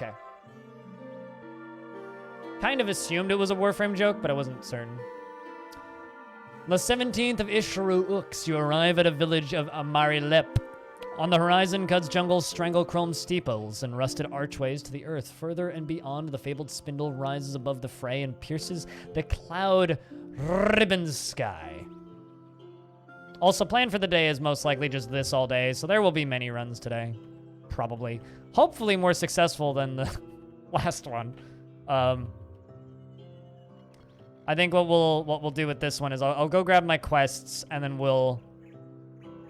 Okay. Kind of assumed it was a Warframe joke, but I wasn't certain. The 17th of Ishru Ux, you arrive at a village of Amarilep. On the horizon, Cud's jungles strangle chrome steeples and rusted archways to the earth. Further and beyond, the fabled spindle rises above the fray and pierces the cloud ribbon sky. Also, plan for the day is most likely just this all day, so there will be many runs today. Probably. Hopefully more successful than the last one. I think what we'll do with this one is I'll go grab my quests, and then we'll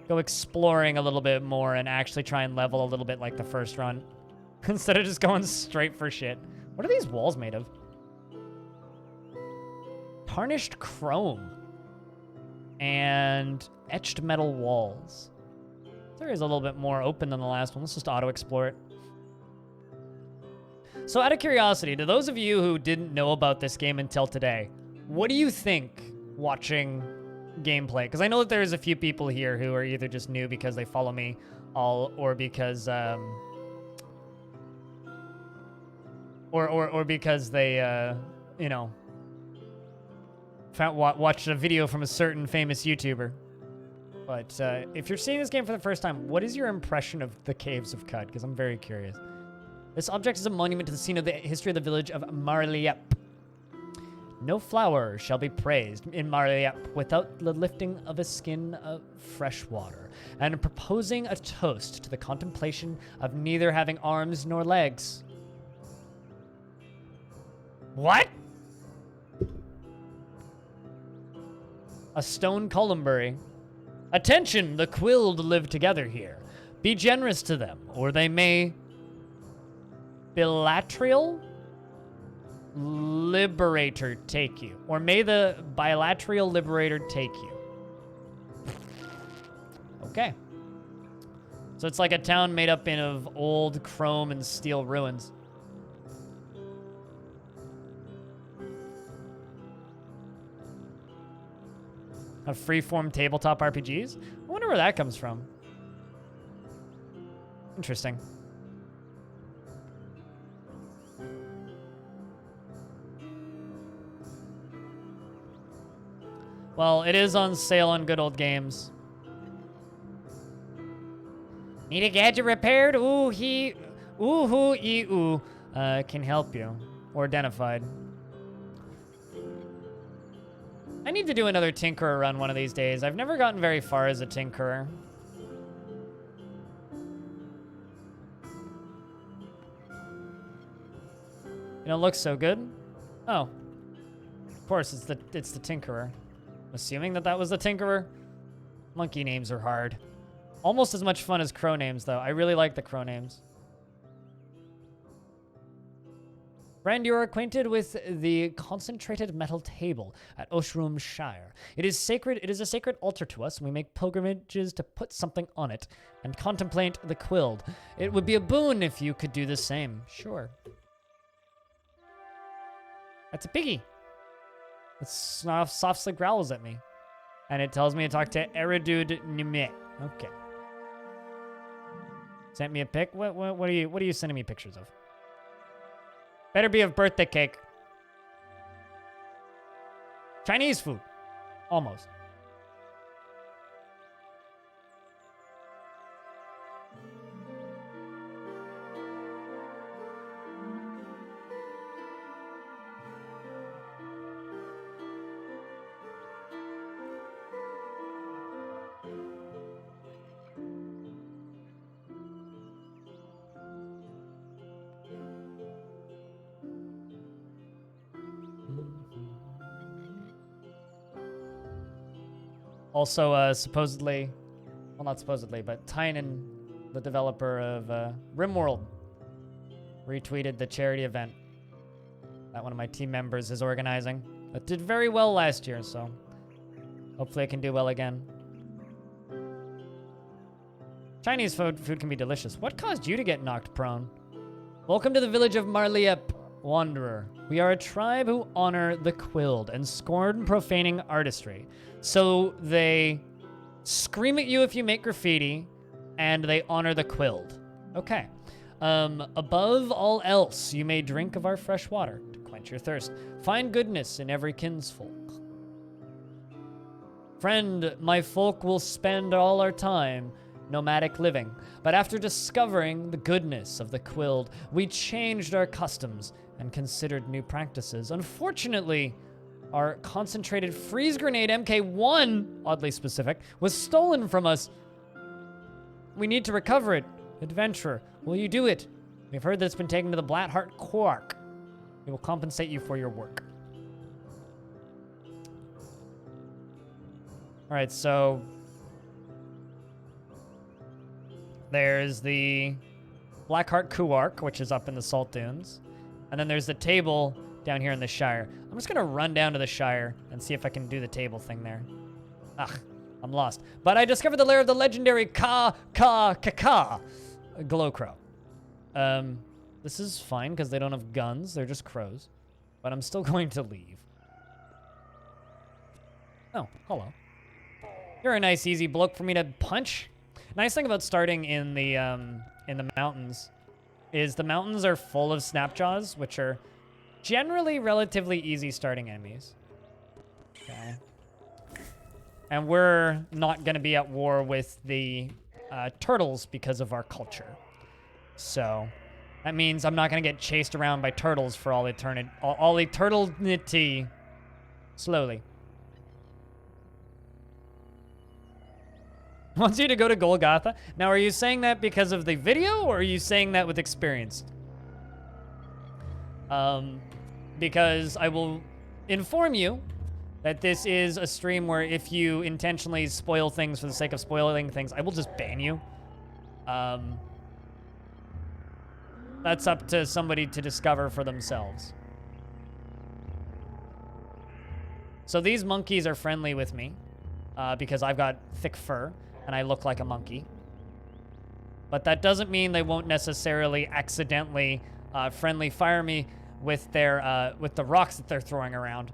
go exploring a little bit more and actually try and level a little bit like the first run. Instead of just going straight for shit. What are these walls made of? Tarnished chrome. And etched metal walls. There is a little bit more open than the last one. Let's just auto-explore it. So out of curiosity, to those of you who didn't know about this game until today, what do you think watching gameplay? Because I know that there's a few people here who are either just new because they follow me or because or because they you know, watched a video from a certain famous YouTuber. But if you're seeing this game for the first time, what is your impression of the Caves of Cud? Because I'm very curious. This object is a monument to the scene of the history of the village of Marliep. No flower shall be praised in Marliep without the lifting of a skin of fresh water, and proposing a toast to the contemplation of neither having arms nor legs. What? A stone columbury. Attention, the Quilled live together here. Be generous to them, or they may bilateral liberator take you. Or may the bilateral liberator take you. Okay. So it's like a town made up of old chrome and steel ruins. Of freeform tabletop RPGs? I wonder where that comes from. Interesting. Well, it is on sale on Good Old Games. Need a gadget repaired? Ooh, can help you. Or identified. I need to do another Tinkerer run one of these days. I've never gotten very far as a Tinkerer. You don't look so good. Oh. Of course, it's the Tinkerer. Assuming that was the Tinkerer. Monkey names are hard. Almost as much fun as crow names, though. I really like the crow names. Brand, you are acquainted with the concentrated metal table at Oshroom Shire. It is sacred. It is a sacred altar to us, and we make pilgrimages to put something on it and contemplate the Quilled. It would be a boon if you could do the same. Sure. That's a piggy. It softly growls at me. And it tells me to talk to Eridude Numet. Okay. Sent me a pic? What are you sending me pictures of? Better be of birthday cake. Chinese food. Almost. Also, supposedly, well, not supposedly, but Tynan, the developer of RimWorld, retweeted the charity event that one of my team members is organizing. That did very well last year, so hopefully it can do well again. Chinese food can be delicious. What caused you to get knocked prone? Welcome to the village of Marliep, Wanderer. We are a tribe who honor the Quilled and scorn profaning artistry. So they scream at you if you make graffiti, and they honor the Quilled. Okay. Above all else, you may drink of our fresh water to quench your thirst. Find goodness in every kinsfolk. Friend, my folk will spend all our time nomadic living, but after discovering the goodness of the Quild, we changed our customs and considered new practices. Unfortunately, our concentrated freeze grenade MK1, oddly specific, was stolen from us. We need to recover it. Adventurer, will you do it? We've heard that it's been taken to the Blackheart Quark. We will compensate you for your work. All right, so there's the Blackheart Quark, which is up in the Salt Dunes. And then there's the table down here in the Shire. I'm just gonna run down to the Shire and see if I can do the table thing there. Ugh, I'm lost. But I discovered the lair of the legendary Glowcrow. This is fine because they don't have guns. They're just crows. But I'm still going to leave. Oh, hello. You're a nice, easy bloke for me to punch. Nice thing about starting in the mountains is the mountains are full of Snapjaws, which are generally relatively easy starting enemies. Okay. And we're not going to be at war with the turtles because of our culture. So that means I'm not going to get chased around by turtles for all eternity. Slowly. Wants you to go to Golgotha. Now, are you saying that because of the video, or are you saying that with experience? Because I will inform you that this is a stream where if you intentionally spoil things for the sake of spoiling things, I will just ban you. That's up to somebody to discover for themselves. So these monkeys are friendly with me because I've got thick fur and I look like a monkey. But that doesn't mean they won't necessarily accidentally friendly fire me with their with the rocks that they're throwing around.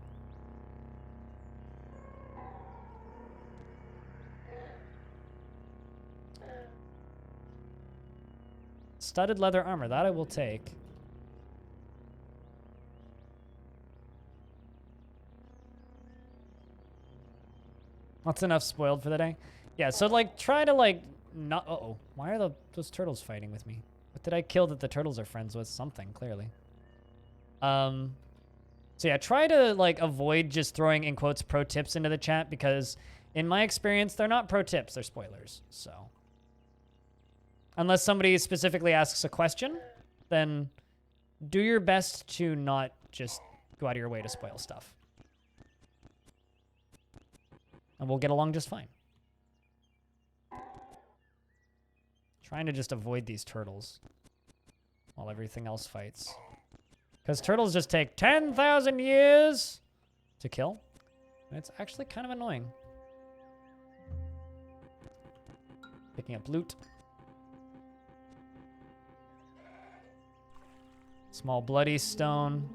Studded leather armor, that I will take. That's enough spoiled for the day. Yeah, so like try to like not why are those turtles fighting with me? What did I kill that the turtles are friends with? Something, clearly. So yeah, try to like avoid just throwing in quotes pro tips into the chat because in my experience they're not pro tips, they're spoilers. So unless somebody specifically asks a question, then do your best to not just go out of your way to spoil stuff. And we'll get along just fine. Trying to just avoid these turtles while everything else fights. Because turtles just take 10,000 years to kill. And it's actually kind of annoying. Picking up loot. Small bloody stone.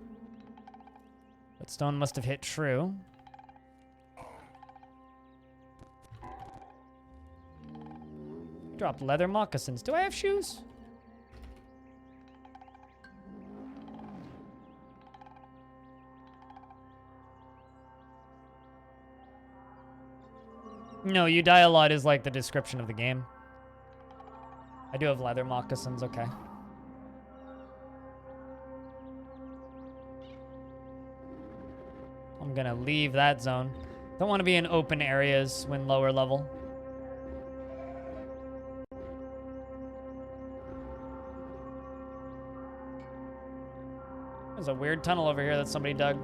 That stone must have hit true. Dropped leather moccasins. Do I have shoes? No, you die a lot is like the description of the game. I do have leather moccasins, okay. I'm gonna leave that zone. Don't want to be in open areas when lower level. There's a weird tunnel over here that somebody dug.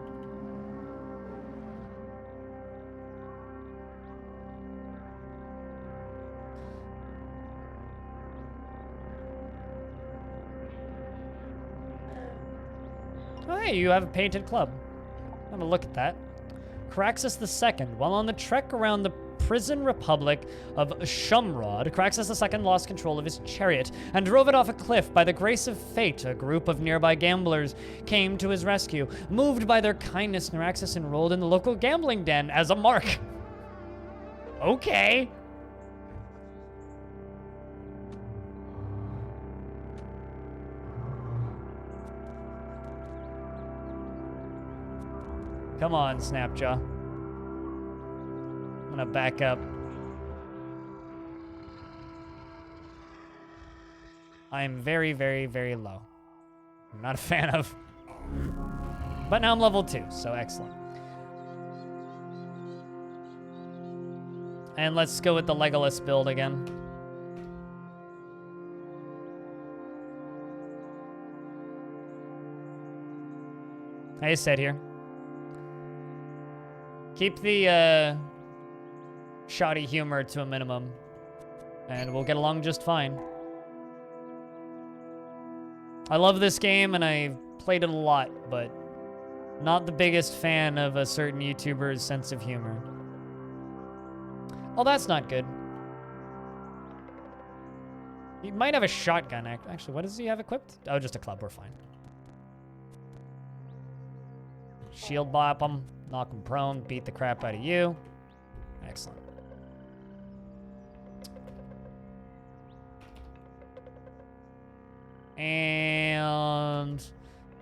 Oh, hey, you have a painted club. I'm gonna look at that. Caraxus II, while on the trek around the prison republic of Shumrod, Caraxus II lost control of his chariot and drove it off a cliff. By the grace of fate, a group of nearby gamblers came to his rescue. Moved by their kindness, Caraxus enrolled in the local gambling den as a mark. Okay. Come on, Snapjaw. I'm gonna back up. I am very, very, very low. I'm not a fan of. But now I'm level 2, so excellent. And let's go with the Legolas build again. Hey, Sid here. Keep the shoddy humor to a minimum, and we'll get along just fine. I love this game, and I've played it a lot, but not the biggest fan of a certain YouTuber's sense of humor. Oh, that's not good. He might have a shotgun. Actually, what does he have equipped? Oh, just a club. We're fine. Shield bop him, knock him prone, beat the crap out of you. Excellent. And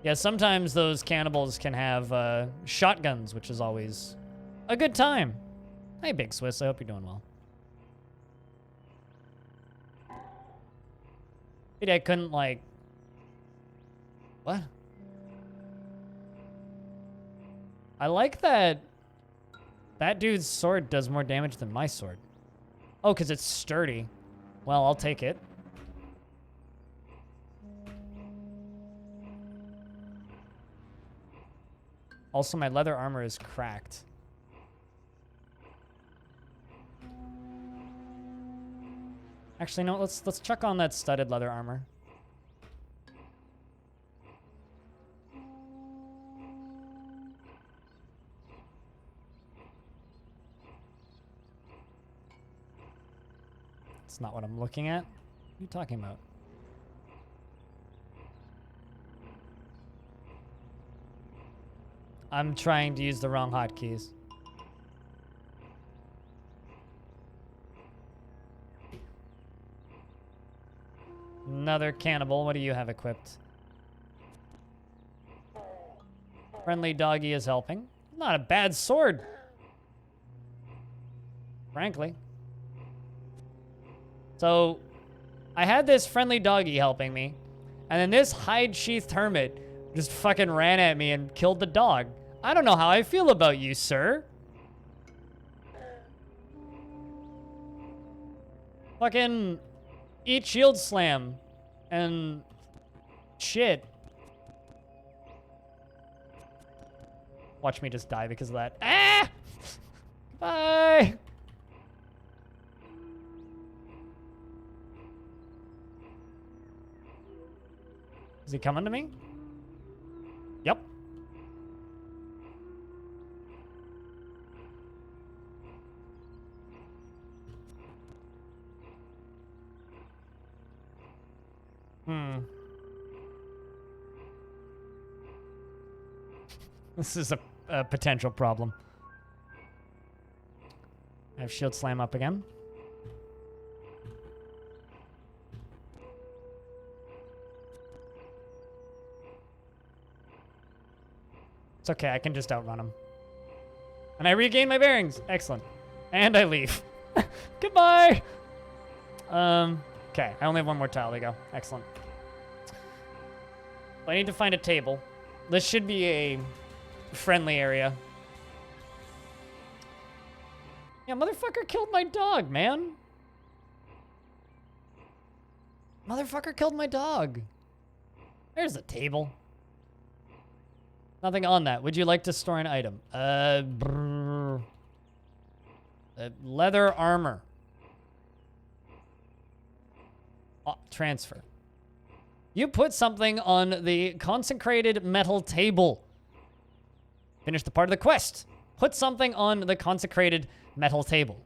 yeah, sometimes those cannibals can have shotguns, which is always a good time. Hey, Big Swiss, I hope you're doing well. Maybe I couldn't, like... What? I like that that dude's sword does more damage than my sword. Oh, because it's sturdy. Well, I'll take it. Also, my leather armor is cracked. Actually, no, let's chuck on that studded leather armor. It's not what I'm looking at. What are you talking about? I'm trying to use the wrong hotkeys. Another cannibal. What do you have equipped? Friendly doggy is helping. Not a bad sword. Frankly. So, I had this friendly doggy helping me, and then this hide-sheathed hermit just fucking ran at me and killed the dog. I don't know how I feel about you, sir. Fucking eat shield slam and shit. Watch me just die because of that. Ah! Bye. Is he coming to me? Yep. This is a potential problem. I have shield slam up again. It's okay, I can just outrun him. And I regain my bearings. Excellent. And I leave. Goodbye! Okay, I only have one more tile to go. Excellent. I need to find a table. This should be a friendly area. Yeah, motherfucker killed my dog, man. Motherfucker killed my dog. There's a table. Nothing on that. Would you like to store an item? Leather armor. Transfer. You put something on the consecrated metal table. Finish the part of the quest. Put something on the consecrated metal table.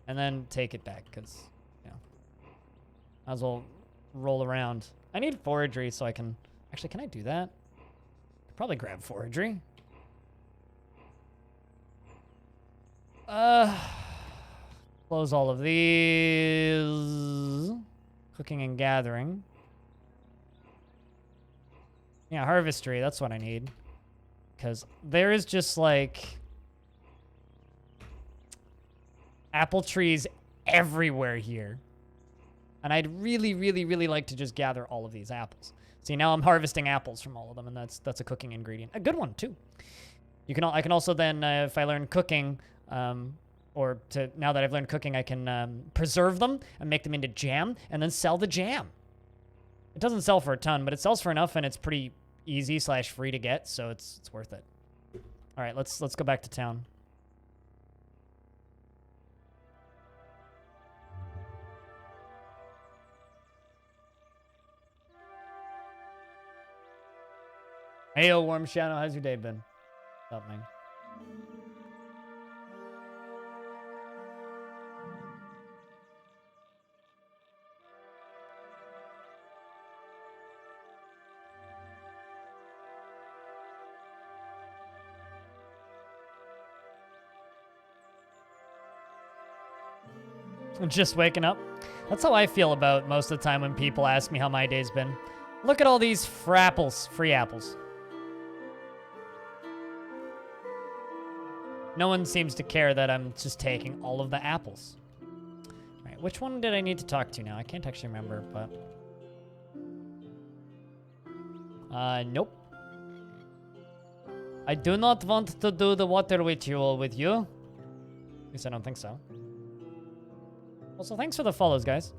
And then take it back, because, you know, might as well roll around. I need foraging so I can... Actually, can I do that? Could probably grab foraging. Close all of these. Cooking and gathering. Yeah, harvestry, that's what I need. Because there is just, like, apple trees everywhere here. And I'd really, really, really like to just gather all of these apples. See, now I'm harvesting apples from all of them, and that's a cooking ingredient. A good one, too. I can also then, if I learn cooking, now that I've learned cooking, I can preserve them and make them into jam, and then sell the jam. It doesn't sell for a ton, but it sells for enough, and it's pretty easy / free to get, so it's worth it. All right, let's go back to town. Heyo, Warm Shadow, how's your day been? What's up, man? Just waking up. That's how I feel about most of the time when people ask me how my day's been. Look at all these free apples. No one seems to care that I'm just taking all of the apples. All right, which one did I need to talk to now? I can't actually remember, but... nope. I do not want to do the water ritual with you. At least I don't think so. Also, thanks for the follows, guys.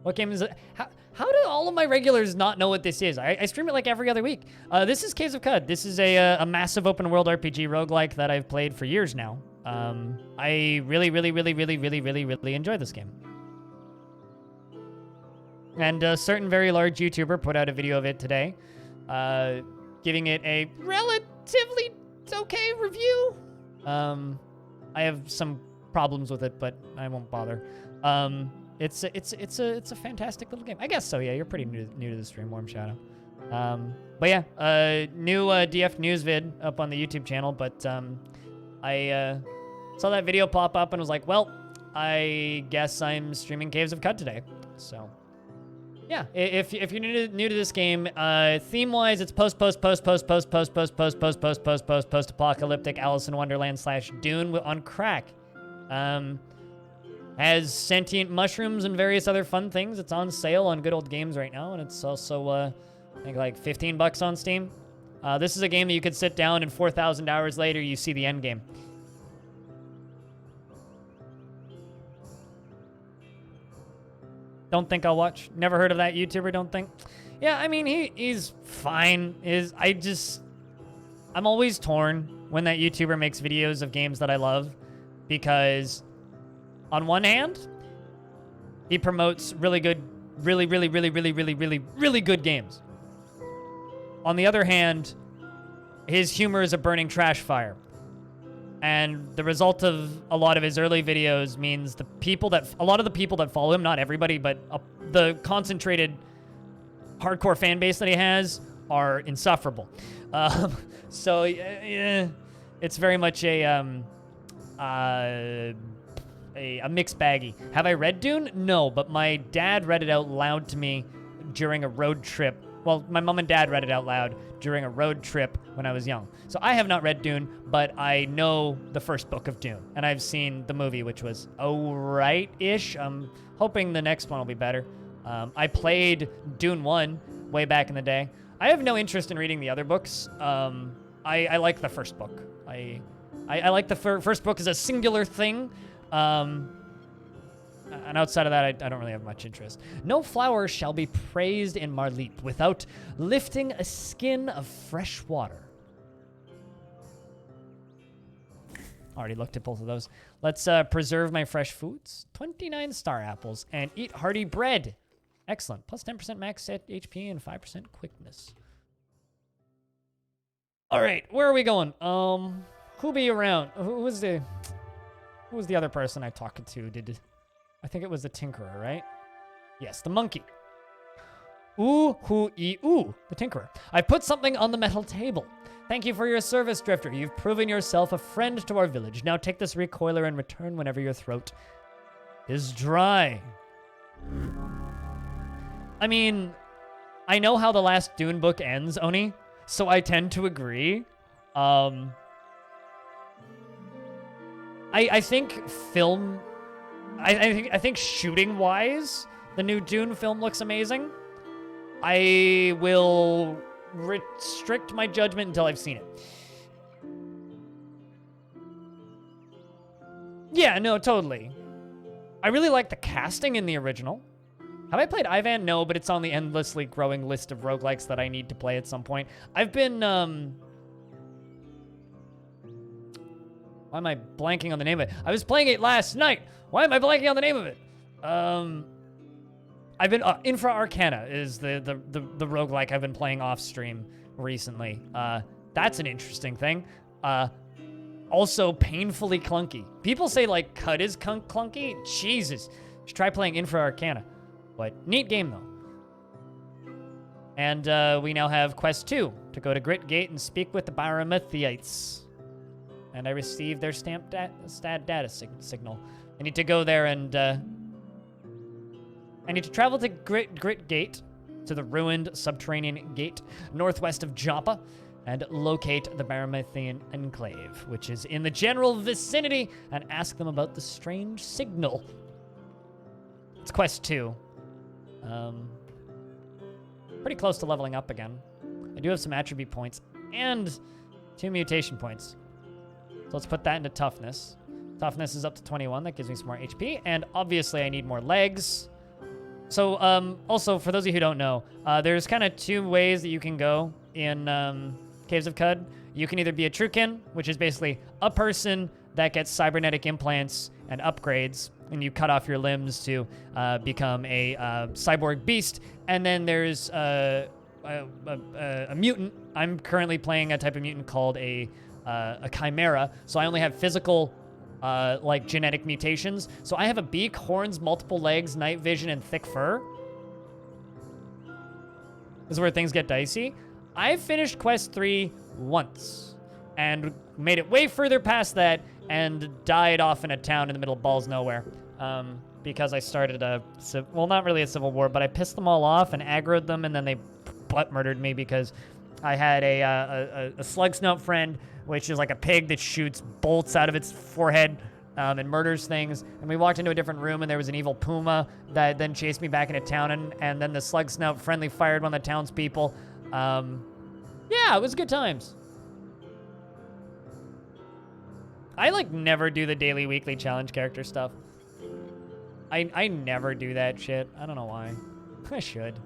What game is it? How do all of my regulars not know what this is? I stream it like every other week. This is Caves of Qud. This is a massive open world RPG roguelike that I've played for years now. I really, really, really, really, really, really, really enjoy this game. And a certain very large YouTuber put out a video of it today, giving it a relatively okay review. I have some problems with it, but I won't bother. It's a fantastic little game. I guess so, yeah. You're pretty new to the stream, Warm Shadow. But yeah, new DF news vid up on the YouTube channel, but I saw that video pop up and was like, well, I guess I'm streaming Caves of Qud today. So yeah, if you're new to this game, theme-wise, it's post-apocalyptic Alice in Wonderland / Dune on crack. Has sentient mushrooms and various other fun things. It's on sale on Good Old Games right now, and it's also, I think, like $15 on Steam. This is a game that you could sit down and 4,000 hours later, you see the end game. Don't think I'll watch. Never heard of that YouTuber, don't think. Yeah, I mean, he's fine. I'm always torn when that YouTuber makes videos of games that I love, because on one hand, he promotes really good, really good games. On the other hand, his humor is a burning trash fire. And the result of a lot of his early videos means a lot of the people that follow him, not everybody, but the concentrated hardcore fan base that he has are insufferable. So yeah, it's very much a mixed baggy. Have I read Dune? No, but my dad read it out loud to me during a road trip. Well, my mom and dad read it out loud during a road trip when I was young. So I have not read Dune, but I know the first book of Dune, and I've seen the movie, which was alright-ish. I'm hoping the next one will be better. I played Dune 1 way back in the day. I have no interest in reading the other books. I like the first book. I like the first book as a singular thing. And outside of that, I don't really have much interest. No flower shall be praised in Marleep without lifting a skin of fresh water. Already looked at both of those. Let's preserve my fresh foods. 29 star apples and eat hearty bread. Excellent. Plus 10% max HP and 5% quickness. All right, where are we going? Who be around? Who was the other person I talked to? I think it was the Tinkerer, right? Yes, the monkey. Ooh, the Tinkerer. I put something on the metal table. Thank you for your service, Drifter. You've proven yourself a friend to our village. Now take this recoiler and return whenever your throat is dry. I mean, I know how the last Dune book ends, Oni, So I tend to agree. I think film... I think shooting-wise, the new Dune film looks amazing. I will restrict my judgment until I've seen it. Yeah, no, totally. I really like the casting in the original. Have I played Ivan? No, but it's on the endlessly growing list of roguelikes that I need to play at some point. I've been, why am I blanking on the name of it? I was playing it last night. Why am I blanking on the name of it? I've been, Infra Arcana is the roguelike I've been playing off stream recently. That's an interesting thing. Also painfully clunky. People say like CUD is clunky. Jesus. You should try playing Infra Arcana. But neat game though. And we now have Quest 2 to go to Grit Gate and speak with the Baramithites. And I received their stamped data signal. I need to go there and I need to travel to Grit Gate, to the ruined subterranean gate northwest of Joppa, and locate the Baramithian Enclave, which is in the general vicinity, and ask them about the strange signal. It's Quest 2. Pretty close to leveling up again. I do have some attribute points and 2 mutation points. So let's put that into toughness. Toughness is up to 21. That gives me some more HP. And obviously I need more legs. So also, for those of you who don't know, there's kind of 2 ways that you can go in Caves of Qud. You can either be a Truekin, which is basically a person that gets cybernetic implants and upgrades, and you cut off your limbs to become a cyborg beast. And then there's a mutant. I'm currently playing a type of mutant called a chimera, so I only have physical like genetic mutations. So I have a beak, horns, multiple legs, night vision, and thick fur. This is where things get dicey. I finished Quest 3 once and made it way further past that and died off in a town in the middle of balls nowhere because I started well, not really a civil war, but I pissed them all off and aggroed them, and then they butt murdered me because I had a slug snout friend, which is like a pig that shoots bolts out of its forehead and murders things. And we walked into a different room, and there was an evil puma that then chased me back into town, and then the slug snout friendly fired one of the townspeople. Yeah, it was good times. I like never do the daily, weekly challenge character stuff. I never do that shit. I don't know why. I should.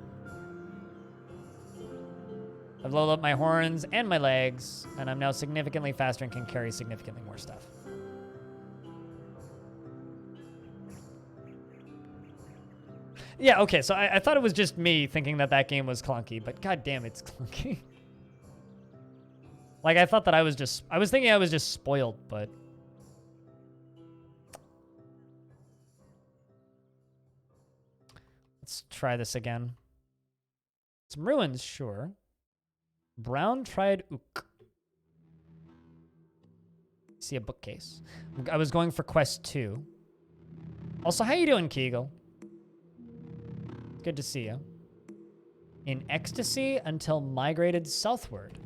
I've leveled up my horns and my legs, and I'm now significantly faster and can carry significantly more stuff. Yeah, okay, so I thought it was just me thinking that that game was clunky, but goddamn, it's clunky. Like, I thought that I was thinking I was just spoiled, but... Let's try this again. Some ruins, sure. Brown Triad Ook. See a bookcase. I was going for Quest 2. Also, how you doing, Kegel? Good to see you. In ecstasy until migrated southward.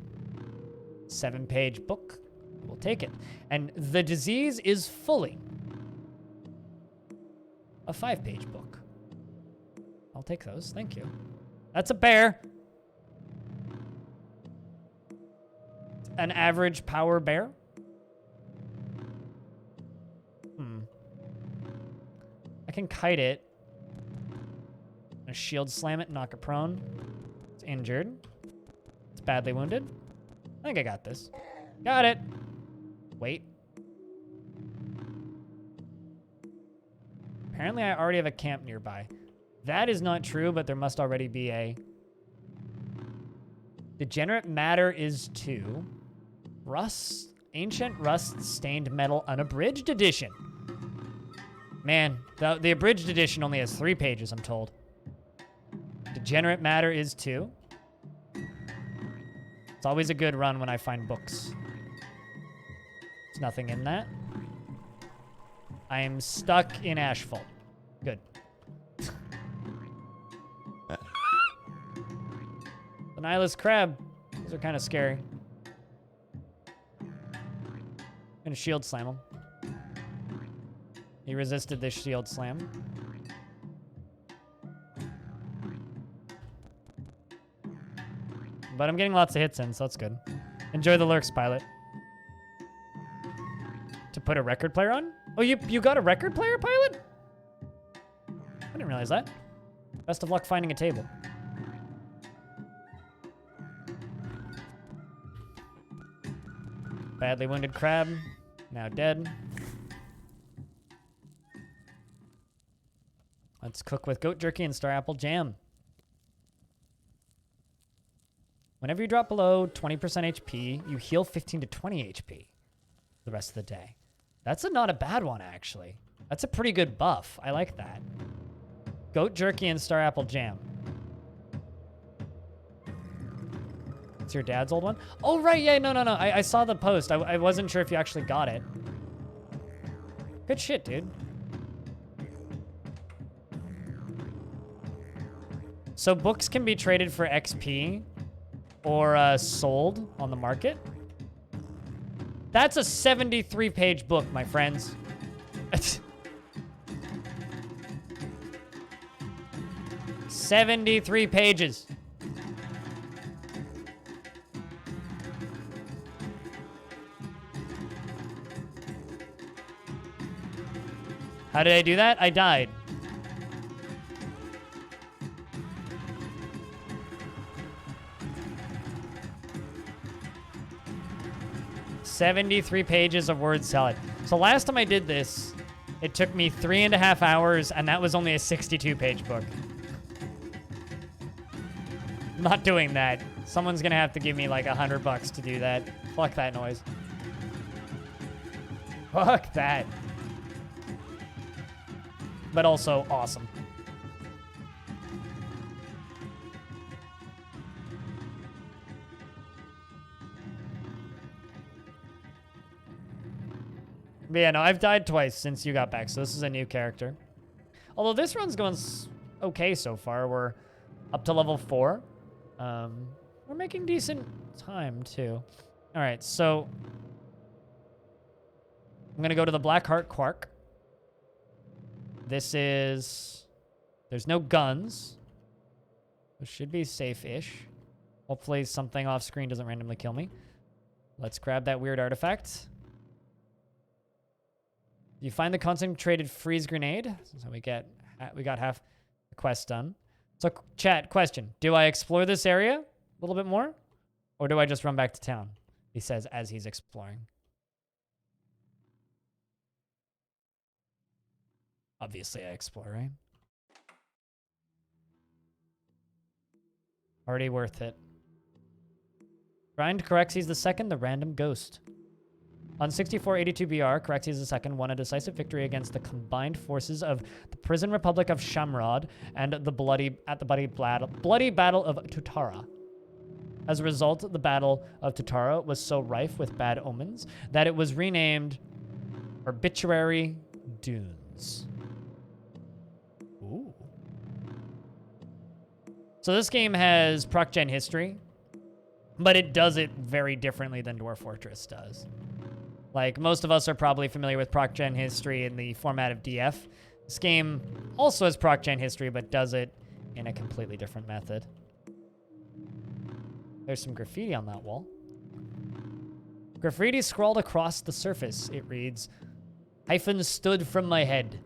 7-page book. We'll take it. And the disease is fully a 5-page book. I'll take those. Thank you. That's a bear. An average power bear. I can kite it. A shield slam it, knock it prone. It's injured. It's badly wounded. I think I got this. Got it. Wait. Apparently I already have a camp nearby. That is not true, but there must already be a... Degenerate matter is 2. Rust, ancient rust-stained metal unabridged edition. Man, the abridged edition only has 3 pages, I'm told. Degenerate matter is 2. It's always a good run when I find books. There's nothing in that. I am stuck in Ashfall. Good. The Nihilist crab These are kind of scary. Gonna shield slam him. He resisted this shield slam. But I'm getting lots of hits in, so that's good. Enjoy the lurks, pilot. To put a record player on? Oh, you got a record player, pilot? I didn't realize that. Best of luck finding a table. Badly wounded crab. Now dead. Let's cook with goat jerky and star apple jam. Whenever you drop below 20% HP, you heal 15 to 20 HP the rest of the day. That's not a bad one, actually. That's a pretty good buff. I like that. Goat jerky and star apple jam. It's your dad's old one? Oh, right. Yeah, no. I saw the post. I wasn't sure if you actually got it. Good shit, dude. So books can be traded for XP or sold on the market. That's a 73-page book, my friends. 73 pages. How did I do that? I died. "73 pages of word salad." So last time I did this, it took me 3.5 hours, and that was only a 62-page book. I'm not doing that. Someone's gonna have to give me like $100 to do that. Fuck that noise. Fuck that. But also awesome. But yeah, no, I've died twice since you got back, so this is a new character. Although this run's going okay so far. We're up to level 4. We're making decent time, too. All right, so I'm going to go to the Blackheart Quark. This is... There's no guns. It should be safe-ish. Hopefully something off-screen doesn't randomly kill me. Let's grab that weird artifact. You find the concentrated freeze grenade. So we got half the quest done. So chat, question. Do I explore this area a little bit more? Or do I just run back to town? He says as he's exploring. Obviously I explore, right? Already worth it. Grind Caraxes II, the random ghost. On 6482 BR, Caraxes II won a decisive victory against the combined forces of the Prison Republic of Shamrod and the bloody Battle of Tutara. As a result, the Battle of Tutara was so rife with bad omens that it was renamed Arbitrary Dunes. Ooh. So this game has proc-gen history, but it does it very differently than Dwarf Fortress does. Like, most of us are probably familiar with proc-gen history in the format of DF. This game also has proc-gen history, but does it in a completely different method. There's some graffiti on that wall. Graffiti scrawled across the surface. It reads, "Hyphen stood from my head."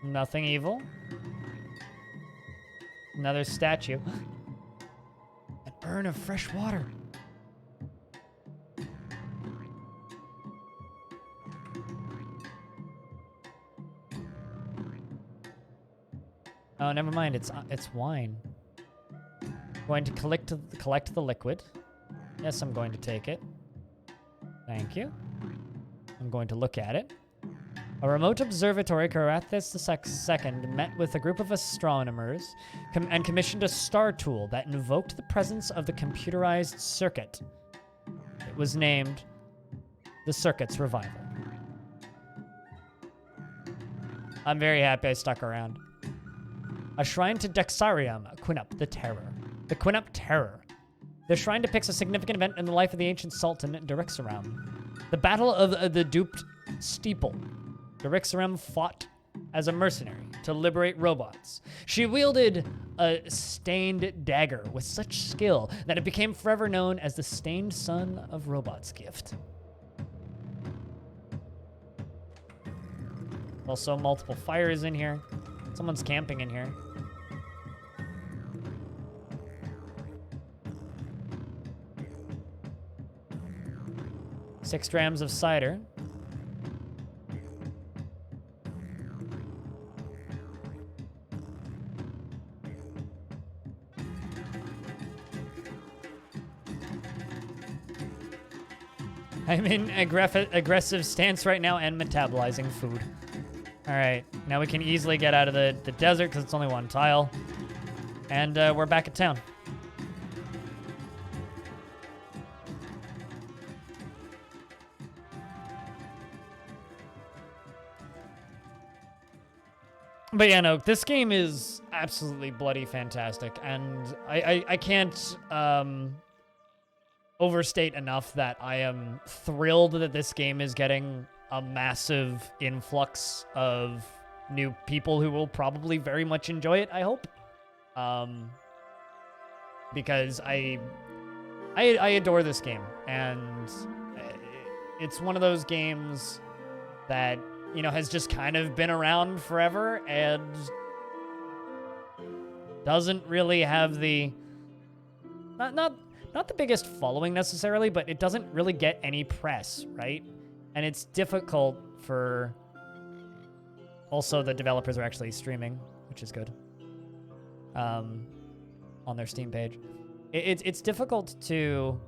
Nothing evil. Another statue. An urn of fresh water. Oh, never mind. It's wine. Going to collect the liquid. Yes, I'm going to take it. Thank you. I'm going to look at it. A remote observatory, Carathis II, met with a group of astronomers and commissioned a star tool that invoked the presence of the computerized circuit. It was named the Circuit's Revival. I'm very happy I stuck around. A shrine to Dexarium, Quinup the Terror. The Quinup Terror. The shrine depicts a significant event in the life of the ancient Sultan, Derixaram. The Battle of the Duped Steeple. Derixaram fought as a mercenary to liberate robots. She wielded a stained dagger with such skill that it became forever known as the Stained Son of Robots gift. Also, multiple fires in here. Someone's camping in here. Six drams of cider. I'm in aggressive stance right now and metabolizing food. All right, now we can easily get out of the desert because it's only one tile. And we're back at town. But yeah, no, this game is absolutely bloody fantastic. And I can't overstate enough that I am thrilled that this game is getting a massive influx of new people who will probably very much enjoy it, I hope. Because I adore this game, and it's one of those games that, you know, has just kind of been around forever and doesn't really have the not the biggest following necessarily, but it doesn't really get any press, right? And it's difficult for... Also, the developers are actually streaming, which is good, on their Steam page. It's difficult to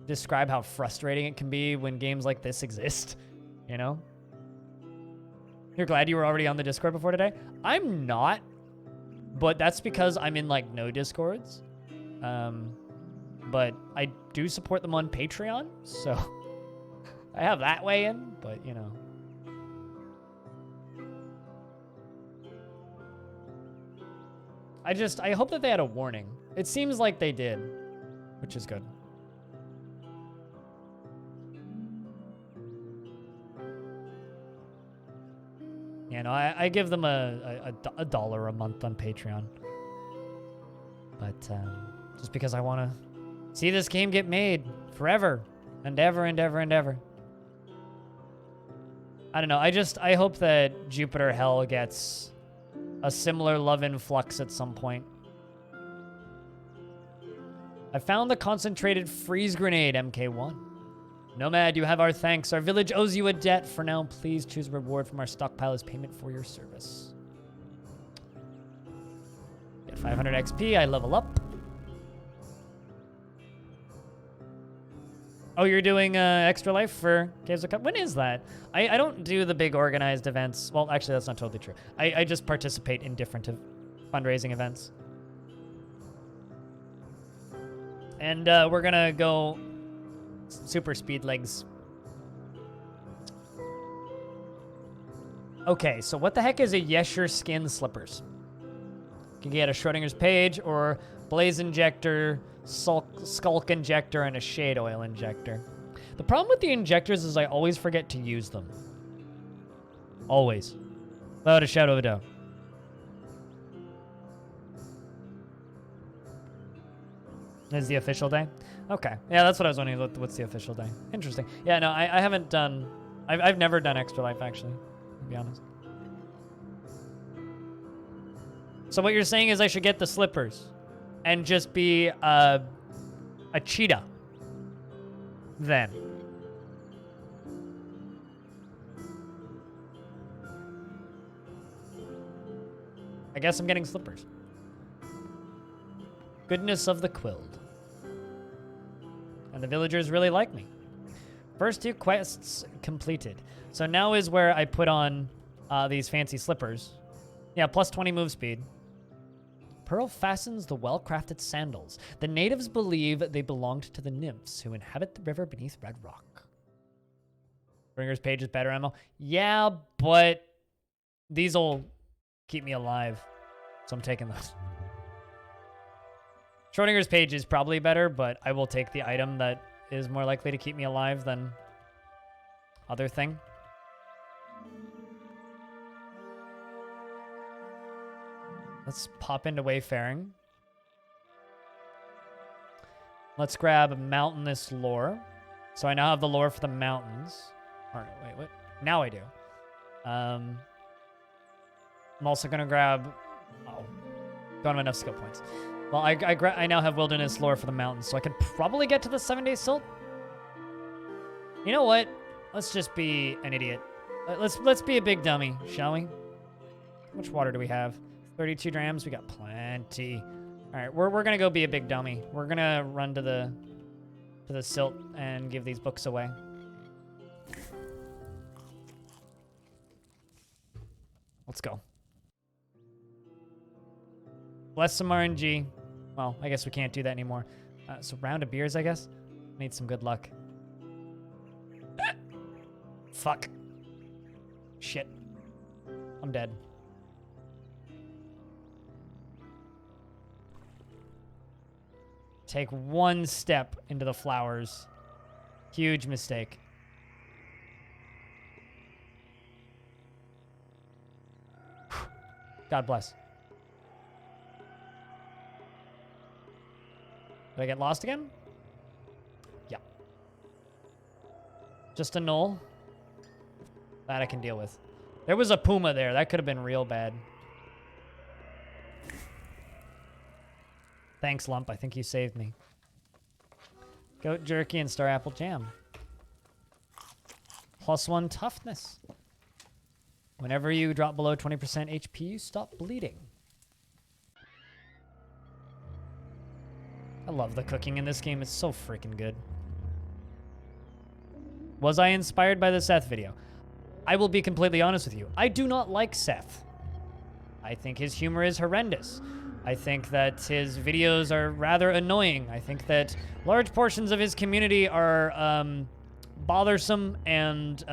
describe how frustrating it can be when games like this exist, you know? You're glad you were already on the Discord before today? I'm not, but that's because I'm in, like, no Discords. But I do support them on Patreon, so I have that way in, but, you know. I hope that they had a warning. It seems like they did, which is good. Yeah, no, I give them a $1 a month on Patreon. But just because I want to see this game get made forever and ever and ever and ever. I don't know. I hope that Jupiter Hell gets a similar love influx at some point. I found the concentrated freeze grenade, MK1. Nomad, you have our thanks. Our village owes you a debt. For now, please choose a reward from our stockpile as payment for your service. Get 500 XP. I level up. Oh, you're doing Extra Life for Caves of Cup? When is that? I don't do the big organized events. Well, actually, that's not totally true. I just participate in different fundraising events. And we're going to go super speed legs. Okay, so what the heck is a Yesher skin slippers? You can get a Schrodinger's page or Blaze Injector, Skulk Injector, and a Shade Oil Injector. The problem with the injectors is I always forget to use them. Always. Without a shadow of a doubt. Is the official day? Okay. Yeah, that's what I was wondering. What's the official day? Interesting. Yeah, no, I haven't done... I've never done Extra Life, actually, to be honest. So what you're saying is I should get the slippers and just be a cheetah then. I guess I'm getting slippers. Goodness of the Quild. And the villagers really like me. First 2 quests completed. So now is where I put on these fancy slippers. Yeah, plus 20 move speed. Pearl fastens the well-crafted sandals. The natives believe they belonged to the nymphs who inhabit the river beneath Red Rock. Bringer's page is better ammo. Yeah, but these'll keep me alive. So I'm taking those. Schrodinger's page is probably better, but I will take the item that is more likely to keep me alive than other thing. Let's pop into Wayfaring. Let's grab Mountainous Lore. So I now have the lore for the mountains. Or, wait, what? Now I do. I'm also going to grab... Oh, don't have enough skill points. Well, I now have Wilderness Lore for the mountains, so I could probably get to the 7-day silt. You know what? Let's just be an idiot. Let's be a big dummy, shall we? How much water do we have? 32 drams. We got plenty. All right, we're gonna go be a big dummy. We're gonna run to the silt and give these books away. Let's go. Bless some RNG. Well, I guess we can't do that anymore. So round of beers, I guess. Need some good luck. Fuck. Shit. I'm dead. Take one step into the flowers. Huge mistake. God bless. Did I get lost again? Yeah. Just a null. That I can deal with. There was a puma there. That could have been real bad. Thanks, Lump. I think you saved me. Goat jerky and star apple jam. +1 toughness. Whenever you drop below 20% HP, you stop bleeding. I love the cooking in this game. It's so freaking good. Was I inspired by the Seth video? I will be completely honest with you. I do not like Seth. I think his humor is horrendous. I think that his videos are rather annoying. I think that large portions of his community are bothersome and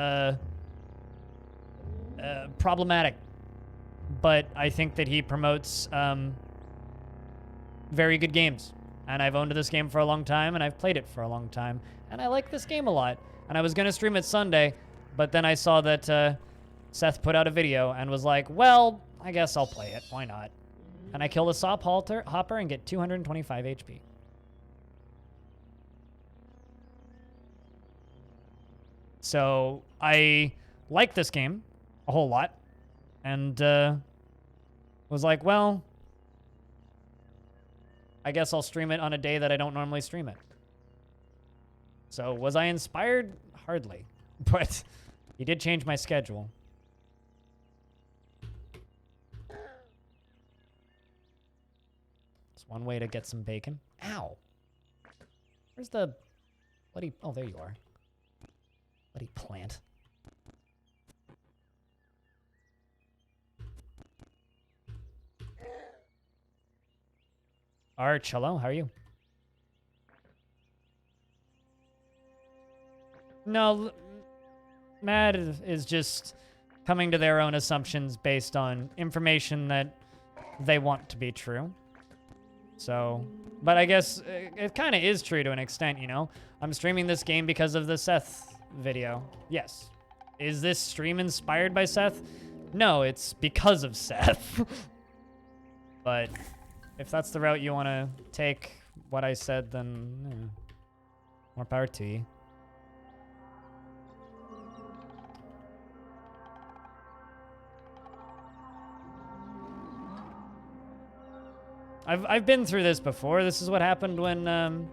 problematic. But I think that he promotes very good games. And I've owned this game for a long time, and I've played it for a long time. And I like this game a lot. And I was going to stream it Sunday, but then I saw that Seth put out a video and was like, well, I guess I'll play it. Why not? And I kill the Sop Hopper and get 225 HP. So I like this game a whole lot. And was like, well, I guess I'll stream it on a day that I don't normally stream it. So was I inspired? Hardly. But he did change my schedule. It's one way to get some bacon. Ow. Where's the bloody... Oh, there you are. Bloody plant. Arch, hello, how are you? No, Mad is just coming to their own assumptions based on information that they want to be true. So, but I guess it kind of is true to an extent, you know? I'm streaming this game because of the Seth video. Yes. Is this stream inspired by Seth? No, it's because of Seth. But if that's the route you want to take what I said, then yeah, more power to you. I've been through this before. This is what happened when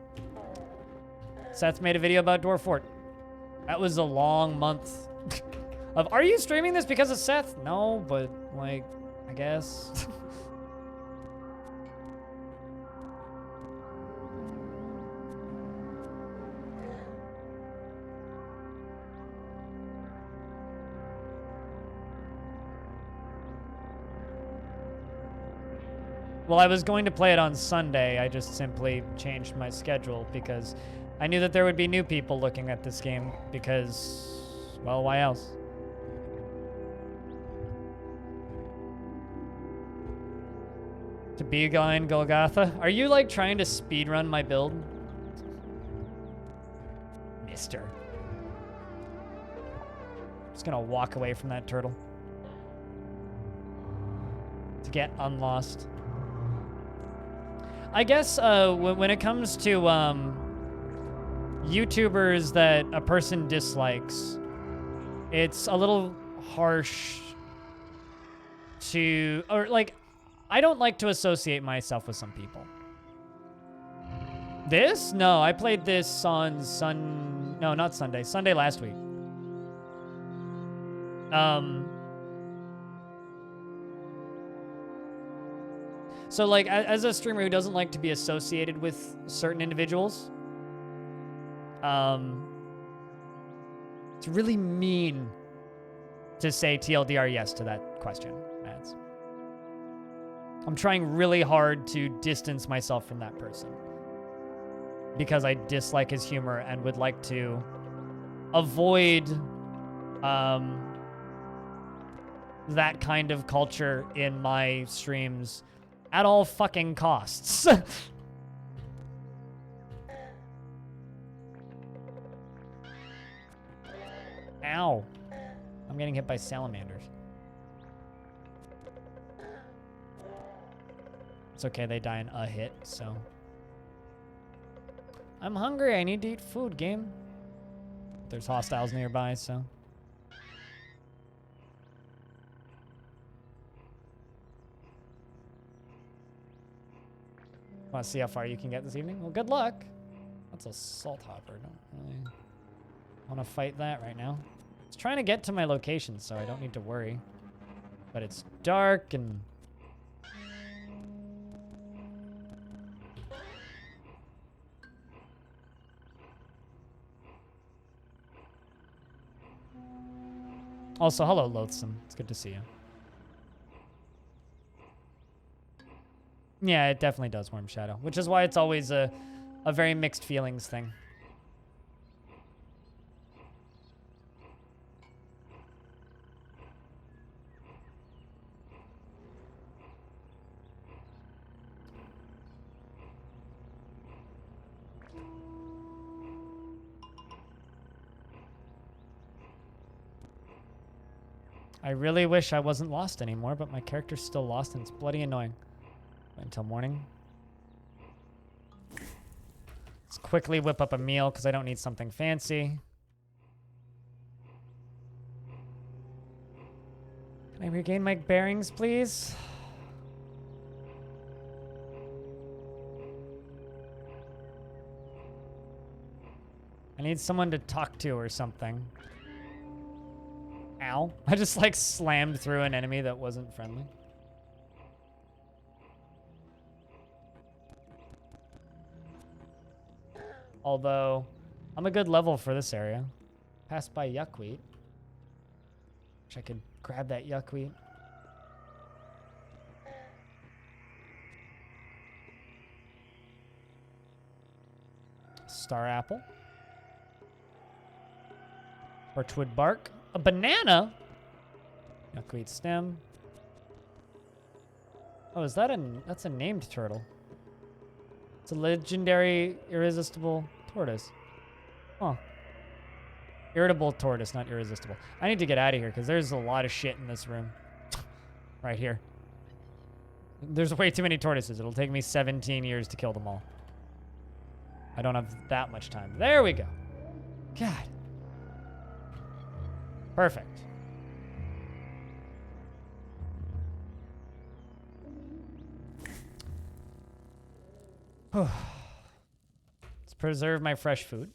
Seth made a video about Dwarf Fort. That was a long month of, are you streaming this because of Seth? No, but like, I guess. Well, I was going to play it on Sunday. I just simply changed my schedule because I knew that there would be new people looking at this game because, well, why else? To Beeline Golgotha. Are you like trying to speedrun my build? Mister. Just gonna walk away from that turtle. To get unlost. I guess when it comes to YouTubers that a person dislikes, it's a little harsh to, or like, I don't like to associate myself with some people. This? No, I played this on no, not Sunday. Sunday last week. So like, as a streamer who doesn't like to be associated with certain individuals, it's really mean to say TLDR yes to that question, Mads. I'm trying really hard to distance myself from that person because I dislike his humor and would like to avoid that kind of culture in my streams at all fucking costs. Ow. I'm getting hit by salamanders. It's okay, they die in a hit, so. I'm hungry, I need to eat food, game. There's hostiles nearby, so. Want to see how far you can get this evening? Well, good luck. That's a salt hopper. Don't really want to fight that right now. It's trying to get to my location, so I don't need to worry. But it's dark and... Also, hello, Loathsome. It's good to see you. Yeah, it definitely does, Worm Shadow, which is why it's always a very mixed feelings thing. I really wish I wasn't lost anymore, but my character's still lost and it's bloody annoying. Wait until morning. Let's quickly whip up a meal because I don't need something fancy. Can I regain my bearings, please? I need someone to talk to or something. Ow. I just like slammed through an enemy that wasn't friendly. Although, I'm a good level for this area. Passed by Yuckweed. Wish I could grab that Yuckweed. Star apple. Birchwood bark. A banana? Yuckweed stem. Oh, is that that's a named turtle. It's a legendary irresistible tortoise. Huh. Irritable tortoise, not irresistible. I need to get out of here because there's a lot of shit in this room. Right here. There's way too many tortoises. It'll take me 17 years to kill them all. I don't have that much time. There we go. God. Perfect. Let's preserve my fresh food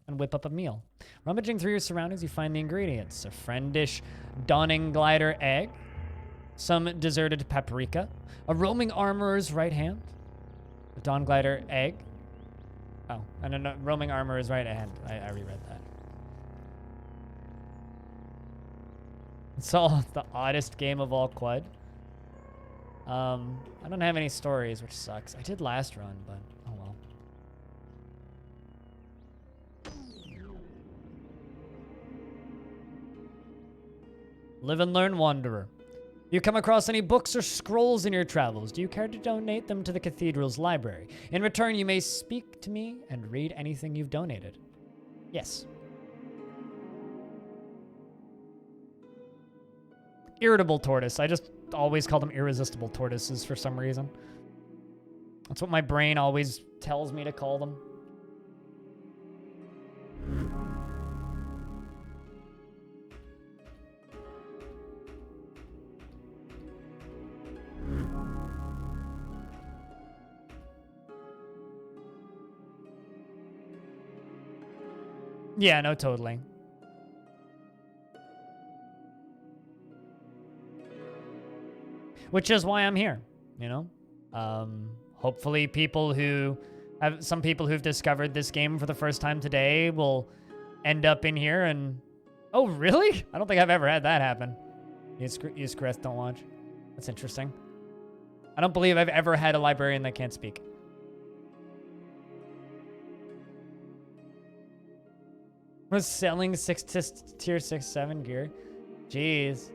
and whip up a meal. Rummaging through your surroundings, you find the ingredients. A friendish dawning glider egg, some deserted paprika, a roaming armorer's right hand, a dawn glider egg. Oh, and a roaming armorer's right hand. I reread that. It's all the oddest game of all Quad. I don't have any stories, which sucks. I did last run, but oh well. Live and learn, wanderer. You come across any books or scrolls in your travels, do you care to donate them to the cathedral's library? In return, you may speak to me and read anything you've donated. Yes. Irritable tortoise. I just always call them irresistible tortoises for some reason. That's what my brain always tells me to call them. Yeah, no, totally. Which is why I'm here, you know? Hopefully some people who've discovered this game for the first time today will end up in here and... Oh, really? I don't think I've ever had that happen. Use Crest, don't watch. That's interesting. I don't believe I've ever had a librarian that can't speak. Was selling tier 6-7 gear. Jeez.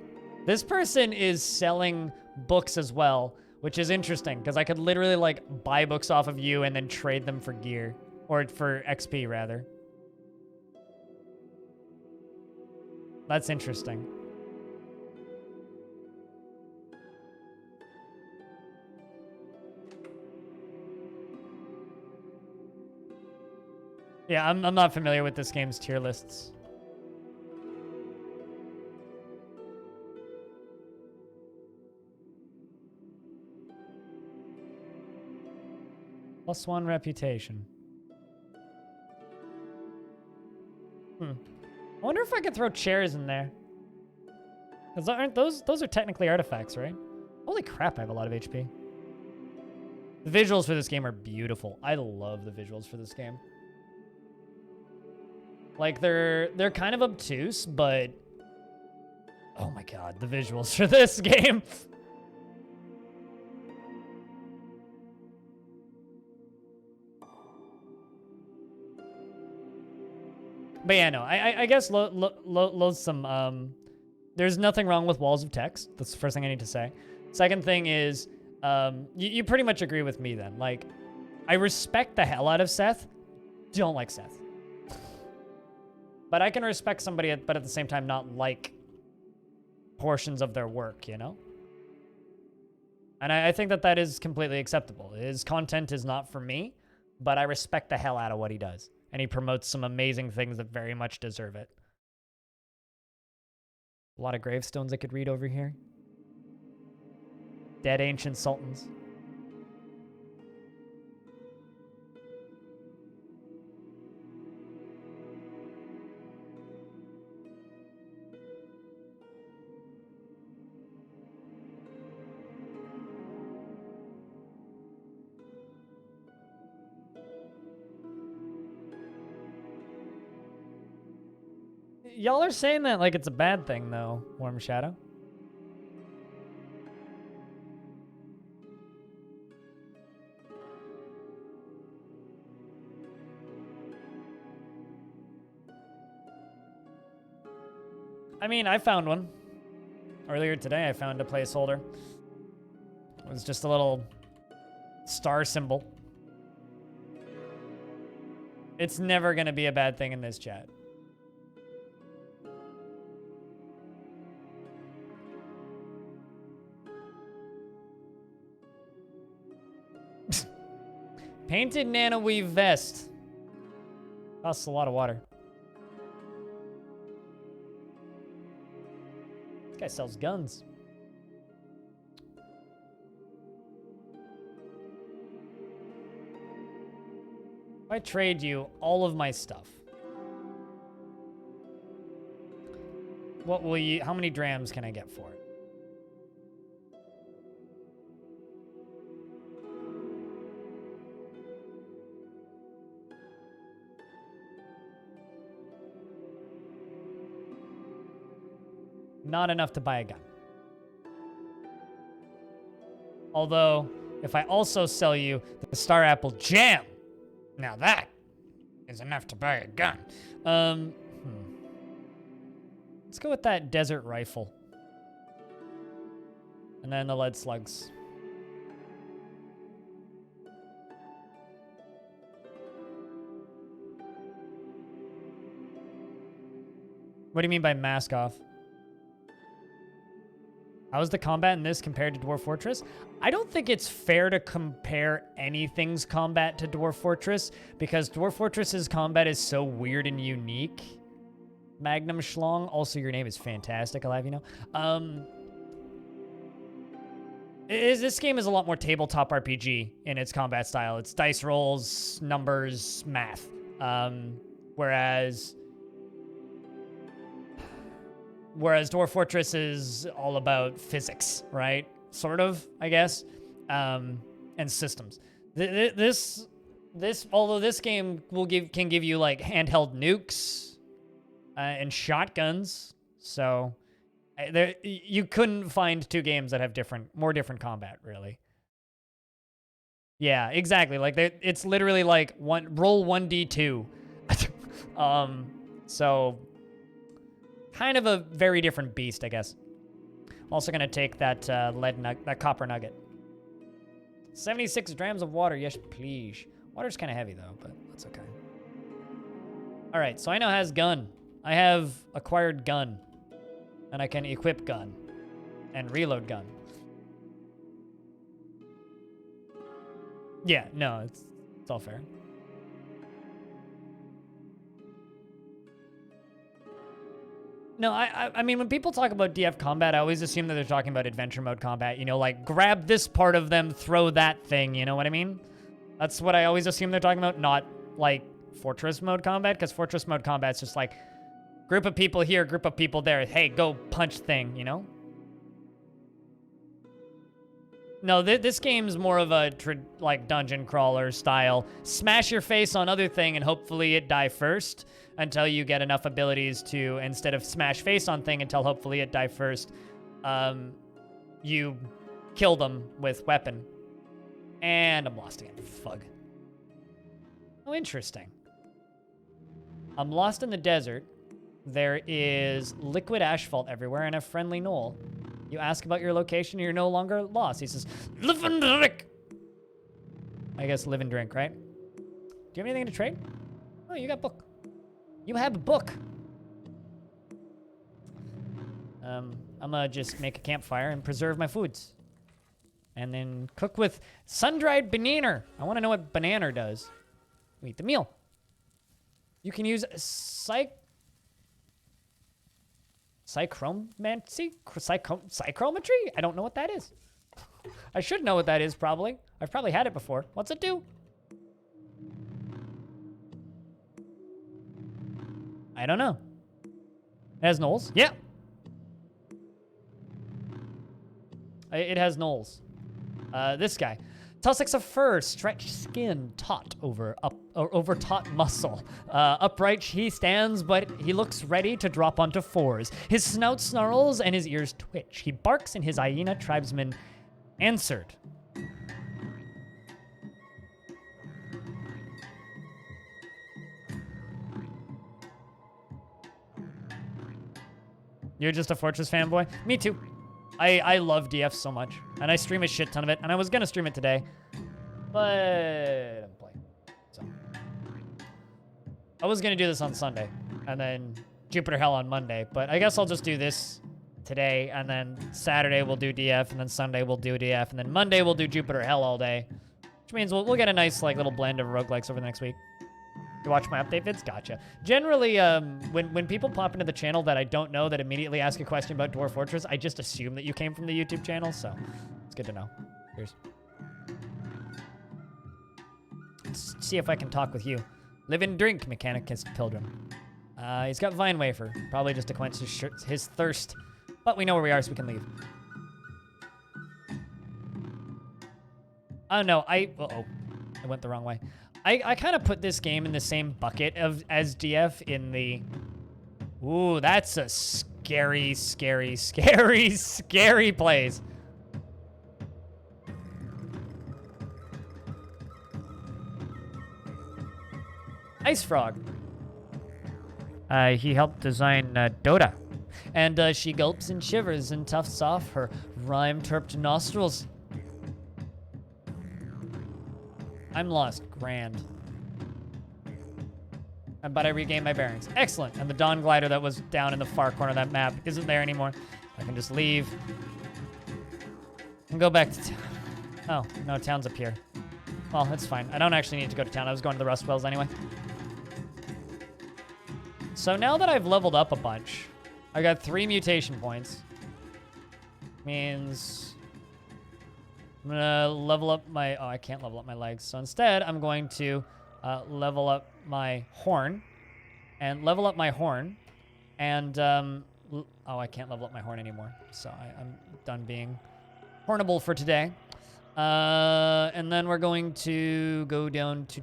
This person is selling books as well, which is interesting because I could literally like buy books off of you and then trade them for gear or for XP rather. That's interesting. Yeah, I'm not familiar with this game's tier lists. +1 reputation. I wonder if I could throw chairs in there. Because aren't those are technically artifacts, right? Holy crap, I have a lot of HP. The visuals for this game are beautiful. I love the visuals for this game. Like they're kind of obtuse, but oh my god, the visuals for this game. But yeah, no, I guess loathsome, there's nothing wrong with walls of text. That's the first thing I need to say. Second thing is, you pretty much agree with me then. Like, I respect the hell out of Seth. Don't like Seth. But I can respect somebody, but at the same time not like portions of their work, you know? And I think that is completely acceptable. His content is not for me, but I respect the hell out of what he does. And he promotes some amazing things that very much deserve it. A lot of gravestones I could read over here. Dead ancient sultans. Y'all are saying that like it's a bad thing, though, Warm Shadow. I mean, I found one. Earlier today, I found a placeholder. It was just a little star symbol. It's never going to be a bad thing in this chat. Painted nanoweave vest. Costs a lot of water. This guy sells guns. If I trade you all of my stuff, what will you, how many drams can I get for it? Not enough to buy a gun. Although, if I also sell you the Star Apple Jam, now that is enough to buy a gun. Let's go with that desert rifle. And then the lead slugs. What do you mean by mask off? How is the combat in this compared to Dwarf Fortress? I don't think it's fair to compare anything's combat to Dwarf Fortress because Dwarf Fortress's combat is so weird and unique. Magnum Schlong, also your name is fantastic, I'll have you know. This game is a lot more tabletop RPG in its combat style. It's dice rolls, numbers, math. Whereas Dwarf Fortress is all about physics, right? Sort of, I guess, and systems. Although this game can give you like handheld nukes and shotguns, so you couldn't find two games that have more different combat, really. Yeah, exactly. Like it's literally like roll 1d2. So. Kind of a very different beast, I guess. I'm also gonna take that that copper nugget. 76 grams of water, yes please. Water's kind of heavy though, but that's okay. All right, so I now has gun. I have acquired gun, and I can equip gun, and reload gun. Yeah, no, it's all fair. No, I mean, when people talk about DF combat, I always assume that they're talking about adventure mode combat. You know, like, grab this part of them, throw that thing, you know what I mean? That's what I always assume they're talking about, not, like, Fortress mode combat, because Fortress mode combat's just like, group of people here, group of people there, hey, go punch thing, you know? No, this game's more of a, like, dungeon crawler style. Smash your face on other thing, and hopefully it die first. Until you get enough abilities to, instead of smash face on thing until hopefully it die first, you kill them with weapon. And I'm lost again. Fug. Oh, interesting. I'm lost in the desert. There is liquid asphalt everywhere and a friendly knoll. You ask about your location, you're no longer lost. He says, live and drink. I guess live and drink, right? Do you have anything to trade? Oh, you got a book. You have a book. I'm gonna just make a campfire and preserve my foods. And then cook with sun-dried banana. I want to know what banana does. Eat the meal. You can use psychromancy? Psychrometry? I don't know what that is. I should know what that is, probably. I've probably had it before. What's it do? I don't know. It has knolls? Yeah. It has knolls. This guy. Tussocks of fur, stretched skin, taut over taut muscle. Upright he stands, but he looks ready to drop onto fours. His snout snarls and his ears twitch. He barks and his hyena tribesman answered. You're just a Fortress fanboy? Me too. I love DF so much. And I stream a shit ton of it. And I was going to stream it today. But I'm playing. So. I was going to do this on Sunday. And then Jupiter Hell on Monday. But I guess I'll just do this today. And then Saturday we'll do DF. And then Sunday we'll do DF. And then Monday we'll do Jupiter Hell all day. Which means we'll get a nice like little blend of roguelikes over the next week. You watch my update vids? Gotcha. Generally, when people pop into the channel that I don't know that immediately ask a question about Dwarf Fortress, I just assume that you came from the YouTube channel, so it's good to know. Cheers. Let's see if I can talk with you. Live and drink, Mechanicus Pilgrim. He's got Vine Wafer, probably just to quench his thirst, but we know where we are, so we can leave. Oh, no, uh-oh. I went the wrong way. I kind of put this game in the same bucket as DF in the... Ooh, that's a scary, scary, scary, scary place. Ice Frog. He helped design Dota. And she gulps and shivers and tufts off her rhyme-terped nostrils. I'm lost. Grand. But I regained my bearings. Excellent. And the Dawn Glider that was down in the far corner of that map isn't there anymore. I can just leave. And go back to town. Oh, no, town's up here. Well, it's fine. I don't actually need to go to town. I was going to the Rust Wells anyway. So now that I've leveled up a bunch, I got 3 mutation points. Means I'm gonna level up my, oh, I can't level up my legs. So instead, I'm going to level up my horn and level up my horn. And, oh, I can't level up my horn anymore. So I'm done being hornable for today. And then we're going to go down to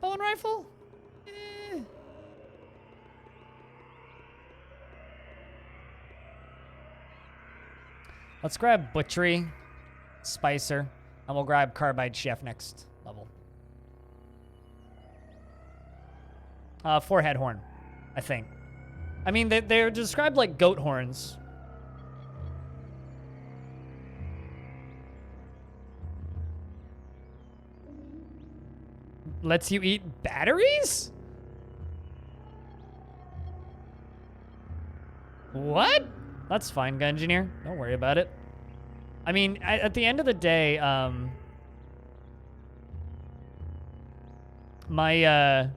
bow and rifle. Let's grab Butchery, Spicer, and we'll grab Carbide Chef next level. Forehead horn, I think. I mean, they're described like goat horns. Lets you eat batteries? What? That's fine, Gungineer. Don't worry about it. I mean, at the end of the day, my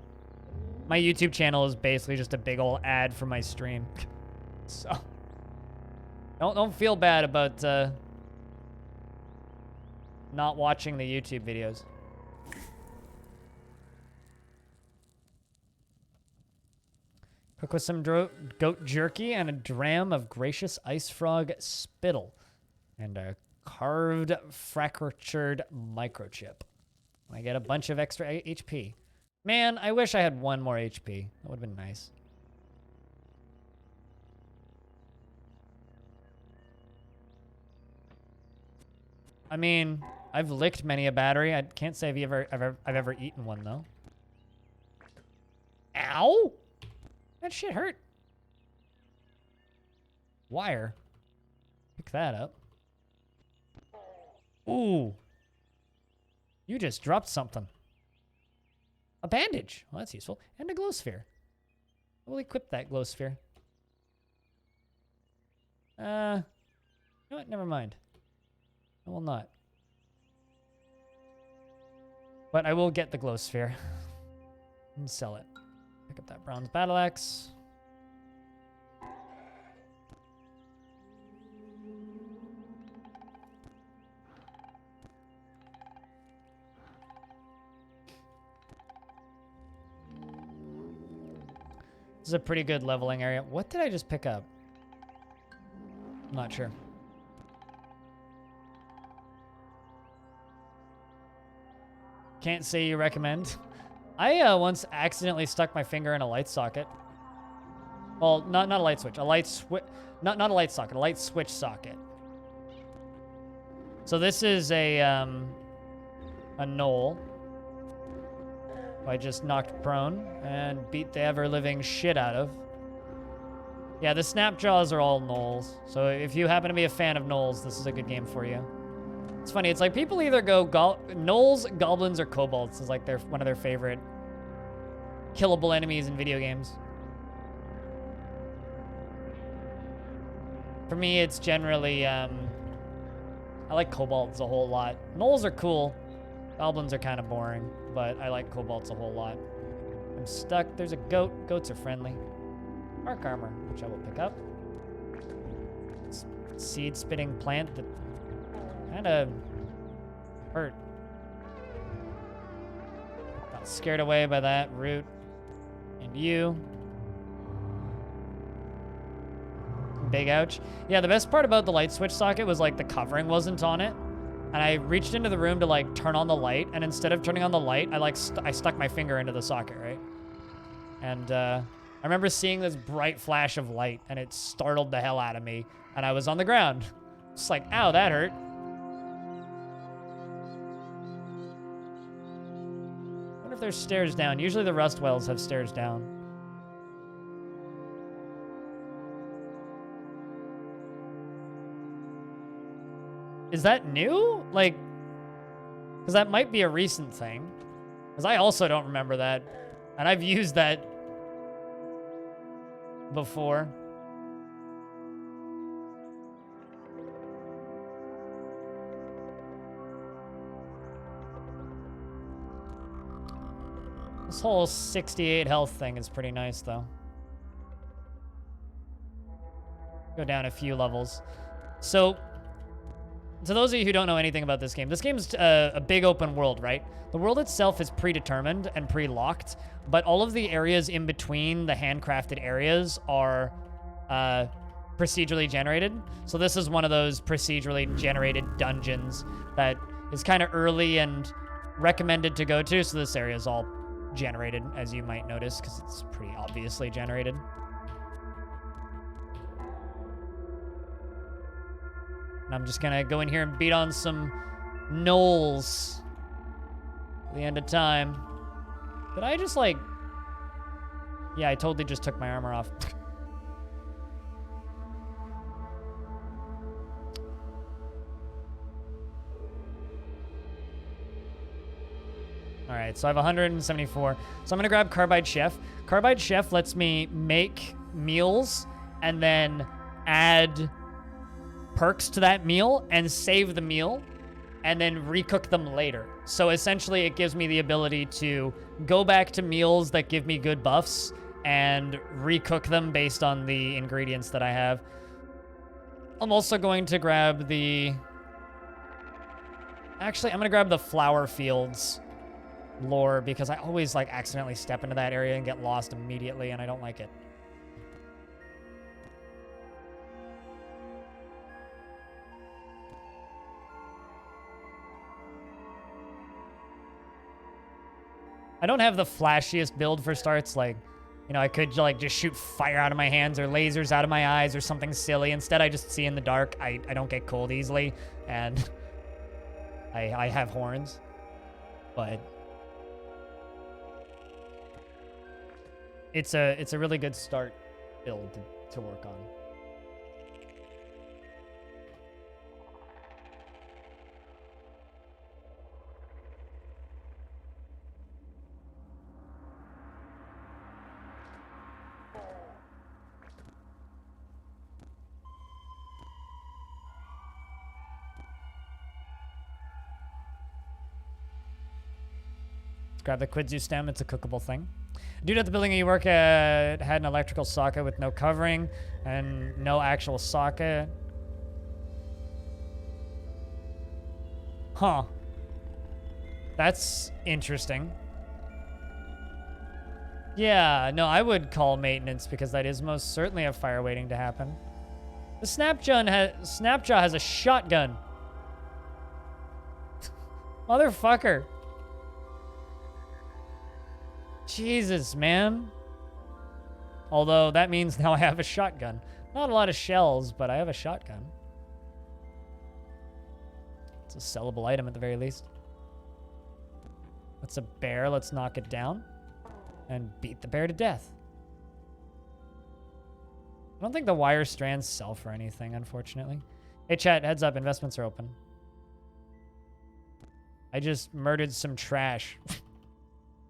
YouTube channel is basically just a big old ad for my stream. So don't feel bad about not watching the YouTube videos. Cook with some goat jerky and a dram of gracious ice frog spittle. And a carved, fractured microchip. I get a bunch of extra HP. Man, I wish I had 1 more HP. That would have been nice. I mean, I've licked many a battery. I can't say I've ever eaten one, though. Ow! That shit hurt. Wire. Pick that up. Ooh. You just dropped something. A bandage. Well, that's useful. And a glow sphere. We'll equip that glow sphere. You know what? Never mind. I will not. But I will get the glow sphere. And sell it. Pick up that bronze battle axe. This is a pretty good leveling area. What did I just pick up? I'm not sure. Can't say you recommend. I once accidentally stuck my finger in a light socket. Well, not a light switch. A light switch. Not a light socket. A light switch socket. So this is a knoll. I just knocked prone and beat the ever-living shit out of. Yeah, the snap jaws are all gnolls. So if you happen to be a fan of gnolls, this is a good game for you. It's funny. It's like people either go gnolls, goblins, or kobolds is like one of their favorite killable enemies in video games. For me, it's generally I like kobolds a whole lot. Gnolls are cool. Goblins are kind of boring, but I like kobolds a whole lot. I'm stuck. There's a goat. Goats are friendly. Arc armor, which I will pick up. Seed-spitting plant that kind of hurt. Got scared away by that root. And you. Big ouch. Yeah, the best part about the light switch socket was like the covering wasn't on it. And I reached into the room to like turn on the light, and instead of turning on the light, I stuck my finger into the socket, right? And I remember seeing this bright flash of light, and it startled the hell out of me, and I was on the ground. Just like, ow, that hurt. wonder if there's stairs down. Usually the rust wells have stairs down. Is that new? Like, because that might be a recent thing. Because I also don't remember that. And I've used that before. This whole 68 health thing is pretty nice, though. Go down a few levels. So, to those of you who don't know anything about this game's a big open world, right? The world itself is predetermined and pre-locked, but all of the areas in between the handcrafted areas are procedurally generated. So this is one of those procedurally generated dungeons that is kind of early and recommended to go to. So this area is all generated, as you might notice, because it's pretty obviously generated. And I'm just gonna go in here and beat on some gnolls at the end of time. Did I just like... Yeah, I totally just took my armor off. All right, so I have 174. So I'm gonna grab Carbide Chef. Carbide Chef lets me make meals and then add perks to that meal and save the meal and then recook them later. So essentially it gives me the ability to go back to meals that give me good buffs and recook them based on the ingredients that I have. I'm also going to grab the... Actually, I'm gonna grab the Flower Fields lore because I always like accidentally step into that area and get lost immediately and I don't like it. I don't have the flashiest build for starts. Like, you know, I could like just shoot fire out of my hands or lasers out of my eyes or something silly. Instead, I just see in the dark. I don't get cold easily, and I have horns, but it's a really good start build to work on. Grab the Quidzu stem, it's a cookable thing. Dude at the building you work at had an electrical socket with no covering and no actual socket. Huh. That's interesting. Yeah, no, I would call maintenance because that is most certainly a fire waiting to happen. The Snapjaw has a shotgun. Motherfucker. Jesus, man. Although that means now I have a shotgun. Not a lot of shells, but I have a shotgun. It's a sellable item at the very least. That's a bear. Let's knock it down and beat the bear to death. I don't think the wire strands sell for anything, unfortunately. Hey, chat, heads up. Investments are open. I just murdered some trash.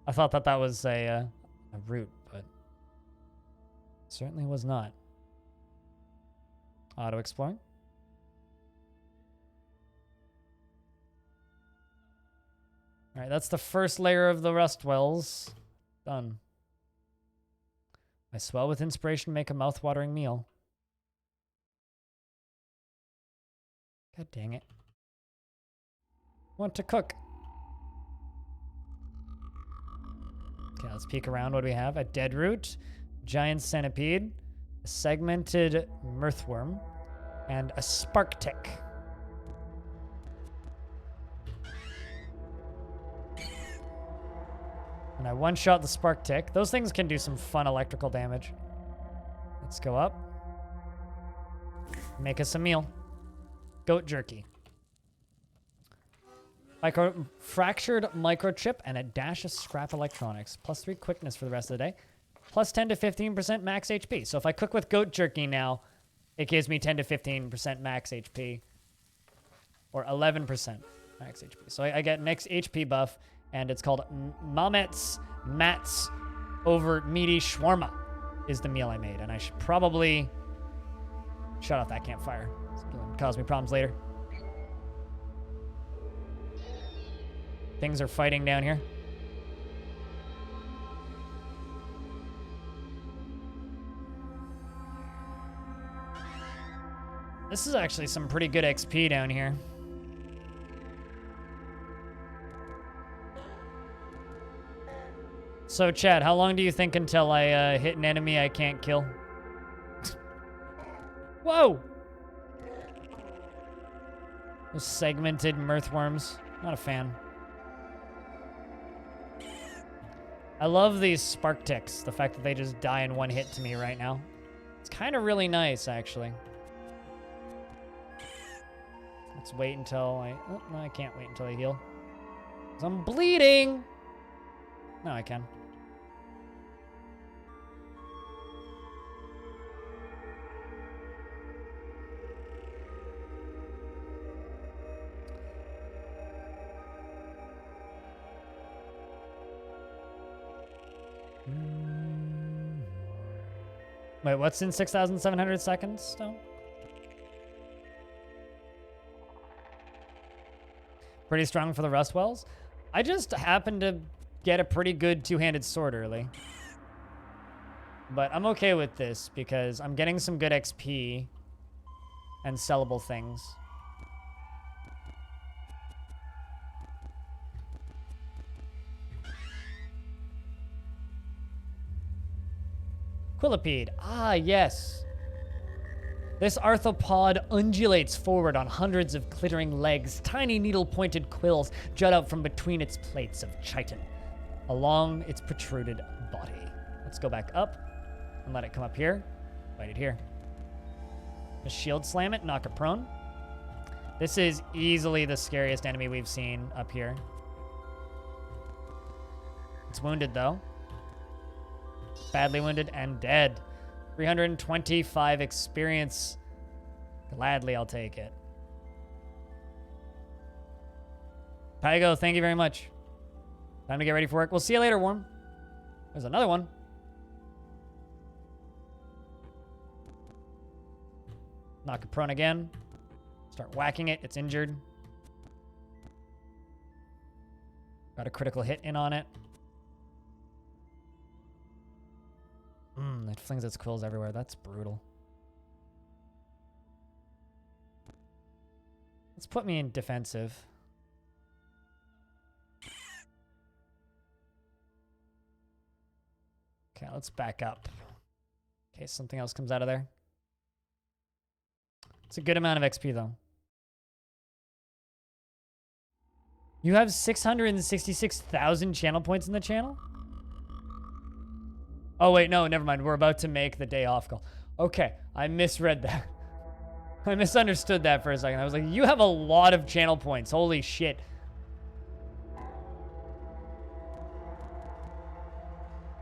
I thought that that was a root, but certainly was not. Auto exploring. All right, that's the first layer of the rust wells. Done. I swell with inspiration, make a mouth-watering meal. God dang it. Want to cook. Okay, let's peek around. What do we have? A dead root, giant centipede, a segmented mirthworm, and a spark tick. And I one-shot the spark tick. Those things can do some fun electrical damage. Let's go up. Make us a meal. Goat jerky. Fractured microchip and a dash of scrap electronics. +3 quickness for the rest of the day. Plus 10 to 15% max HP. So if I cook with goat jerky now, it gives me 10 to 15% max HP. Or 11% max HP. So I get next HP buff, and it's called Mamet's Mats over Meaty Shawarma is the meal I made. And I should probably shut off that campfire. It's going to cause me problems later. Things are fighting down here. This is actually some pretty good XP down here. So, Chad, how long do you think until I hit an enemy I can't kill? Whoa! Those segmented mirthworms. Not a fan. I love these spark ticks. The fact that they just die in one hit to me right now. It's kind of really nice, actually. Let's wait until I... Oh, no, I can't wait until I heal. 'Cause I'm bleeding! No, I can. Wait, what's in 6,700 seconds still? Pretty strong for the Rustwells. I just happened to get a pretty good two-handed sword early. But I'm okay with this because I'm getting some good XP and sellable things. Quillipede. Ah, yes. This arthropod undulates forward on hundreds of glittering legs. Tiny needle-pointed quills jut out from between its plates of chitin along its protruded body. Let's go back up and let it come up here. Fight it here. Just shield slam it, knock it prone. This is easily the scariest enemy we've seen up here. It's wounded, though. Badly wounded and dead. 325 experience. Gladly, I'll take it. Pygo, thank you very much. Time to get ready for work. We'll see you later, Worm. There's another one. Knock it prone again. Start whacking it. It's injured. Got a critical hit in on it. It flings its quills everywhere. That's brutal. Let's put me in defensive. Okay, let's back up. In case something else comes out of there. It's a good amount of XP, though. You have 666,000 channel points in the channel? Oh, wait, no, never mind. We're about to make the day off call. Okay, I misread that. I misunderstood that for a second. I was like, you have a lot of channel points. Holy shit.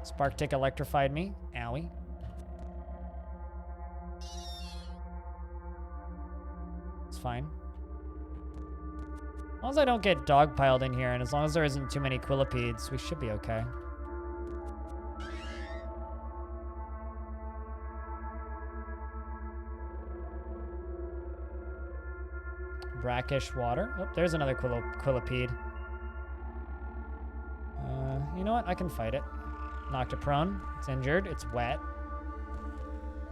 Spark Tick electrified me. Owie. It's fine. As long as I don't get dogpiled in here, and as long as there isn't too many Quillipedes, we should be okay. Brackish water. Oh, there's another Quillipede. You know what? I can fight it. Knocked it prone. It's injured. It's wet.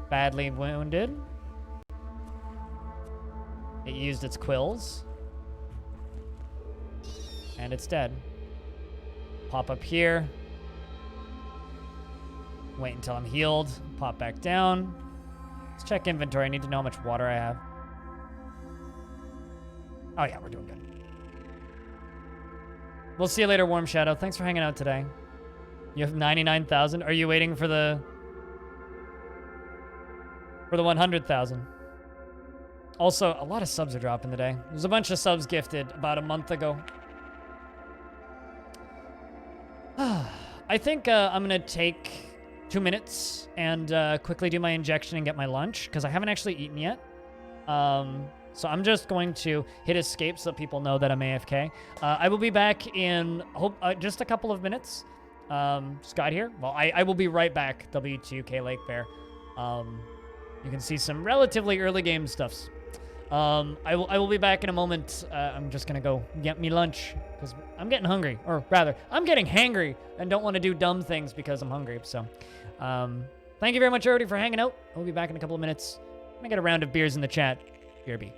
Badly wounded. It used its quills. And it's dead. Pop up here. Wait until I'm healed. Pop back down. Let's check inventory. I need to know how much water I have. Oh yeah, we're doing good. We'll see you later, Warm Shadow. Thanks for hanging out today. You have 99,000. Are you waiting for the 100,000? Also, a lot of subs are dropping today. There's a bunch of subs gifted about a month ago. I think I'm gonna take 2 minutes and quickly do my injection and get my lunch because I haven't actually eaten yet. So I'm just going to hit escape so that people know that I'm AFK. I will be back in just a couple of minutes. Scott here. Well, I will be right back. W2K Lake Bear. You can see some relatively early game stuffs. I will be back in a moment. I'm just gonna go get me lunch because I'm getting hungry, or rather, I'm getting hangry and don't want to do dumb things because I'm hungry. So, thank you very much, everybody, for hanging out. We'll be back in a couple of minutes. I'm gonna get a round of beers in the chat. BRB.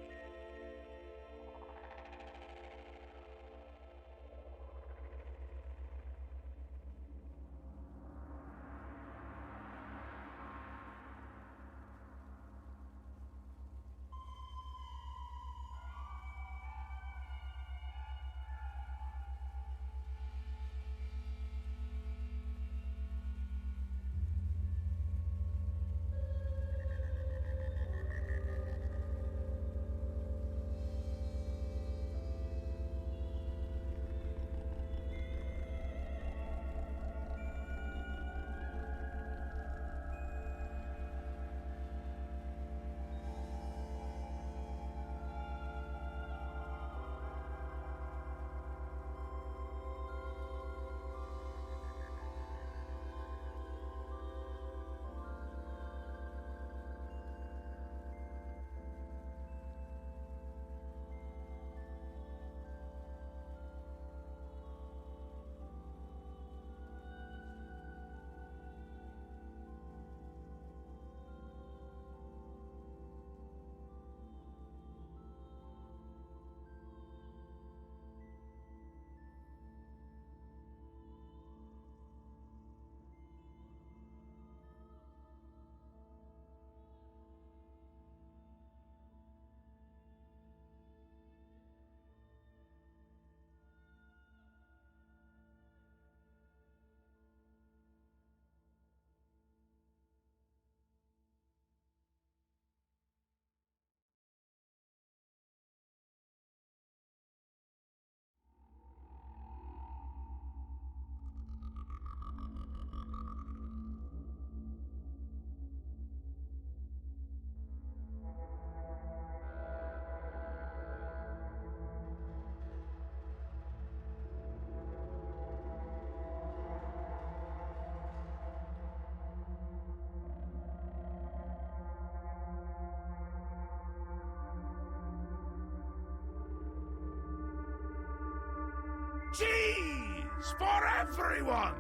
Cheese for everyone!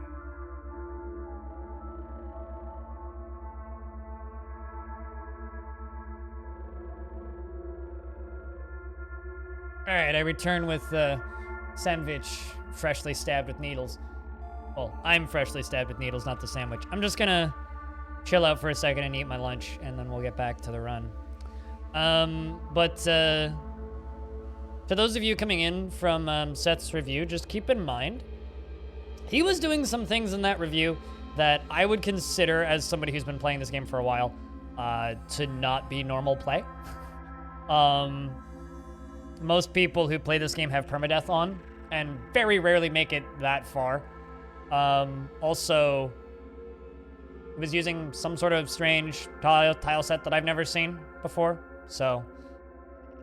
All right, I return with sandwich freshly stabbed with needles. Well, I'm freshly stabbed with needles, not the sandwich. I'm just gonna chill out for a second and eat my lunch, and then we'll get back to the run. To those of you coming in from Seth's review, just keep in mind, he was doing some things in that review that I would consider, as somebody who's been playing this game for a while, to not be normal play. Most people who play this game have permadeath on, and very rarely make it that far. Also, he was using some sort of strange tile set that I've never seen before, so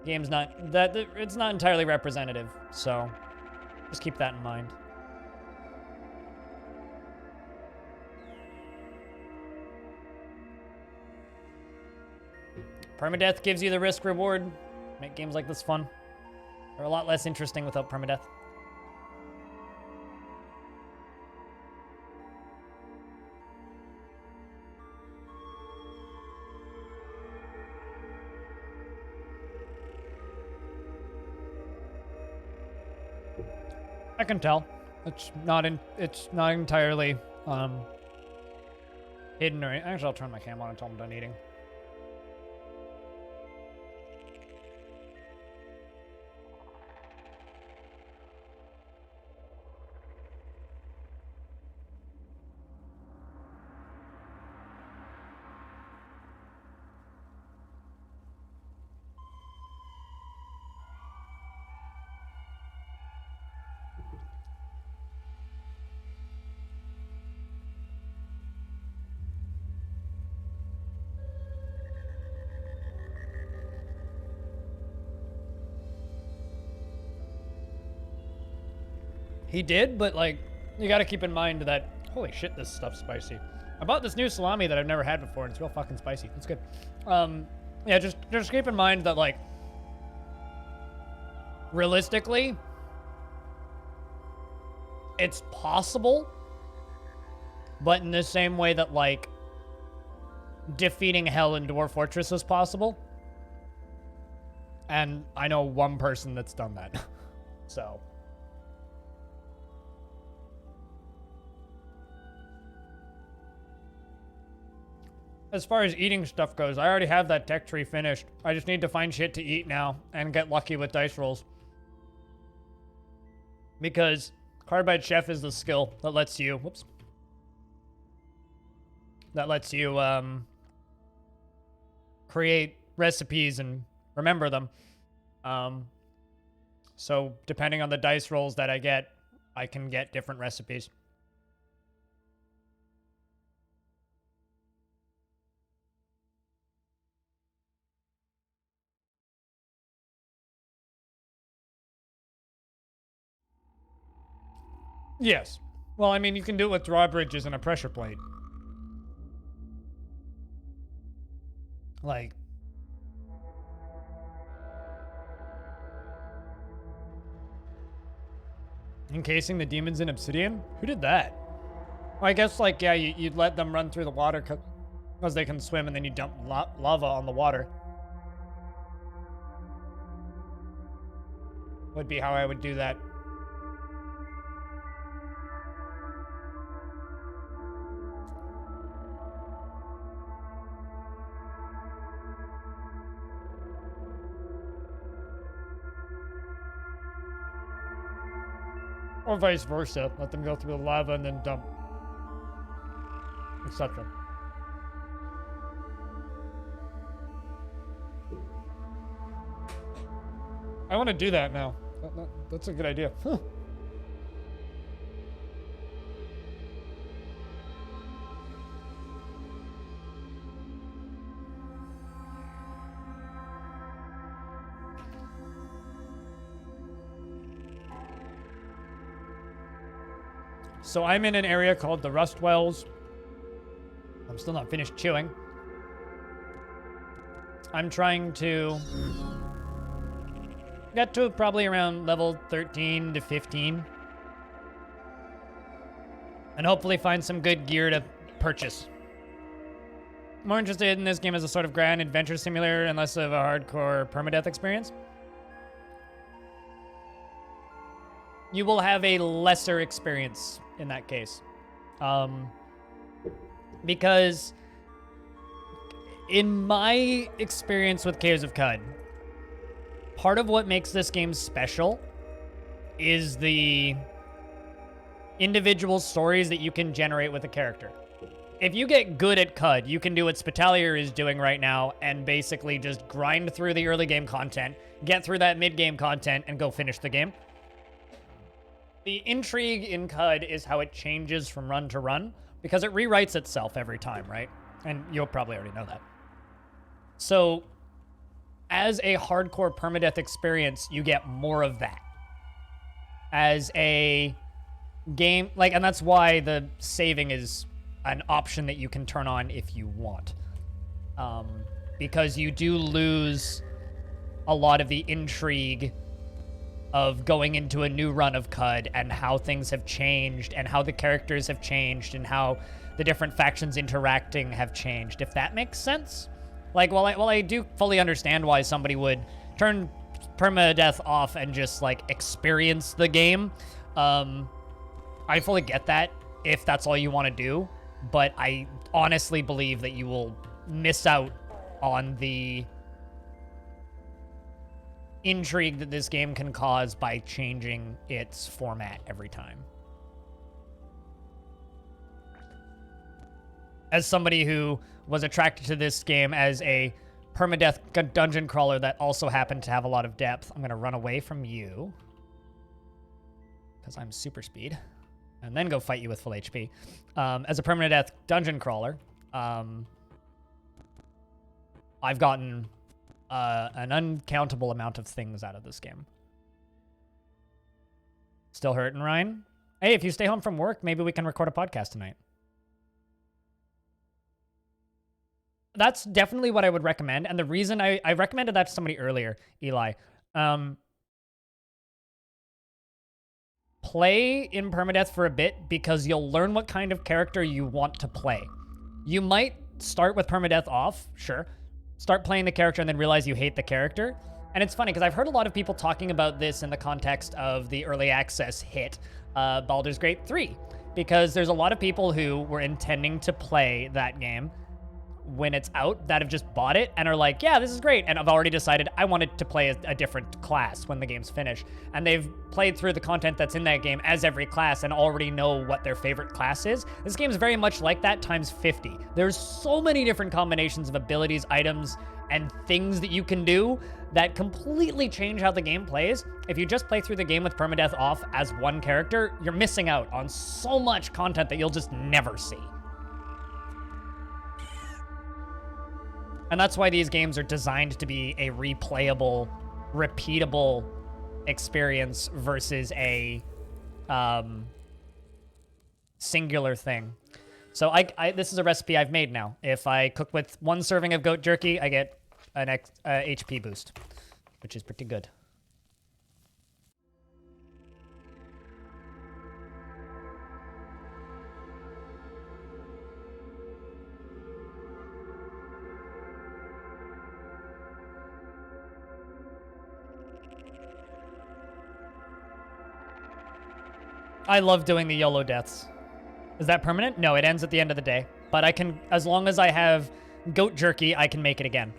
game's not that it's not entirely representative. So just keep that in mind. Permadeath gives you the risk reward. Make games like this fun. They're a lot less interesting without permadeath. I can tell. It's not entirely hidden or actually I'll turn my cam on until I'm done eating. He did, but like, you gotta keep in mind that, holy shit, this stuff's spicy. I bought this new salami that I've never had before, and it's real fucking spicy. It's good. Yeah, just keep in mind that, like, realistically, it's possible, but in the same way that, like, defeating hell in Dwarf Fortress is possible. And I know one person that's done that. So. As far as eating stuff goes, I already have that tech tree finished. I just need to find shit to eat now and get lucky with dice rolls. Because Carbide Chef is the skill that lets you, whoops. That lets you create recipes and remember them. So depending on the dice rolls that I get, I can get different recipes. Yes. Well, I mean, you can do it with drawbridges and a pressure plate. Like, encasing the demons in obsidian? Who did that? Well, I guess, like, yeah, you'd let them run through the water because they can swim, and then you dump lava on the water. Would be how I would do that. Or vice versa. Let them go through the lava and then dump. Etc. I want to do that now. That's a good idea. Huh. So I'm in an area called the Rust Wells. I'm still not finished chewing. I'm trying to get to probably around level 13 to 15. And hopefully find some good gear to purchase. More interested in this game as a sort of grand adventure simulator and less of a hardcore permadeath experience. You will have a lesser experience in that case. Because in my experience with Caves of Qud, part of what makes this game special is the individual stories that you can generate with a character. If you get good at Qud, you can do what Spitalier is doing right now and basically just grind through the early game content, get through that mid-game content, and go finish the game. The intrigue in Qud is how it changes from run to run, because it rewrites itself every time, right? And you'll probably already know that. So, as a hardcore permadeath experience, you get more of that. As a game, like, and that's why the saving is an option that you can turn on if you want. Because you do lose a lot of the intrigue of going into a new run of Qud and how things have changed and how the characters have changed and how the different factions interacting have changed, if that makes sense. Like, while I do fully understand why somebody would turn permadeath off and just, like, experience the game, I fully get that if that's all you want to do, but I honestly believe that you will miss out on the intrigue that this game can cause by changing its format every time. As somebody who was attracted to this game as a permadeath dungeon crawler that also happened to have a lot of depth, I'm going to run away from you because I'm super speed and then go fight you with full HP. As a permadeath dungeon crawler, I've gotten an uncountable amount of things out of this game. Still hurting, Ryan? Hey, if you stay home from work, maybe we can record a podcast tonight. That's definitely what I would recommend. And the reason I recommended that to somebody earlier, Eli, play in permadeath for a bit because you'll learn what kind of character you want to play. You might start with permadeath off, sure. Start playing the character and then realize you hate the character. And it's funny because I've heard a lot of people talking about this in the context of the early access hit, Baldur's Gate 3, because there's a lot of people who were intending to play that game when it's out that have just bought it and are like, yeah, this is great. And I've already decided I wanted to play a different class when the game's finished. And they've played through the content that's in that game as every class and already know what their favorite class is. This game's very much like that times 50. There's so many different combinations of abilities, items, and things that you can do that completely change how the game plays. If you just play through the game with permadeath off as one character, you're missing out on so much content that you'll just never see. And that's why these games are designed to be a replayable, repeatable experience versus a singular thing. So this is a recipe I've made now. If I cook with 1 serving of goat jerky, I get an HP boost, which is pretty good. I love doing the YOLO deaths. Is that permanent? No, it ends at the end of the day. But I can, as long as I have goat jerky, I can make it again.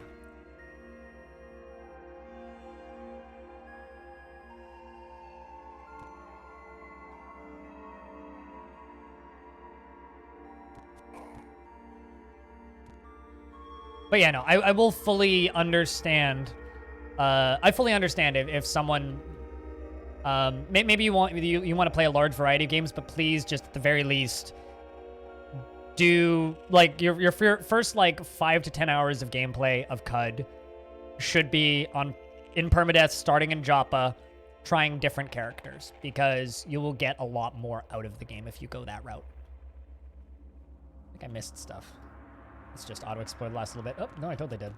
But yeah, no, I will fully understand. I fully understand if someone, maybe you want to play a large variety of games, but please, just at the very least, do like your first like 5 to 10 hours of gameplay of CUD should be in permadeath, starting in Joppa, trying different characters, because you will get a lot more out of the game if you go that route. I think I missed stuff. Let's just auto-explore the last little bit. Oh, no, I totally did.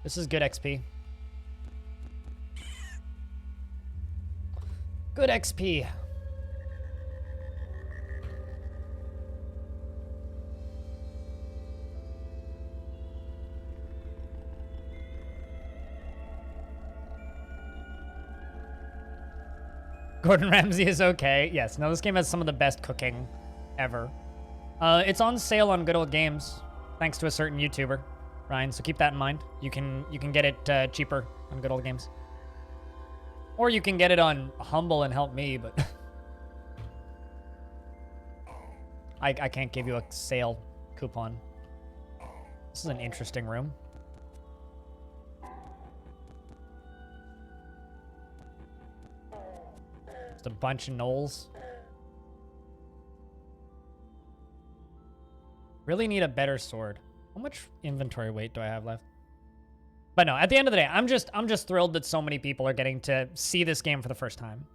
This is good XP. Good XP. Gordon Ramsay is okay. Yes, no, this game has some of the best cooking ever. It's on sale on Good Old Games, thanks to a certain YouTuber, Ryan, so keep that in mind. You can get it cheaper on Good Old Games. Or you can get it on Humble and help me, but I can't give you a sale coupon. This is an interesting room. Just a bunch of gnolls. Really need a better sword. How much inventory weight do I have left? But no, at the end of the day, I'm just thrilled that so many people are getting to see this game for the first time.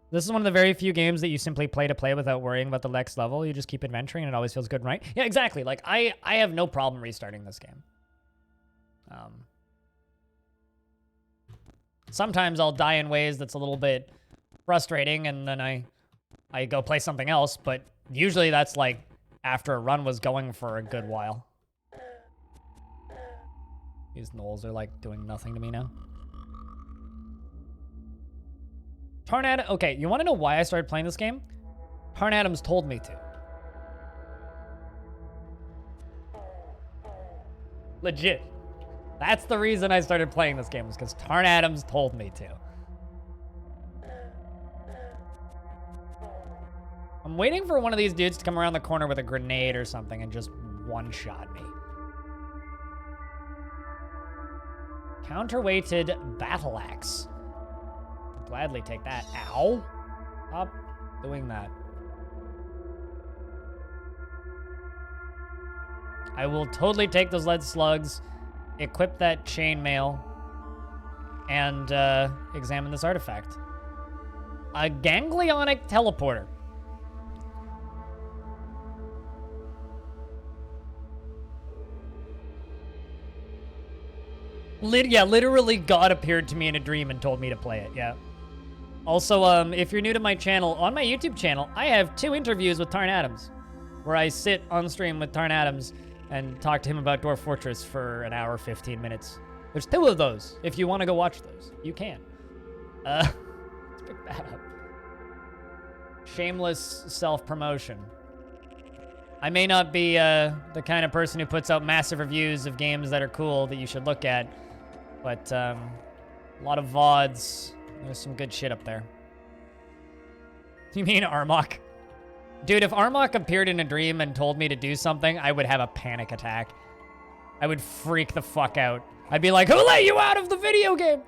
This is one of the very few games that you simply play to play without worrying about the next level. You just keep adventuring and it always feels good, right? Yeah, exactly. Like, I have no problem restarting this game. Sometimes I'll die in ways that's a little bit frustrating, and then I go play something else, but usually that's like after a run was going for a good while. These gnolls are like doing nothing to me now. Tarn, okay, you want to know why I started playing this game? Tarn Adams told me to. Legit. That's the reason I started playing this game, was because Tarn Adams told me to. I'm waiting for one of these dudes to come around the corner with a grenade or something and just one-shot me. Counterweighted battle axe. I'll gladly take that. Ow! Stop doing that. I will totally take those lead slugs, equip that chainmail, and examine this artifact. A ganglionic teleporter. Yeah, literally God appeared to me in a dream and told me to play it, yeah. Also, if you're new to my channel, on my YouTube channel, I have 2 interviews with Tarn Adams, where I sit on stream with Tarn Adams and talk to him about Dwarf Fortress for an hour, 15 minutes. There's 2 of those. If you want to go watch those, you can. Let's pick that up. Shameless self-promotion. I may not be the kind of person who puts out massive reviews of games that are cool that you should look at, but a lot of VODs. There's some good shit up there. You mean Armok? Dude, if Armok appeared in a dream and told me to do something, I would have a panic attack. I would freak the fuck out. I'd be like, who let you out of the video game?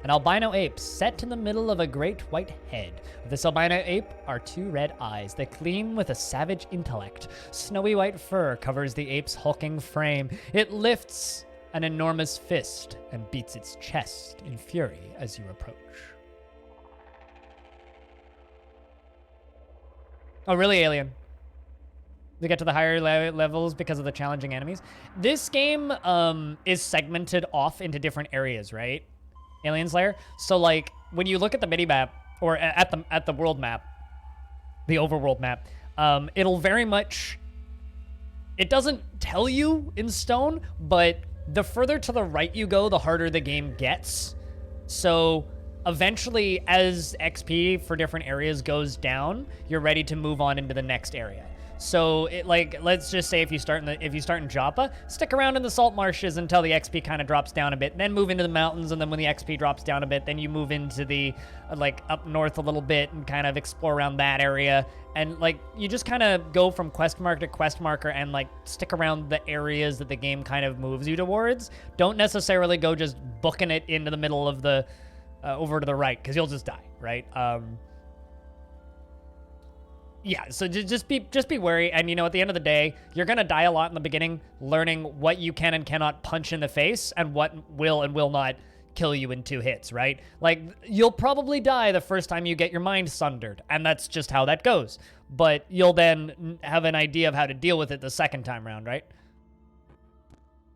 An albino ape set in the middle of a great white head. This albino ape are 2 red eyes that gleam with a savage intellect. Snowy white fur covers the ape's hulking frame. It lifts an enormous fist and beats its chest in fury as you approach. Oh, really, Alien? To get to the higher levels because of the challenging enemies? This game is segmented off into different areas, right? Alien Slayer. So like when you look at the mini map or at the world map, the overworld map, it'll very much, it doesn't tell you in stone, but the further to the right you go, the harder the game gets. So eventually as XP for different areas goes down, you're ready to move on into the next area. So it, like, let's just say if you start in Joppa, stick around in the salt marshes until the XP kind of drops down a bit, then move into the mountains, and then when the XP drops down a bit, then you move into the like up north a little bit and kind of explore around that area. And like you just kind of go from quest marker to quest marker and like stick around the areas that the game kind of moves you towards. Don't necessarily go just booking it into the middle of the over to the right, because you'll just die, right? Yeah, so just be wary, and you know, at the end of the day, you're gonna die a lot in the beginning, learning what you can and cannot punch in the face, and what will and will not kill you in 2 hits, right? Like, you'll probably die the first time you get your mind sundered, and that's just how that goes. But you'll then have an idea of how to deal with it the second time around, right?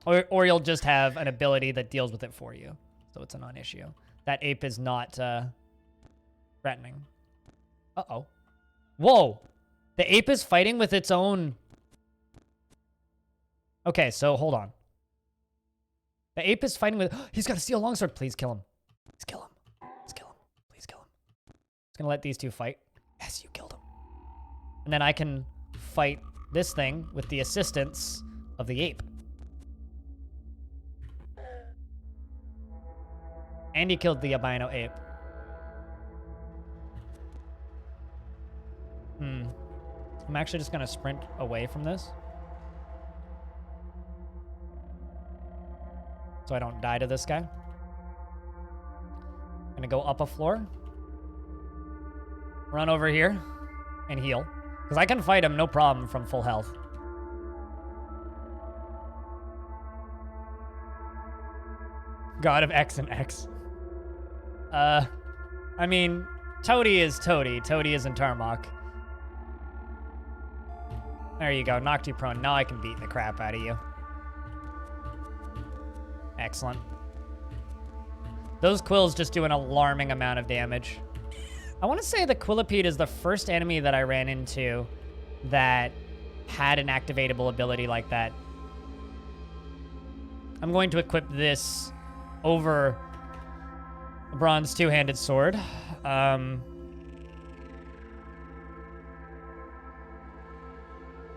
Or you'll just have an ability that deals with it for you, so it's a non-issue. That ape is not threatening. Uh-oh. Whoa! The ape is fighting with its own... Okay, so hold on. The ape is fighting with... He's got a steel longsword. Please kill him. Please kill him. Please kill him. Please kill him. Just gonna let these 2 fight. Yes, you killed him. And then I can fight this thing with the assistance of the ape. And he killed the albino ape. I'm actually just gonna sprint away from this, so I don't die to this guy. Gonna go up a floor, run over here, and heal. Because I can fight him no problem from full health. God of X and X. I mean, Toady is Toady. Toady isn't Tarmok. There you go, knocked you prone. Now I can beat the crap out of you. Excellent. Those quills just do an alarming amount of damage. I want to say the Quillipede is the first enemy that I ran into that had an activatable ability like that. I'm going to equip this over a bronze 2-handed sword.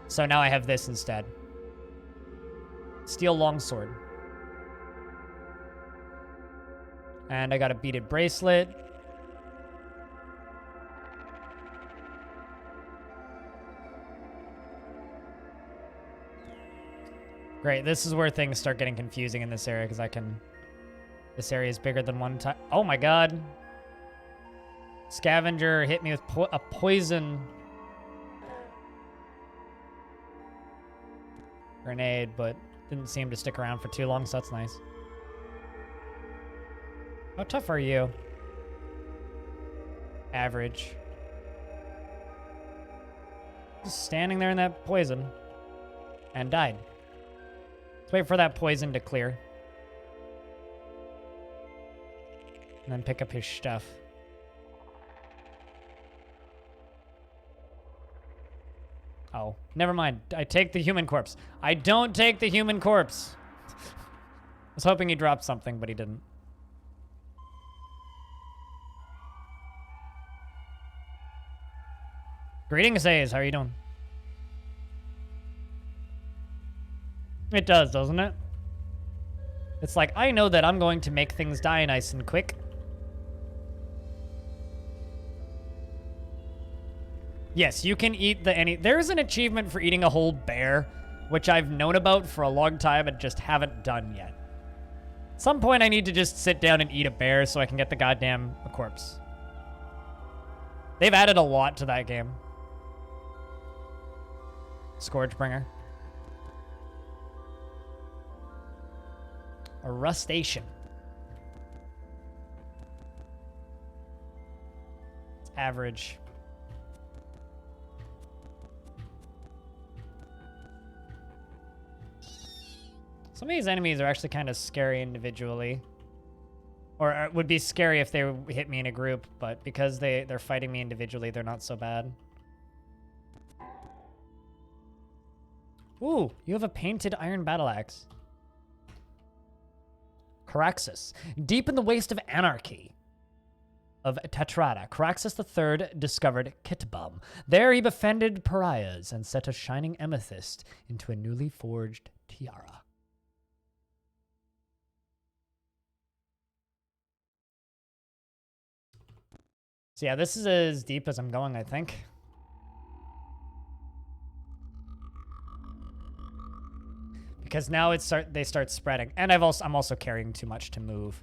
So now I have this instead. Steel longsword. And I got a beaded bracelet. Great, this is where things start getting confusing in this area, because I can... This area is bigger than one time. Oh my god. Scavenger hit me with a poison grenade, but didn't seem to stick around for too long, so that's nice. How tough are you? Average. Just standing there in that poison. And died. Let's wait for that poison to clear. And then pick up his stuff. Oh, never mind. I take the human corpse. I don't take the human corpse. I was hoping he dropped something, but he didn't. Greetings, Ace. How are you doing? It does, doesn't it? It's like, I know that I'm going to make things die nice and quick. Yes, you can eat there's an achievement for eating a whole bear, which I've known about for a long time and just haven't done yet. At some point, I need to just sit down and eat a bear so I can get the goddamn corpse. They've added a lot to that game. Scourgebringer. A rustation. It's average. Some of these enemies are actually kind of scary individually. Or would be scary if they hit me in a group, but because they're fighting me individually, they're not so bad. Ooh, you have a painted iron battle axe. Caraxus. Deep in the waste of anarchy of Tetrada, Caraxus III discovered Kitbum. There he befriended pariahs and set a shining amethyst into a newly forged tiara. So yeah, this is as deep as I'm going, I think. Because now they start spreading. And I'm also carrying too much to move.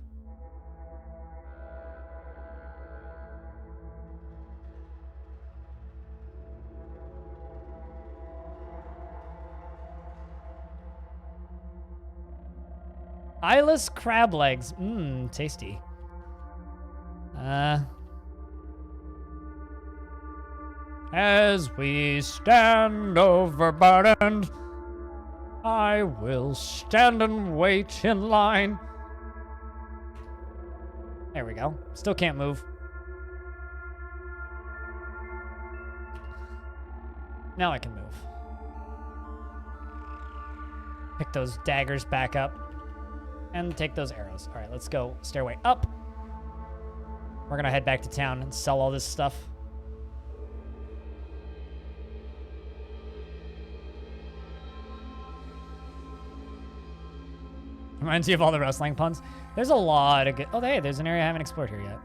Eyeless crab legs. Mmm, tasty. As we stand overburdened, I will stand and wait in line. There we go. Still can't move. Now I can move. Pick those daggers back up. And take those arrows. All right, let's go stairway up. We're gonna head back to town and sell all this stuff. Reminds you of all the wrestling puns. There's a lot of good... Oh, hey, there's an area I haven't explored here yet.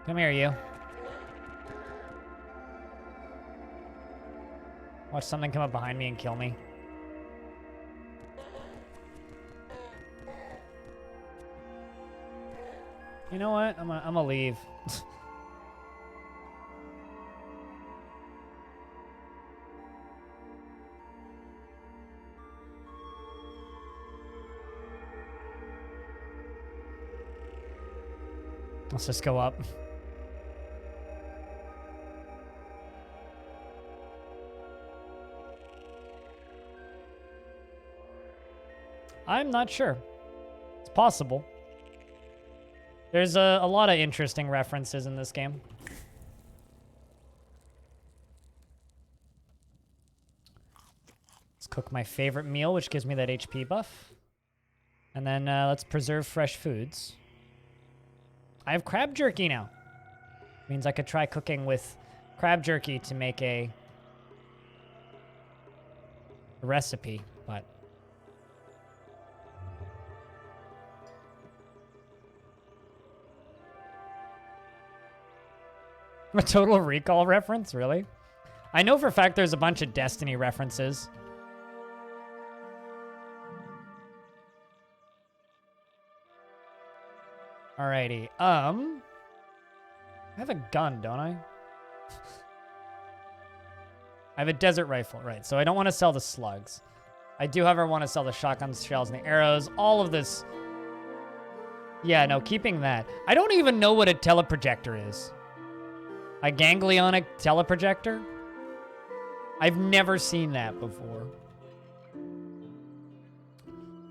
Come here, you. Watch something come up behind me and kill me. You know what? I'm gonna leave. Let's just go up. I'm not sure. It's possible. There's a lot of interesting references in this game. Let's cook my favorite meal, which gives me that HP buff. And then let's preserve fresh foods. I have crab jerky now. Means I could try cooking with crab jerky to make a recipe, but... A Total Recall reference? Really? I know for a fact there's a bunch of Destiny references. Alrighty. I have a gun, don't I? I have a desert rifle, right? So I don't want to sell the slugs. I do, however, want to sell the shotguns, shells, and the arrows. All of this. Yeah, no, keeping that. I don't even know what a teleprojector is. A ganglionic teleprojector? I've never seen that before.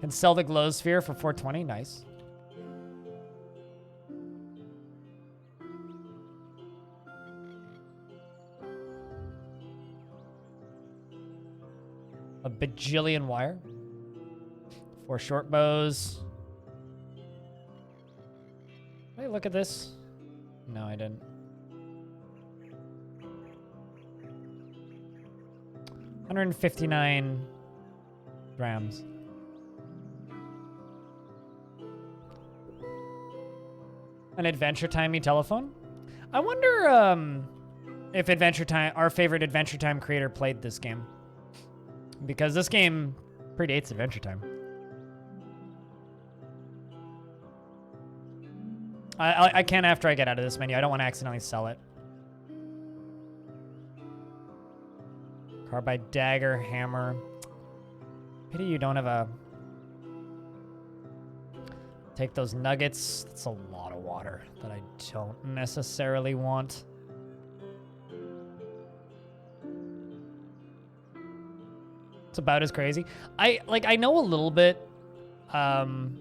Can sell the glow sphere for 420. Nice. A bajillion wire. 4 short bows. Did I look at this? No, I didn't. 159 grams. An Adventure Timey telephone? I wonder if Adventure Time, our favorite Adventure Time creator, played this game. Because this game predates Adventure Time. I can after I get out of this menu. I don't want to accidentally sell it. Carbide dagger, hammer. Pity you don't have a... Take those nuggets. That's a lot of water that I don't necessarily want. It's about as crazy. I know a little bit about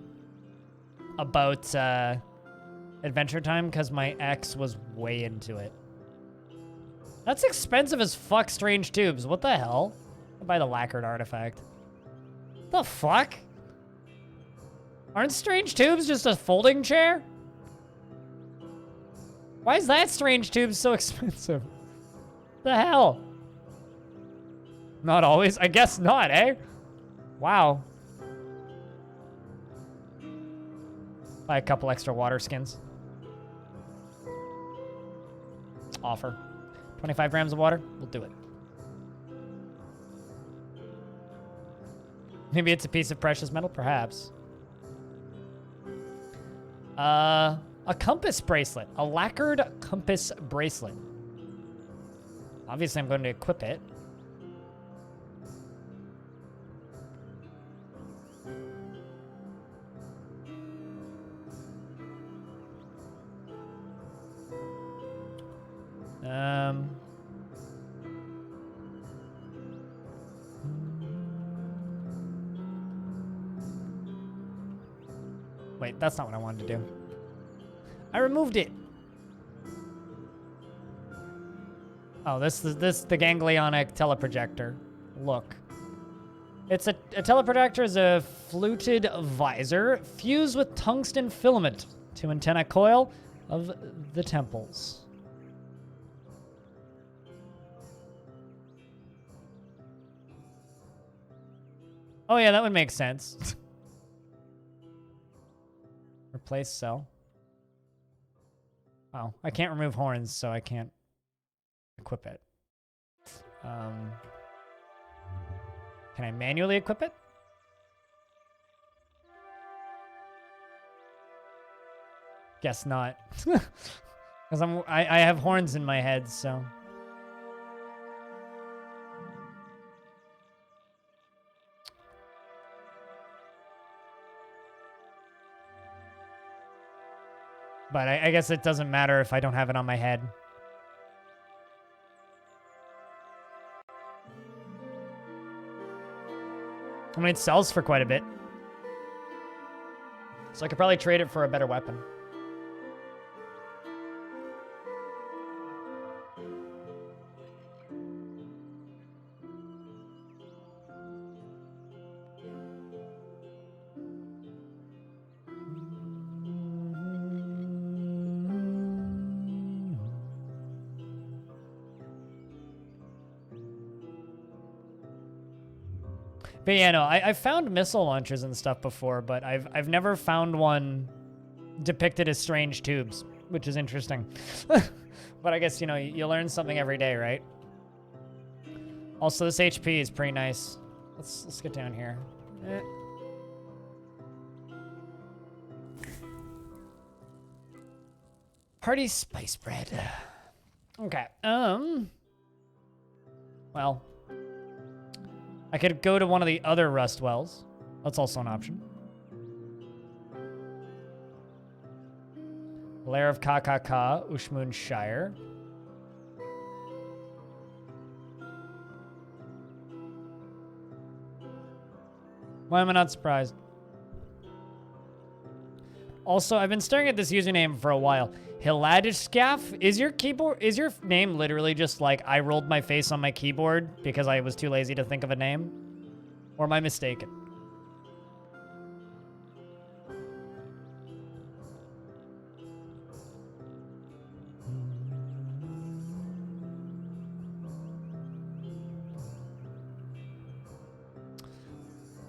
Adventure Time because my ex was way into it. That's expensive as fuck, Strange Tubes. What the hell? I'll buy the lacquered artifact. The fuck? Aren't Strange Tubes just a folding chair? Why is that Strange Tubes so expensive? The hell? Not always? I guess not, eh? Wow. Buy a couple extra water skins. Offer. 25 grams of water? We'll do it. Maybe it's a piece of precious metal? Perhaps. A compass bracelet. A lacquered compass bracelet. Obviously, I'm going to equip it. Wait, that's not what I wanted to do. I removed it. Oh, this is the ganglionic teleprojector. Look. It's a teleprojector is a fluted visor fused with tungsten filament to antenna coil of the temples. Oh yeah, that would make sense. Replace cell. Oh, I can't remove horns, so I can't equip it. Can I manually equip it? Guess not. Because I have horns in my head, so. But I guess it doesn't matter if I don't have it on my head. I mean, it sells for quite a bit. So I could probably trade it for a better weapon. But yeah, no, I've found missile launchers and stuff before, but I've never found one depicted as Strange Tubes. which is interesting. But I guess, you know, you learn something every day, right? Also, this HP is pretty nice. Let's get down here. Party spice bread. Okay. Well, I could go to one of the other rust wells. That's also an option. Lair of Kakaka, Ushmun Shire. Why am I not surprised? Also, I've been staring at this username for a while. Hiladishskaf? Is your name literally just like I rolled my face on my keyboard because I was too lazy to think of a name? Or am I mistaken?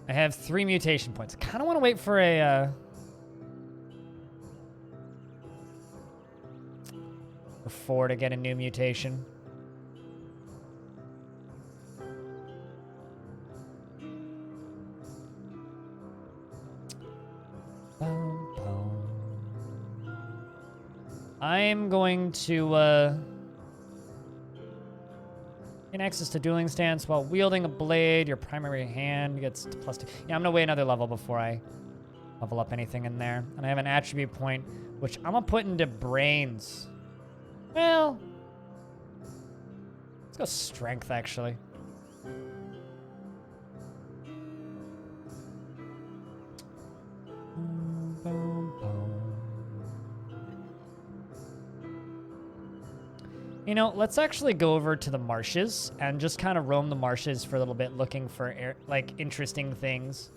I have 3 mutation points. I kind of want to wait for a for 4 to get a new mutation. I'm going to gain access to dueling stance while wielding a blade. Your primary hand gets +2. Yeah, I'm gonna wait another level before I level up anything in there. And I have an attribute point, which I'm gonna put into brains. Well, let's go strength, actually. You know, let's actually go over to the marshes and just kind of roam the marshes for a little bit, looking for, like, interesting things.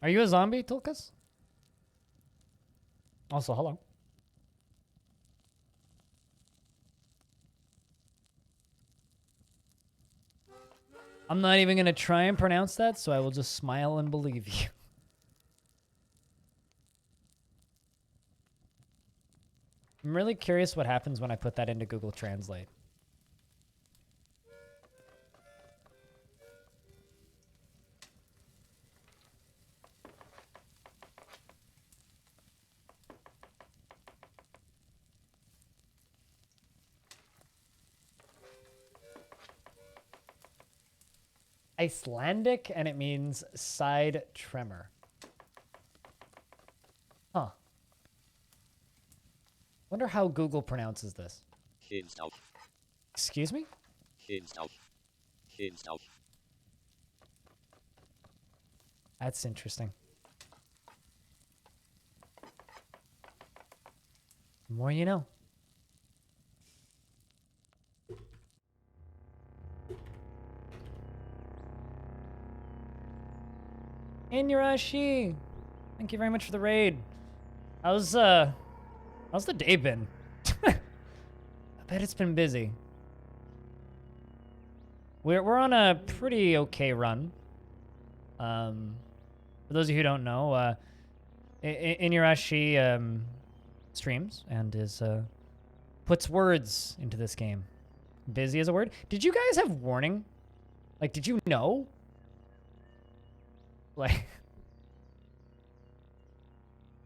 Are you a zombie, Tulkas? Also, hello. I'm not even going to try and pronounce that, so I will just smile and believe you. I'm really curious what happens when I put that into Google Translate. Icelandic, and it means side tremor. Huh. Wonder how Google pronounces this. Excuse me? That's interesting. The more you know. Inurashi! Thank you very much for the raid. How's the day been? I bet it's been busy. We're on a pretty okay run. For those of you who don't know, Inurashi streams and is puts words into this game. Busy is a word. Did you guys have warning? Like, did you know? Like,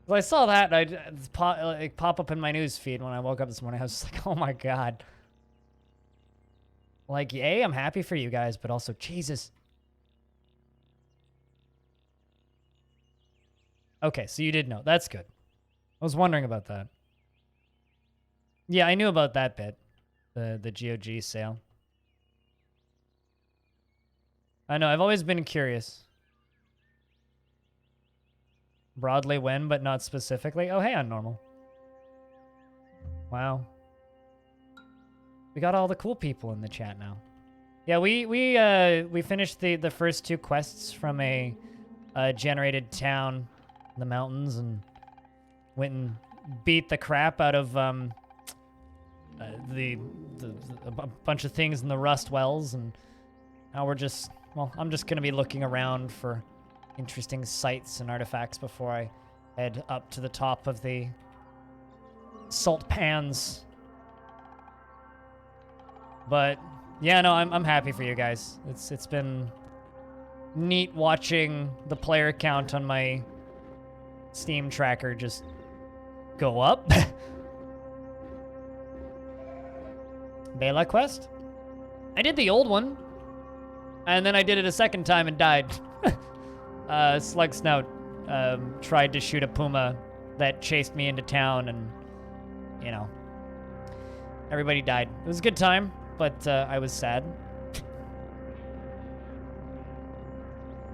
well, I saw that, and it pop up in my news feed when I woke up this morning. I was just like, oh my god. Like, yay, I'm happy for you guys, but also, Jesus. Okay, so you did know. That's good. I was wondering about that. Yeah, I knew about that bit. The GOG sale. I know, I've always been curious. Broadly when, but not specifically. Oh, hey, Unnormal. Wow. We got all the cool people in the chat now. Yeah, we finished the first 2 quests from a generated town in the mountains and went and beat the crap out of a bunch of things in the rust wells, and now we're just well, I'm just gonna be looking around for interesting sights and artifacts before I head up to the top of the salt pans. But yeah, no, I'm happy for you guys. It's been neat watching the player count on my Steam tracker just go up. Bela quest? I did the old one, and then I did it a second time and died. Slug Snout tried to shoot a puma that chased me into town, and, you know, everybody died. It was a good time, but I was sad.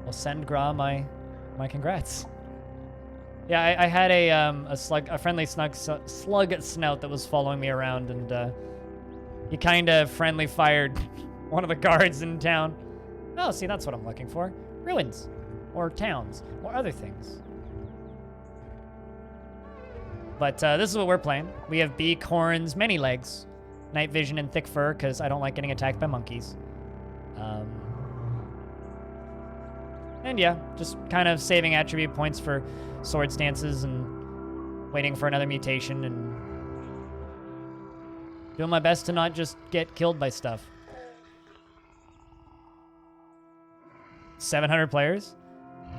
Well, send Gra my congrats. Yeah, I had a friendly slug snout that was following me around, and he kind of friendly fired one of the guards in town. Oh, see, that's what I'm looking for. Ruins, or towns, or other things. But this is what we're playing. We have beak, horns, many legs, night vision, and thick fur, because I don't like getting attacked by monkeys. And yeah, just kind of saving attribute points for sword stances and waiting for another mutation and doing my best to not just get killed by stuff. 700 players?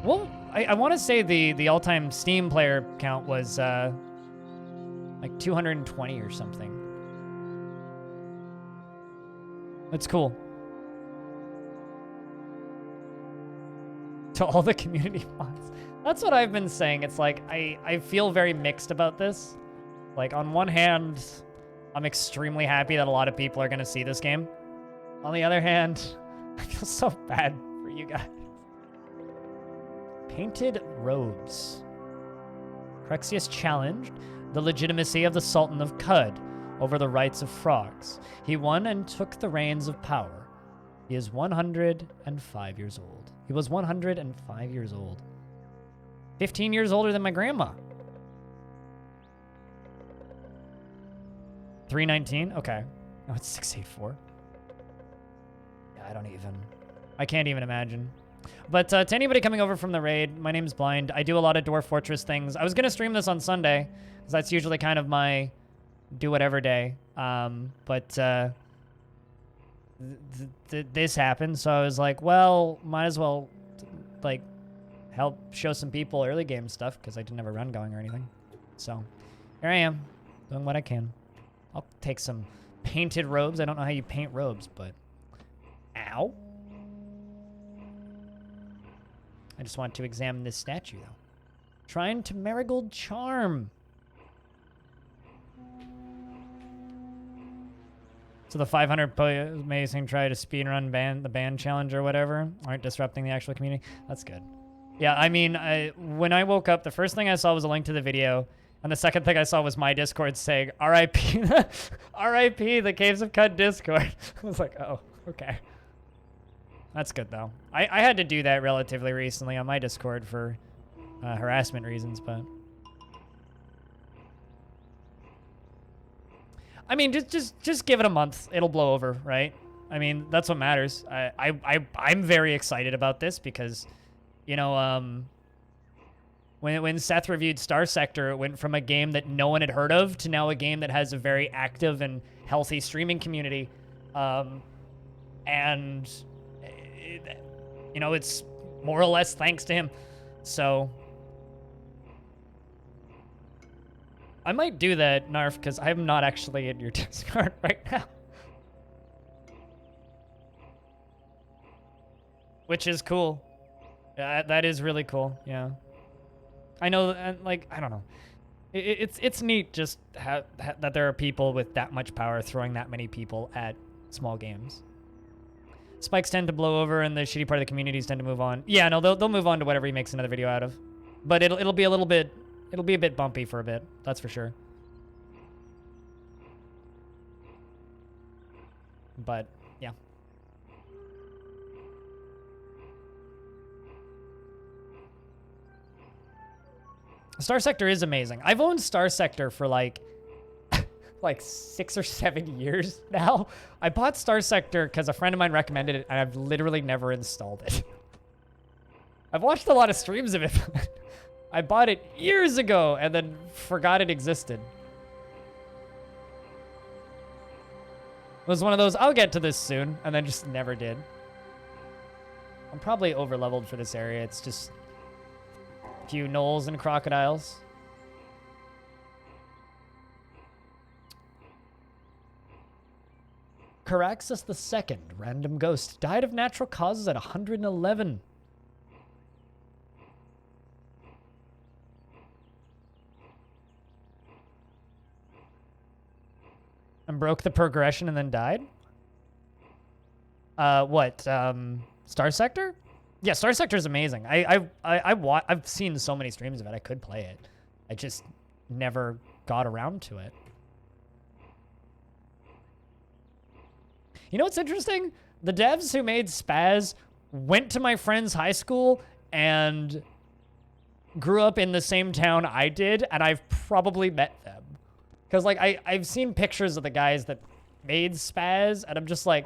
Well, I want to say the all-time Steam player count was like 220 or something. That's cool. To all the community mods. That's what I've been saying. It's like, I feel very mixed about this. Like, on one hand, I'm extremely happy that a lot of people are going to see this game. On the other hand, I feel so bad for you guys. Painted robes. Crexius challenged the legitimacy of the Sultan of Cud over the rights of frogs. He won and took the reins of power. He is 105 years old. He was 105 years old. 15 years older than my grandma. 319? Okay. No, it's 684. Yeah, I can't even imagine. But to anybody coming over from the raid, my name's Blind. I do a lot of Dwarf Fortress things. I was going to stream this on Sunday, because that's usually kind of my do-whatever day. This happened, so I was like, well, might as well, like, help show some people early game stuff, because I didn't have a run going or anything. So, here I am, doing what I can. I'll take some painted robes. I don't know how you paint robes, but... Ow. I just want to examine this statue, though. Trying to Marigold Charm. So the 500 amazing try to speedrun the band challenge or whatever aren't disrupting the actual community. That's good. Yeah, I mean, when I woke up, the first thing I saw was a link to the video, and the second thing I saw was my Discord saying, RIP, RIP, the Caves of Cud Discord. I was like, oh, okay. That's good, though. I had to do that relatively recently on my Discord for harassment reasons, but... I mean, just give it a month. It'll blow over, right? I mean, that's what matters. I'm very excited about this because, you know, when Seth reviewed Star Sector, it went from a game that no one had heard of to now a game that has a very active and healthy streaming community. And, you know, it's more or less thanks to him. So... I might do that, Narf, because I'm not actually in your Discord right now. Which is cool. Yeah, that is really cool, yeah. I know, and like, I don't know. It's neat just that there are people with that much power throwing that many people at small games. Spikes tend to blow over and the shitty part of the communities tend to move on. Yeah, no, they'll move on to whatever he makes another video out of. But it'll be a little bit... It'll be a bit bumpy for a bit, that's for sure. But, yeah. Star Sector is amazing. I've owned Star Sector for like like 6 or 7 years now. I bought Star Sector because a friend of mine recommended it, and I've literally never installed it. I've watched a lot of streams of it. I bought it years ago and then forgot it existed. It was one of those, I'll get to this soon, and then just never did. I'm probably over-leveled for this area. It's just a few gnolls and crocodiles. Caraxus II, random ghost, died of natural causes at 111. And broke the progression and then died? Star Sector? Yeah, Star Sector is amazing. I've seen so many streams of it. I could play it. I just never got around to it. You know what's interesting? The devs who made Spaz went to my friend's high school and grew up in the same town I did, and I've probably met them. Because, like, I've seen pictures of the guys that made Spaz, and I'm just like,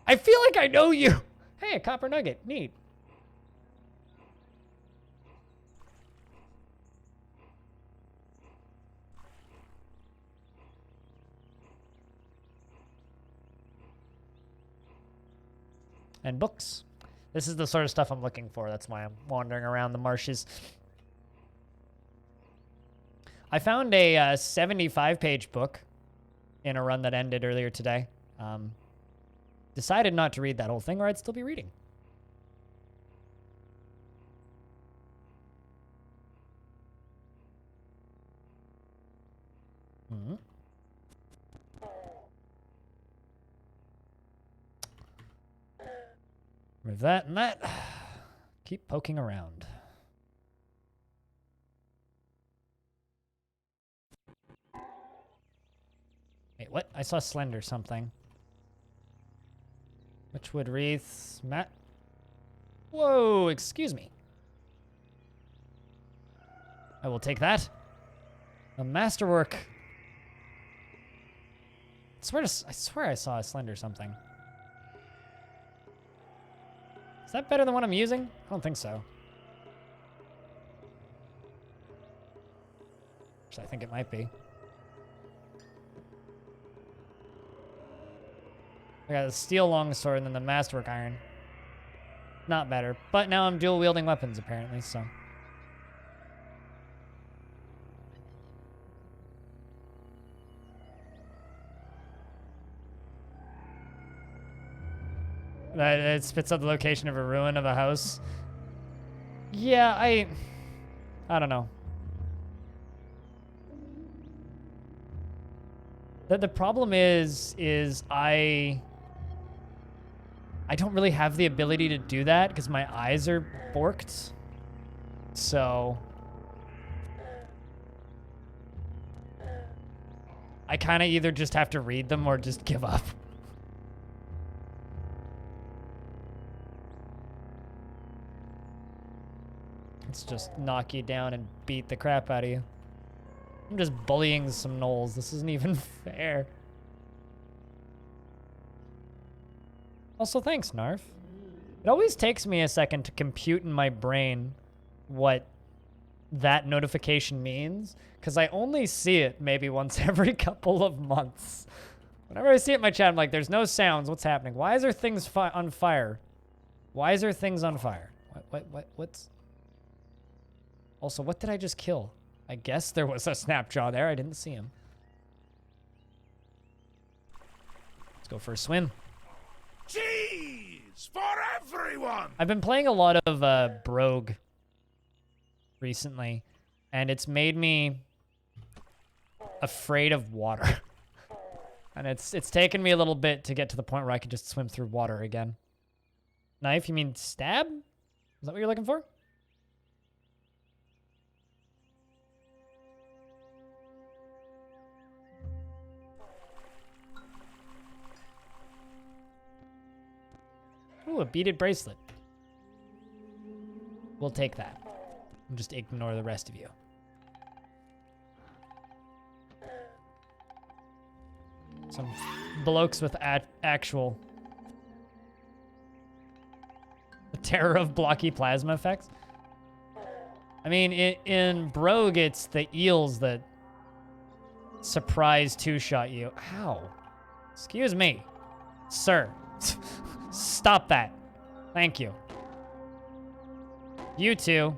I feel like I know you. Hey, a copper nugget. Neat. And books. This is the sort of stuff I'm looking for. That's why I'm wandering around the marshes. I found a 75-page book in a run that ended earlier today. Decided not to read that whole thing, or I'd still be reading. Mm-hmm. Remove that and that. Keep poking around. Wait, what? I saw Slender something. Witchwood wreaths. Matt. Whoa, excuse me. I will take that. A masterwork. I swear I saw a Slender something. Is that better than what I'm using? I don't think so. Actually, I think it might be. I got the steel longsword and then the masterwork iron. Not better. But now I'm dual wielding weapons apparently, so. It spits out the location of a ruin of a house. Yeah, I don't know. The problem is I don't really have the ability to do that because my eyes are borked. So I kind of either just have to read them or just give up. Let's just knock you down and beat the crap out of you. I'm just bullying some gnolls. This isn't even fair. Also, thanks, Narf. It always takes me a second to compute in my brain what that notification means, because I only see it maybe once every couple of months. Whenever I see it in my chat, I'm like, there's no sounds. What's happening? Why is there things on fire? Why is there things on fire? What's... Also, what did I just kill? I guess there was a Snapjaw there. I didn't see him. Let's go for a swim. Cheese for everyone! I've been playing a lot of Brogue recently, and it's made me afraid of water. And it's taken me a little bit to get to the point where I can just swim through water again. Knife, you mean stab? Is that what you're looking for? Ooh, a beaded bracelet. We'll take that. And just ignore the rest of you. Some blokes with actual... The terror of blocky plasma effects. I mean, in Brogue, it's the eels that surprise two-shot you. Ow. Excuse me. Sir. Stop that. Thank you. You two.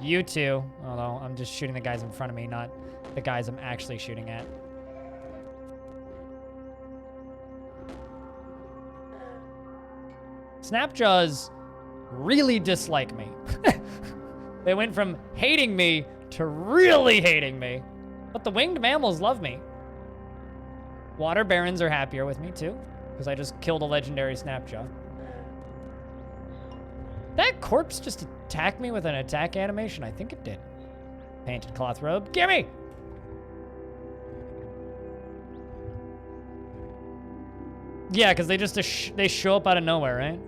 You two. Although, I'm just shooting the guys in front of me, not the guys I'm actually shooting at. Snapjaws really dislike me. They went from hating me to really hating me. But the winged mammals love me. Water barons are happier with me too, because I just killed a legendary Snapjaw. That corpse just attacked me with an attack animation? I think it did. Painted cloth robe. Gimme! Yeah, because they just they show up out of nowhere, right?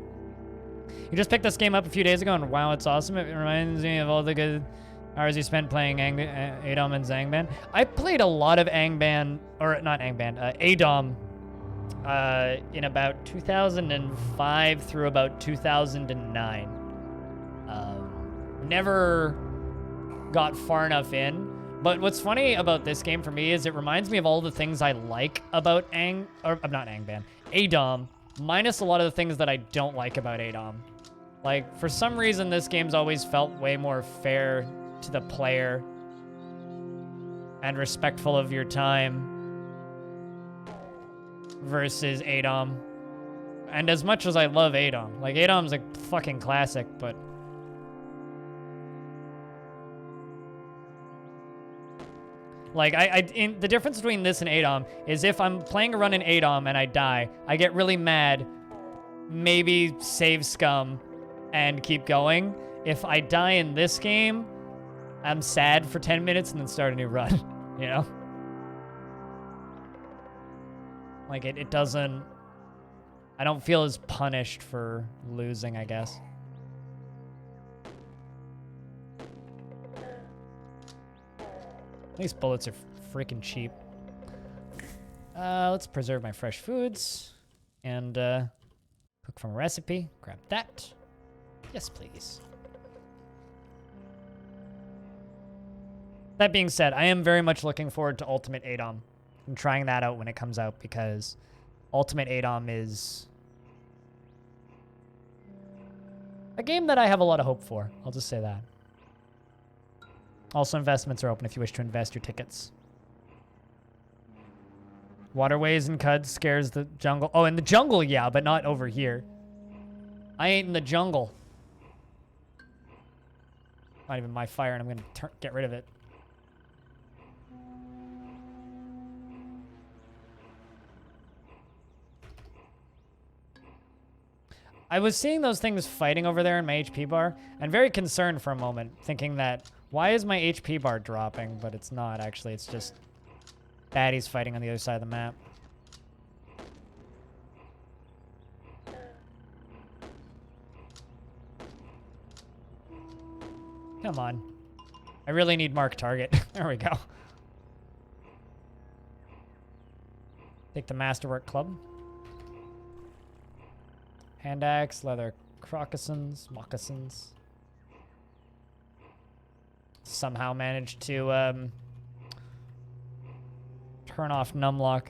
You just picked this game up a few days ago, and wow, it's awesome. It reminds me of all the good hours you spent playing Adom and Zangban. I played a lot of Angband, or not Angband, Adom in about 2005 through about 2009. Never got far enough in. But what's funny about this game for me is it reminds me of all the things I like about Adom, minus a lot of the things that I don't like about Adom. Like, for some reason, this game's always felt way more fair to the player and respectful of your time versus Adom. And as much as I love Adom, like, Adom's a fucking classic, but... Like, the difference between this and Adom is if I'm playing a run in Adom and I die, I get really mad, maybe save scum, and keep going. If I die in this game, I'm sad for 10 minutes and then start a new run, you know? Like, it doesn't... I don't feel as punished for losing, I guess. These bullets are freaking cheap. Let's preserve my fresh foods. And, cook from a recipe. Grab that. Yes, please. That being said, I am very much looking forward to Ultimate Adom. I'm trying that out when it comes out because Ultimate Adom is a game that I have a lot of hope for. I'll just say that. Also, investments are open if you wish to invest your tickets. Waterways and Cud scares the jungle. Oh, in the jungle, yeah, but not over here. I ain't in the jungle. Not even my fire, and I'm going to get rid of it. I was seeing those things fighting over there in my HP bar, and very concerned for a moment, thinking that, why is my HP bar dropping? But it's not, actually. It's just baddies fighting on the other side of the map. Come on. I really need mark target. There we go. Take the Masterwork Club. Hand axe, leather moccasins. Somehow managed to turn off numlock.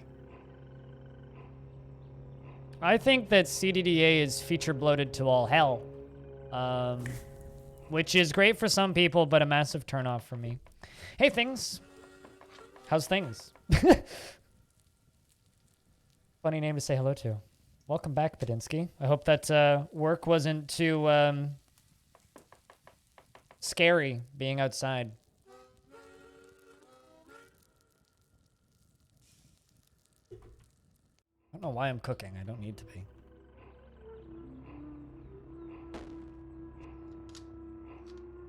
I think that CDDA is feature bloated to all hell. Which is great for some people, but a massive turnoff for me. Hey, Things. How's Things? Funny name to say hello to. Welcome back, Padinsky. I hope that work wasn't too scary being outside. I don't know why I'm cooking. I don't need to be.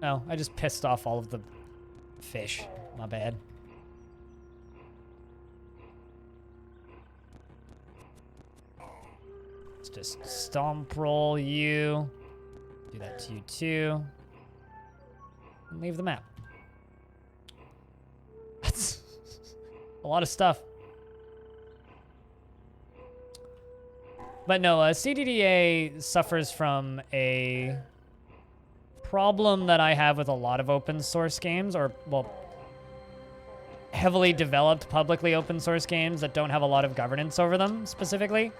No, I just pissed off all of the fish. My bad. Let's just stomp roll you. Do that to you too. And leave the map. That's a lot of stuff. But no, CDDA suffers from a problem that I have with a lot of open source games, or, well, heavily developed publicly open source games that don't have a lot of governance over them, specifically.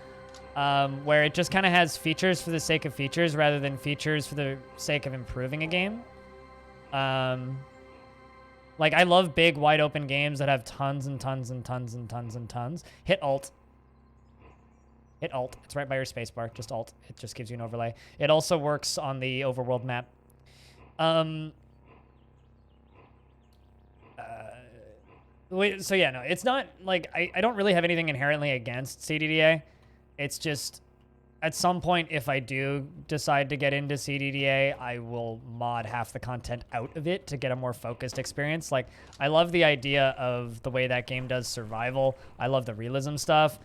Where it just kind of has features for the sake of features rather than features for the sake of improving a game. Like, I love big, wide open games that have tons and tons and tons and tons and tons. Hit Alt. Hit Alt. It's right by your spacebar. Just Alt. It just gives you an overlay. It also works on the overworld map. So yeah, no, it's not like I don't really have anything inherently against CDDA. It's just at some point, if I do decide to get into CDDA, I will mod half the content out of it to get a more focused experience. Like, I love the idea of the way that game does survival. I love the realism stuff.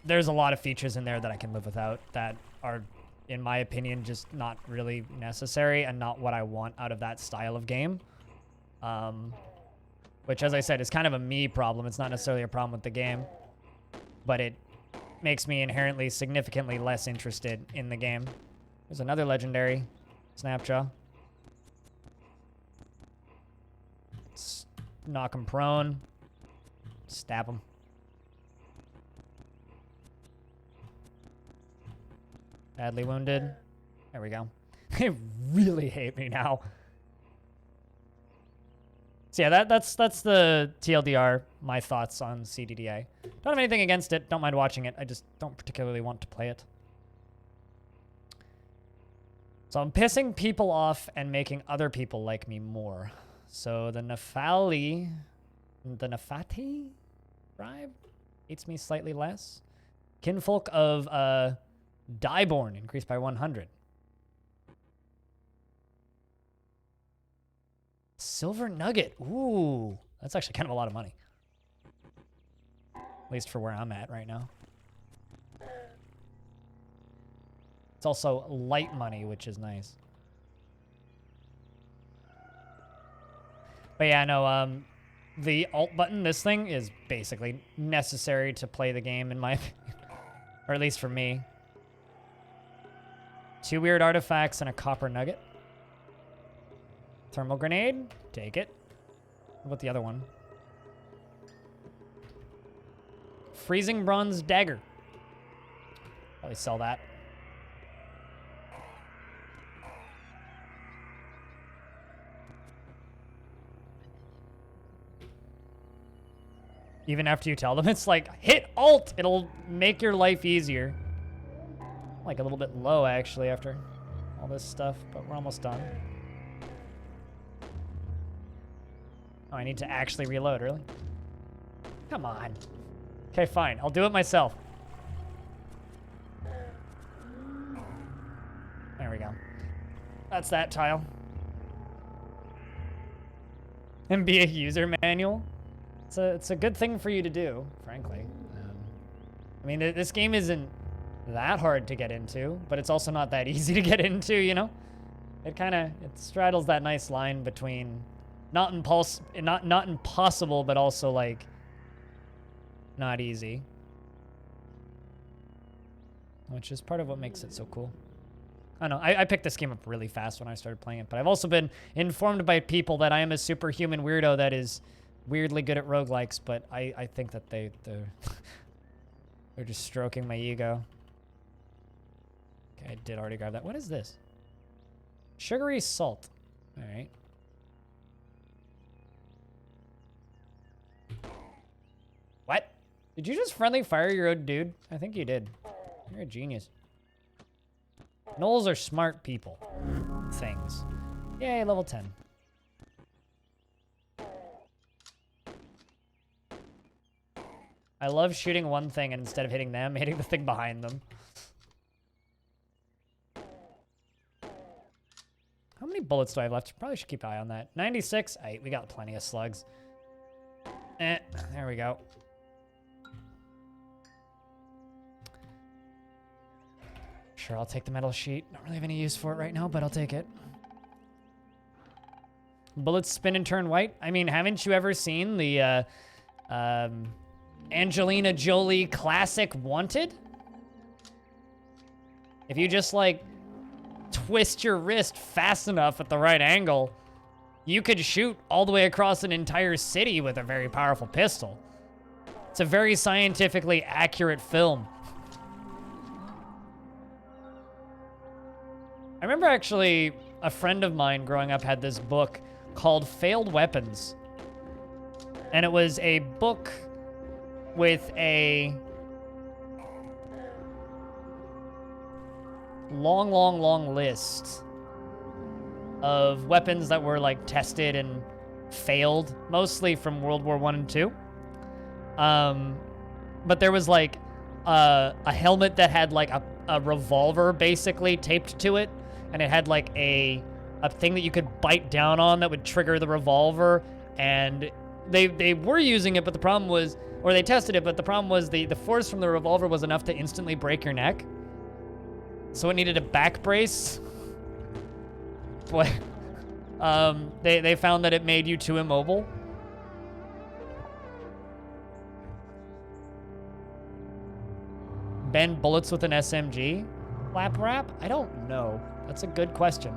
There's a lot of features in there that I can live without that are, in my opinion, just not really necessary and not what I want out of that style of game. Which, as I said, is kind of a me problem. It's not necessarily a problem with the game, but it makes me inherently significantly less interested in the game. There's another legendary Snapjaw. Knock him prone. Stab him. Badly wounded. There we go. They really hate me now. So yeah, that's the TLDR, my thoughts on CDDA. Don't have anything against it, don't mind watching it, I just don't particularly want to play it. So I'm pissing people off and making other people like me more. So the Nefati tribe hates me slightly less. Kinfolk of Dieborn increased by 100. Silver Nugget. Ooh, that's actually kind of a lot of money. At least for where I'm at right now. It's also light money, which is nice. But yeah, no, the alt button, this thing, is basically necessary to play the game, in my opinion. Or at least for me. 2 weird artifacts and a copper nugget. Thermal grenade, take it. What about the other one? Freezing bronze dagger. Probably sell that. Even after you tell them, it's like, hit Alt, it'll make your life easier. Like a little bit low, actually, after all this stuff, but we're almost done. Oh, I need to actually reload, really? Come on. Okay, fine. I'll do it myself. There we go. That's that tile. And be a user manual. It's a good thing for you to do, frankly. I mean, this game isn't that hard to get into, but it's also not that easy to get into, you know? It straddles that nice line between not impossible, but also, like, not easy. Which is part of what makes it so cool. I don't know, I picked this game up really fast when I started playing it, but I've also been informed by people that I am a superhuman weirdo that is weirdly good at roguelikes, but I think that they're just stroking my ego. Okay, I did already grab that. What is this? Sugary salt. All right. What? Did you just friendly fire your own dude? I think you did. You're a genius. Gnolls are smart people. Things. Yay, level 10. I love shooting one thing and instead of hitting them, hitting the thing behind them. How many bullets do I have left? Probably should keep an eye on that. 96. We got plenty of slugs. There we go. Sure, I'll take the metal sheet. Don't really have any use for it right now, but I'll take it. Bullets spin and turn white. I mean, haven't you ever seen the Angelina Jolie classic Wanted? If you just, like, twist your wrist fast enough at the right angle, you could shoot all the way across an entire city with a very powerful pistol. It's a very scientifically accurate film. I remember actually a friend of mine growing up had this book called Failed Weapons. And it was a book with a long list of weapons that were like tested and failed, mostly from World War I and II. But there was like a helmet that had like a revolver basically taped to it, and it had like a thing that you could bite down on that would trigger the revolver, and they were using it, but the problem was, or they tested it, but the problem was the force from the revolver was enough to instantly break your neck. So it needed a back brace. Boy. They found that it made you too immobile. Bend bullets with an SMG? Lap wrap? I don't know. That's a good question.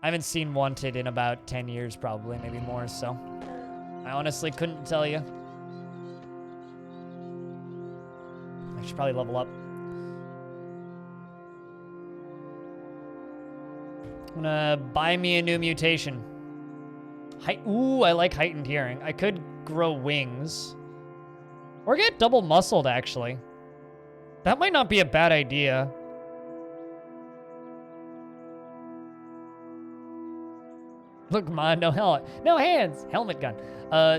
I haven't seen Wanted in about 10 years, probably, maybe more, so I honestly couldn't tell you. I should probably level up. I'm gonna buy me a new mutation. Ooh, I like heightened hearing. I could grow wings. Or get double muscled, actually. That might not be a bad idea. Look, man, no helmet. No hands! Helmet gun.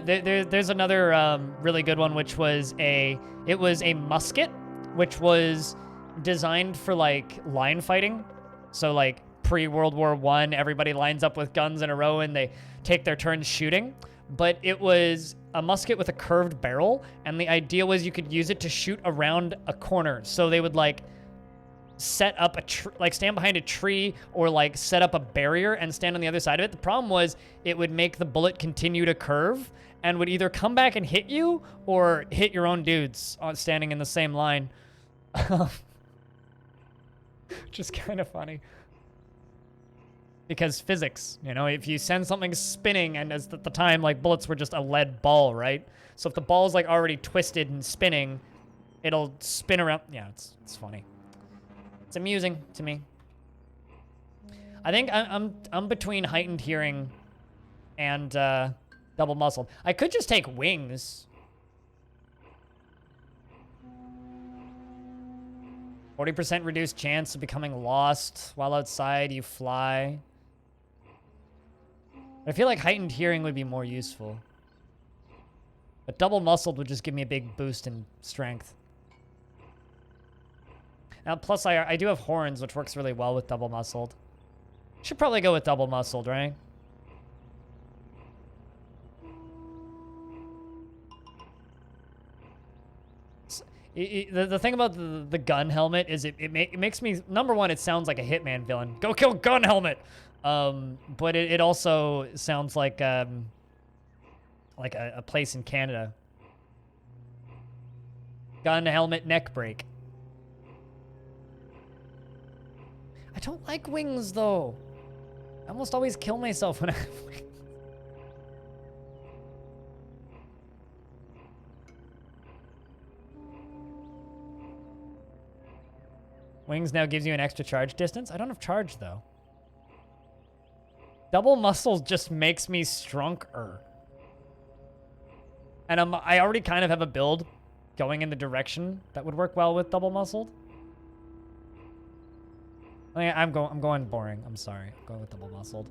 There's another really good one, which was it was a musket, which was designed for, like, line fighting. So, like, pre-World War I, everybody lines up with guns in a row and they take their turns shooting. But it was a musket with a curved barrel, and the idea was you could use it to shoot around a corner. So they would, like, set up stand behind a tree, or like set up a barrier and stand on the other side of it. The problem was it would make the bullet continue to curve and would either come back and hit you or hit your own dudes standing in the same line. Just kind of funny. Because physics, you know, if you send something spinning, and as at the time, like, bullets were just a lead ball, right? So if the ball's like already twisted and spinning, it'll spin around. Yeah, it's funny. It's amusing to me. I think I'm between heightened hearing and double muscled. I could just take wings. 40% reduced chance of becoming lost while outside you fly. I feel like heightened hearing would be more useful. But double muscled would just give me a big boost in strength. Now, plus I do have horns, which works really well with double muscled. Should probably go with double muscled, right? The thing about the gun helmet is it makes me, number one, it sounds like a Hitman villain. Go kill gun helmet! But it also sounds like a place in Canada. Gun helmet neck break. I don't like wings, though. I almost always kill myself when I have wings. Wings now gives you an extra charge distance. I don't have charge, though. Double muscles just makes me stronger. And I already kind of have a build going in the direction that would work well with double muscled. I'm going boring. I'm sorry. I'm going with double muscled.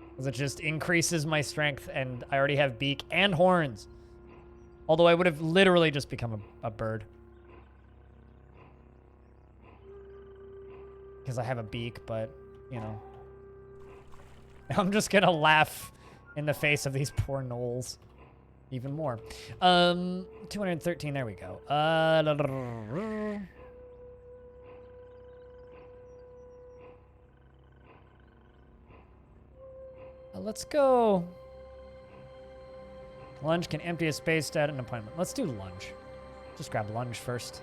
Because it just increases my strength, and I already have beak and horns. Although I would have literally just become a bird. Because I have a beak, but, you know. I'm just gonna laugh in the face of these poor gnolls. Even more. 213, there we go. Let's go. Lunge can empty a space at an appointment. Let's do lunge. Just grab lunge first.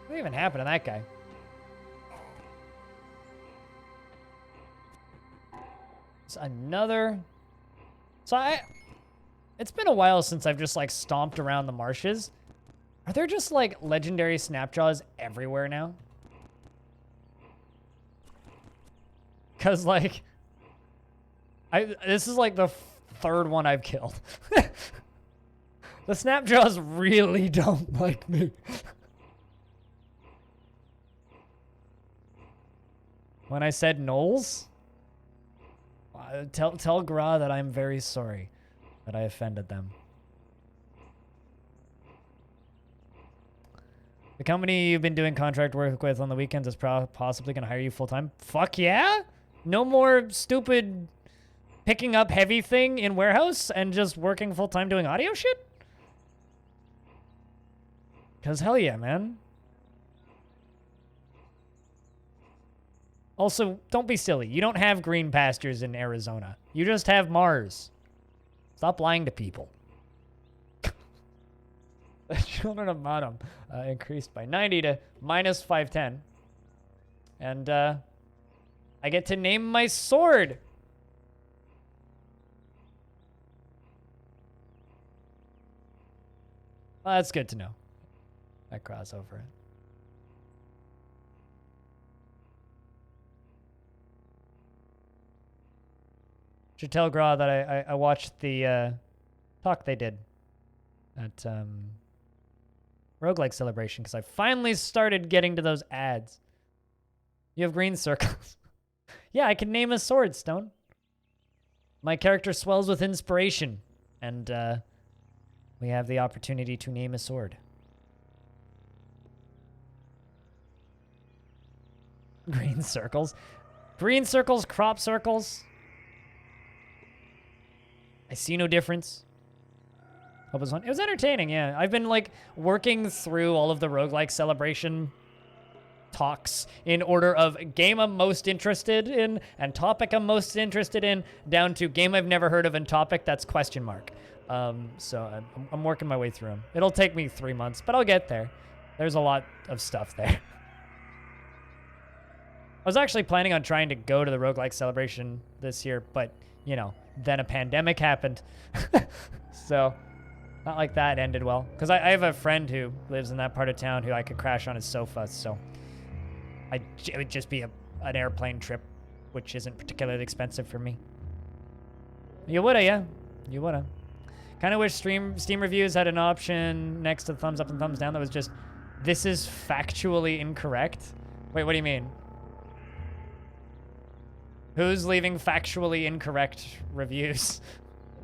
What even happened to that guy? It's another. It's been a while since I've just like stomped around the marshes. Are there just like legendary Snapjaws everywhere now? Cause like, this is like the third one I've killed. The Snapjaws really don't like me. When I said Knowles, tell Gra that I'm very sorry that I offended them. The company you've been doing contract work with on the weekends is possibly going to hire you full-time. Fuck yeah? No more stupid picking up heavy thing in warehouse and just working full-time doing audio shit? Because hell yeah, man. Also, don't be silly. You don't have green pastures in Arizona. You just have Mars. Stop lying to people. The Children of Madam increased by 90 to minus 510. And I get to name my sword. Well, that's good to know. That crossover. Should tell Gra that I watched the talk they did at Roguelike Celebration because I finally started getting to those ads. You have green circles. Yeah, I can name a sword, Stone. My character swells with inspiration, and we have the opportunity to name a sword. Green circles. Green circles, crop circles. I see no difference. Hope it was fun. It was entertaining, yeah. I've been like working through all of the Roguelike Celebration talks in order of game I'm most interested in and topic I'm most interested in, down to game I've never heard of and topic that's question mark. So I'm working my way through them. It'll take me 3 months, but I'll get there. There's a lot of stuff there. I was actually planning on trying to go to the Roguelike Celebration this year, but, you know, then a pandemic happened. So, not like that ended well. Because I have a friend who lives in that part of town who I could crash on his sofa, so it would just be an airplane trip, which isn't particularly expensive for me. You woulda, yeah. You woulda. Kind of wish Steam reviews had an option next to the thumbs up and thumbs down that was just, this is factually incorrect. Wait, what do you mean? Who's leaving factually incorrect reviews?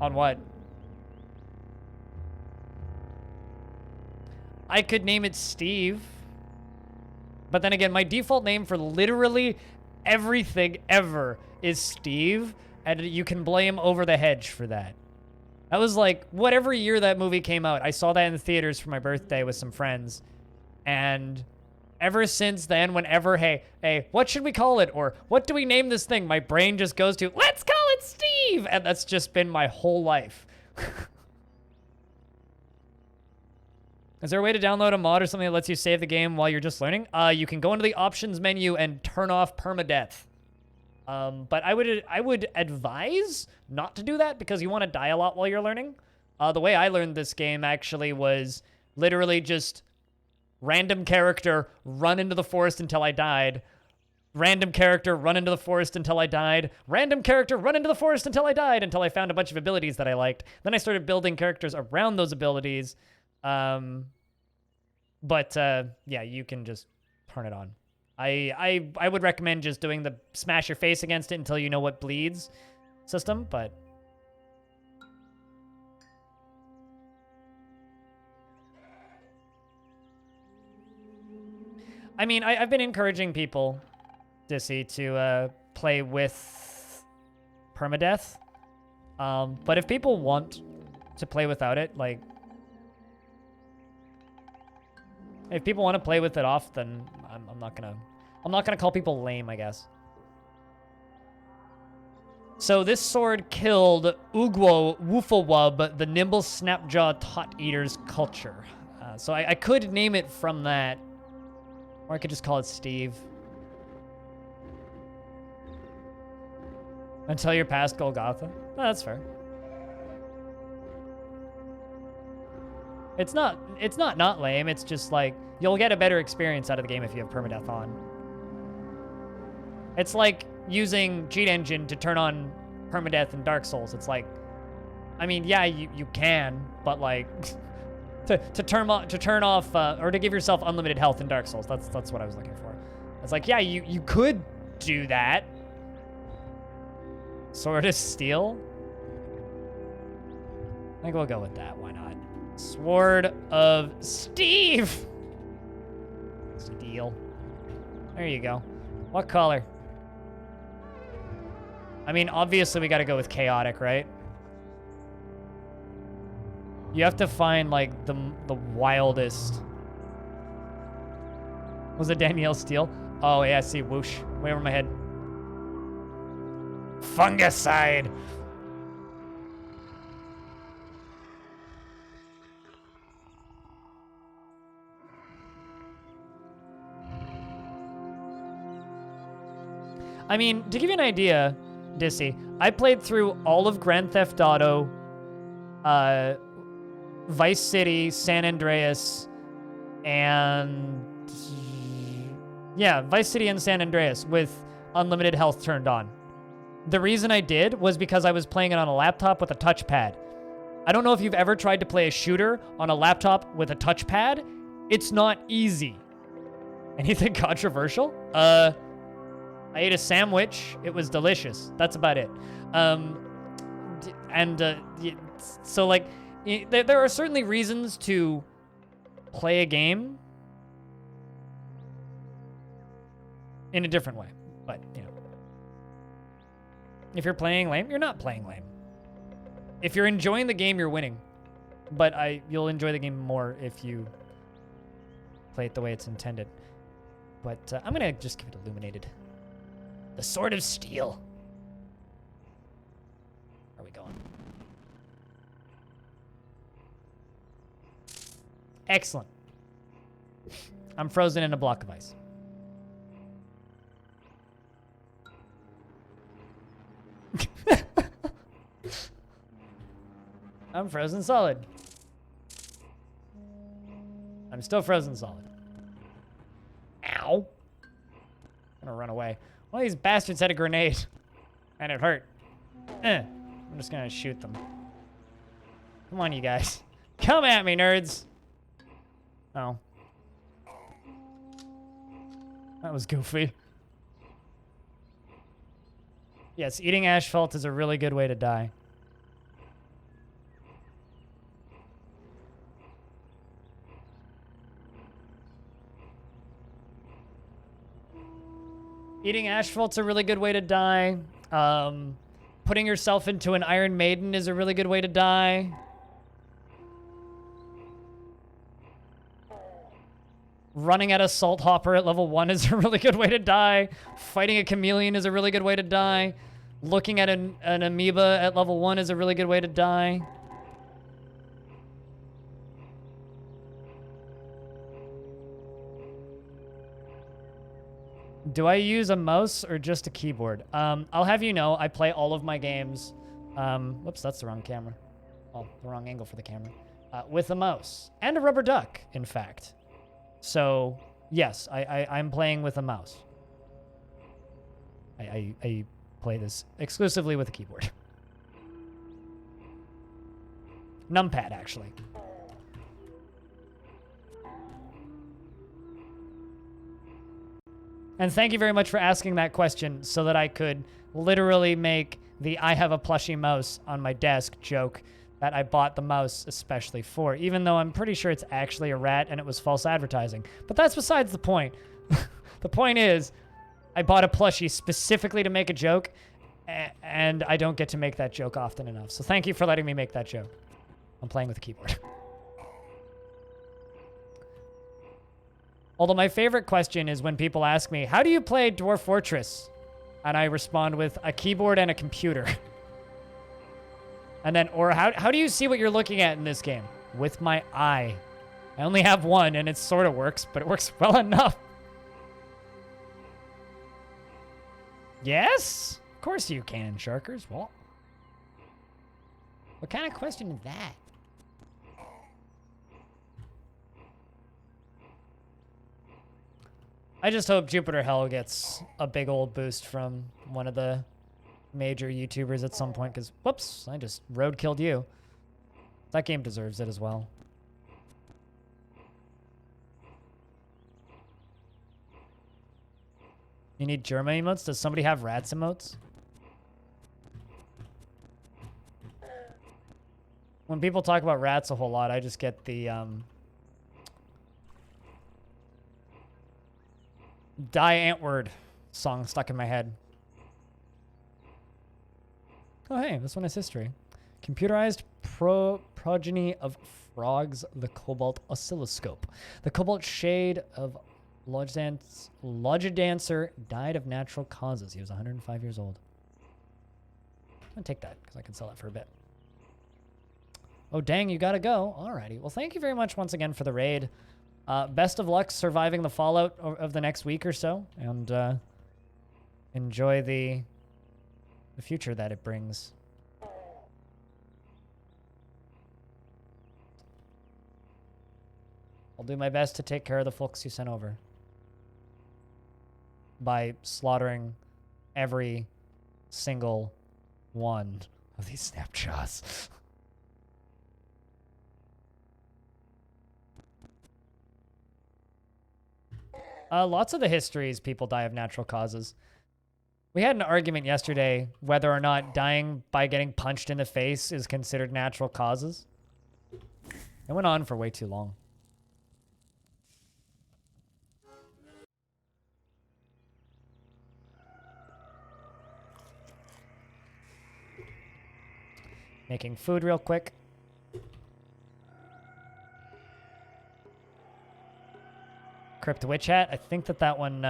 On what? I could name it Steve. But then again, my default name for literally everything ever is Steve. And you can blame Over the Hedge for that. That was like, whatever year that movie came out, I saw that in the theaters for my birthday with some friends. And ever since then, whenever, hey, what should we call it? Or what do we name this thing? My brain just goes to, let's call it Steve! And that's just been my whole life. Is there a way to download a mod or something that lets you save the game while you're just learning? You can go into the options menu and turn off permadeath. But I would advise not to do that because you want to die a lot while you're learning. The way I learned this game actually was literally just random character, run into the forest until I died. Random character, run into the forest until I died. Random character, run into the forest until I died, until I found a bunch of abilities that I liked. Then I started building characters around those abilities. Yeah, you can just turn it on. I would recommend just doing the smash your face against it until you know what bleeds system, but I mean, I've been encouraging people, Dissy, to play with permadeath. But if people want to play without it, like, if people want to play with it off, then I'm not gonna I'm not going to call people lame, I guess. So this sword killed Ugwo Wooflewub, the nimble snapjaw tot eater's culture. So I could name it from that. Or I could just call it Steve. Until you're past Golgotha. No, that's fair. It's not lame. It's just like, you'll get a better experience out of the game if you have permadeath on. It's like using Cheat Engine to turn on permadeath in Dark Souls. It's like, I mean, yeah, you can, but like, to turn off or to give yourself unlimited health in Dark Souls. That's what I was looking for. It's like, yeah, you could do that. Sword of Steel. I think we'll go with that. Why not? Sword of Steve. Steel. There you go. What color? I mean, obviously we got to go with chaotic, right? You have to find like the wildest. Was it Danielle Steele? Oh yeah, I see. Whoosh. Way over my head. Fungicide. I mean, to give you an idea, Dissy, I played through all of Grand Theft Auto, Vice City, San Andreas, and yeah, Vice City and San Andreas with unlimited health turned on. The reason I did was because I was playing it on a laptop with a touchpad. I don't know if you've ever tried to play a shooter on a laptop with a touchpad. It's not easy. Anything controversial? I ate a sandwich. It was delicious. That's about it. So like, there are certainly reasons to play a game in a different way. But, you know, if you're playing lame, you're not playing lame. If you're enjoying the game, you're winning. But you'll enjoy the game more if you play it the way it's intended. But I'm gonna just give it illuminated. The Sword of Steel. Where are we going? Excellent. I'm frozen in a block of ice. I'm frozen solid. I'm still frozen solid. Ow. I'm gonna run away. One of these bastards had a grenade, and it hurt. I'm just gonna shoot them. Come on, you guys. Come at me, nerds. Oh. That was goofy. Yes, eating asphalt is a really good way to die. Eating asphalt's a really good way to die. Putting yourself into an Iron Maiden is a really good way to die. Running at a Salt Hopper at level 1 is a really good way to die. Fighting a chameleon is a really good way to die. Looking at an amoeba at level 1 is a really good way to die. Do I use a mouse or just a keyboard? I'll have you know, I play all of my games. Whoops, that's the wrong camera. Well, the wrong angle for the camera. With a mouse. And a rubber duck, in fact. So, yes, I'm playing with a mouse. I play this exclusively with a keyboard. Numpad, actually. And thank you very much for asking that question so that I could literally make the I have a plushie mouse on my desk joke that I bought the mouse especially for, even though I'm pretty sure it's actually a rat and it was false advertising. But that's besides the point. The point is, I bought a plushie specifically to make a joke, and I don't get to make that joke often enough. So thank you for letting me make that joke. I'm playing with a keyboard. Although my favorite question is when people ask me, how do you play Dwarf Fortress? And I respond with a keyboard and a computer. And then, or how do you see what you're looking at in this game? With my eye. I only have one and it sort of works, but it works well enough. Yes? Of course you can, Sharkers. What kind of question is that? I just hope Jupiter Hell gets a big old boost from one of the major YouTubers at some point, because, whoops, I just roadkilled you. That game deserves it as well. You need Germa emotes? Does somebody have rats emotes? When people talk about rats a whole lot, I just get the, Die Antword song stuck in my head. Oh, hey, this one is history. Computerized progeny of frogs, the Cobalt Oscilloscope. The Cobalt Shade of Logidancer died of natural causes. He was 105 years old. I'm going to take that because I can sell it for a bit. Oh, dang, you got to go. Alrighty. Well, thank you very much once again for the raid. Best of luck surviving the fallout of the next week or so, and enjoy the future that it brings. I'll do my best to take care of the folks you sent over by slaughtering every single one of these snapshots. Lots of the histories, people die of natural causes. We had an argument yesterday whether or not dying by getting punched in the face is considered natural causes. It went on for way too long. Making food real quick. Crypt Witch Hat. I think that one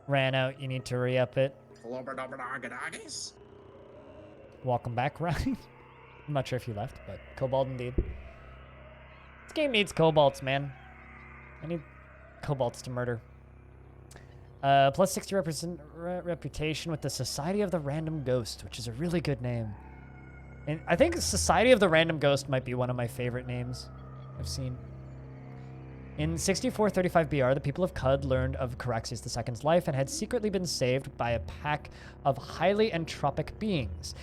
ran out. You need to re-up it. Welcome back, Ryan. I'm not sure if you left, but Cobalt indeed. This game needs Cobalts, man. I need Cobalts to murder. Plus 60 reputation with the Society of the Random Ghost, which is a really good name. And I think Society of the Random Ghost might be one of my favorite names I've seen. In 6435 BR, the people of Cud learned of Caraxes II's life and had secretly been saved by a pack of highly entropic beings.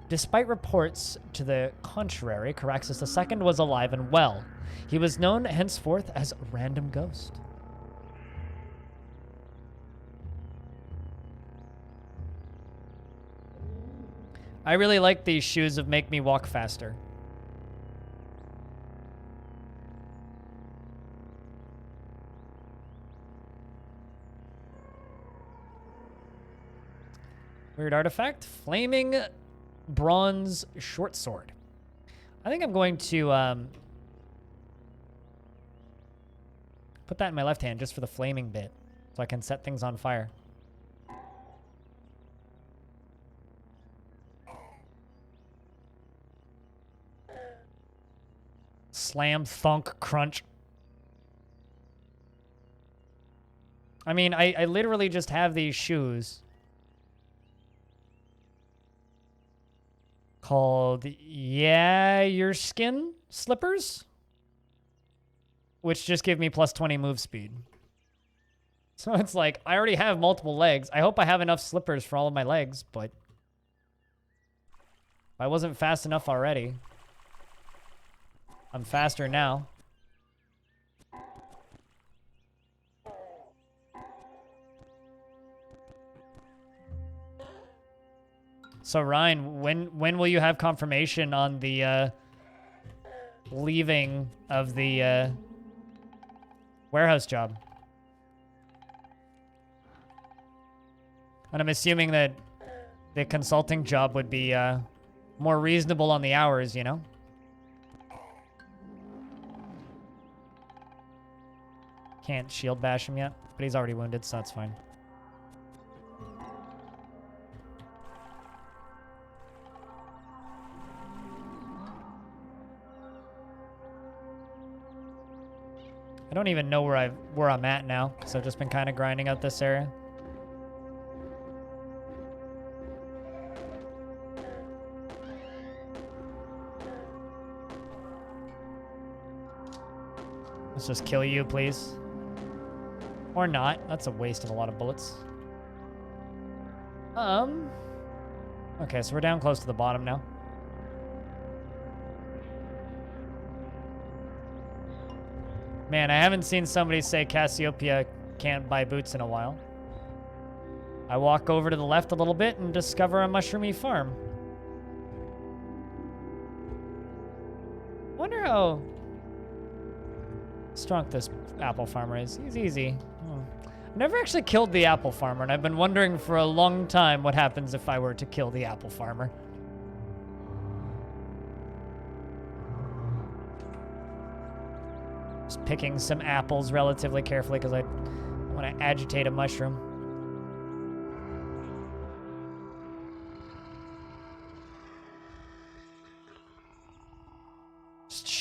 Despite reports to the contrary, Caraxes II was alive and well. He was known henceforth as Random Ghost. I really like these shoes of Make Me Walk Faster. Weird artifact. Flaming bronze short sword. I think I'm going to put that in my left hand just for the flaming bit, so I can set things on fire. Slam, thunk, crunch. I mean, I literally just have these shoes called Yeah Your Skin slippers, which just give me plus 20 move speed. So it's like, I already have multiple legs. I hope I have enough slippers for all of my legs, but if I wasn't fast enough already, I'm faster now. So Ryan, when will you have confirmation on the leaving of the warehouse job? And I'm assuming that the consulting job would be more reasonable on the hours, you know? Can't shield bash him yet, but he's already wounded, so that's fine. I don't even know where I'm at now, because I've just been kind of grinding out this area. Let's just kill you, please. Or not. That's a waste of a lot of bullets. Okay, so we're down close to the bottom now. Man, I haven't seen somebody say Cassiopeia can't buy boots in a while. I walk over to the left a little bit and discover a mushroomy farm. I wonder how strong this apple farmer is. He's easy. I've never actually killed the apple farmer, and I've been wondering for a long time what happens if I were to kill the apple farmer. Just picking some apples relatively carefully because I want to agitate a mushroom.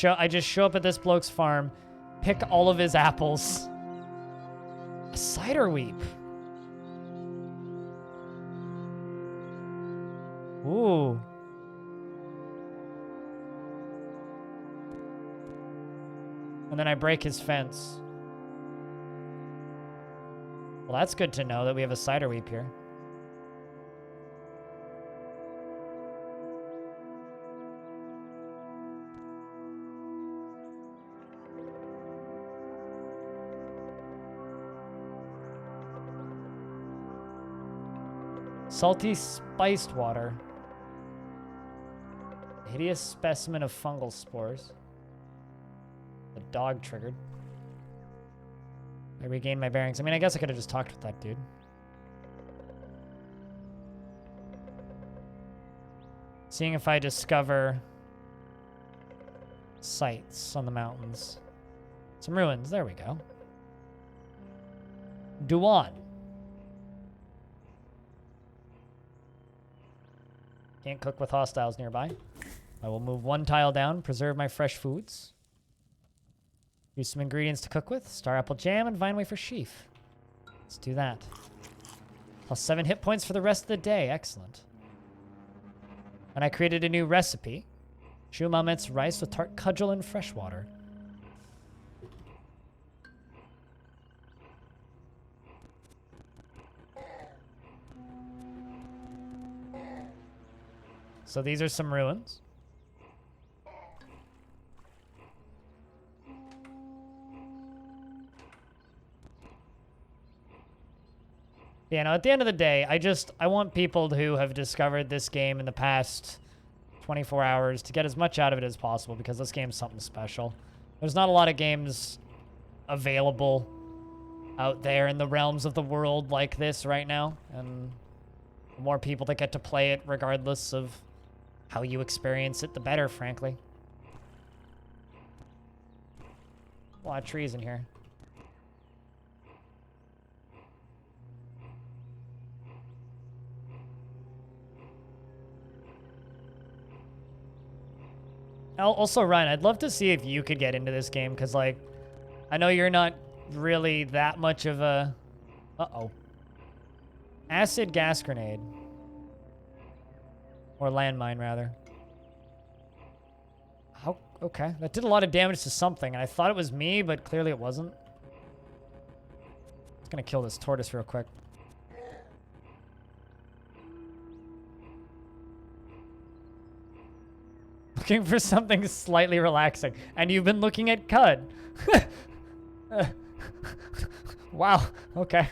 I just show up at this bloke's farm, pick all of his apples. A cider weep. Ooh. And then I break his fence. Well, that's good to know that we have a cider weep here. Salty spiced water. Hideous specimen of fungal spores. The dog triggered. I regained my bearings. I mean, I guess I could have just talked with that dude. Seeing if I discover sites on the mountains. Some ruins. There we go. Duan. Can't cook with hostiles nearby. I will move one tile down, preserve my fresh foods. Use some ingredients to cook with. Star apple jam and vine wafer sheaf. Let's do that. Plus 7 hit points for the rest of the day. Excellent. And I created a new recipe. Shumamet's rice with tart cudgel and fresh water. So these are some ruins. Yeah, no, at the end of the day, I want people who have discovered this game in the past 24 hours to get as much out of it as possible, because this game's something special. There's not a lot of games available out there in the realms of the world like this right now, and the more people that get to play it, regardless of how you experience it, the better, frankly. A lot of trees in here. Also, Ryan, I'd love to see if you could get into this game, because, like, I know you're not really that much of a... Uh-oh. Acid gas grenade. Or landmine, rather. How? Okay. That did a lot of damage to something, and I thought it was me, but clearly it wasn't. Just gonna kill this tortoise real quick. Looking for something slightly relaxing. And you've been looking at Cud. Wow. Okay.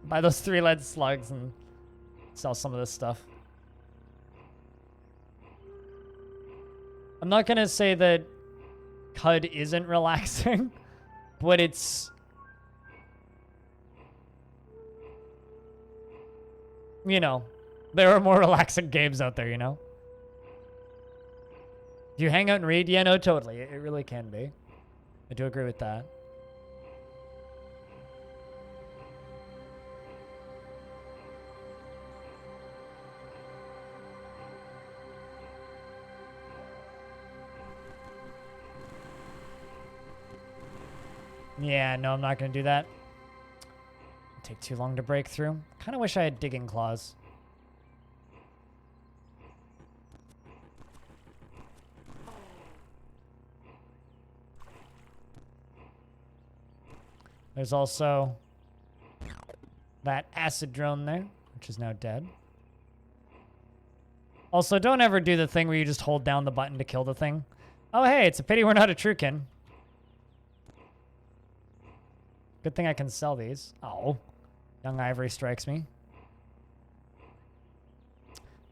Buy those 3 lead slugs and sell some of this stuff. I'm not going to say that Cud isn't relaxing, but it's... You know, there are more relaxing games out there, you know? Do you hang out and read? Yeah, no, totally. It really can be. I do agree with that. Yeah, no, I'm not going to do that. It'll take too long to break through. Kind of wish I had digging claws. There's also that acid drone there, which is now dead. Also, don't ever do the thing where you just hold down the button to kill the thing. Oh, hey, it's a pity we're not a Trukin. Good thing I can sell these. Oh, young ivory strikes me.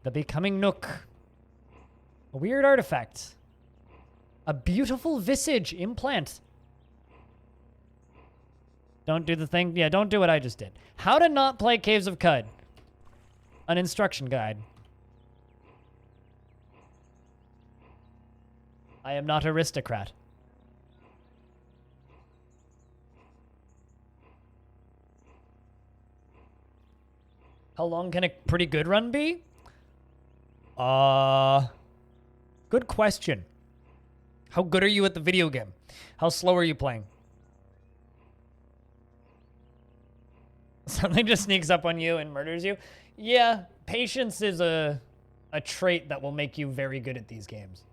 The Becoming Nook. A weird artifact. A beautiful visage implant. Don't do the thing. Yeah, don't do what I just did. How to not play Caves of Qud. An instruction guide. I am not aristocrat. How long can a pretty good run be? Good question. How good are you at the video game? How slow are you playing? Something just sneaks up on you and murders you. Yeah, patience is a trait that will make you very good at these games.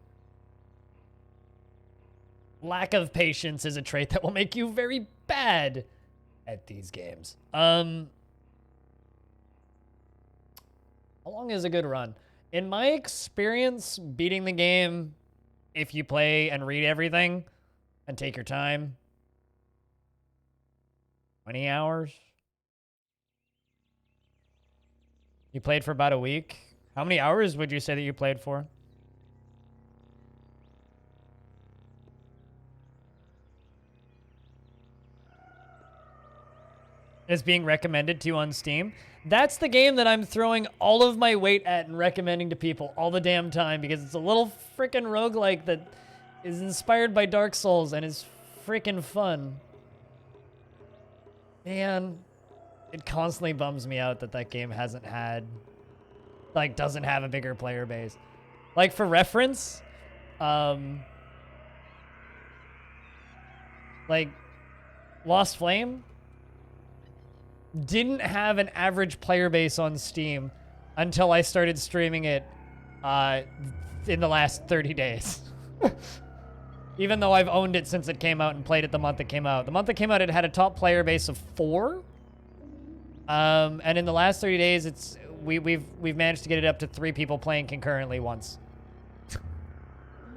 Lack of patience is a trait that will make you very bad at these games. How long is a good run? In my experience, beating the game, if you play and read everything and take your time, 20 hours? You played for about a week? How many hours would you say that you played for? It's being recommended to you on Steam. That's the game that I'm throwing all of my weight at and recommending to people all the damn time because it's a little freaking roguelike that is inspired by Dark Souls and is freaking fun. Man, it constantly bums me out that that game hasn't had, like, doesn't have a bigger player base. Like, for reference, like, Lost Flame didn't have an average player base on Steam until I started streaming it in the last 30 days. Even though I've owned it since it came out and played it the month it came out. The month it came out, it had a top player base of 4. And in the last 30 days, we've managed to get it up to 3 people playing concurrently once.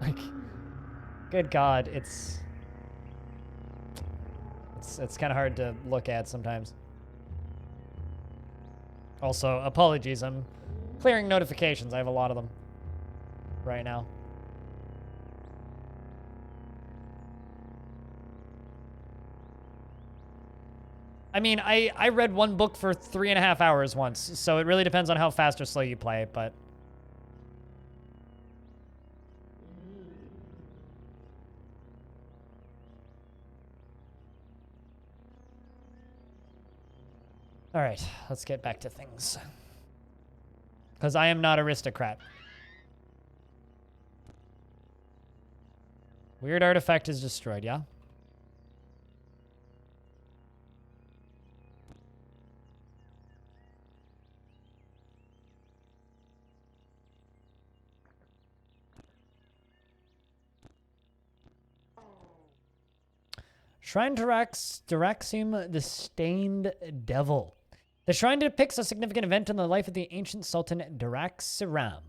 Like, good God, it's kind of hard to look at sometimes. Also, apologies, I'm clearing notifications. I have a lot of them right now. I mean, I read one book for 3.5 hours once, so it really depends on how fast or slow you play it, but... All right, let's get back to things. Because I am not aristocrat. Weird artifact is destroyed, yeah? Shrine to Daraxim, the Stained Devil. The shrine depicts a significant event in the life of the ancient Sultan Daraxiram.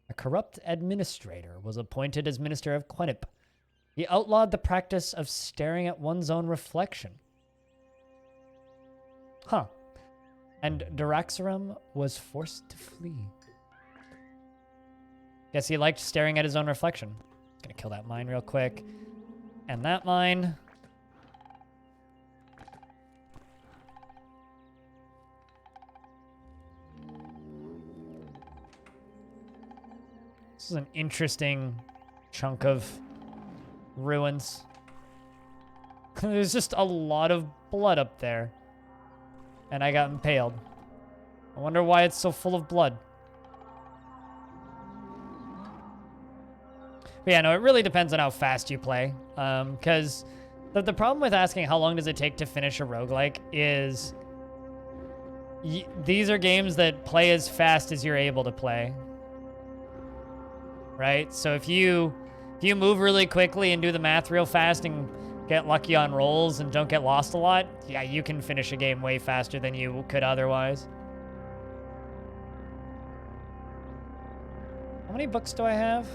A corrupt administrator was appointed as Minister of Qenip. He outlawed the practice of staring at one's own reflection. Huh. And Daraxiram was forced to flee. Guess he liked staring at his own reflection. Gonna kill that mine real quick. And that mine. This is an interesting chunk of ruins. There's just a lot of blood up there. And I got impaled. I wonder why it's so full of blood. But yeah, no, it really depends on how fast you play. Because the problem with asking how long does it take to finish a roguelike is these are games that play as fast as you're able to play. Right? So if you move really quickly and do the math real fast and get lucky on rolls and don't get lost a lot, yeah, you can finish a game way faster than you could otherwise. How many books do I have?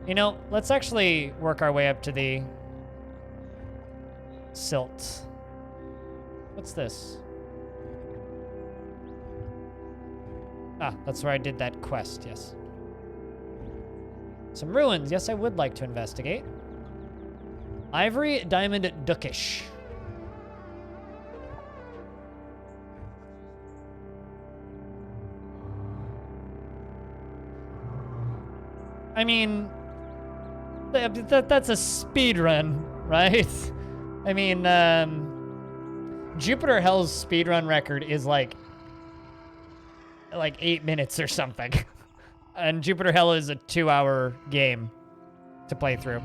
You know, let's actually work our way up to the Silt. What's this? Ah, that's where I did that quest, yes. Some ruins. Yes, I would like to investigate. Ivory Diamond Dukish. I mean, that's a speed run, right? I mean, Jupiter Hell's speedrun record is like 8 minutes or something. And Jupiter Hell is a 2-hour game to play through.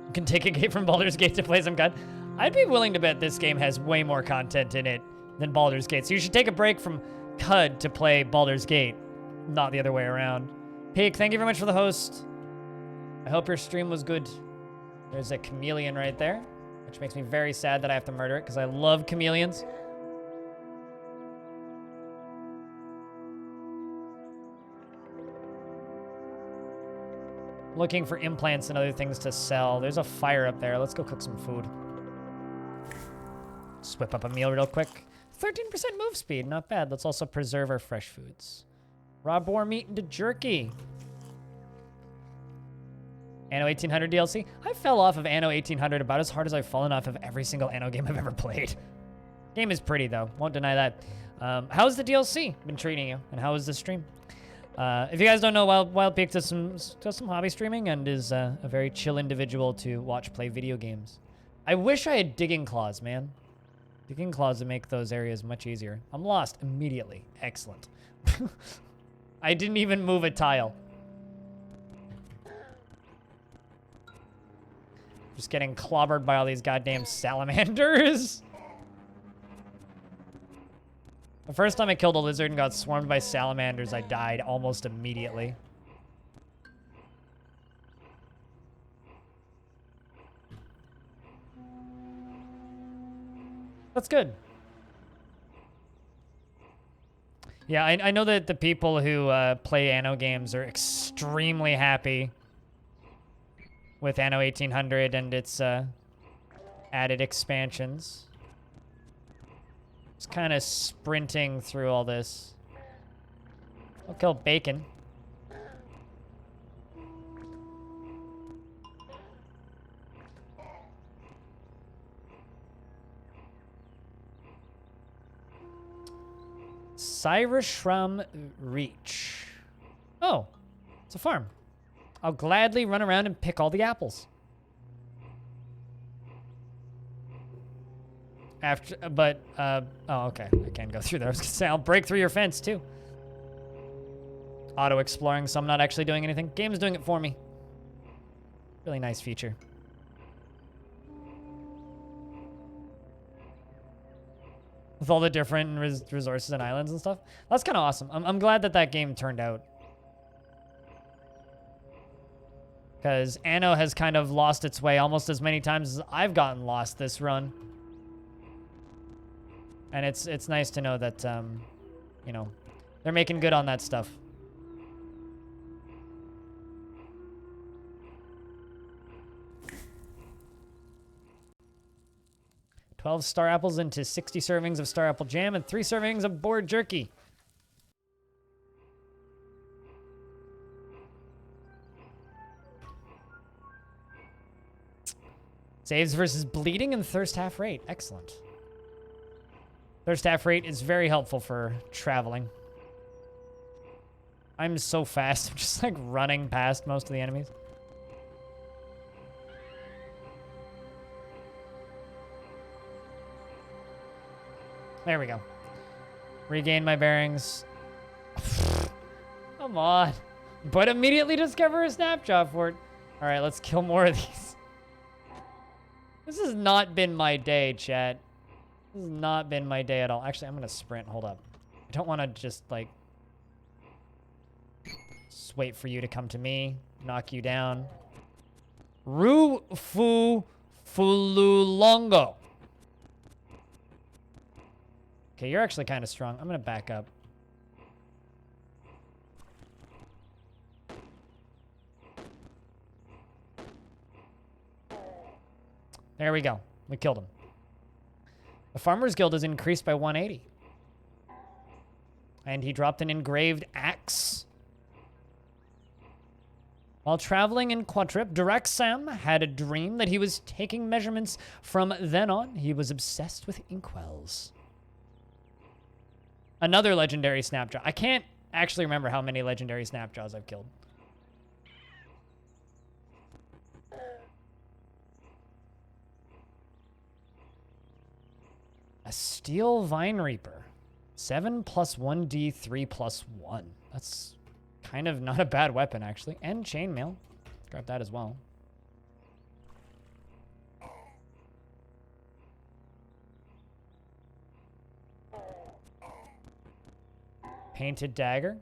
You can take a game from Baldur's Gate to play some CUD. I'd be willing to bet this game has way more content in it than Baldur's Gate. So you should take a break from CUD to play Baldur's Gate, not the other way around. Peak, thank you very much for the host. I hope your stream was good. There's a chameleon right there, which makes me very sad that I have to murder it because I love chameleons. Looking for implants and other things to sell. There's a fire up there. Let's go cook some food. Just whip up a meal real quick. 13% move speed, not bad. Let's also preserve our fresh foods. Raw boar meat into jerky. Anno 1800 DLC. I fell off of Anno 1800 about as hard as I've fallen off of every single Anno game I've ever played. Game is pretty though, won't deny that. How's the DLC been treating you? And how is the stream? If you guys don't know, Wild Peak does some hobby streaming and is a very chill individual to watch play video games. I wish I had digging claws, man. Digging claws to make those areas much easier. I'm lost immediately. Excellent. I didn't even move a tile. Just getting clobbered by all these goddamn salamanders. The first time I killed a lizard and got swarmed by salamanders, I died almost immediately. That's good. Yeah, I know that the people who play Anno games are extremely happy with Anno 1800 and its added expansions. Just kind of sprinting through all this. I'll kill bacon. Cyrishram Reach. Oh, it's a farm. I'll gladly run around and pick all the apples. Oh, okay. I can't go through there. I was gonna say, I'll break through your fence, too. Auto-exploring, so I'm not actually doing anything. Game's doing it for me. Really nice feature. With all the different resources and islands and stuff. That's kind of awesome. I'm glad that that game turned out. Because Anno has kind of lost its way almost as many times as I've gotten lost this run. And it's nice to know that, you know, they're making good on that stuff. $12 star apples into 60 servings of star apple jam and 3 servings of boar jerky. Saves versus bleeding and thirst half rate. Excellent. Thirst half rate is very helpful for traveling. I'm so fast. I'm just like running past most of the enemies. There we go. Regain my bearings. Come on. But immediately discover a snapshot for it. All right, let's kill more of these. This has not been my day, chat. This has not been my day at all. Actually, I'm going to sprint. Hold up. I don't want to just, like, just wait for you to come to me. Knock you down. Rufu Fululongo. Okay, you're actually kind of strong. I'm going to back up. There we go. We killed him. The Farmer's Guild is increased by 180. And he dropped an engraved axe. While traveling in Quadrip, Direxam had a dream that he was taking measurements. From then on, he was obsessed with inkwells. Another legendary Snapjaw. I can't actually remember how many legendary Snapjaws I've killed. A Steel Vine Reaper. 7 plus 1d, 3 plus 1. That's kind of not a bad weapon, actually. And Chainmail. Grab that as well. Painted Dagger.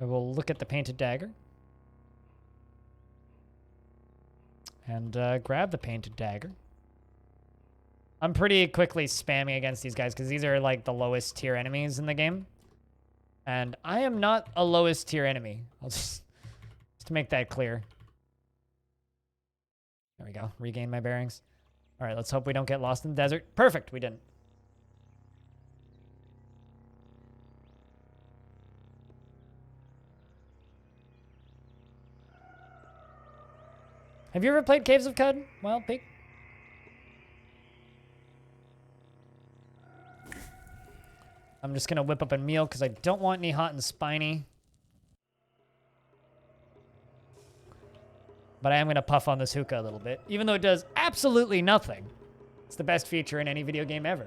I will look at the Painted Dagger. And grab the Painted Dagger. I'm pretty quickly spamming against these guys because these are like the lowest tier enemies in the game. And I am not a lowest tier enemy. I'll just to make that clear. There we go. Regain my bearings. All right, let's hope we don't get lost in the desert. Perfect, we didn't. Have you ever played Caves of Qud? Wild Peak? I'm just gonna whip up a meal because I don't want any hot and spiny. But I am gonna puff on this hookah a little bit, even though it does absolutely nothing. It's the best feature in any video game ever.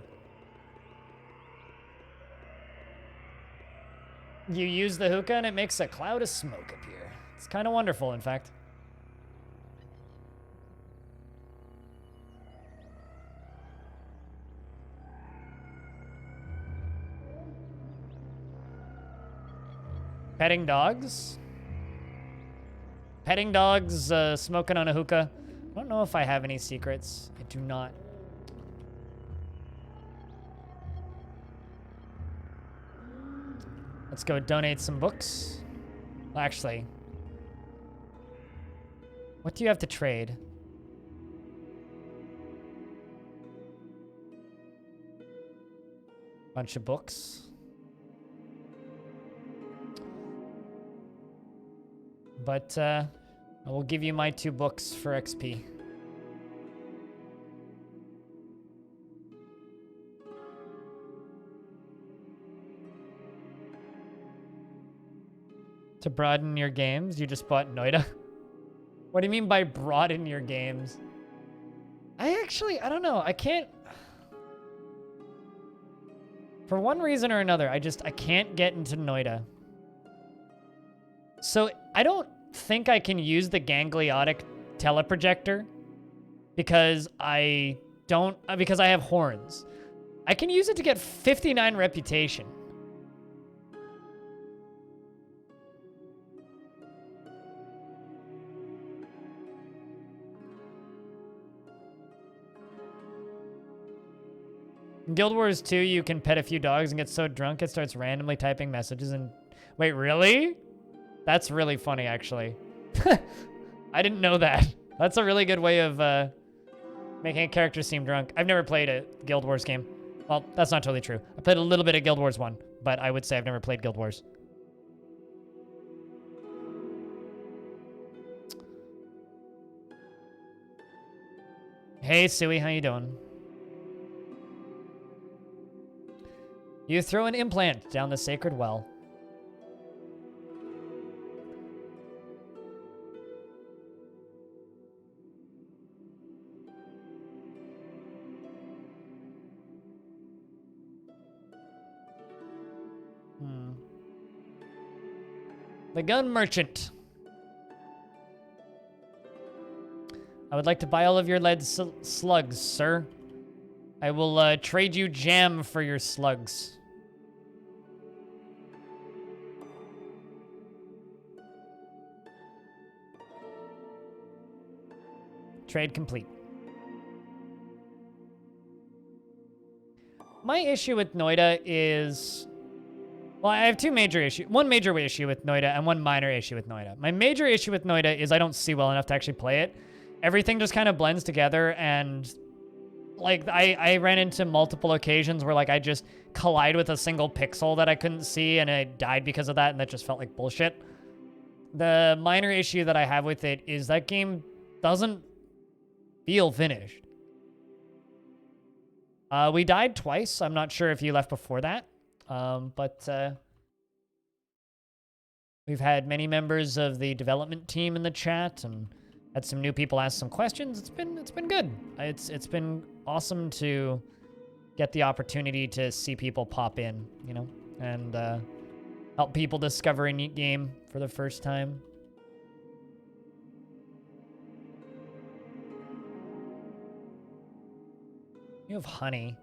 You use the hookah and it makes a cloud of smoke appear. It's kind of wonderful, in fact. Petting dogs. Petting dogs, smoking on a hookah. I don't know if I have any secrets. I do not. Let's go donate some books. Well, actually, what do you have to trade? Bunch of books. But I will give you my 2 books for XP. To broaden your games, you just bought Noida. What do you mean by broaden your games? I don't know. I can't. For one reason or another, I can't get into Noida. So I don't think I can use the gangliotic teleprojector because I have horns. I can use it to get 59 reputation. In Guild Wars 2, you can pet a few dogs and get so drunk it starts randomly typing messages and... Wait, really? That's really funny, actually. I didn't know that. That's a really good way of making a character seem drunk. I've never played a Guild Wars game. Well, that's not totally true. I played a little bit of Guild Wars 1, but I would say I've never played Guild Wars. Hey, Suey, how you doing? You throw an implant down the sacred well. The gun merchant. I would like to buy all of your lead slugs, sir. I will trade you jam for your slugs. Trade complete. My issue with Noita is... Well, I have two major issues. One major issue with Noita and one minor issue with Noita. My major issue with Noita is I don't see well enough to actually play it. Everything just kind of blends together, and like I ran into multiple occasions where like I just collide with a single pixel that I couldn't see and I died because of that, and that just felt like bullshit. The minor issue that I have with it is that game doesn't feel finished. We died twice. I'm not sure if you left before that. But we've had many members of the development team in the chat and had some new people ask some questions. It's been good. It's been awesome to get the opportunity to see people pop in, you know, and help people discover a neat game for the first time. You have honey.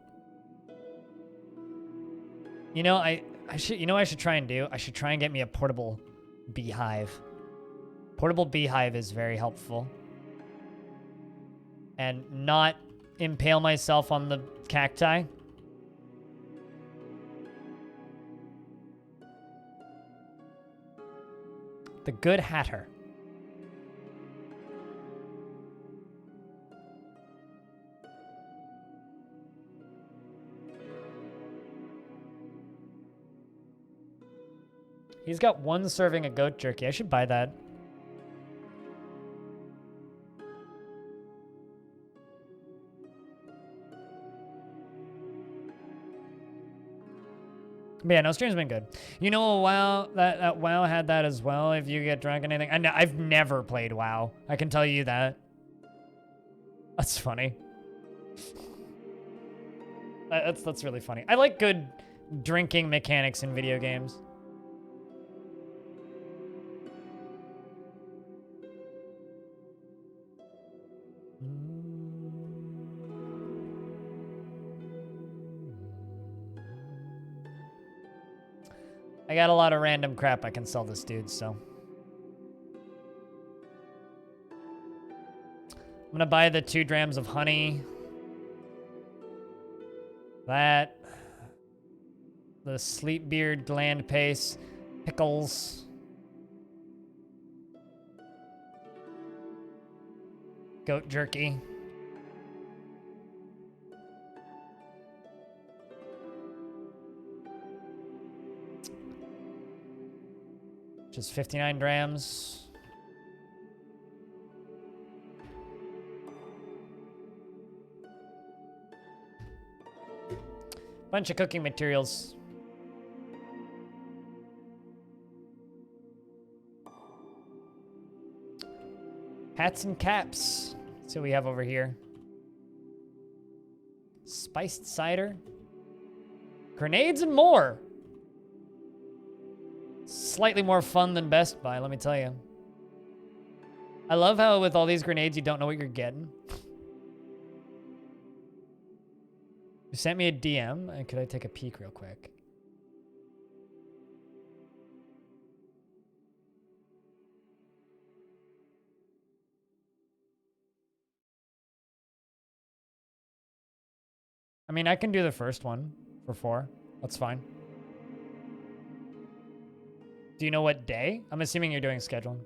You know, I should, you know what I should try and do? I should try and get me a portable beehive. Portable beehive is very helpful. And not impale myself on the cacti. The Good Hatter. He's got one serving of goat jerky. I should buy that. But yeah, no, stream's been good. You know, WoW, that WoW had that as well, if you get drunk and anything. I've never played WoW. I can tell you that. That's funny. That's really funny. I like good drinking mechanics in video games. I got a lot of random crap I can sell this dude, so. I'm gonna buy the 2 drams of honey. That. The Sleepbeard gland paste. Pickles. Goat jerky. Just 59 drams. Bunch of cooking materials. Hats and caps. Let's see what we have over here. Spiced cider. Grenades and more. Slightly more fun than Best Buy, let me tell you. I love how with all these grenades, you don't know what you're getting. You sent me a DM. Could I take a peek real quick? I mean, I can do the first one for 4. That's fine. Do you know what day? I'm assuming you're doing schedule.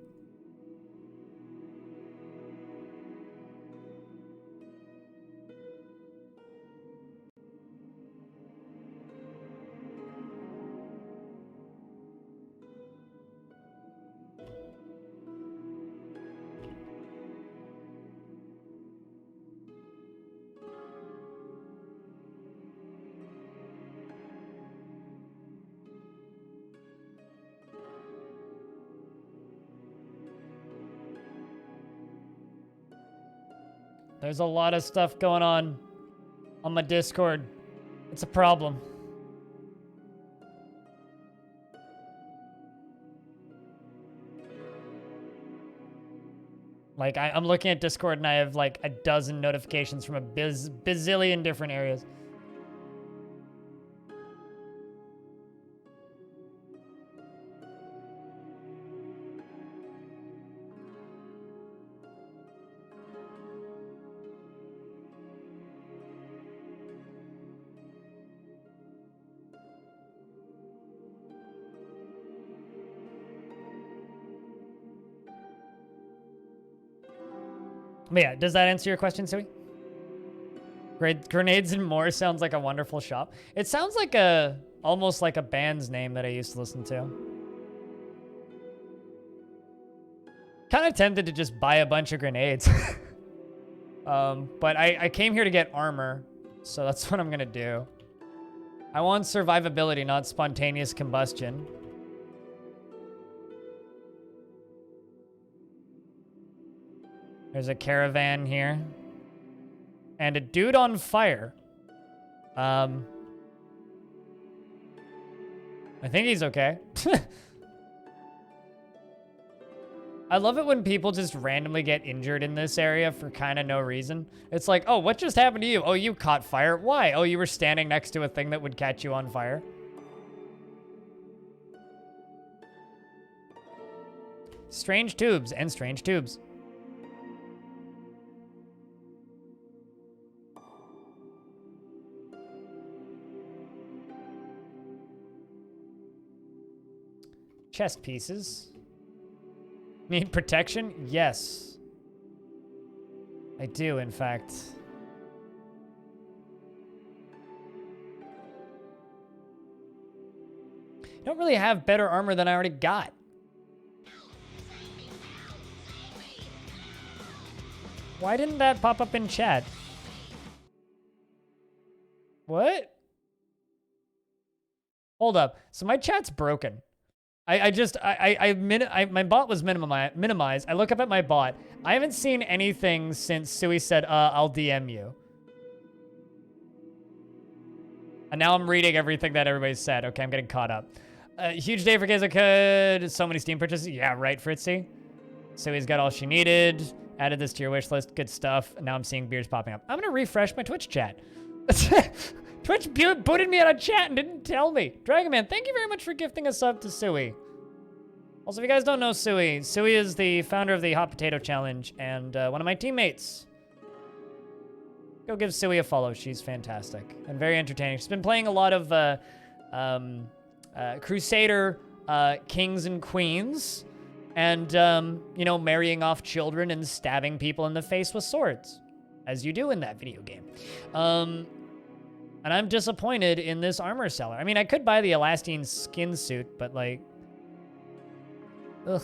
There's a lot of stuff going on my Discord. It's a problem. Like, I'm looking at Discord and I have like a dozen notifications from a bazillion different areas. But yeah, does that answer your question, Sui? Great. Grenades and More sounds like a wonderful shop. It sounds like almost like a band's name that I used to listen to. Kind of tempted to just buy a bunch of grenades. But I came here to get armor, so that's what I'm gonna do. I want survivability, not spontaneous combustion. There's a caravan here. And a dude on fire. I think he's okay. I love it when people just randomly get injured in this area for kind of no reason. It's like, oh, what just happened to you? Oh, you caught fire. Why? Oh, you were standing next to a thing that would catch you on fire. Strange tubes and strange tubes. Chest pieces. Need protection? Yes. I do, in fact. Don't really have better armor than I already got. Why didn't that pop up in chat? What? Hold up. So my chat's broken. My bot was minimized. I look up at my bot. I haven't seen anything since Sui said, I'll DM you. And now I'm reading everything that everybody said. Okay, I'm getting caught up. Huge day for Kazuka. So many Steam purchases. Yeah, right, Fritzy. Sui's got all she needed. Added this to your wish list. Good stuff. And now I'm seeing beers popping up. I'm going to refresh my Twitch chat. Twitch booted me out of chat and didn't tell me. Dragonman, thank you very much for gifting a sub to Sui. Also, if you guys don't know Sui, Sui is the founder of the Hot Potato Challenge and one of my teammates. Go give Sui a follow. She's fantastic and very entertaining. She's been playing a lot of Crusader kings and queens and, you know, marrying off children and stabbing people in the face with swords, as you do in that video game. And I'm disappointed in this armor seller. I mean, I could buy the Elastine skin suit, but like, ugh.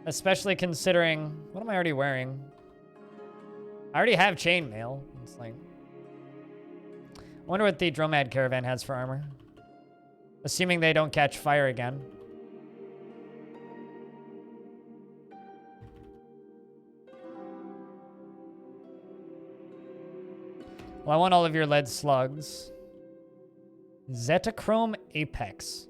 Especially considering, what am I already wearing? I already have chainmail. It's like, I wonder what the Dromad Caravan has for armor. Assuming they don't catch fire again. Well, I want all of your lead slugs. Zetachrome Apex.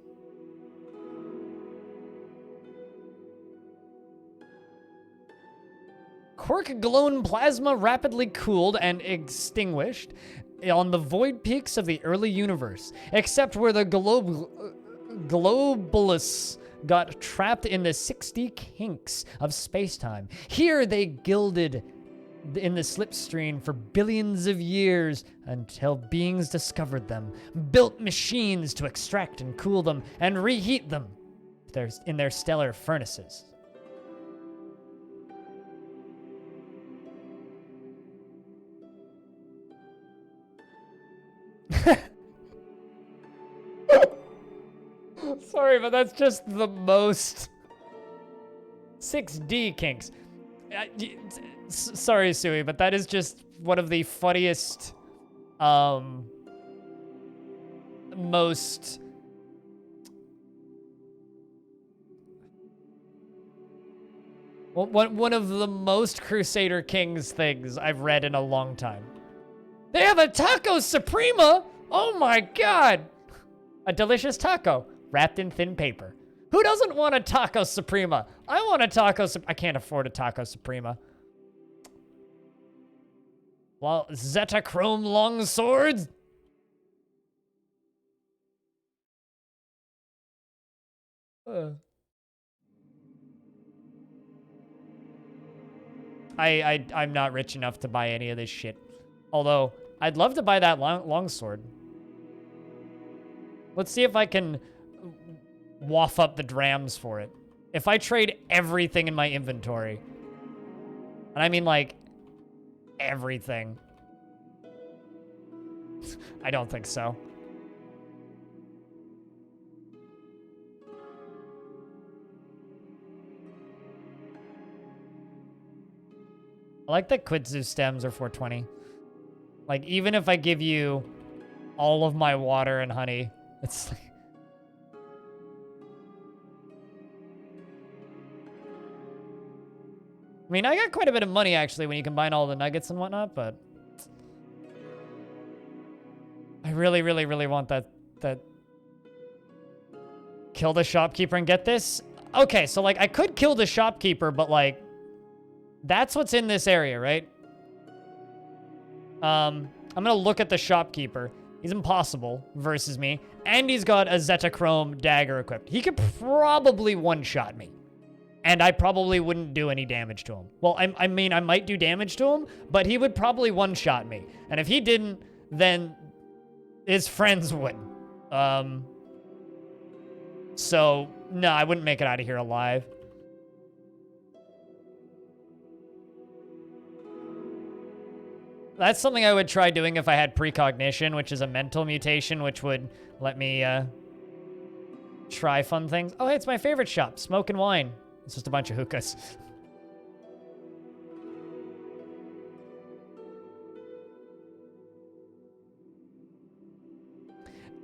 Quark Glown plasma rapidly cooled and extinguished on the void peaks of the early universe, except where the globalists got trapped in the 60 kinks of spacetime. Here they gilded in the slipstream for billions of years until beings discovered them, built machines to extract and cool them and reheat them in their stellar furnaces. Sorry, but that's just the most 6D kinks. Sorry, Sui, but that is just one of the funniest, most... Well, one of the most Crusader Kings things I've read in a long time. They have a Taco Suprema! Oh my god! A delicious taco. wrapped in thin paper. Who doesn't want a Taco Suprema? I want a Taco I can't afford a Taco Suprema. Well, Zetachrome longswords. I'm not rich enough to buy any of this shit. Although, I'd love to buy that longsword. Let's see if I can waff up the drams for it. If I trade everything in my inventory, and I mean like everything. I don't think so. I like that Quitzu stems are 420. Like, even if I give you all of my water and honey, it's like... I mean, I got quite a bit of money, actually, when you combine all the nuggets and whatnot, but... I really, really, really want that... Kill the shopkeeper and get this? Okay, so, like, I could kill the shopkeeper, but, like... That's what's in this area, right? I'm gonna look at the shopkeeper. He's impossible versus me. And he's got a Zetachrome dagger equipped. He could probably one-shot me. And I probably wouldn't do any damage to him. Well, I mean, I might do damage to him, but he would probably one-shot me. And if he didn't, then his friends would. So, no, I wouldn't make it out of here alive. That's something I would try doing if I had precognition, which is a mental mutation, which would let me try fun things. Oh, hey, it's my favorite shop, Smoke and Wine. It's just a bunch of hookahs.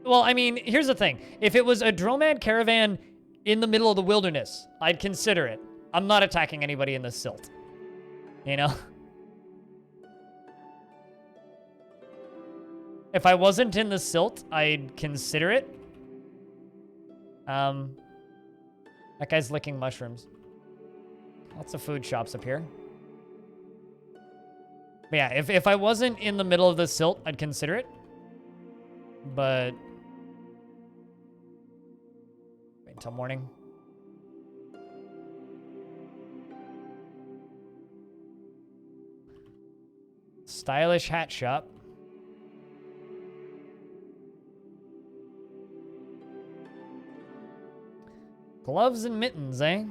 Well, I mean, here's the thing. If it was a Dromad caravan in the middle of the wilderness, I'd consider it. I'm not attacking anybody in the silt. You know? If I wasn't in the silt, I'd consider it. That guy's licking mushrooms. Lots of food shops up here. But yeah, if I wasn't in the middle of the silt, I'd consider it. But... wait until morning. Stylish hat shop. Gloves and mittens, eh?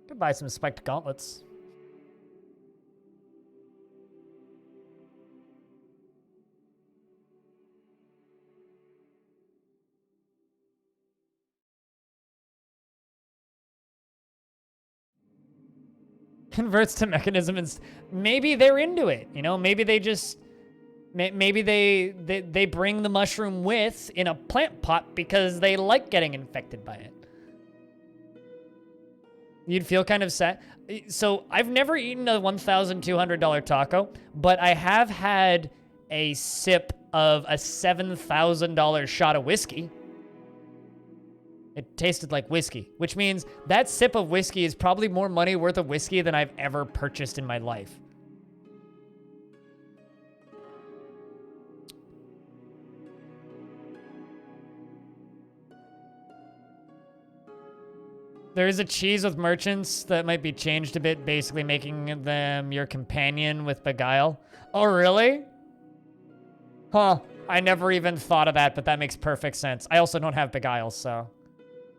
Could buy some spiked gauntlets. Converts to mechanism and maybe they're into it, you know? Maybe they just... Maybe they bring the mushroom with in a plant pot because they like getting infected by it. You'd feel kind of sad. So I've never eaten a $1,200 taco, but I have had a sip of a $7,000 shot of whiskey. It tasted like whiskey, which means that sip of whiskey is probably more money worth of whiskey than I've ever purchased in my life. There is a cheese with merchants that might be changed a bit, basically making them your companion with Beguile. Oh, really? Huh. I never even thought of that, but that makes perfect sense. I also don't have Beguile, so...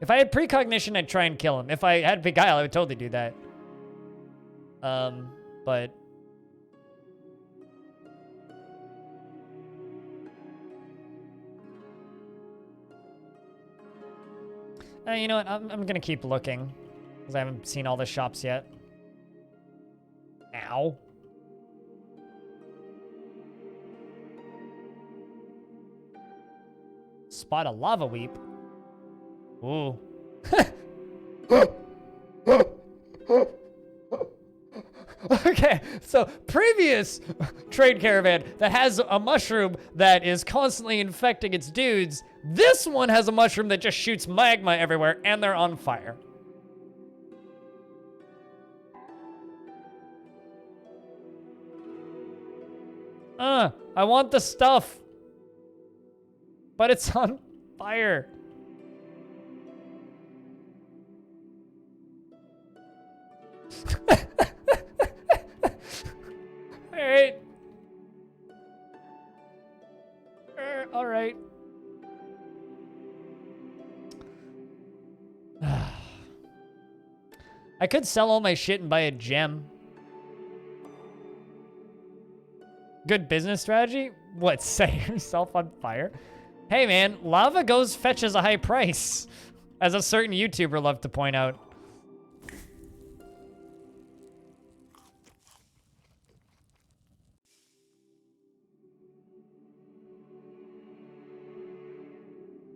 If I had precognition, I'd try and kill him. If I had Beguile, I would totally do that. But... you know what? I'm gonna keep looking, because I haven't seen all the shops yet. Ow. Spot a lava weep. Ooh. Okay, so previous trade caravan that has a mushroom that is constantly infecting its dudes. This one has a mushroom that just shoots magma everywhere and they're on fire. I want the stuff. But it's on fire. Alright. Alright. I could sell all my shit and buy a gem. Good business strategy? What, set yourself on fire? Hey man, lava goes fetches a high price, as a certain YouTuber loved to point out.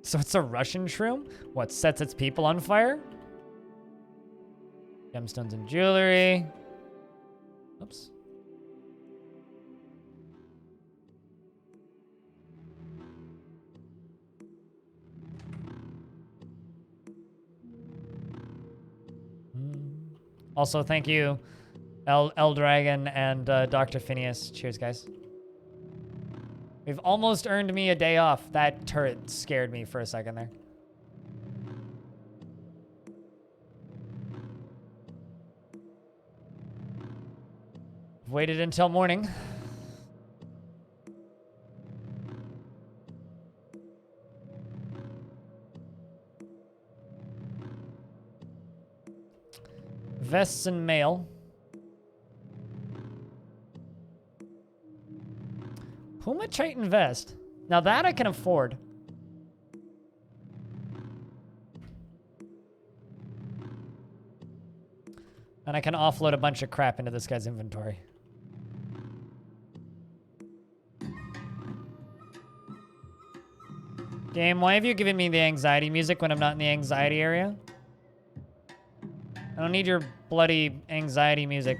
So it's a Russian shroom? What, sets its people on fire? Gemstones and jewelry. Oops. Also, thank you, El Dragon and Dr. Phineas. Cheers, guys. We've almost earned me a day off. That turret scared me for a second there. Waited until morning. Vests and mail. Puma Triton vest. Now that I can afford. And I can offload a bunch of crap into this guy's inventory. Game, why have you given me the anxiety music when I'm not in the anxiety area? I don't need your bloody anxiety music.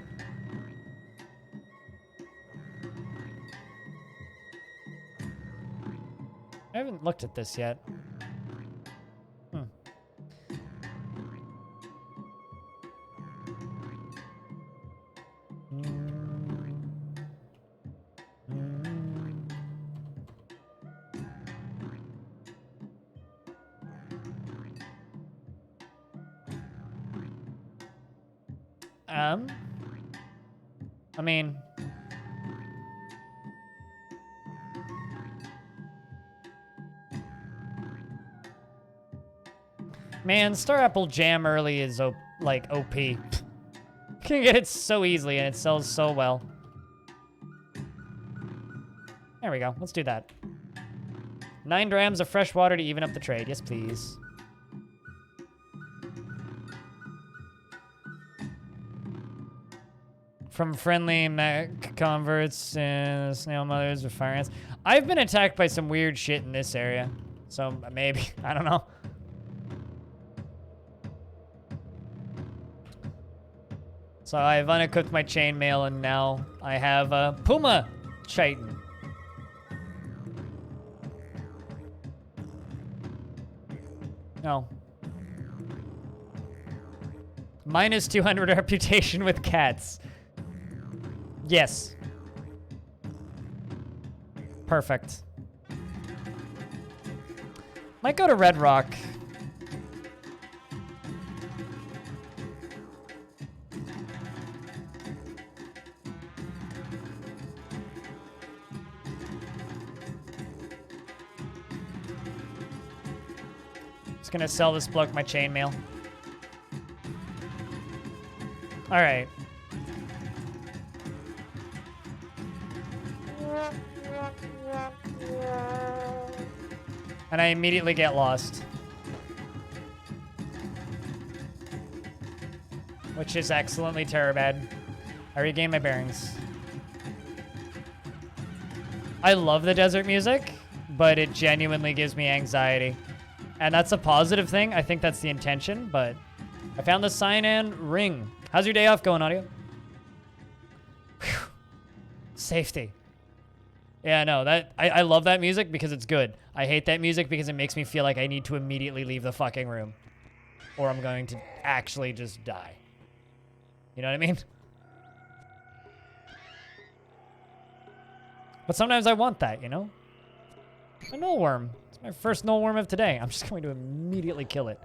I haven't looked at this yet. I mean, man, Star Apple Jam early is like OP. You can get it so easily and it sells so well. There we go. Let's do that. 9 drams of fresh water to even up the trade. Yes, please. From friendly mech converts and snail mothers with fire ants. I've been attacked by some weird shit in this area. So maybe, I don't know. So I've unequipped my chainmail and now I have a Puma Triton. No. Minus 200 reputation with cats. Yes. Perfect. Might go to Red Rock. Just gonna sell this bloke my chainmail. All right. And I immediately get lost. Which is excellently terribad. I regain my bearings. I love the desert music, but it genuinely gives me anxiety. And that's a positive thing. I think that's the intention, but I found the Cyanan ring. How's your day off going, Audio? Safety. Yeah, no, I love that music because it's good. I hate that music because it makes me feel like I need to immediately leave the fucking room. Or I'm going to actually just die. You know what I mean? But sometimes I want that, you know? A nullworm. It's my first nullworm of today. I'm just going to immediately kill it.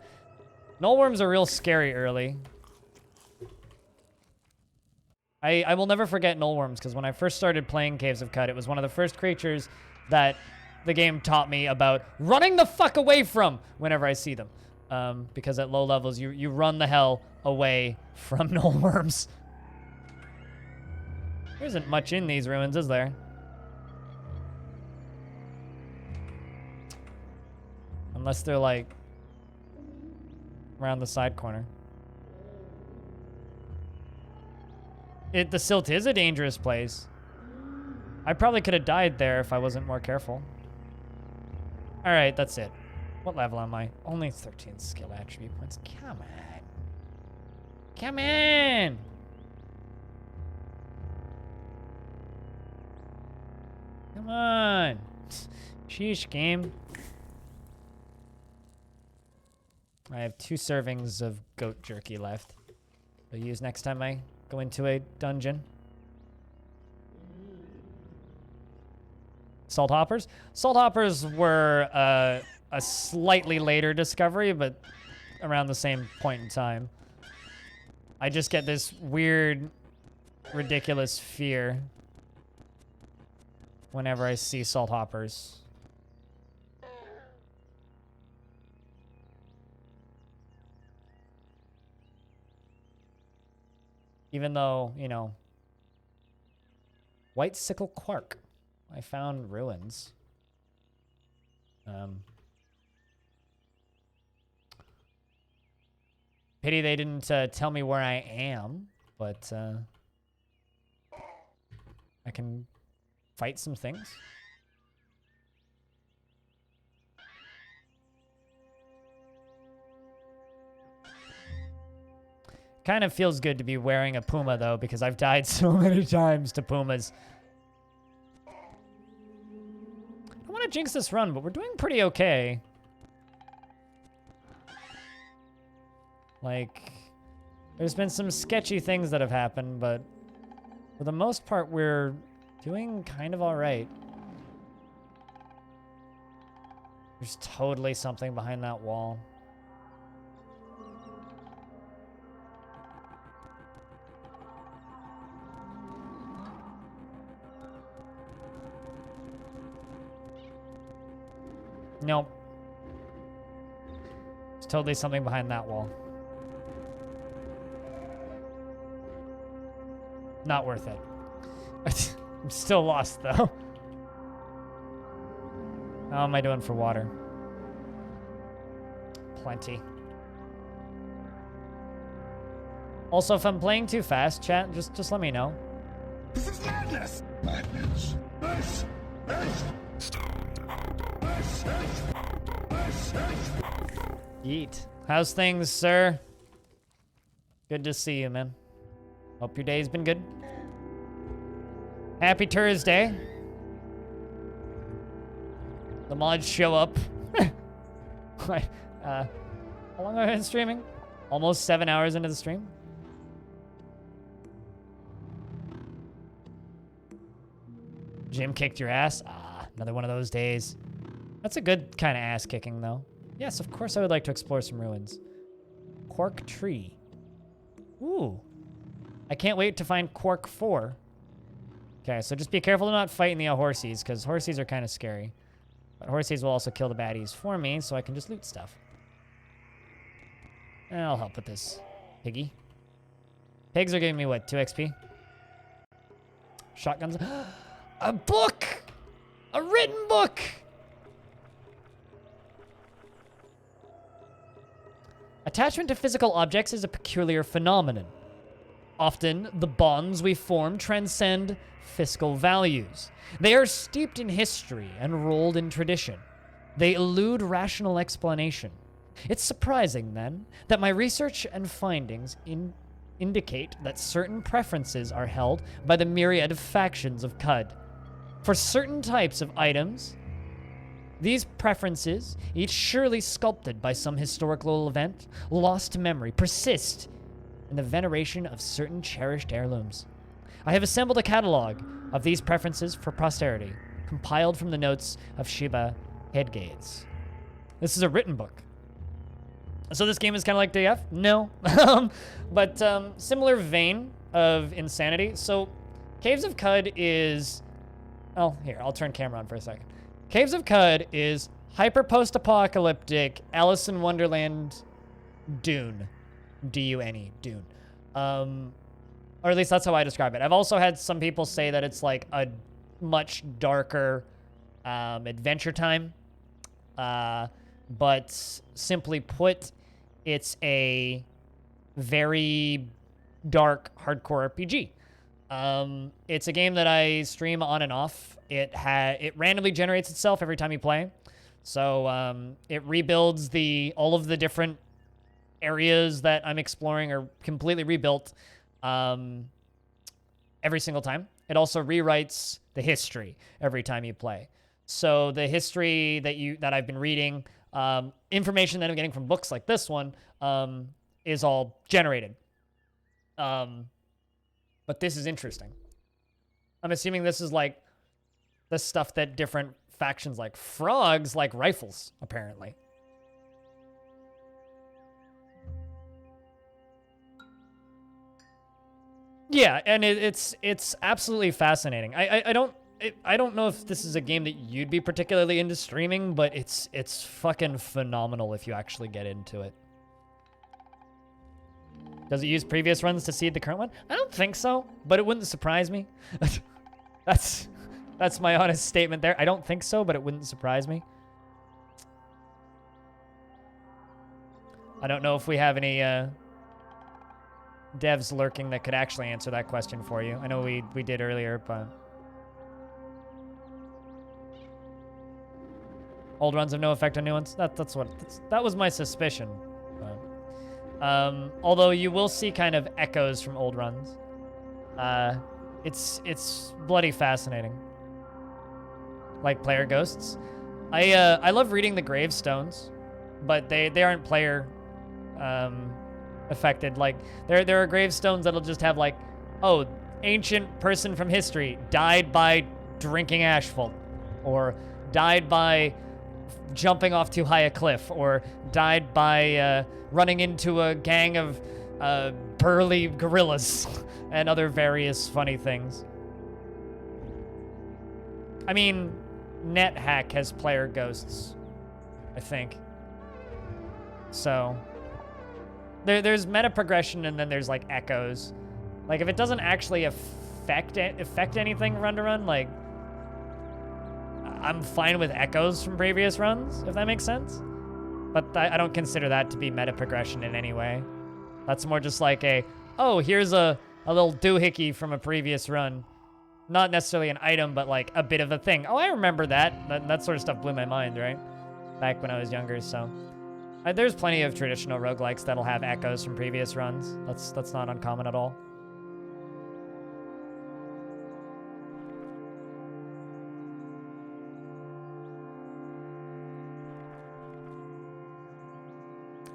Nullworms are real scary early. I will never forget nullworms, because when I first started playing Caves of Qud, it was one of the first creatures that the game taught me about running the fuck away from whenever I see them. Because at low levels, you run the hell away from nullworms. There isn't much in these ruins, is there? Unless they're, like, around the side corner. The Silt is a dangerous place. I probably could have died there if I wasn't more careful. Alright, that's it. What level am I? Only 13 skill attribute points. Come on. Come on! Come on! Sheesh, game. I have 2 servings of goat jerky left. I'll use next time I go into a dungeon. Salt hoppers? Salt hoppers were a slightly later discovery, but around the same point in time. I just get this weird, ridiculous fear whenever I see salt hoppers. Even though, you know, white sickle quark. I found ruins. Pity they didn't tell me where I am, but I can fight some things. Kind of feels good to be wearing a puma, though, because I've died so many times to pumas. I don't want to jinx this run, but we're doing pretty okay. Like, there's been some sketchy things that have happened, but for the most part, we're doing kind of all right. There's totally something behind that wall. Nope. There's totally something behind that wall. Not worth it. I'm still lost, though. How am I doing for water? Plenty. Also, if I'm playing too fast, chat, just let me know. This is madness! Madness! This! Yeet. How's things, sir? Good to see you, man. Hope your day's been good. Happy Thursday. The mods show up. How long have I been streaming? Almost 7 hours into the stream. Jim kicked your ass? Ah, another one of those days. That's a good kind of ass kicking, though. Yes, of course I would like to explore some ruins. Quark tree. Ooh. I can't wait to find Quark 4. Okay, so just be careful to not fight in the Horsies, because Horsies are kind of scary. But Horsies will also kill the baddies for me, so I can just loot stuff. And I'll help with this. Piggy. Pigs are giving me, what, 2 XP? Shotguns. A book! A written book! Attachment to physical objects is a peculiar phenomenon. Often, the bonds we form transcend physical values. They are steeped in history and rolled in tradition. They elude rational explanation. It's surprising, then, that my research and findings indicate that certain preferences are held by the myriad of factions of Cud. For certain types of items, these preferences, each surely sculpted by some historical event, lost to memory, persist in the veneration of certain cherished heirlooms. I have assembled a catalog of these preferences for posterity, compiled from the notes of Shiba Headgates. This is a written book. So this game is kind of like DF? No. But similar vein of insanity. So Caves of Cud is... Oh, here, I'll turn camera on for a second. Caves of Cud is hyper post-apocalyptic Alice in Wonderland Dune. D-U-N-E, Dune. Or at least that's how I describe it. I've also had some people say that it's like a much darker Adventure Time. But simply put, it's a very dark, hardcore RPG. It's a game that I stream on and off. It randomly generates itself every time you play. So it rebuilds all of the different areas that I'm exploring are completely rebuilt every single time. It also rewrites the history every time you play. So the history that I've been reading, information that I'm getting from books like this one, is all generated. But this is interesting. I'm assuming this is like the stuff that different factions like. Frogs like rifles, apparently. Yeah, and it's absolutely fascinating. I don't know if this is a game that you'd be particularly into streaming, but it's fucking phenomenal if you actually get into it. Does it use previous runs to seed the current one? I don't think so, but it wouldn't surprise me. That's my honest statement there. I don't think so, but it wouldn't surprise me. I don't know if we have any devs lurking that could actually answer that question for you. I know we did earlier, but old runs have no effect on new ones. That was my suspicion. But, although you will see kind of echoes from old runs. It's bloody fascinating. Like player ghosts. I love reading the gravestones, but they aren't player affected. Like there are gravestones that'll just have like, oh, ancient person from history died by drinking asphalt, or died by jumping off too high a cliff, or died by running into a gang of burly gorillas and other various funny things. I mean, NetHack has player ghosts, I think. So there's meta progression, and then there's like echoes. Like if it doesn't actually affect anything run to run, like I'm fine with echoes from previous runs, if that makes sense. But I don't consider that to be meta progression in any way. That's more just like oh, here's a little doohickey from a previous run. Not necessarily an item, but like a bit of a thing. Oh, I remember that. That sort of stuff blew my mind, right? Back when I was younger, so. There's plenty of traditional roguelikes that'll have echoes from previous runs. That's not uncommon at all.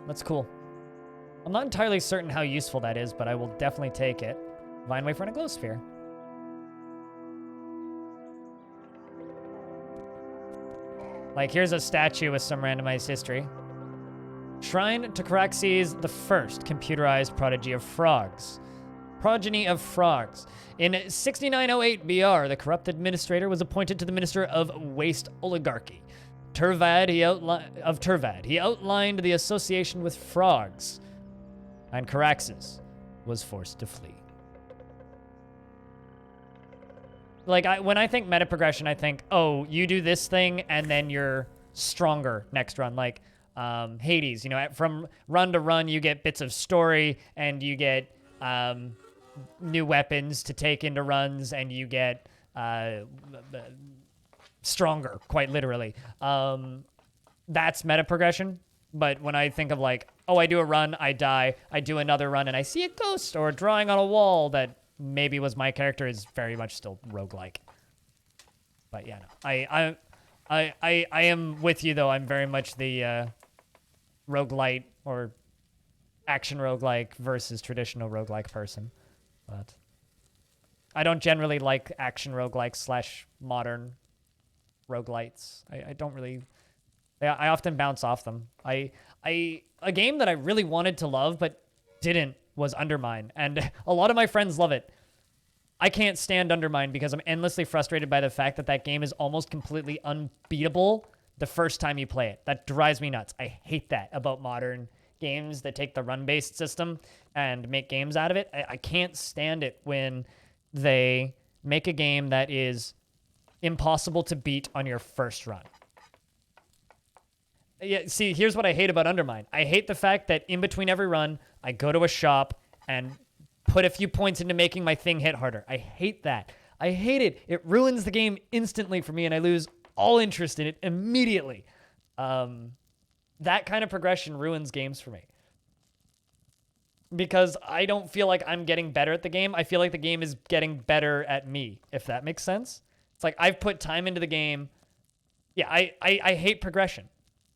That's cool. I'm not entirely certain how useful that is, but I will definitely take it. Vine wafer and a glow sphere. Like, here's a statue with some randomized history. Shrine to Caraxes the First, computerized prodigy of frogs. Progeny of frogs. In 6908 BR, the corrupt administrator was appointed to the Minister of Waste Oligarchy. Turvad, he outlined the association with frogs, and Caraxes was forced to flee. Like, when I think meta progression, I think, oh, you do this thing, and then you're stronger next run. Like, Hades, you know, from run to run, you get bits of story, and you get new weapons to take into runs, and you get stronger, quite literally. That's meta progression. But when I think of like oh, I do a run, I die, I do another run, and I see a ghost or a drawing on a wall that maybe was my character is very much still roguelike. But yeah, no. I am with you though. I'm very much the roguelite or action roguelike versus traditional roguelike person. But I don't generally like action roguelikes slash modern roguelites. I don't really. I often bounce off them. A game that I really wanted to love but didn't was Undermine, and a lot of my friends love it. I can't stand Undermine because I'm endlessly frustrated by the fact that that game is almost completely unbeatable the first time you play it. That drives me nuts. I hate that about modern games that take the run-based system and make games out of it. I can't stand it when they make a game that is impossible to beat on your first run. Yeah, see, here's what I hate about Undermine. I hate the fact that in between every run, I go to a shop and put a few points into making my thing hit harder. I hate that. I hate it. It ruins the game instantly for me, and I lose all interest in it immediately. That kind of progression ruins games for me. Because I don't feel like I'm getting better at the game. I feel like the game is getting better at me, if that makes sense. It's like I've put time into the game. Yeah, I hate progression.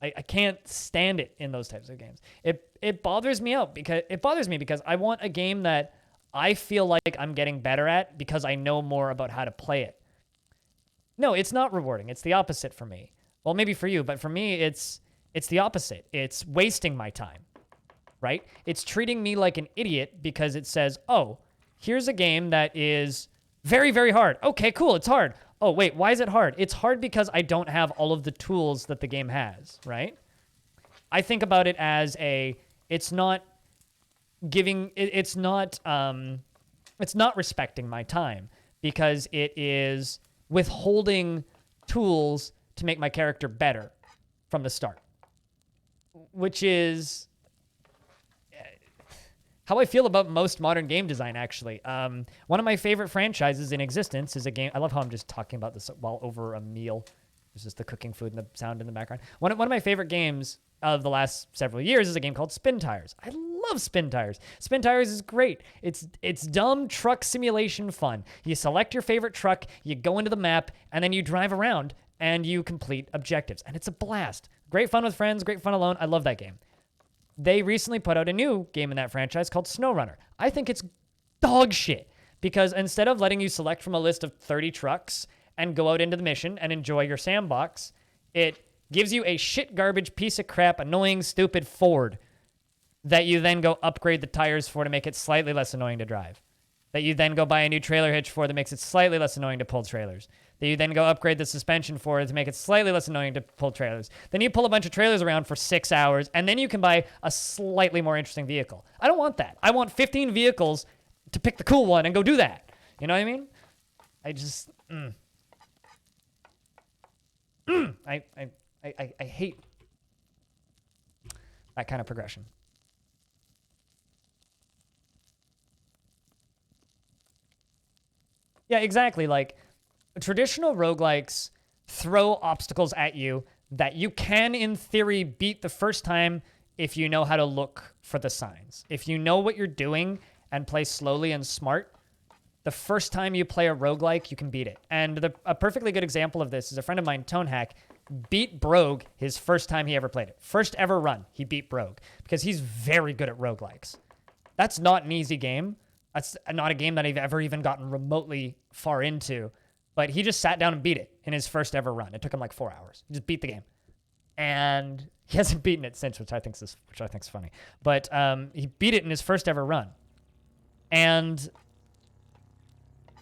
I can't stand it in those types of games. It bothers me because I want a game that I feel like I'm getting better at because I know more about how to play it. No, it's not rewarding. It's the opposite for me. Well, maybe for you, but for me, it's the opposite. It's wasting my time, right? It's treating me like an idiot because it says, oh, here's a game that is very, very hard. Okay, cool, it's hard. Oh, wait, why is it hard? It's hard because I don't have all of the tools that the game has, right? I think about it as it's not respecting my time because it is withholding tools to make my character better from the start, which is how I feel about most modern game design, actually. One of my favorite franchises in existence is a game. I love how I'm just talking about this while over a meal. There's just the cooking food and the sound in the background. One of my favorite games of the last several years is a game called Spin Tires. I love Spin Tires. Spin Tires is great. It's dumb truck simulation fun. You select your favorite truck, you go into the map, and then you drive around and you complete objectives. And it's a blast. Great fun with friends, great fun alone. I love that game. They recently put out a new game in that franchise called SnowRunner. I think it's dog shit because instead of letting you select from a list of 30 trucks and go out into the mission and enjoy your sandbox, it gives you a shit garbage piece of crap, annoying, stupid Ford that you then go upgrade the tires for to make it slightly less annoying to drive. That you then go buy a new trailer hitch for that makes it slightly less annoying to pull trailers. That you then go upgrade the suspension for to make it slightly less annoying to pull trailers. Then you pull a bunch of trailers around for 6 hours, and then you can buy a slightly more interesting vehicle. I don't want that. I want 15 vehicles to pick the cool one and go do that. You know what I mean? I just... I hate that kind of progression. Yeah, exactly. Like, traditional roguelikes throw obstacles at you that you can, in theory, beat the first time if you know how to look for the signs. If you know what you're doing and play slowly and smart, the first time you play a roguelike, you can beat it. And a perfectly good example of this is a friend of mine, Tonehack, beat Brogue his first time he ever played it. First ever run, he beat Brogue because he's very good at roguelikes. That's not an easy game. That's not a game that I've ever even gotten remotely far into, but he just sat down and beat it in his first ever run. It took him like 4 hours. He just beat the game, and he hasn't beaten it since, which I think is funny. But he beat it in his first ever run, and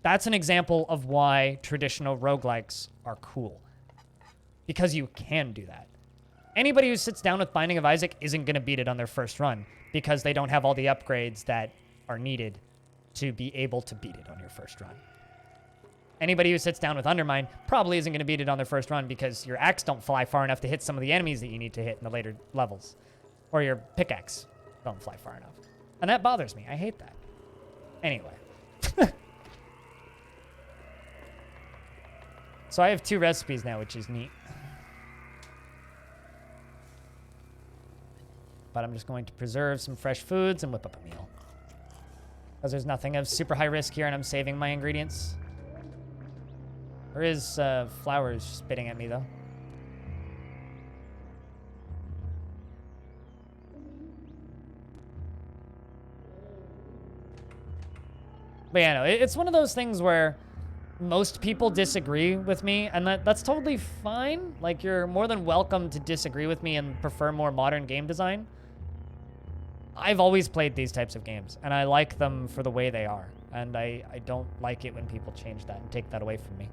that's an example of why traditional roguelikes are cool, because you can do that. Anybody who sits down with Binding of Isaac isn't going to beat it on their first run because they don't have all the upgrades that are needed to be able to beat it on your first run. Anybody who sits down with Undermine probably isn't going to beat it on their first run because your axe don't fly far enough to hit some of the enemies that you need to hit in the later levels. Or your pickaxe don't fly far enough. And that bothers me. I hate that. Anyway. So I have 2 recipes now, which is neat. but I'm just going to preserve some fresh foods and whip up a meal. Because there's nothing of super high risk here, and I'm saving my ingredients. There is flowers spitting at me, though. But yeah, no, it's one of those things where most people disagree with me, and that's totally fine. Like, you're more than welcome to disagree with me and prefer more modern game design. I've always played these types of games, and I like them for the way they are. And I don't like it when people change that and take that away from me.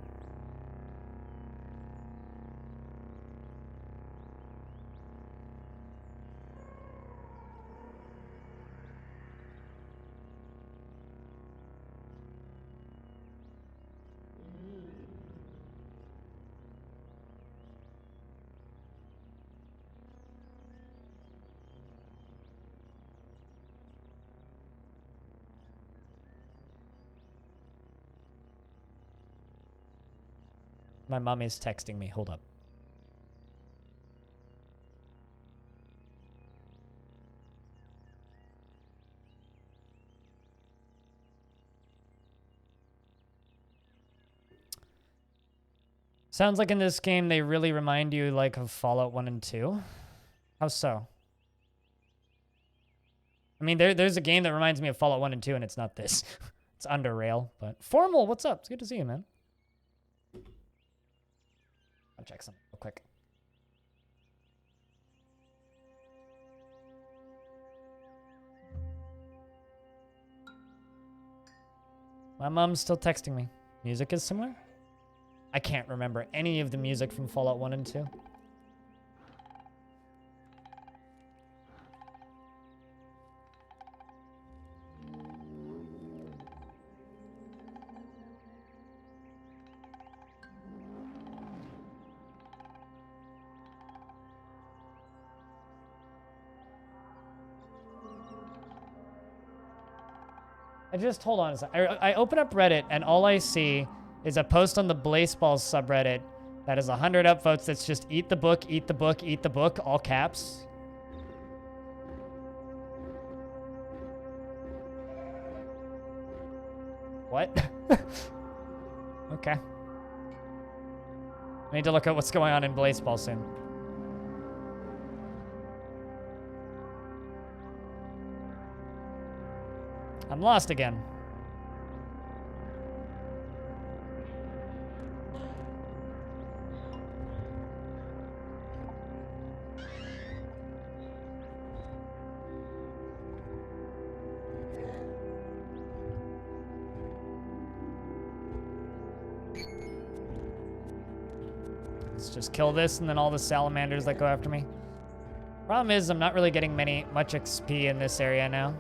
My mom is texting me. Hold up. Sounds like in this game they really remind you like of Fallout 1 and 2. How so? I mean, there's a game that reminds me of Fallout 1 and 2, and it's not this. It's Under Rail, but Formal, what's up? It's good to see you, man. I'll check something real quick. My mom's still texting me. Music is similar? I can't remember any of the music from Fallout 1 and 2. Hold on a sec. I open up Reddit and all I see is a post on the Blazeballs subreddit that has 100 upvotes that's just eat the book, eat the book, eat the book, all caps. What? Okay. I need to look at what's going on in Blazeball soon. I'm lost again. Let's just kill this and then all the salamanders that go after me. Problem is, I'm not really getting much XP in this area now.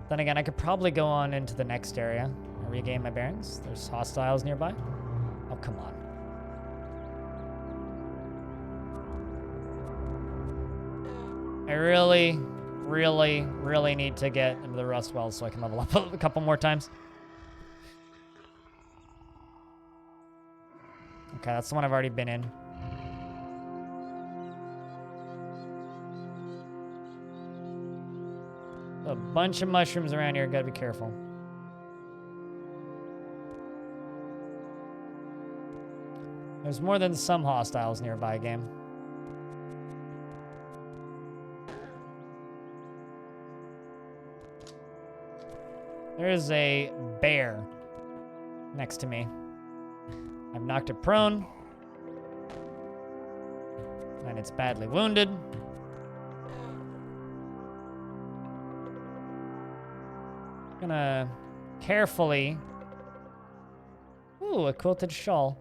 Then again, I could probably go on into the next area and regain my bearings. There's hostiles nearby. Oh, come on. I really, really, really need to get into the Rust Wells so I can level up a couple more times. Okay, that's the one I've already been in. A bunch of mushrooms around here. Gotta be careful. There's more than some hostiles nearby, game. There's a bear next to me. I've knocked it prone. And it's badly wounded. Gonna carefully... Ooh, a quilted shawl.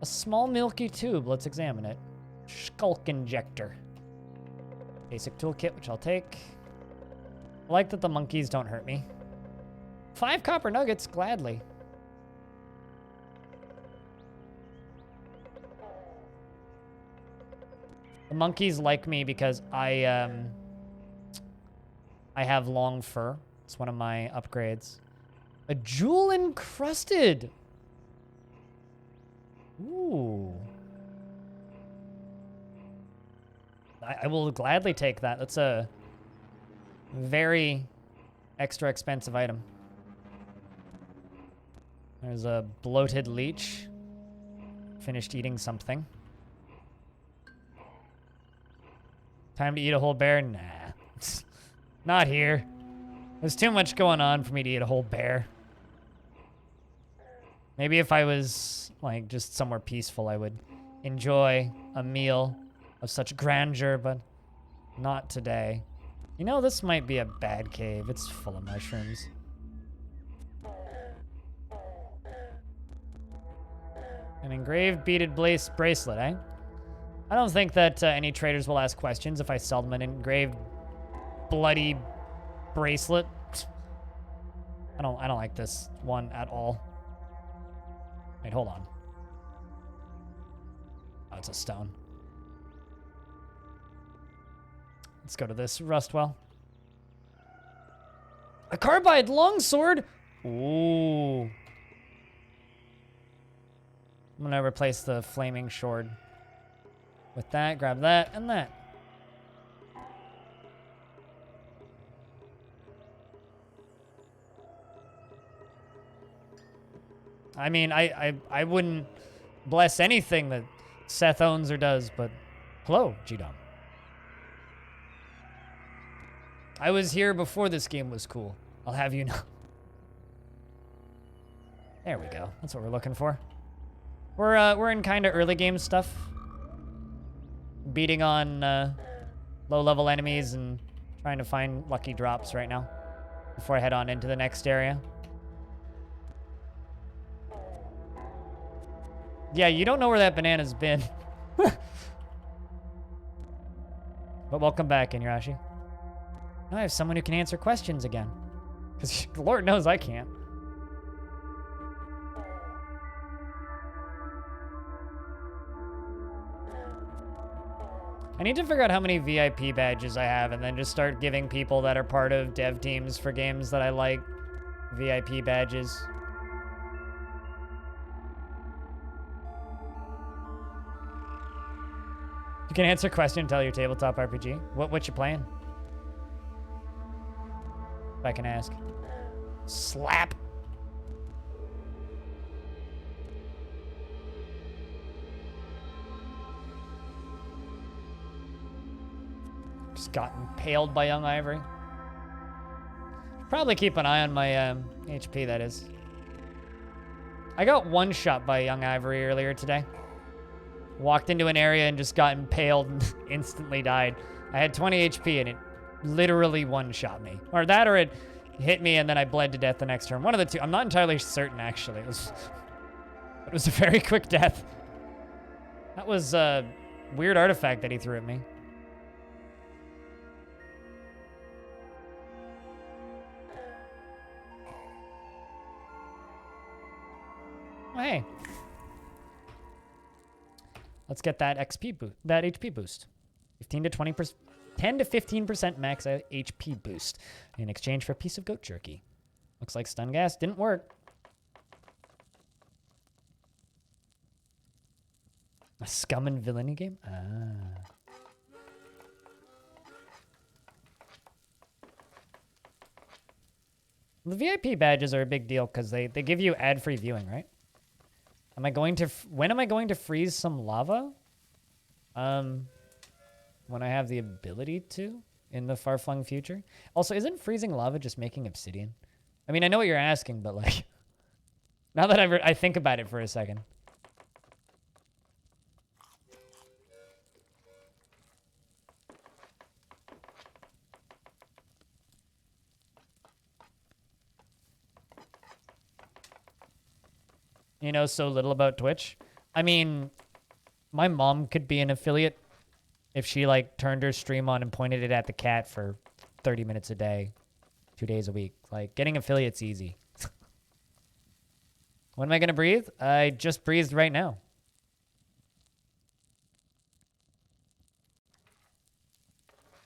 A small milky tube. Let's examine it. Skulk injector. Basic toolkit, which I'll take. I like that the monkeys don't hurt me. 5 copper nuggets, gladly. The monkeys like me because I have long fur. It's one of my upgrades. A jewel encrusted. Ooh. I will gladly take that. That's a Very extra expensive item. There's a bloated leech. Finished eating something. Time to eat a whole bear? Nah. Not here. There's too much going on for me to eat a whole bear. Maybe if I was, like, just somewhere peaceful, I would enjoy a meal of such grandeur, but not today. You know, this might be a bad cave. It's full of mushrooms. An engraved beaded bracelet, eh? I don't think that any traders will ask questions if I sell them an engraved bloody bracelet. I don't like this one at all. Wait, hold on. Oh, it's a stone. Let's go to this Rustwell. A carbide longsword? Ooh. I'm gonna replace the flaming sword with that, grab that, and that. I mean, I wouldn't bless anything that Seth owns or does, but hello, G-Dom. I was here before this game was cool. I'll have you know. There we go. That's what we're looking for. We're in kind of early game stuff. Beating on low-level enemies and trying to find lucky drops right now before I head on into the next area. Yeah, you don't know where that banana's been. But welcome back, Inuyasha. Now I have someone who can answer questions again. Because Lord knows I can't. I need to figure out how many VIP badges I have and then just start giving people that are part of dev teams for games that I like VIP badges. You can answer question and tell your tabletop RPG. What you playing? If I can ask. Slap. Just got impaled by Young Ivory. Probably keep an eye on my HP, that is. I got one shot by Young Ivory earlier today. Walked into an area and just got impaled and instantly died. I had 20 HP and it literally one-shot me. Or that, or it hit me and then I bled to death the next turn. One of the two. I'm not entirely certain, actually. It was a very quick death. That was a weird artifact that he threw at me. Oh, hey. Let's get that XP boost, that HP boost. 10 to 15% max HP boost in exchange for a piece of goat jerky. Looks like stun gas didn't work. A scum and villainy game? Ah. The VIP badges are a big deal because they give you ad-free viewing, right? Am I going to... when am I going to freeze some lava? When I have the ability to in the far-flung future. Also, isn't freezing lava just making obsidian? I mean, I know what you're asking, but like... now that I think about it for a second. You know so little about Twitch. I mean, my mom could be an affiliate if she like turned her stream on and pointed it at the cat for 30 minutes a day, 2 days a week. Like, getting affiliates easy. When am I gonna breathe? I just breathed right now.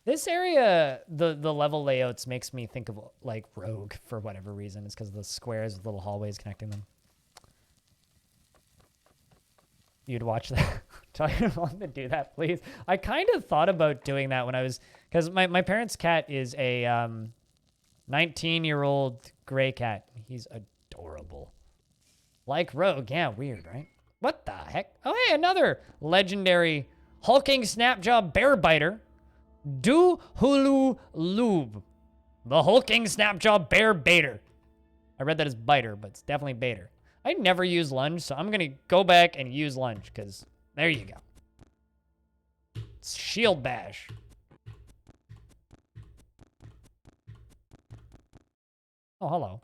This area, the level layouts makes me think of like Rogue for whatever reason. It's because of the squares with little hallways connecting them. you'd watch that. Tell your mom to do that, please. I kind of thought about doing that when I was, because my parents' cat is a 19-year-old gray cat. He's adorable. Like Rogue. Yeah, weird, right? What the heck? Oh, hey, another legendary hulking snapjaw bear biter. Du Hulu Lube. The hulking snapjaw bear baiter. I read that as biter, but it's definitely baiter. I never use lunge, so I'm going to go back and use lunge, because there you go. It's shield bash. Oh, hello.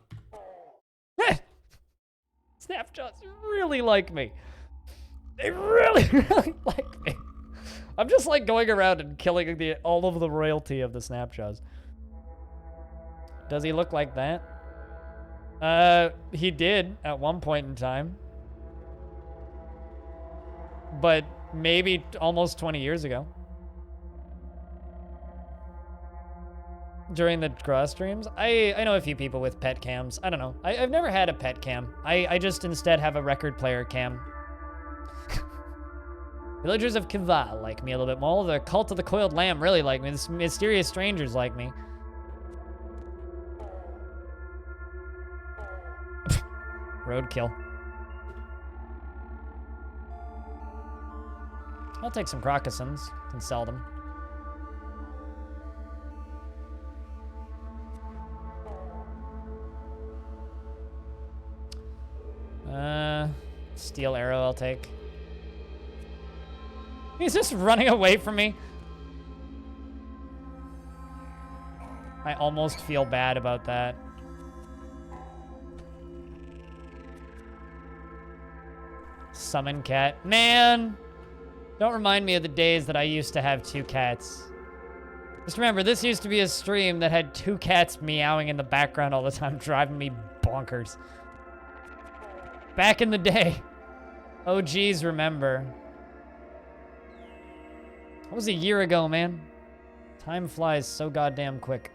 Snapjaws really like me. They really, really like me. I'm just like going around and killing all of the royalty of the Snapjaws. Does he look like that? He did at one point in time. But maybe almost 20 years ago. During the cross streams. I know a few people with pet cams. I don't know. I've never had a pet cam. I just instead have a record player cam. Villagers of Kiva like me a little bit more. The Cult of the Coiled Lamb really like me. The Mysterious Strangers like me. Roadkill. I'll take some Crocossons and sell them. Steel Arrow I'll take. He's just running away from me. I almost feel bad about that. Summon cat. Man! Don't remind me of the days that I used to have 2 cats. Just remember, this used to be a stream that had 2 cats meowing in the background all the time, driving me bonkers. Back in the day. Oh, geez, remember. That was a year ago, man. Time flies so goddamn quick.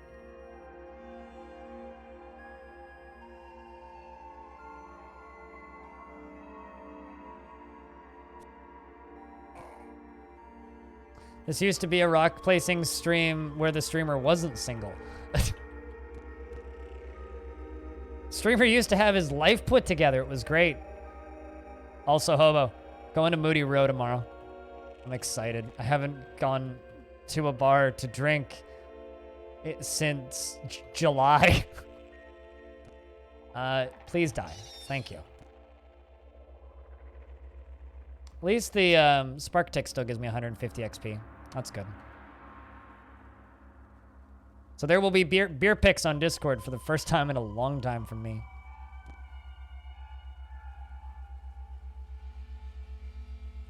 This used to be a rock placing stream where the streamer wasn't single. Streamer used to have his life put together. It was great. Also, Hobo, going to Moody Row tomorrow. I'm excited. I haven't gone to a bar to drink since July. Please die. Thank you. At least the Spark Tick still gives me 150 XP. That's good. So there will be beer picks on Discord for the first time in a long time from me.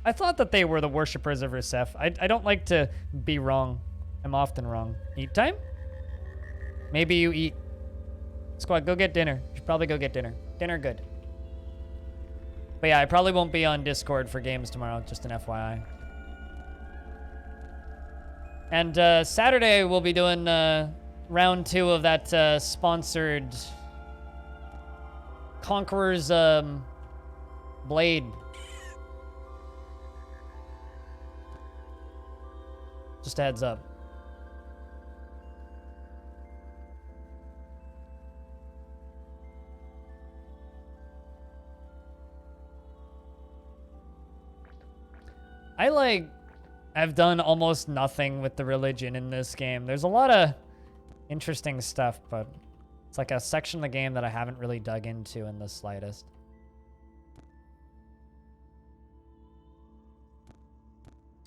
I thought that they were the worshippers of Rusef. I don't like to be wrong. I'm often wrong. Eat time? Maybe you eat. Squad, go get dinner. You should probably go get dinner. Dinner good. But yeah, I probably won't be on Discord for games tomorrow, just an FYI. And Saturday we'll be doing round 2 of that sponsored Conqueror's Blade. Just a heads up. I've done almost nothing with the religion in this game. There's a lot of interesting stuff, but it's like a section of the game that I haven't really dug into in the slightest.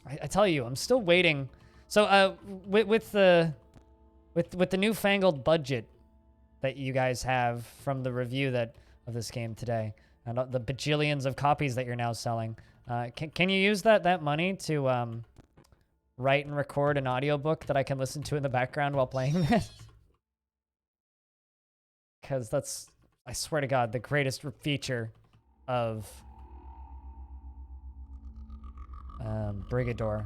I tell you, I'm still waiting. So with the newfangled budget that you guys have from the review of this game today, and the bajillions of copies that you're now selling, can you use that money to write and record an audiobook that I can listen to in the background while playing this? Because that's, I swear to God, the greatest feature of Brigador.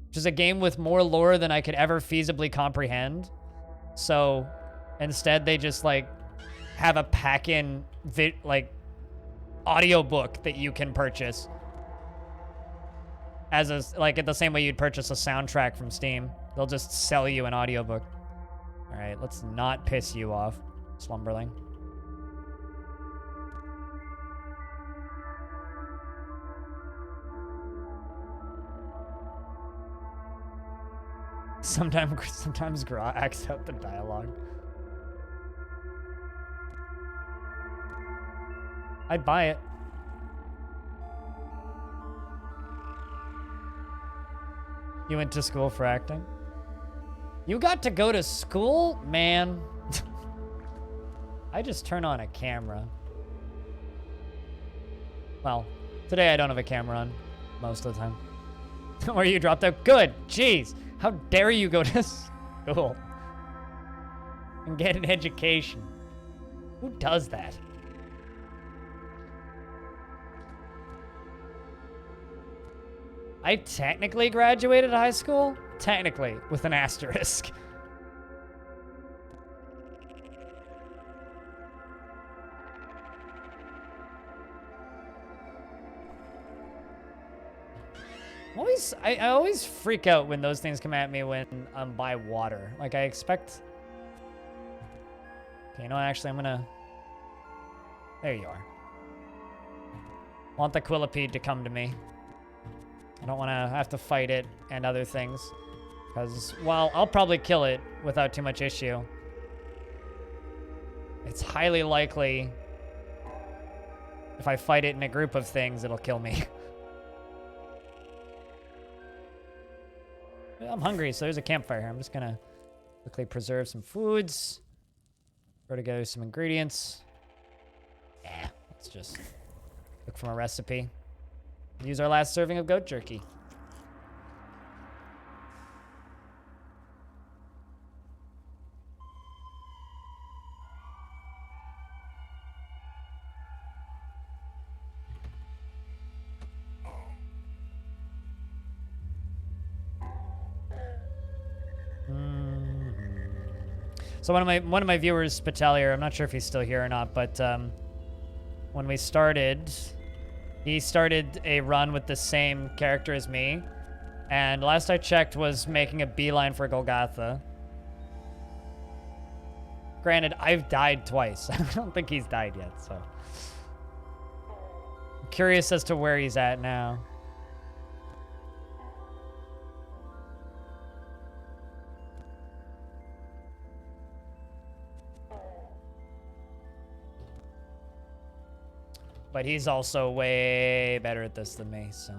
Which is a game with more lore than I could ever feasibly comprehend. So instead they just like have a pack-in audiobook that you can purchase. As a, like, the same way you'd purchase a soundtrack from Steam. They'll just sell you an audiobook. All right, let's not piss you off, Slumberling. Sometimes Gra acts out the dialogue. I'd buy it. You went to school for acting? You got to go to school? Man. I just turn on a camera. Well, today I don't have a camera on most of the time. Or you dropped out. Good. Jeez. How dare you go to school and get an education? Who does that? I technically graduated high school? Technically, with an asterisk. I always freak out when those things come at me when I'm by water. Like, I expect... Okay, you know what? Actually, I'm gonna... There you are. Want the Quillipede to come to me. I don't want to have to fight it and other things. Because, well, I'll probably kill it without too much issue. It's highly likely if I fight it in a group of things, it'll kill me. I'm hungry, so there's a campfire here. I'm just gonna quickly preserve some foods. Throw together some ingredients. Yeah, let's just look from a recipe. Use our last serving of goat jerky. So one of my viewers, Spitalier, I'm not sure if he's still here or not, but when we started, he started a run with the same character as me, and last I checked was making a beeline for Golgotha. Granted, I've died twice. I don't think he's died yet, so I'm curious as to where he's at now. But he's also way better at this than me, so.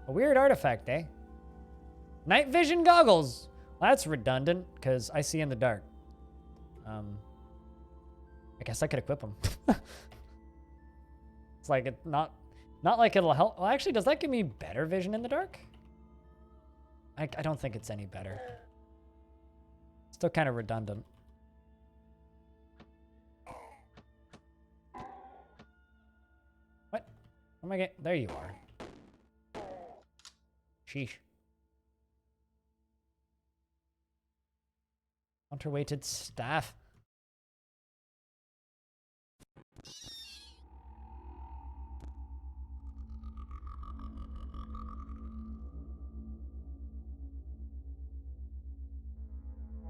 A weird artifact, eh? Night vision goggles. Well, that's redundant, because I see in the dark. I guess I could equip them. It's like, it not like it'll help. Well, actually, does that give me better vision in the dark? I don't think it's any better. Still kind of redundant. Oh my god, there you are. Sheesh. Counterweighted staff.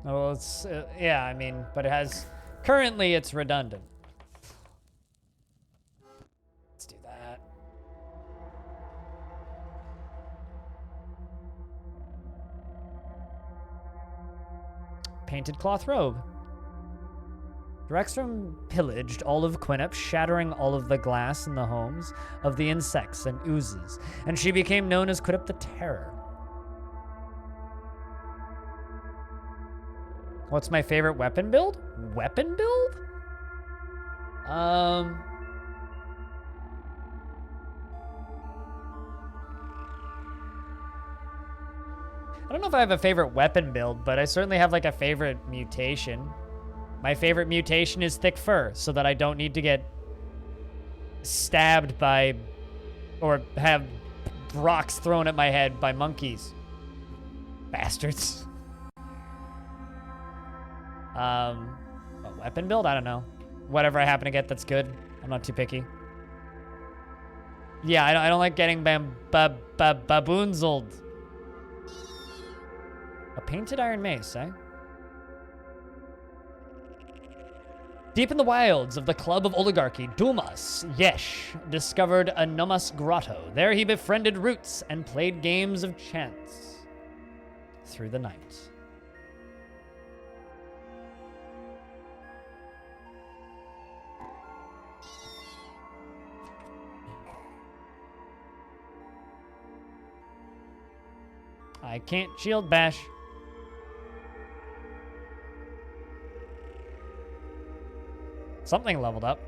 Oh, it's, yeah, I mean, but it has, currently it's redundant. Let's do that. Painted cloth robe. Drexstrom pillaged all of Quinnip, shattering all of the glass in the homes of the insects and oozes, and she became known as Quinnip the Terror. What's my favorite weapon build? Weapon build? I don't know if I have a favorite weapon build, but I certainly have like a favorite mutation. My favorite mutation is thick fur, so that I don't need to get stabbed by or have rocks thrown at my head by monkeys. Bastards. A weapon build? I don't know. Whatever I happen to get that's good. I'm not too picky. Yeah, I don't like getting baboonzled. A painted iron mace, eh? Deep in the wilds of the Club of Oligarchy, Dumas Yesh discovered a Nomas grotto. There he befriended Roots and played games of chance through the night. I can't shield bash. Something leveled up.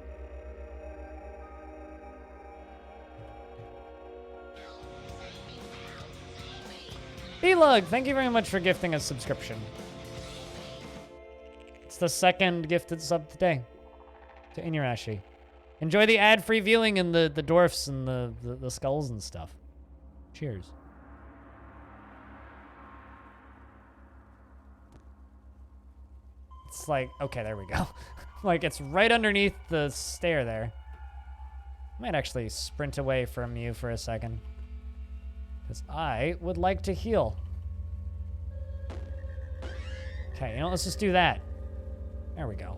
Elug, thank you very much for gifting a subscription. It's the second gifted sub today to Inuyasha. Enjoy the ad-free viewing and the dwarfs and the skulls and stuff. Cheers. It's like, okay, there we go. Like, it's right underneath the stair there. I might actually sprint away from you for a second. Because I would like to heal. Okay, you know, let's just do that. There we go.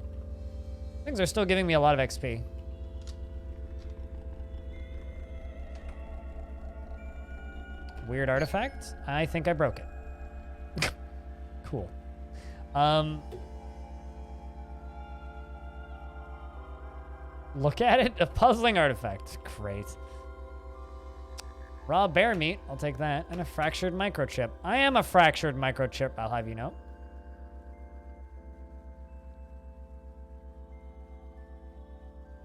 Things are still giving me a lot of XP. Weird artifact. I think I broke it. Cool. Look at it. A puzzling artifact. Great. Raw bear meat. I'll take that. And a fractured microchip. I am a fractured microchip, I'll have you know.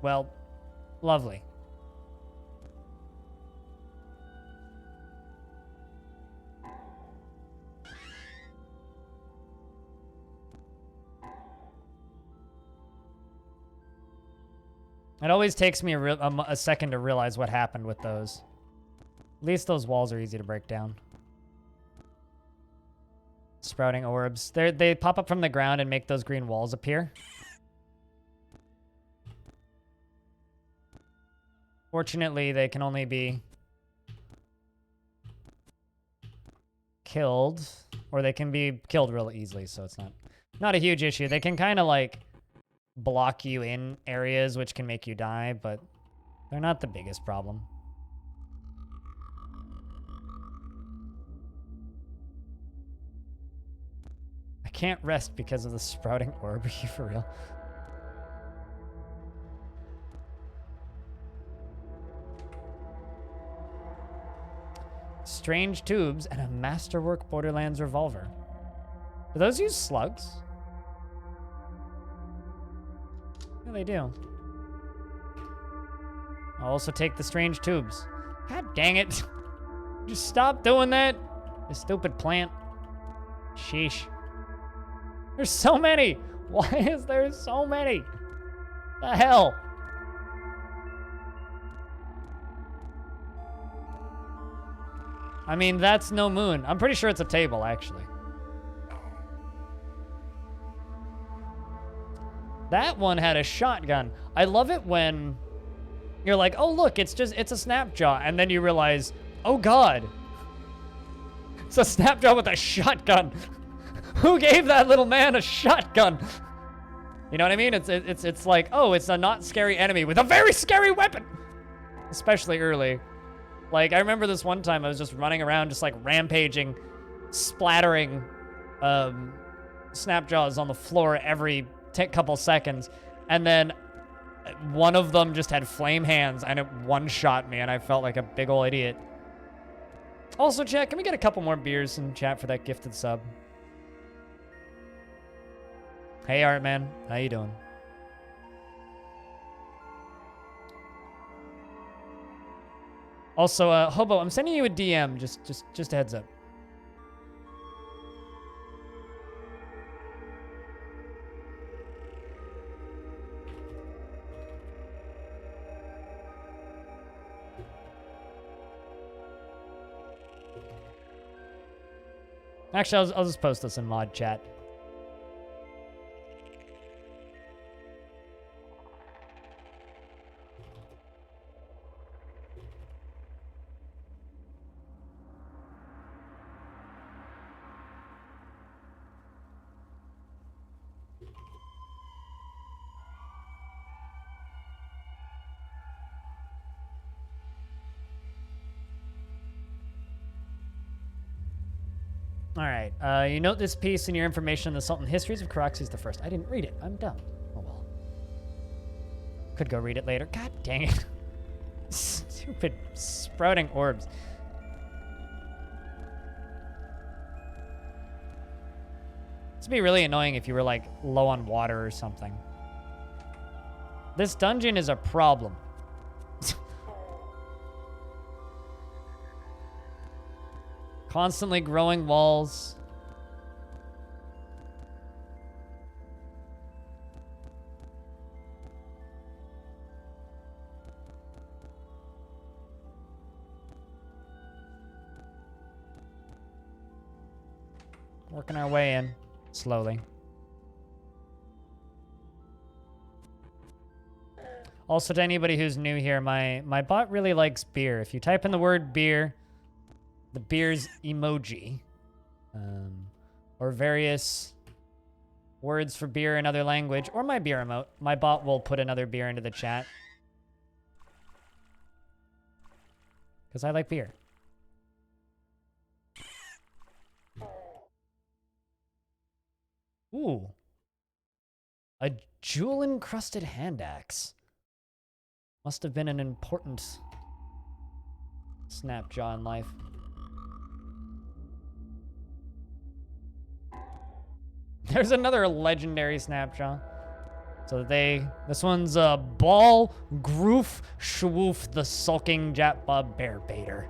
Well, lovely. It always takes me a second to realize what happened with those. At least those walls are easy to break down. Sprouting orbs. They pop up from the ground and make those green walls appear. Fortunately, they can only be killed, or they can be killed real easily, so it's not a huge issue. They can kind of like block you in areas which can make you die, but they're not the biggest problem. I can't rest because of the sprouting orb. Are you for real? Strange tubes and a Masterwork Borderlands revolver. Do those use slugs? Yeah, they do. I'll also take the strange tubes. God dang it. Just stop doing that. You stupid plant. Sheesh. There's so many. Why is there so many? The hell? I mean, that's no moon. I'm pretty sure it's a table, actually. That one had a shotgun. I love it when you're like, oh, look, it's a Snapjaw. And then you realize, oh, God. It's a Snapjaw with a shotgun. Who gave that little man a shotgun? You know what I mean? It's like, oh, it's a not scary enemy with a very scary weapon. Especially early. Like, I remember this one time I was just running around just like rampaging, splattering Snapjaws on the floor every couple seconds. And then one of them just had flame hands and it one-shot me and I felt like a big ol' idiot. Also, chat, can we get a couple more beers in chat for that gifted sub? Hey, Artman. How you doing? Also, Hobo, I'm sending you a DM. Just a heads up. Actually, I'll just post this in mod chat. All right. You note this piece in your information on the Sultan Histories of Caraxes the First. I didn't read it. I'm dumb. Oh well. Could go read it later. God dang it. Stupid sprouting orbs. This would be really annoying if you were like low on water or something. This dungeon is a problem. Constantly growing walls. Working our way in, slowly. Also, to anybody who's new here, my bot really likes beer. If you type in the word beer, the beer's emoji, or various words for beer in other language, or my beer emote, my bot will put another beer into the chat. Because I like beer. Ooh. A jewel-encrusted hand axe. Must have been an important snapjaw in life. There's another legendary snapjaw. So this one's Ball Groof Shwoof the Sulking Jatba Bear Baiter.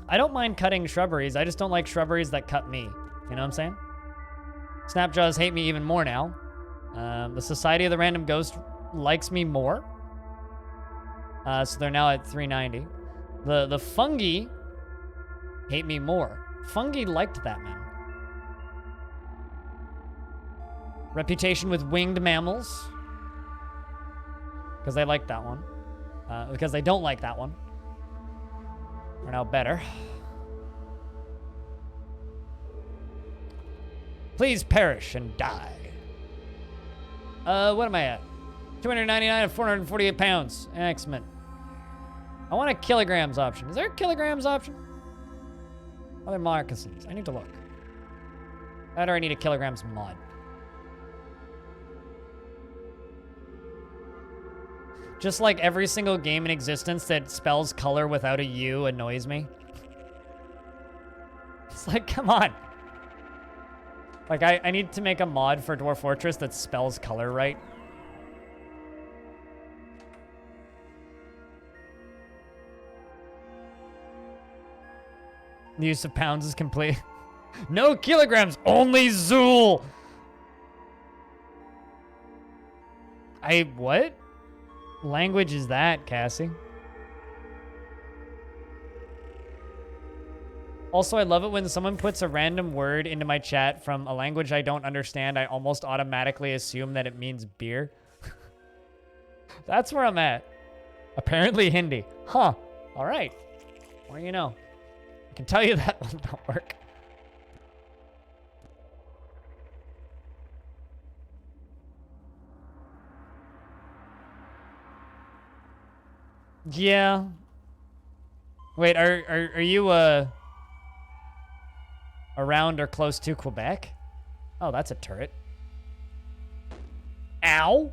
I don't mind cutting shrubberies. I just don't like shrubberies that cut me. You know what I'm saying? Snapjaws hate me even more now. The Society of the Random Ghost likes me more. So they're now at 390. The fungi hate me more. Fungi liked that, man. Reputation with winged mammals. Because they like that one. Because they don't like that one. We're now better. Please perish and die. What am I at? 299 and 448 pounds. Excellent. I want a kilograms option. Is there a kilograms option? Other moccasins. I need to look. That or I need a kilograms mod. Just like every single game in existence that spells color without a U annoys me. It's like, come on. Like, I need to make a mod for Dwarf Fortress that spells color right. The use of pounds is complete. No kilograms, only Zool. What? Language is that, Cassie? Also, I love it when someone puts a random word into my chat from a language I don't understand. I almost automatically assume that it means beer. That's where I'm at. Apparently Hindi. Huh. All right. Well, you know. I can tell you that will not work. Yeah. Wait, are you around or close to Quebec? Oh, that's a turret. Ow.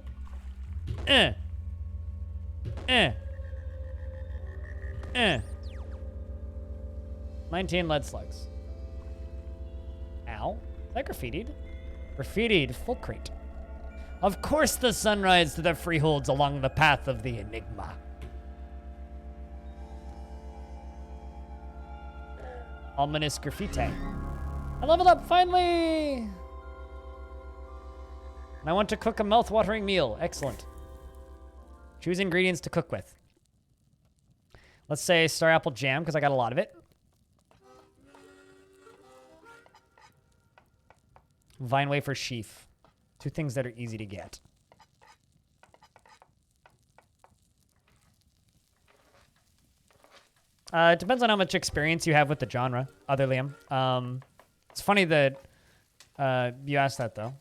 19 lead slugs. Ow. Is that graffitied? Graffitied full crate. Of course the sun rises to the freeholds along the path of the enigma. Ominous graffiti. I leveled up, finally! And I want to cook a mouth-watering meal. Excellent. Choose ingredients to cook with. Let's say star apple jam, because I got a lot of it. Vine wafer sheaf. Two things that are easy to get. It depends on how much experience you have with the genre, other Liam. It's funny that you asked that, though.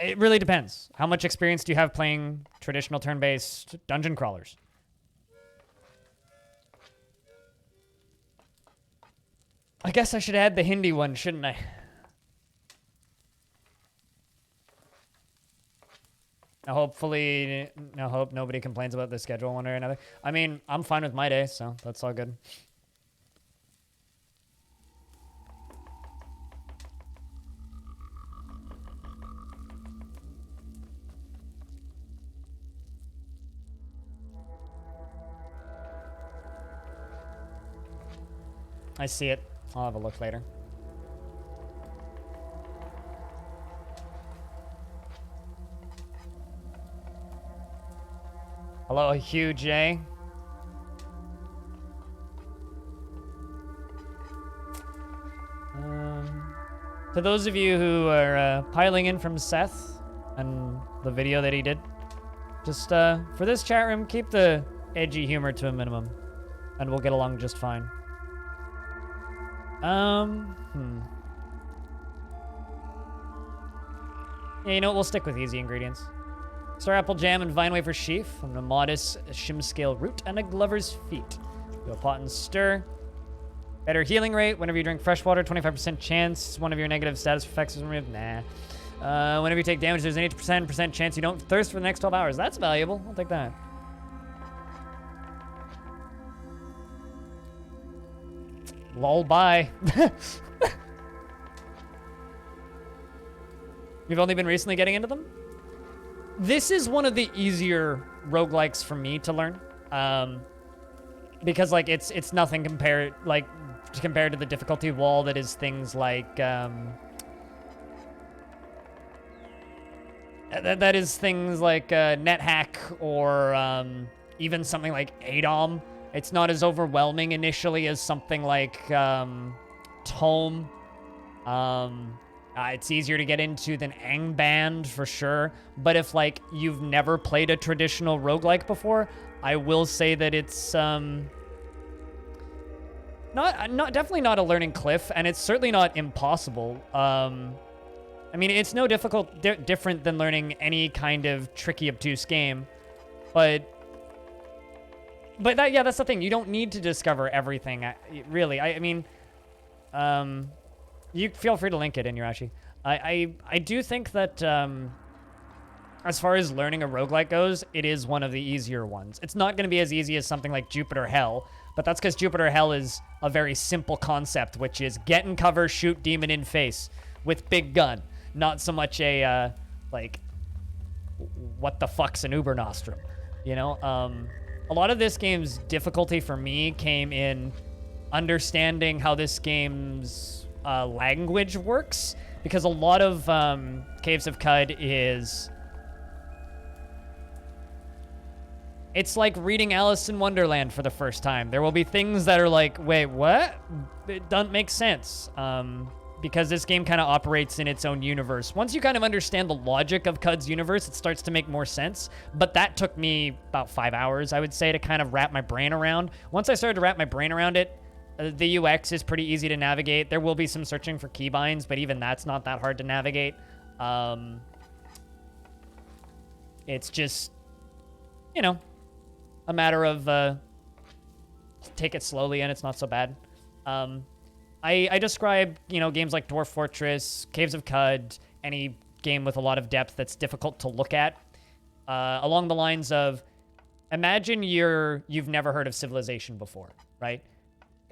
It really depends. How much experience do you have playing traditional turn-based dungeon crawlers? I guess I should add the Hindi one, shouldn't I? Now hopefully, I hope nobody complains about the schedule one way or another. I mean, I'm fine with my day, so that's all good. I see it. I'll have a look later. Hello, Hugh J. To those of you who are piling in from Seth and the video that he did, just for this chat room, keep the edgy humor to a minimum, and we'll get along just fine. Yeah, you know what? We'll stick with easy ingredients. Star apple jam and vine wafer sheaf, and a modest shim scale root, and a glover's feet. Do a pot and stir. Better healing rate. Whenever you drink fresh water, 25% chance one of your negative status effects is removed. Nah. Whenever you take damage, there's an 80% chance you don't thirst for the next 12 hours. That's valuable. I'll take that. Lol, bye. You've only been recently getting into them? This is one of the easier roguelikes for me to learn. Because like it's nothing compared to the difficulty wall that is things like that is things like NetHack or even something like ADOM. It's not as overwhelming initially as something like Tome. It's easier to get into than Angband for sure. But if like you've never played a traditional roguelike before, I will say that it's definitely not a learning cliff, and it's certainly not impossible. I mean, it's no different than learning any kind of tricky, obtuse game, but that's the thing. You don't need to discover everything, really. I mean, you feel free to link it in Yurashi. I do think that as far as learning a roguelike goes, it is one of the easier ones. It's not going to be as easy as something like Jupiter Hell, but that's because Jupiter Hell is a very simple concept, which is get in cover, shoot demon in face with big gun. Not so much a, like, what the fuck's an Uber Nostrum? You know? A lot of this game's difficulty for me came in understanding how this game's language works, because a lot of Caves of Qud is... It's like reading Alice in Wonderland for the first time. There will be things that are like, wait, what? It doesn't make sense. Because this game kind of operates in its own universe. Once you kind of understand the logic of Qud's universe, it starts to make more sense. But that took me about 5 hours, I would say, to kind of wrap my brain around. Once I started to wrap my brain around it, the UX is pretty easy to navigate. There will be some searching for keybinds, but even that's not that hard to navigate. It's just, you know, a matter of take it slowly, and it's not so bad. I describe, you know, games like Dwarf Fortress, Caves of Qud, any game with a lot of depth that's difficult to look at, along the lines of, imagine you've never heard of Civilization before, right?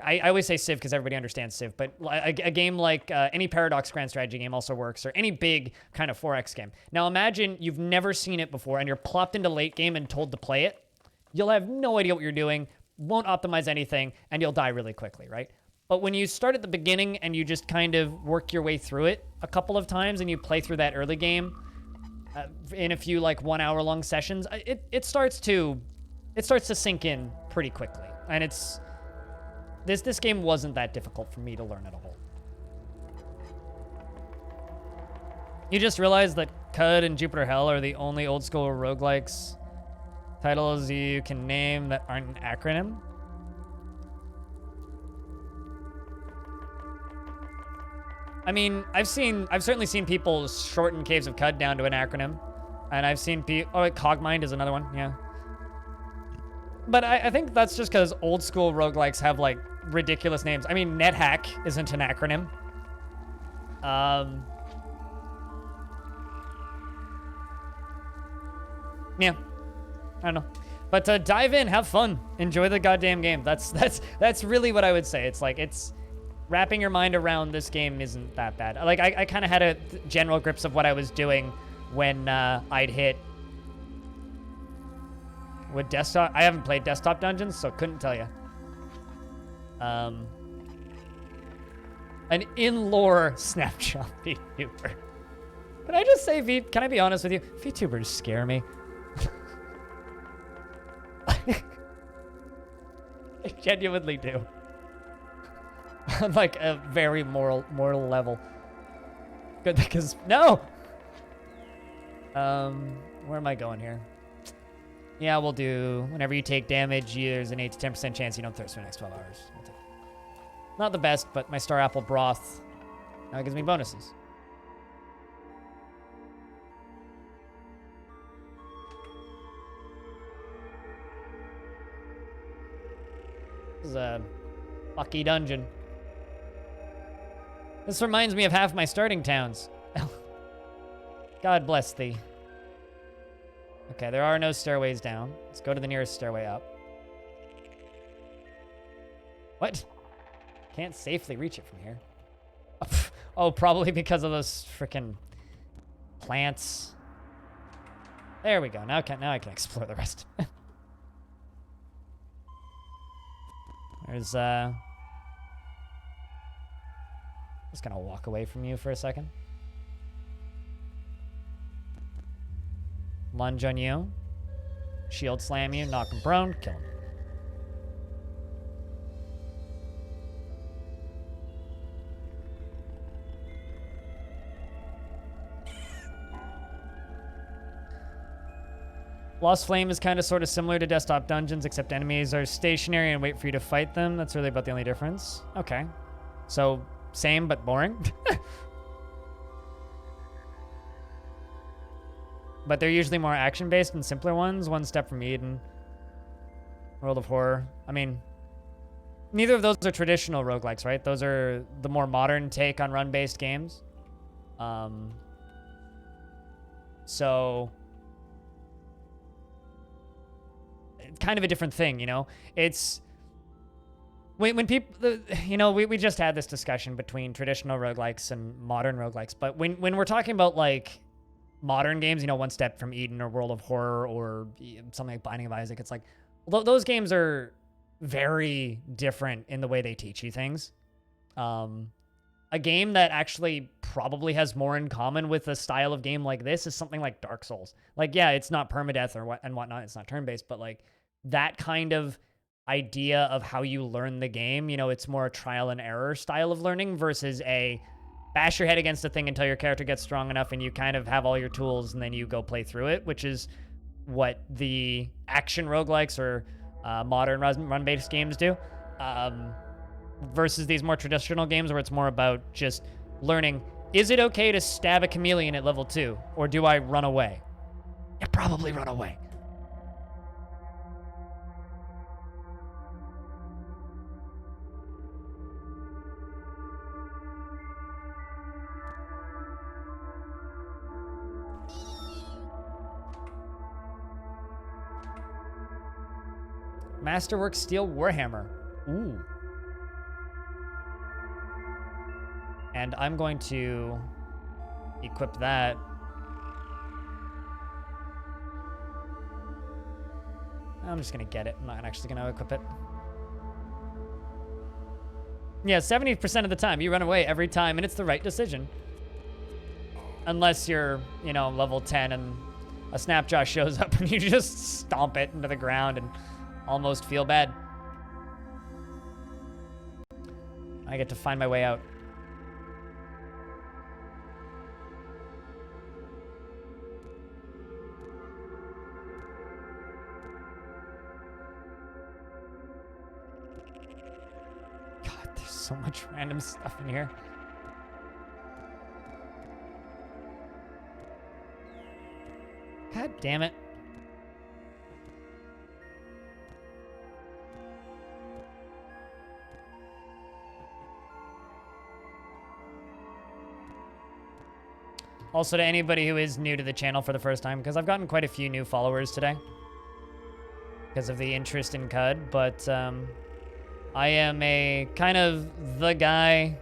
I always say Civ because everybody understands Civ, but a game like any Paradox Grand Strategy game also works, or any big kind of 4X game. Now imagine you've never seen it before, and you're plopped into late game and told to play it. You'll have no idea what you're doing, won't optimize anything, and you'll die really quickly, right? But when you start at the beginning and you just kind of work your way through it a couple of times and you play through that early game in a few like 1 hour long sessions, it starts to sink in pretty quickly. And this game wasn't that difficult for me to learn at all. You just realized that Qud and Jupiter Hell are the only old school roguelikes titles you can name that aren't an acronym? I mean, I've certainly seen people shorten Caves of Cud down to an acronym. And I've seen people, oh, Cogmind is another one, yeah. But I think that's just because old school roguelikes have like ridiculous names. I mean, NetHack isn't an acronym. Yeah, I don't know. But dive in, have fun, enjoy the goddamn game. That's really what I would say. It's like, it's wrapping your mind around this game isn't that bad. Like, I kind of had a general grips of what I was doing when I'd hit with desktop. I haven't played desktop dungeons, so couldn't tell you. An in-lore Snapchat VTuber. Can I just say, can I be honest with you? VTubers scare me. I genuinely do. On like a very moral level. Good, because no. Where am I going here? Yeah, we'll do whenever you take damage, there's an 8 to 10% chance you don't thirst for the next 12 hours. Not the best, but my Star Apple Broth now gives me bonuses. This is a fucky dungeon. This reminds me of half my starting towns. God bless thee. Okay, there are no stairways down. Let's go to the nearest stairway up. What? Can't safely reach it from here. Oh, probably because of those freaking plants. There we go. Now I can explore the rest. There's just gonna walk away from you for a second. Lunge on you. Shield slam you, knock him prone, kill him. Lost Flame is kind of sort of similar to desktop dungeons, except enemies are stationary and wait for you to fight them. That's really about the only difference. Okay. So, same but boring. But they're usually more action-based and simpler ones. One Step from Eden. World of Horror. I mean, neither of those are traditional roguelikes, right? Those are the more modern take on run-based games. So... kind of a different thing, you know? It's... When people... You know, we just had this discussion between traditional roguelikes and modern roguelikes, but when we're talking about, like, modern games, you know, One Step from Eden or World of Horror or something like Binding of Isaac, it's like... Those games are very different in the way they teach you things. A game that actually probably has more in common with a style of game like this is something like Dark Souls. Like, yeah, it's not permadeath or whatnot. It's not turn-based, but like that kind of idea of how you learn the game, you know, it's more a trial and error style of learning versus a bash your head against a thing until your character gets strong enough and you kind of have all your tools and then you go play through it, which is what the action roguelikes or modern run-based games do. Versus these more traditional games where it's more about just learning, is it okay to stab a chameleon at level 2? Or do I run away? You probably run away. Masterwork Steel Warhammer. Ooh. And I'm going to equip that. I'm just going to get it. I'm not actually going to equip it. Yeah, 70% of the time. You run away every time, and it's the right decision. Unless you're, you know, level 10 and a Snapjaw shows up and you just stomp it into the ground and almost feel bad. I get to find my way out. God, there's so much random stuff in here. damn it. Also, to anybody who is new to the channel for the first time, because I've gotten quite a few new followers today because of the interest in CUD, but I am a kind of the guy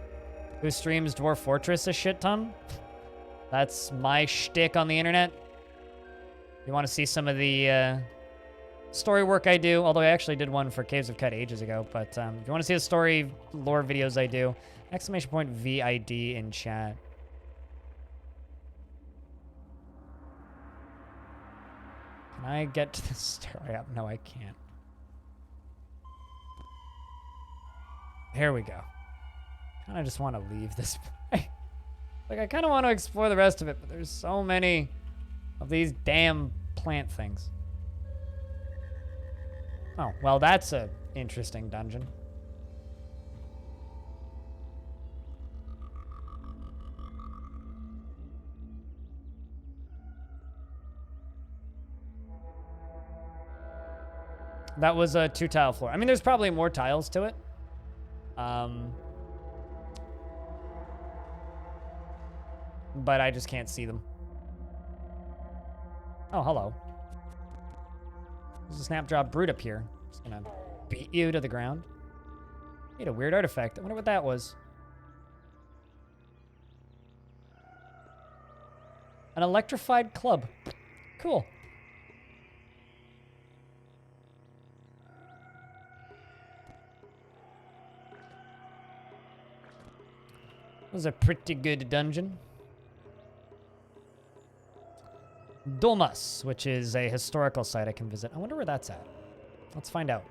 who streams Dwarf Fortress a shit ton. That's my shtick on the internet. You want to see some of the story work I do, although I actually did one for Caves of Cut ages ago, but if you want to see the story lore videos I do, exclamation point VID in chat. Can I get to the story up? No, I can't. Here we go. Kind of just want to leave this place. Like, I kind of want to explore the rest of it, but there's so many of these damn plant things. Oh, well, that's a interesting dungeon. That was a 2-tile floor. I mean, there's probably more tiles to it. But I just can't see them. Oh, hello. There's a Snapdrop Brute up here. Just gonna beat you to the ground. Need a weird artifact. I wonder what that was. An electrified club. Cool. It was a pretty good dungeon. Domus, which is a historical site I can visit. I wonder where that's at. Let's find out.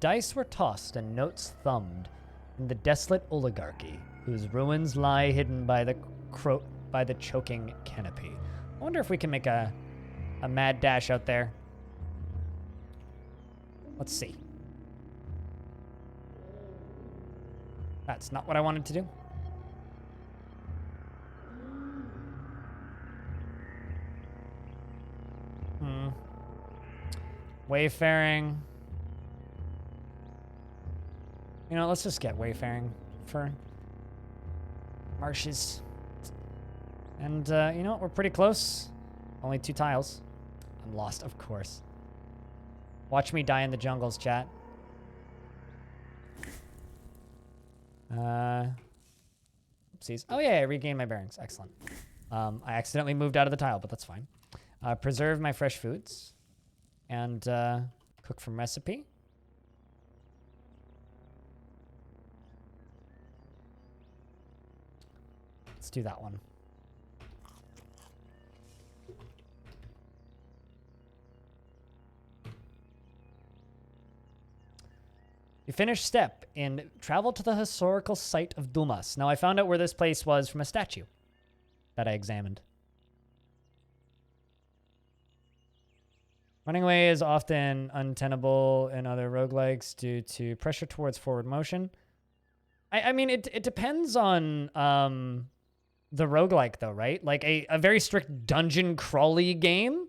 Dice were tossed and notes thumbed in the desolate oligarchy, whose ruins lie hidden by the choking canopy. I wonder if we can make a mad dash out there. Let's see. That's not what I wanted to do. Wayfaring. You know, let's just get wayfaring for marshes. And, you know, we're pretty close. Only 2 tiles. I'm lost, of course. Watch me die in the jungles, chat. Oopsies. Oh, yeah, I regained my bearings. Excellent. I accidentally moved out of the tile, but that's fine. Preserve my fresh foods. And, cook from recipe. Let's do that one. You finished step in travel to the historical site of Dumas. Now, I found out where this place was from a statue that I examined. Running away is often untenable in other roguelikes due to pressure towards forward motion. I mean, it depends on the roguelike, though, right? Like a very strict dungeon crawly game,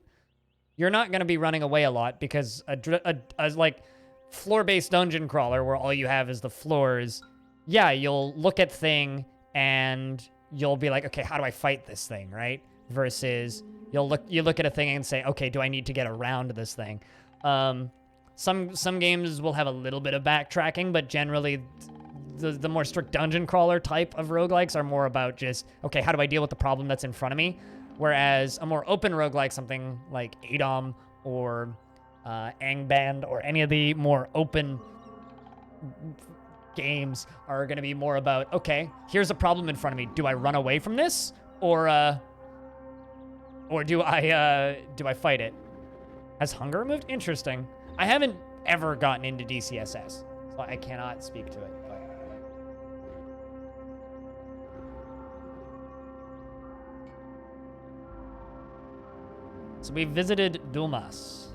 you're not going to be running away a lot because a like floor-based dungeon crawler where all you have is the floors, yeah, you'll look at thing and you'll be like, okay, how do I fight this thing, right? Versus you look at a thing and say, okay, do I need to get around this thing? Some games will have a little bit of backtracking, but generally the more strict dungeon crawler type of roguelikes are more about just, okay, how do I deal with the problem that's in front of me? Whereas a more open roguelike, something like Adom or Angband or any of the more open games are going to be more about, okay, here's a problem in front of me. Do I run away from this or do I fight it? Has hunger moved? Interesting. I haven't ever gotten into DCSS, so I cannot speak to it. But so we visited Dumas.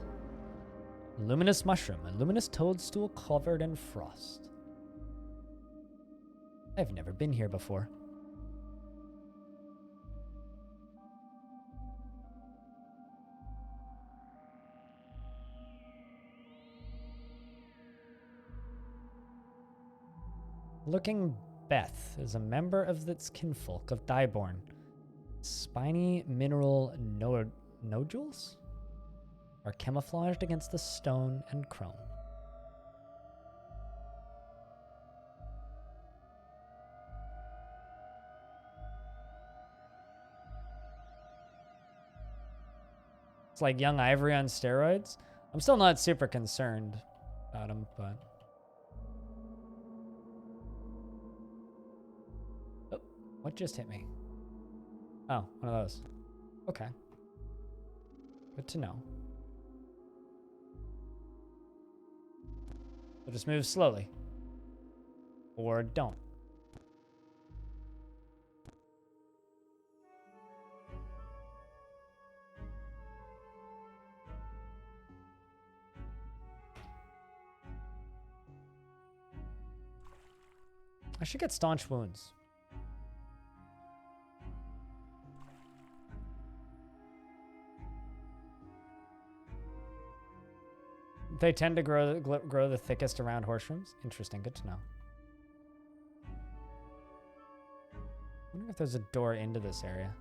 Luminous mushroom, a luminous toadstool covered in frost. I've never been here before. Looking Beth is a member of its kinfolk of Dieborn. Spiny mineral nodules are camouflaged against the stone and chrome. It's like young ivory on steroids. I'm still not super concerned about him, but... Oh, what just hit me? Oh, one of those. Okay. Good to know. So just move slowly. Or don't. I should get staunch wounds. They tend to grow the thickest around horseshoes. Interesting, good to know. I wonder if there's a door into this area.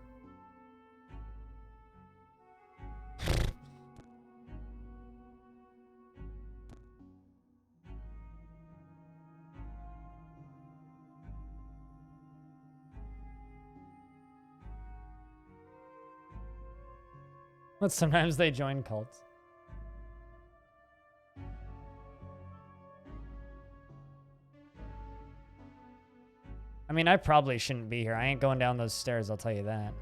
But sometimes they join cults. I mean, I probably shouldn't be here. I ain't going down those stairs, I'll tell you that.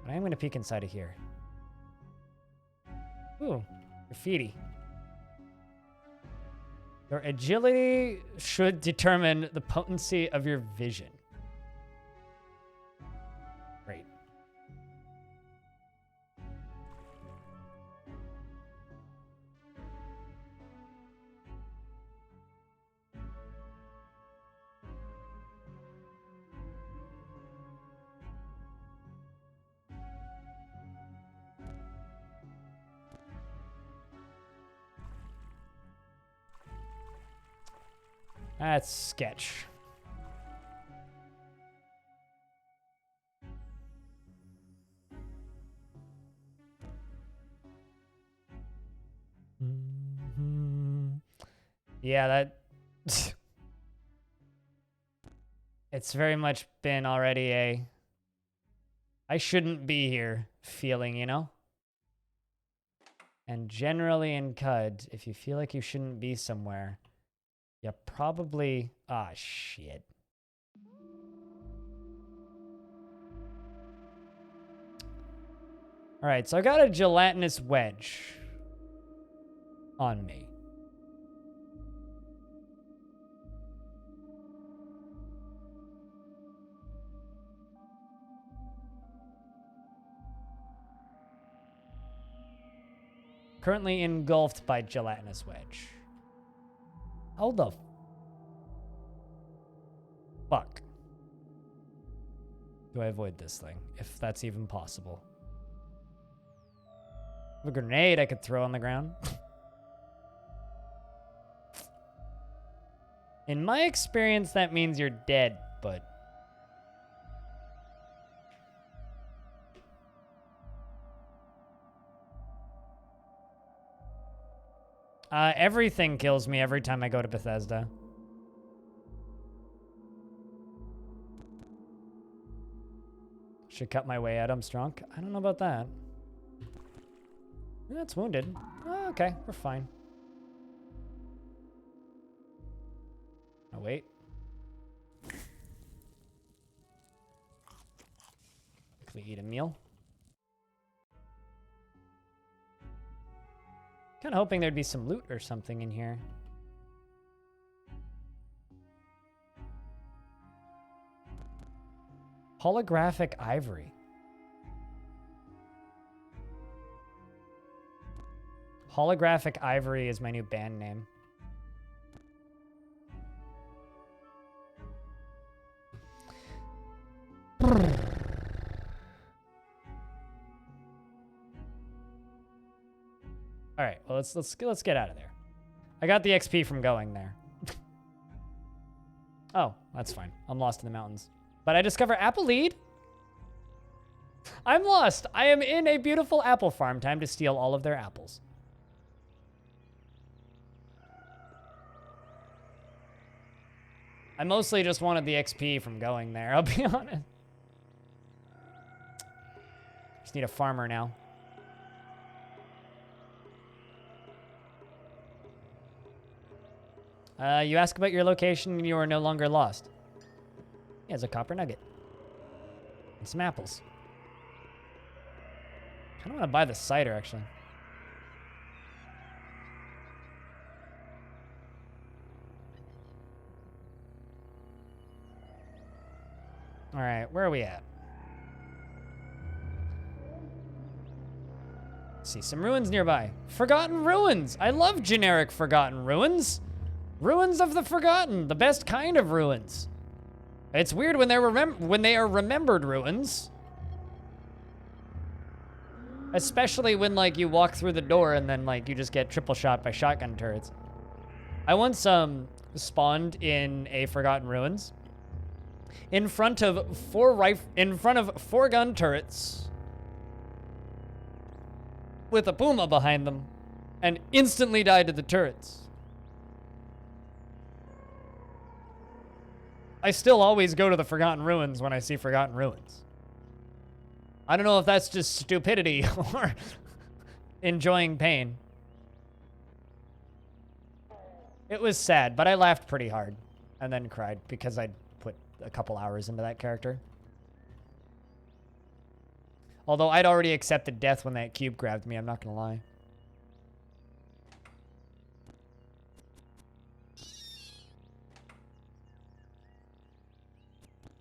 But I am going to peek inside of here. Ooh, graffiti. Your agility should determine the potency of your vision. Great. That's sketch. Yeah, that... It's very much been already a... I shouldn't be here feeling, you know? And generally in CUD, if you feel like you shouldn't be somewhere... You probably... Ah, shit. Alright, so I got a gelatinous wedge on me. Currently engulfed by gelatinous wedge. How the fuck do I avoid this thing, if that's even possible? I have a grenade I could throw on the ground. In my experience, that means you're dead, but... everything kills me every time I go to Bethesda. Should cut my way out, I'm strong. I don't know about that. That's wounded. Oh, okay, we're fine. Oh, wait. Quickly eat a meal. Kind of hoping there'd be some loot or something in here. Holographic ivory. Holographic Ivory is my new band name. All right, well let's get out of there. I got the XP from going there. Oh, that's fine. I'm lost in the mountains. But I discover apple lead. I'm lost. I am in a beautiful apple farm. Time to steal all of their apples. I mostly just wanted the XP from going there, I'll be honest. Just need a farmer now. You ask about your location and you are no longer lost. He has a copper nugget. And some apples. I kind of want to buy the cider, actually. All right, where are we at? Let's see, some ruins nearby. Forgotten Ruins! I love generic Forgotten Ruins! Ruins of the Forgotten, the best kind of ruins. It's weird when they are remembered ruins. Especially when, like, you walk through the door and then, like, you just get triple shot by shotgun turrets. I once, spawned in a Forgotten Ruins in front of four gun turrets with a puma behind them and instantly died to the turrets. I still always go to the Forgotten Ruins when I see Forgotten Ruins. I don't know if that's just stupidity or enjoying pain. It was sad, but I laughed pretty hard and then cried because I put a couple hours into that character. Although I'd already accepted death when that cube grabbed me, I'm not gonna lie.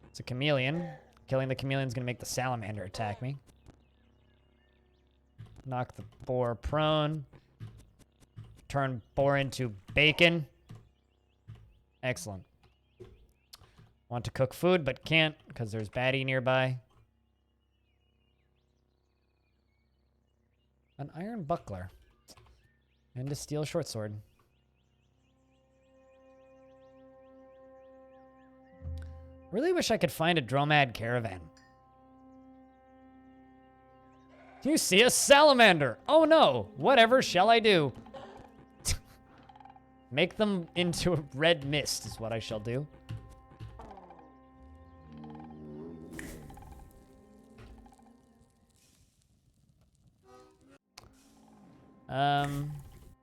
It's a chameleon. Killing the chameleon's gonna make the salamander attack me. Knock the boar prone. Turn boar into bacon. Excellent. Want to cook food, but can't because there's baddie nearby. An iron buckler. And a steel short sword. Really wish I could find a Dromad caravan. Do you see a salamander? Oh no! Whatever shall I do? Make them into a red mist is what I shall do.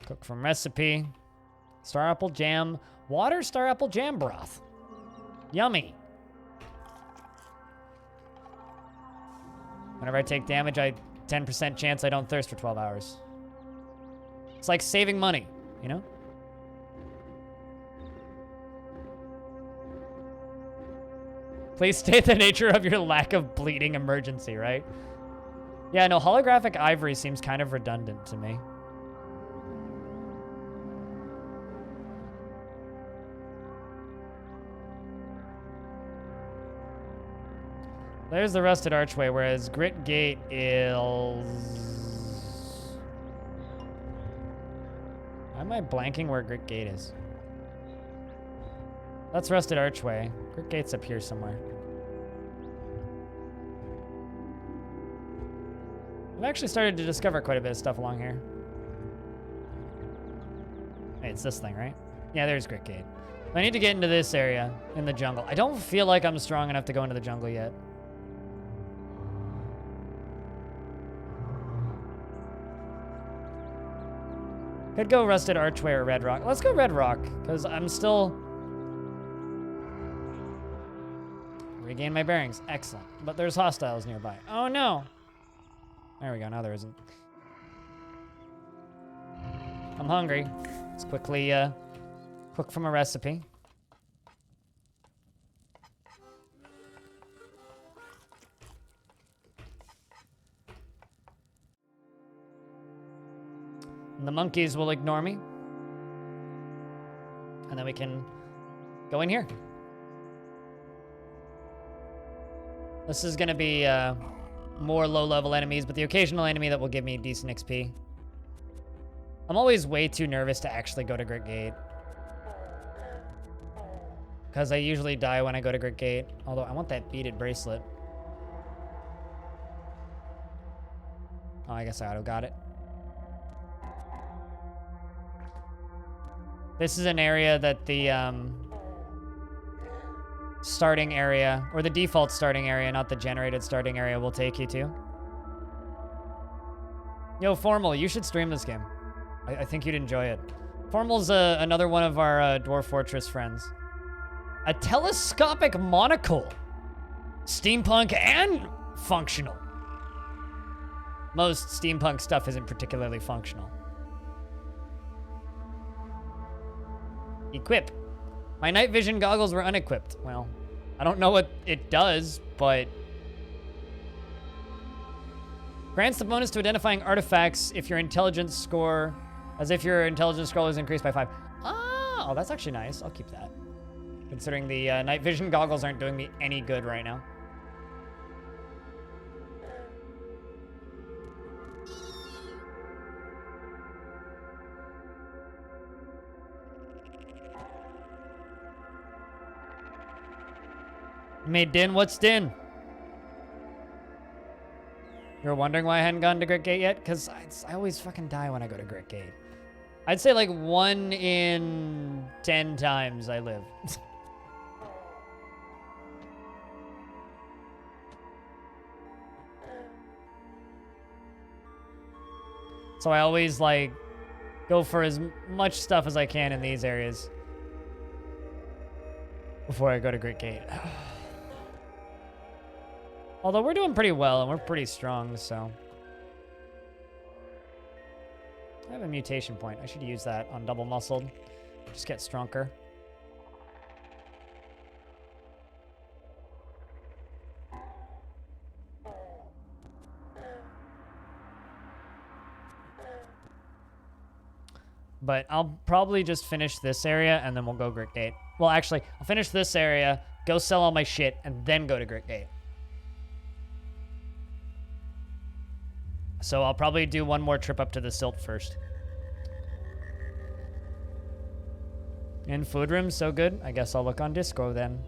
Cook from recipe. Star apple jam. Water star apple jam broth. Yummy. Whenever I take damage, 10% chance I don't thirst for 12 hours. It's like saving money, you know? Please state the nature of your lack of bleeding emergency, right? Yeah, no, holographic ivory seems kind of redundant to me. There's the rusted archway, whereas Grit Gate is... Why am I blanking where Grit Gate is? That's rusted archway. Grit Gate's up here somewhere. I've actually started to discover quite a bit of stuff along here. Hey, it's this thing, right? Yeah, there's Grit Gate. I need to get into this area in the jungle. I don't feel like I'm strong enough to go into the jungle yet. Could go Rusted Archway or Red Rock. Let's go Red Rock, because I'm still... Regain my bearings. Excellent. But there's hostiles nearby. Oh, no. There we go. Now there isn't. I'm hungry. Let's quickly cook from a recipe. And the monkeys will ignore me. And then we can go in here. This is going to be more low-level enemies, but the occasional enemy that will give me decent XP. I'm always way too nervous to actually go to Grit Gate. Because I usually die when I go to Grit Gate. Although I want that beaded bracelet. Oh, I guess I auto got it. This is an area that the starting area, or the default starting area, not the generated starting area, will take you to. Yo, Formal, you should stream this game. I think you'd enjoy it. Formal's another one of our Dwarf Fortress friends. A telescopic monocle. Steampunk and functional. Most steampunk stuff isn't particularly functional. Equip. My night vision goggles were unequipped. Well, I don't know what it does, but... grants the bonus to identifying artifacts if your intelligence score... as if your intelligence score is increased by 5. Oh, that's actually nice. I'll keep that. Considering the night vision goggles aren't doing me any good right now. Made Din, what's Din? You're wondering why I hadn't gone to Grit Gate yet? Because I always fucking die when I go to Grit Gate. I'd say like 1 in 10 times I live. So I always like go for as much stuff as I can in these areas before I go to Grit Gate. Although we're doing pretty well and we're pretty strong, so. I have a mutation point. I should use that on double muscled. Just get stronger. But I'll probably just finish this area and then we'll go Grit Gate. Well, actually, I'll finish this area, go sell all my shit, and then go to Grit Gate. So I'll probably do one more trip up to the Silt first. And food room, so good. I guess I'll look on Disco then.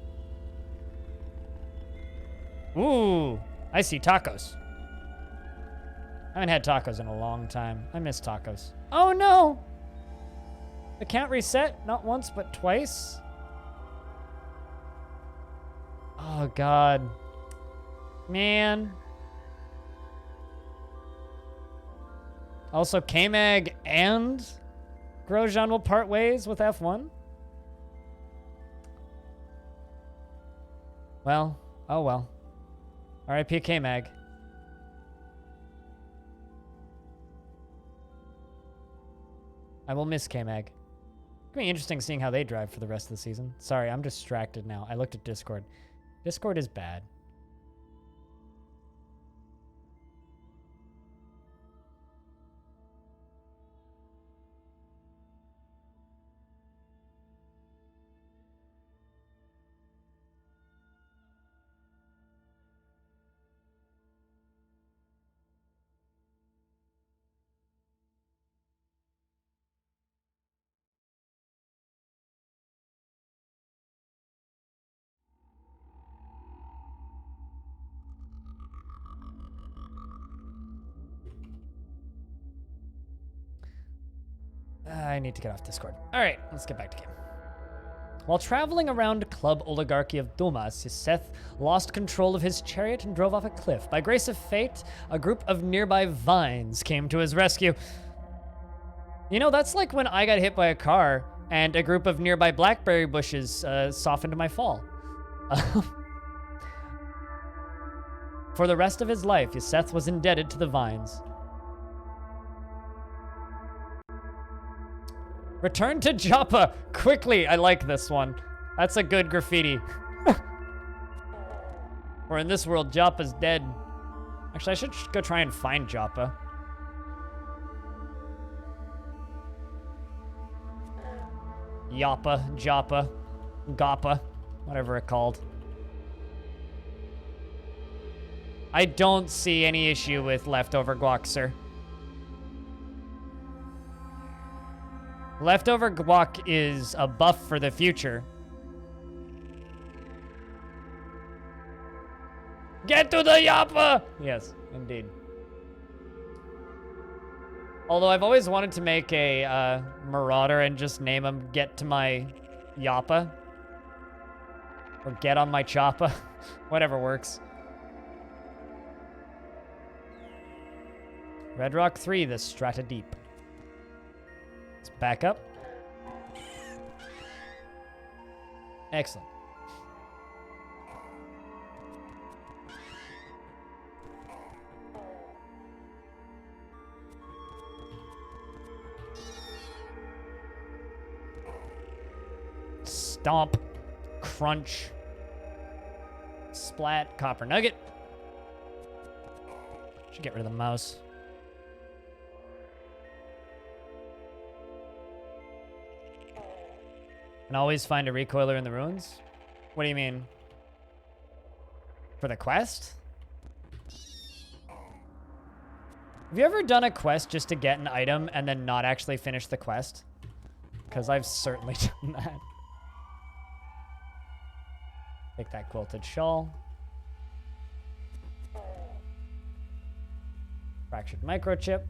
Ooh, I see tacos. I haven't had tacos in a long time. I miss tacos. Oh no! Account reset, not once, but twice. Oh God. Man. Also, K-Mag and Grosjean will part ways with F1. Well, oh well. RIP K-Mag. I will miss K-Mag. It's gonna be interesting seeing how they drive for the rest of the season. Sorry, I'm distracted now. I looked at Discord. Discord is bad. I need to get off Discord. All right, let's get back to game. While traveling around Club Oligarchy of Dumas, Seth lost control of his chariot and drove off a cliff. By grace of fate, a group of nearby vines came to his rescue. You know, that's like when I got hit by a car and a group of nearby blackberry bushes softened my fall. For the rest of his life, Seth was indebted to the vines. Return to Joppa, quickly. I like this one. That's a good graffiti. Or in this world, Joppa's dead. Actually, I should go try and find Joppa. Yappa, Joppa, Gappa, whatever it's called. I don't see any issue with leftover guac, sir. Leftover guac is a buff for the future. Get to the Yappa! Yes, indeed. Although I've always wanted to make a Marauder and just name him Get to My Yappa. Or Get on My Choppa. Whatever works. Red Rock 3, the Strata Deep. Let's back up. Excellent. Stomp. Crunch. Splat. Copper Nugget. Should get rid of the mouse. And always find a recoiler in the ruins? What do you mean? For the quest? Have you ever done a quest just to get an item and then not actually finish the quest? Because I've certainly done that. Take that quilted shawl. Fractured microchip.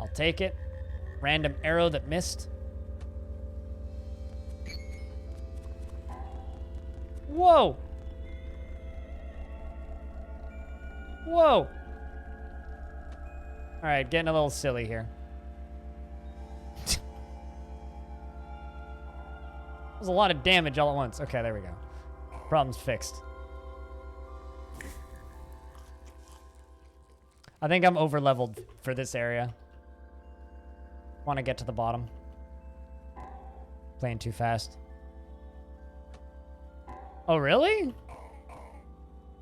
I'll take it. Random arrow that missed. Whoa! Whoa! Alright, getting a little silly here. There's a lot of damage all at once. Okay, there we go. Problem's fixed. I think I'm over-leveled for this area. Want to get to the bottom. Playing too fast. Oh, really?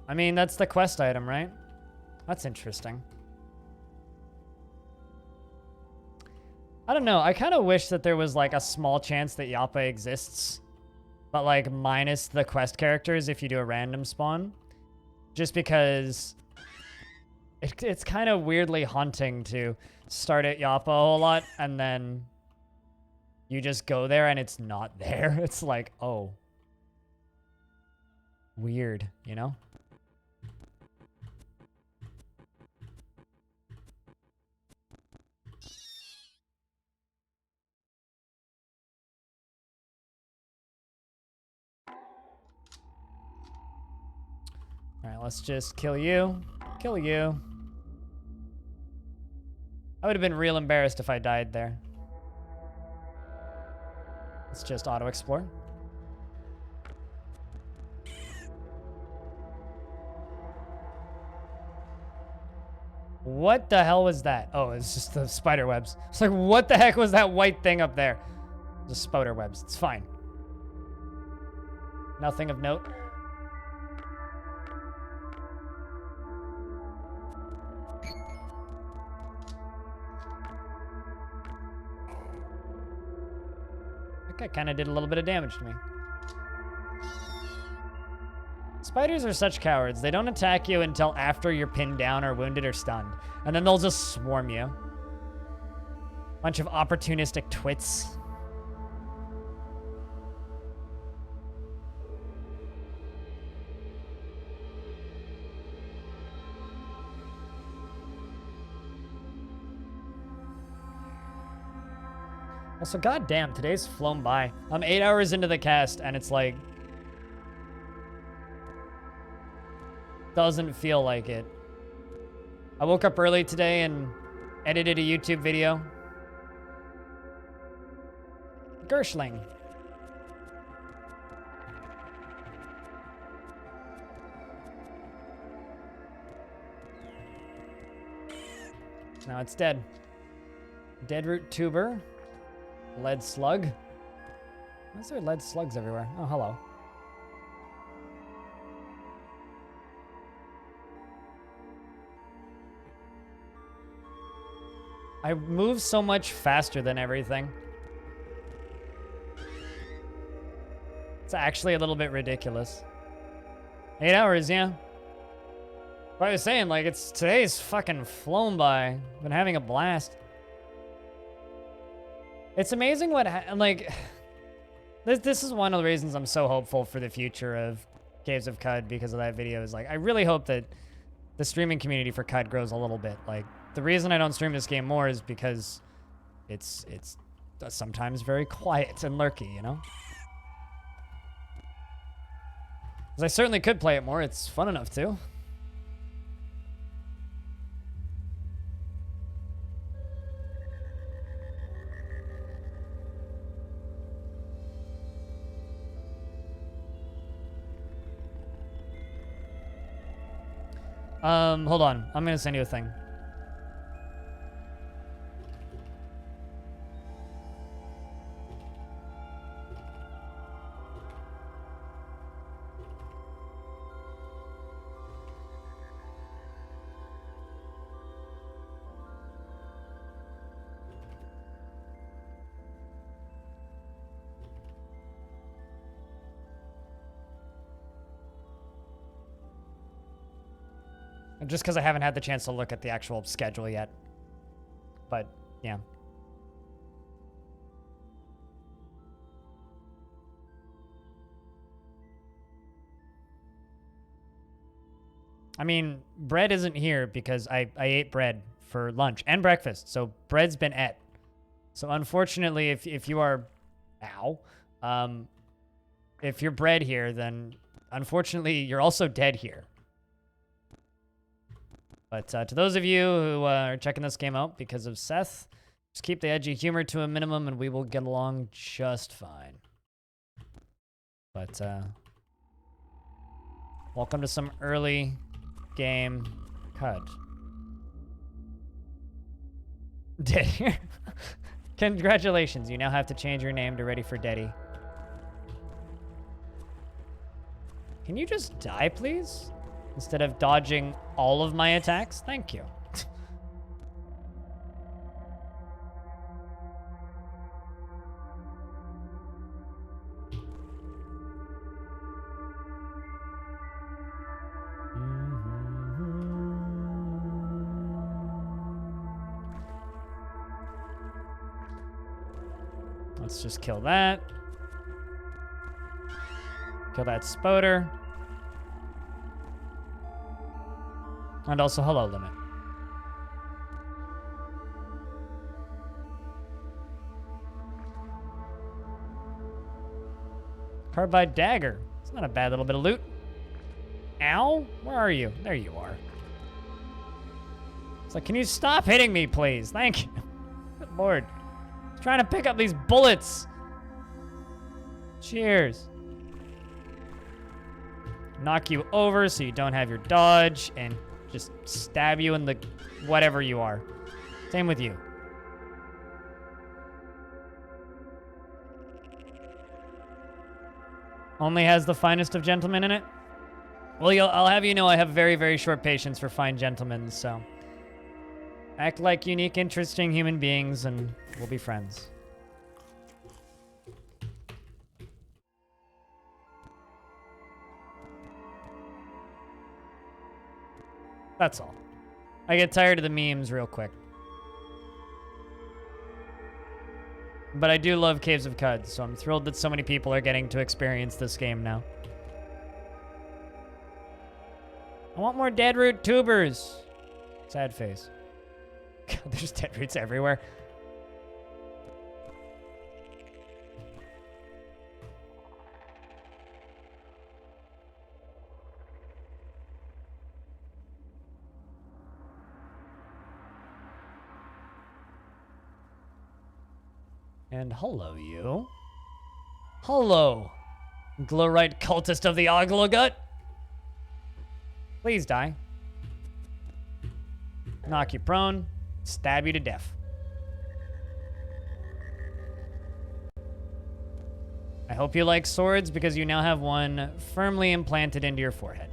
I mean, that's the quest item, right? That's interesting. I don't know. I kind of wish that there was, like, a small chance that Yappa exists. But, like, minus the quest characters if you do a random spawn. Just because it's kind of weirdly haunting to start at Yappa a whole lot and then you just go there and it's not there. It's like, oh. Weird, you know? All right, let's just kill you. Kill you. I would have been real embarrassed if I died there. Let's just auto-explore. What the hell was that? Oh, it's just the spider webs. It's like, what the heck was that white thing up there? Just spider webs. It's fine. Nothing of note. That guy kind of did a little bit of damage to me. Spiders are such cowards. They don't attack you until after you're pinned down or wounded or stunned. And then they'll just swarm you. Bunch of opportunistic twits. Also, goddamn, today's flown by. I'm 8 hours into the cast, and it's like... doesn't feel like it. I woke up early today and edited a YouTube video. Gershling. Now it's dead. Deadroot tuber. Lead slug. Why is there lead slugs everywhere? Oh, hello. I move so much faster than everything. It's actually a little bit ridiculous. 8 hours, yeah. But I was saying, like, today's fucking flown by. Been having a blast. It's amazing what, this is one of the reasons I'm so hopeful for the future of Caves of Cud because of that video. Is like, I really hope that the streaming community for Cud grows a little bit. Like, the reason I don't stream this game more is because it's sometimes very quiet and lurky, you know? Because I certainly could play it more. It's fun enough too. Hold on. I'm gonna send you a thing. Just because I haven't had the chance to look at the actual schedule yet. But, yeah. I mean, bread isn't here because I ate bread for lunch and breakfast. So bread's been et. So unfortunately, if you are... Ow. If you're bread here, then unfortunately, you're also dead here. But to those of you who are checking this game out because of Seth, just keep the edgy humor to a minimum and we will get along just fine. But welcome to some early game Cud. Dead here. Congratulations, you now have to change your name to Ready for Deddy. Can you just die, please? Instead of dodging all of my attacks? Thank you. Let's just kill that. Kill that Spoder. And also hello, Limit. Carbide dagger. It's not a bad little bit of loot. Ow? Where are you? There you are. It's like, can you stop hitting me, please? Thank you. Good Lord. I'm trying to pick up these bullets. Cheers. Knock you over so you don't have your dodge and just stab you in the whatever you are. Same with you. Only has the finest of gentlemen in it? Well, I'll have you know I have very, very short patience for fine gentlemen, so... Act like unique, interesting human beings, and we'll be friends. That's all. I get tired of the memes real quick. But I do love Caves of Cud, so I'm thrilled that so many people are getting to experience this game now. I want more dead root tubers. Sad face. God, there's dead roots everywhere. And hello, you. Hello, Glorite cultist of the Oglogut. Please die. Knock you prone. Stab you to death. I hope you like swords because you now have one firmly implanted into your forehead.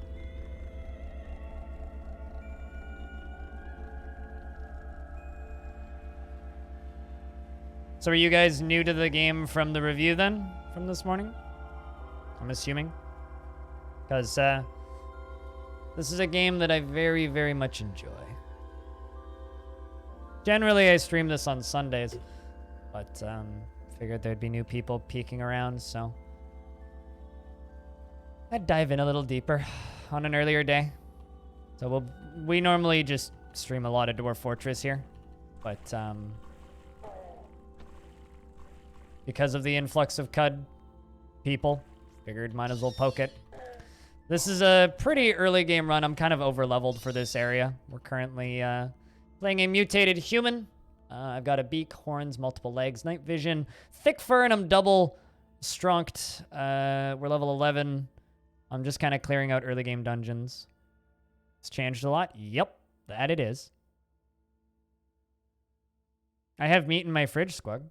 So are you guys new to the game from the review then? From this morning? I'm assuming. Because this is a game that I very, very much enjoy. Generally, I stream this on Sundays, but figured there'd be new people peeking around, so I'd dive in a little deeper on an earlier day. So we normally just stream a lot of Dwarf Fortress here, but because of the influx of CUD people, figured might as well poke it. This is a pretty early game run. I'm kind of over-leveled for this area. We're currently playing a mutated human. I've got a beak, horns, multiple legs, night vision, thick fur, and I'm double strunked. We're level 11. I'm just kind of clearing out early game dungeons. It's changed a lot. Yep, that it is. I have meat in my fridge, Squug.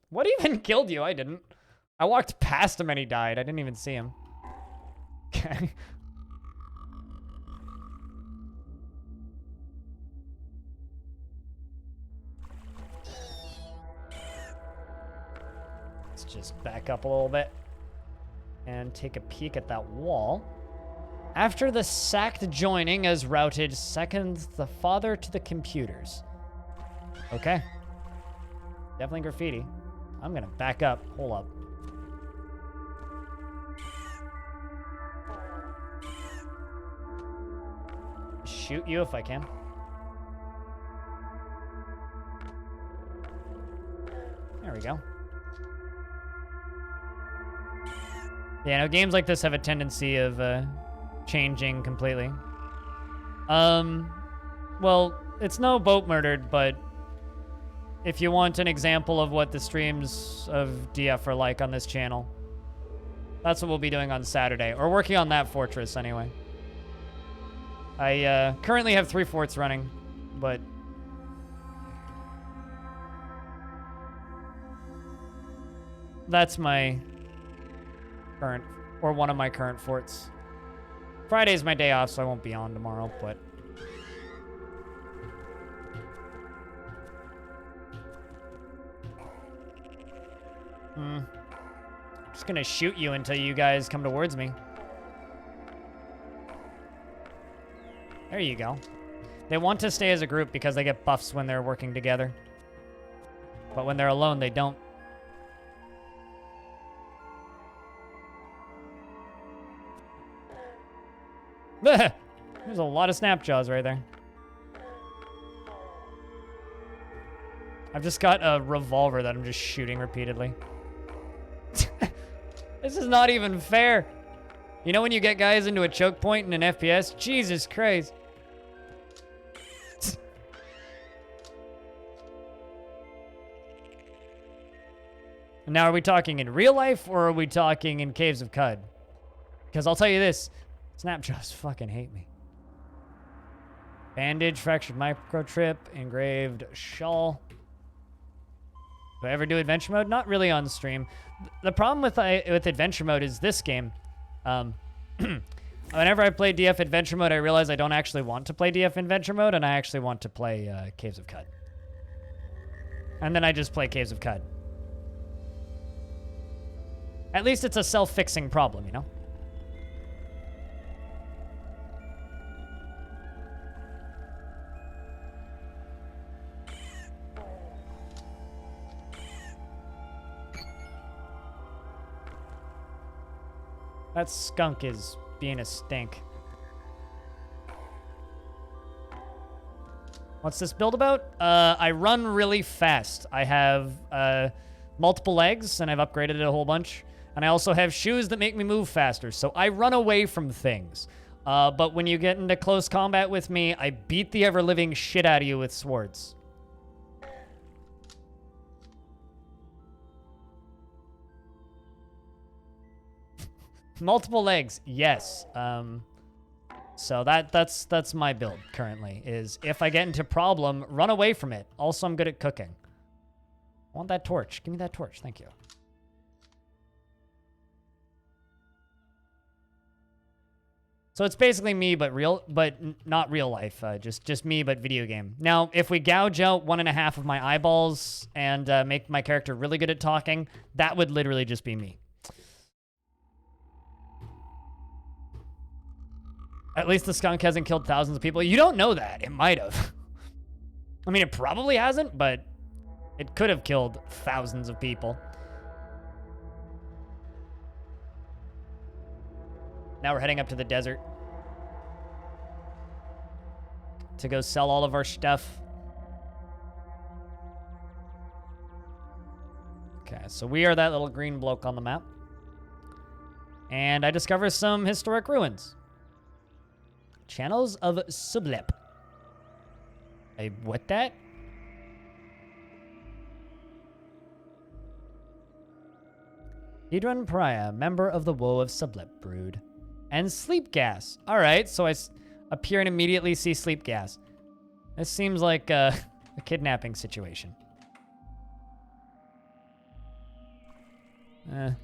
What even killed you? I didn't. I walked past him and he died. I didn't even see him. Okay. Let's just back up a little bit and take a peek at that wall. After the sacked joining as routed, seconds the father to the computers. Okay. Definitely graffiti. I'm gonna back up. Hold up. Shoot you if I can. There we go. Yeah, no, games like this have a tendency of changing completely. Well, it's no boat murdered, but if you want an example of what the streams of DF are like on this channel, that's what we'll be doing on Saturday, or working on that fortress anyway. I currently have 3 forts running, but that's my current, or one of my current forts. Friday's my day off, so I won't be on tomorrow, but I'm just gonna shoot you until you guys come towards me. There you go. They want to stay as a group because they get buffs when they're working together. But when they're alone, they don't. There's a lot of snapjaws right there. I've just got a revolver that I'm just shooting repeatedly. This is not even fair. You know when you get guys into a choke point in an FPS? Jesus Christ. Now, are we talking in real life or are we talking in Caves of Cud? Because I'll tell you this, Snapjaws fucking hate me. Bandage, fractured microchip, engraved shawl. Do I ever do adventure mode? Not really on stream. The problem with adventure mode is this game. Whenever I play DF adventure mode, I realize I don't actually want to play DF adventure mode, and I actually want to play Caves of Cud. And then I just play Caves of Cud. At least it's a self-fixing problem, you know? That skunk is being a stink. What's this build about? I run really fast. I have multiple legs, and I've upgraded it a whole bunch. And I also have shoes that make me move faster, so I run away from things. But when you get into close combat with me, I beat the ever-living shit out of you with swords. Multiple legs, yes. So that's my build currently, is if I get into problem, run away from it. Also, I'm good at cooking. I want that torch. Give me that torch. Thank you. So it's basically me, but not real life. Just me, but video game. Now, if we gouge out 1.5 of my eyeballs and make my character really good at talking, that would literally just be me. At least the skunk hasn't killed thousands of people. You don't know that. It might have. I mean, it probably hasn't, but it could have killed thousands of people. Now we're heading up to the desert to go sell all of our stuff. Okay, so we are that little green bloke on the map. And I discover some historic ruins. Channels of Sublep. What that? Idran Pariah, member of the Woe of Sublep brood. And sleep gas. All right, so I appear and immediately see sleep gas. This seems like a kidnapping situation. I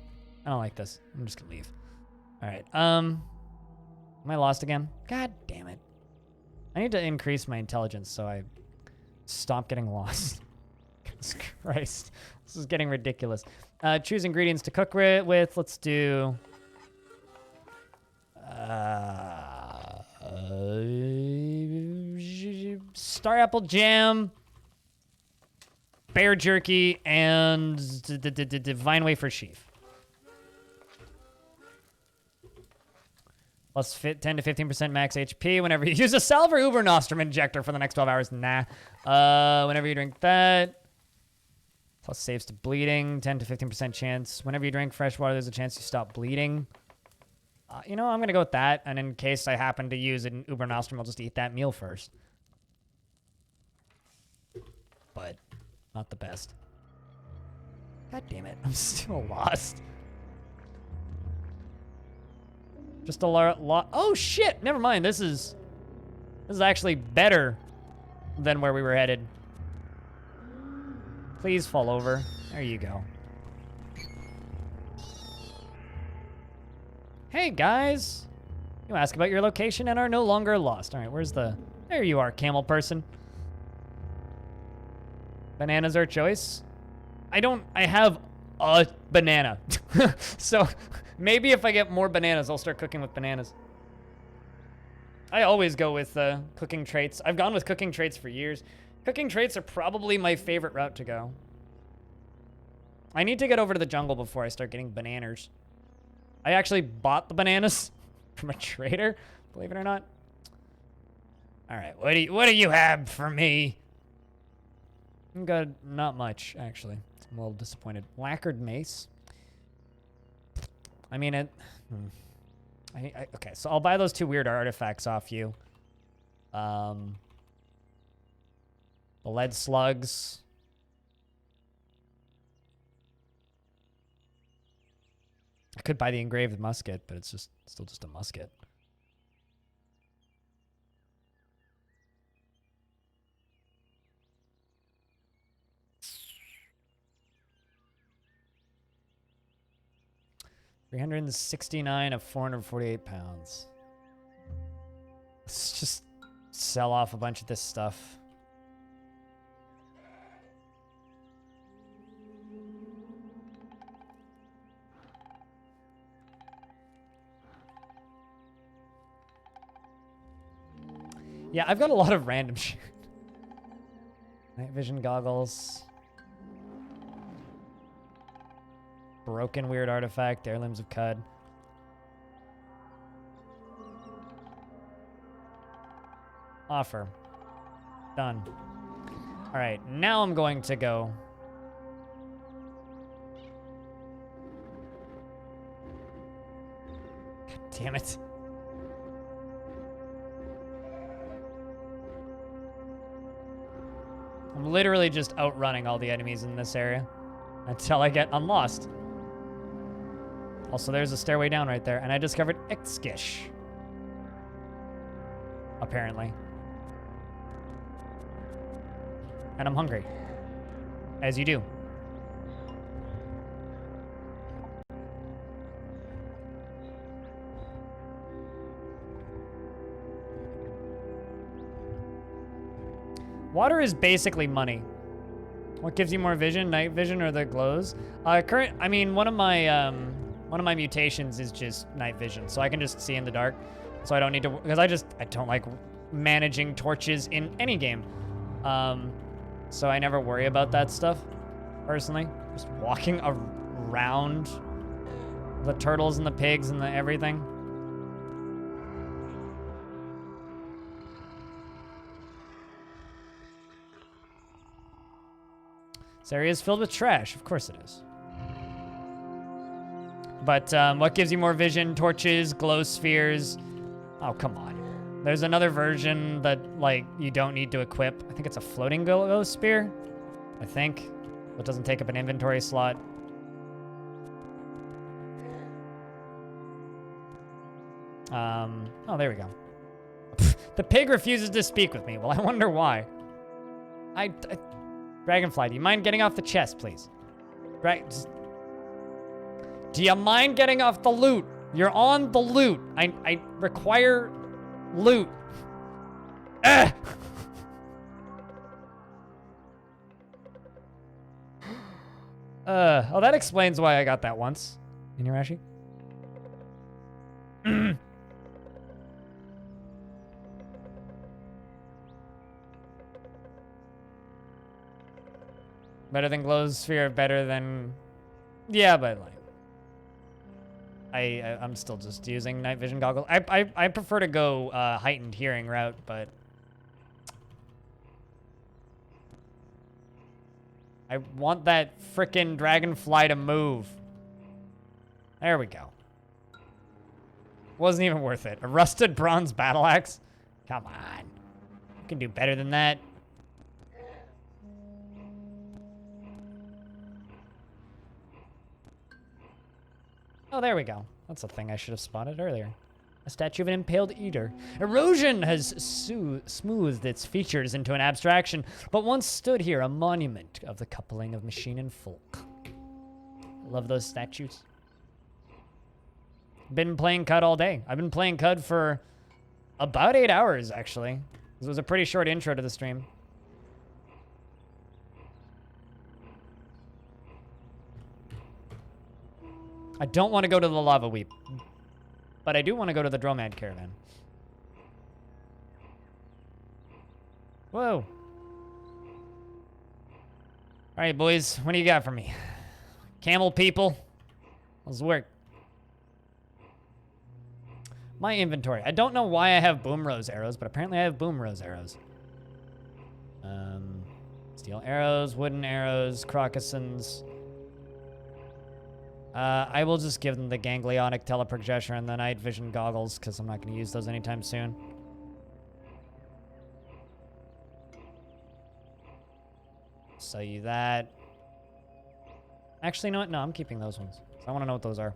don't like this. I'm just gonna leave. All right. Am I lost again? God damn it. I need to increase my intelligence so I stop getting lost. Jesus Christ. This is getting ridiculous. Choose ingredients to cook with. Let's do... star apple jam, bear jerky, and divine wafer sheaf. Plus 10 to 15% max HP whenever you use a salve or uber nostrum injector for the next 12 hours. Nah. Whenever you drink that. Plus saves to bleeding, 10 to 15% chance. Whenever you drink fresh water, there's a chance you stop bleeding. You know, I'm going to go with that. And in case I happen to use an uber nostrum, I'll just eat that meal first. But not the best. God damn it. I'm still lost. Just a lot. Oh, shit. Never mind. This is actually better than where we were headed. Please fall over. There you go. Hey, guys. You ask about your location and are no longer lost. All right, where's the... There you are, camel person. Bananas are choice. I have a banana. So maybe if I get more bananas, I'll start cooking with bananas. I always go with cooking traits. I've gone with cooking traits for years. Cooking traits are probably my favorite route to go. I need to get over to the jungle before I start getting bananas. I actually bought the bananas from a trader, believe it or not. All right, what do you have for me? I'm good. Not much, actually. I'm a little disappointed. Lacquered mace. I mean, okay, so I'll buy those 2 weird artifacts off you. The lead slugs. I could buy the engraved musket, but it's still just a musket. $369 of 448 pounds. Let's just sell off a bunch of this stuff. Yeah, I've got a lot of random shit. Night vision goggles. Broken weird artifact, heirlooms of Cud. Offer. Done. All right, now I'm going to go. God damn it. I'm literally just outrunning all the enemies in this area until I get unlost. Also, there's a stairway down right there, and I discovered Ixkish. Apparently. And I'm hungry. As you do. Water is basically money. What gives you more vision? Night vision or the glows? I mean, one of my mutations is just night vision, so I can just see in the dark. So I don't need to, because I don't like managing torches in any game. So I never worry about that stuff, personally. Just walking around the turtles and the pigs and the everything. This area is filled with trash. Of course it is. But what gives you more vision? Torches, glow spheres. Oh, come on. There's another version that, like, you don't need to equip. I think it's a floating glow spear. I think. It doesn't take up an inventory slot. Oh, there we go. The pig refuses to speak with me. Well, I wonder why. Dragonfly, do you mind getting off the chest, please? Do you mind getting off the loot? You're on the loot. I require loot. Ah! Oh, that explains why I got that once. Inurashi? Better than glow sphere, better than... Yeah, but like... I'm still just using night vision goggles. I prefer to go heightened hearing route, but... I want that frickin' dragonfly to move. There we go. Wasn't even worth it. A rusted bronze battle axe? Come on. You can do better than that. Oh, there we go. That's a thing I should have spotted earlier. A statue of an impaled eater. Erosion has smoothed its features into an abstraction, but once stood here a monument of the coupling of machine and folk. Love those statues. Been playing CUD all day. I've been playing CUD for about 8 hours, actually. This was a pretty short intro to the stream. I don't want to go to the Lava Weep, but I do want to go to the Dromad Caravan. Whoa. All right, boys, what do you got for me? Camel people? Let's work. My inventory. I don't know why I have Boom Rose arrows, but apparently I have Boom Rose arrows. Steel arrows, wooden arrows, crocussons. I will just give them the ganglionic teleprojection and the night vision goggles because I'm not going to use those anytime soon. Sell you that. Actually, you know what? No, I'm keeping those ones. I want to know what those are.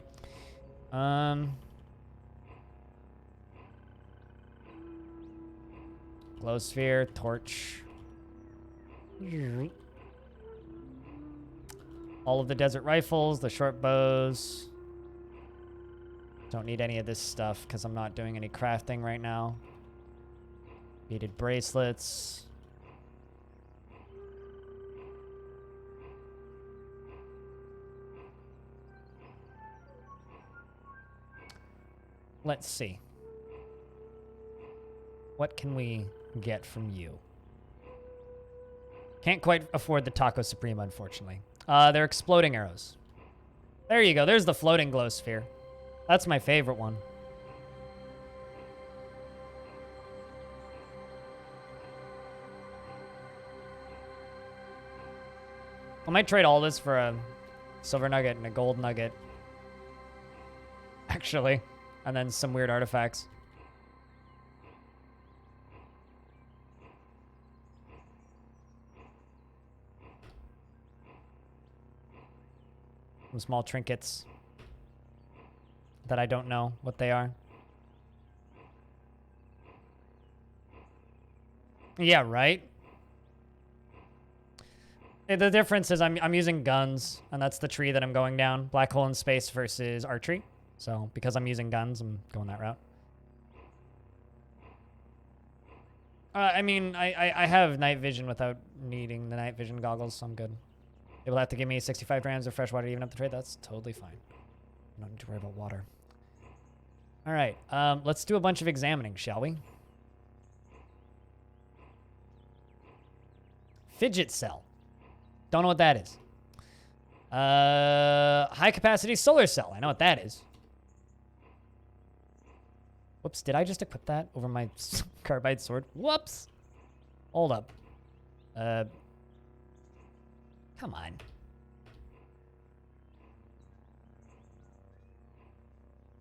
Glow sphere, torch. All of the desert rifles, the short bows. Don't need any of this stuff because I'm not doing any crafting right now. Beaded bracelets. Let's see. What can we get from you? Can't quite afford the Taco Supreme, unfortunately. They're exploding arrows. There you go. There's the floating glow sphere. That's my favorite one. I might trade all this for a silver nugget and a gold nugget. Actually. And then some weird artifacts. Some small trinkets that I don't know what they are. Yeah, right? The difference is I'm using guns, and that's the tree that I'm going down. Black hole in space versus archery. So because I'm using guns, I'm going that route. I mean, I have night vision without needing the night vision goggles, so I'm good. They will have to give me 65 grams of fresh water to even up the trade. That's totally fine. I don't need to worry about water. All right, let's do a bunch of examining, shall we? Fidget cell. Don't know what that is. High capacity solar cell. I know what that is. Whoops, did I just equip that over my carbide sword? Whoops. Hold up. Come on.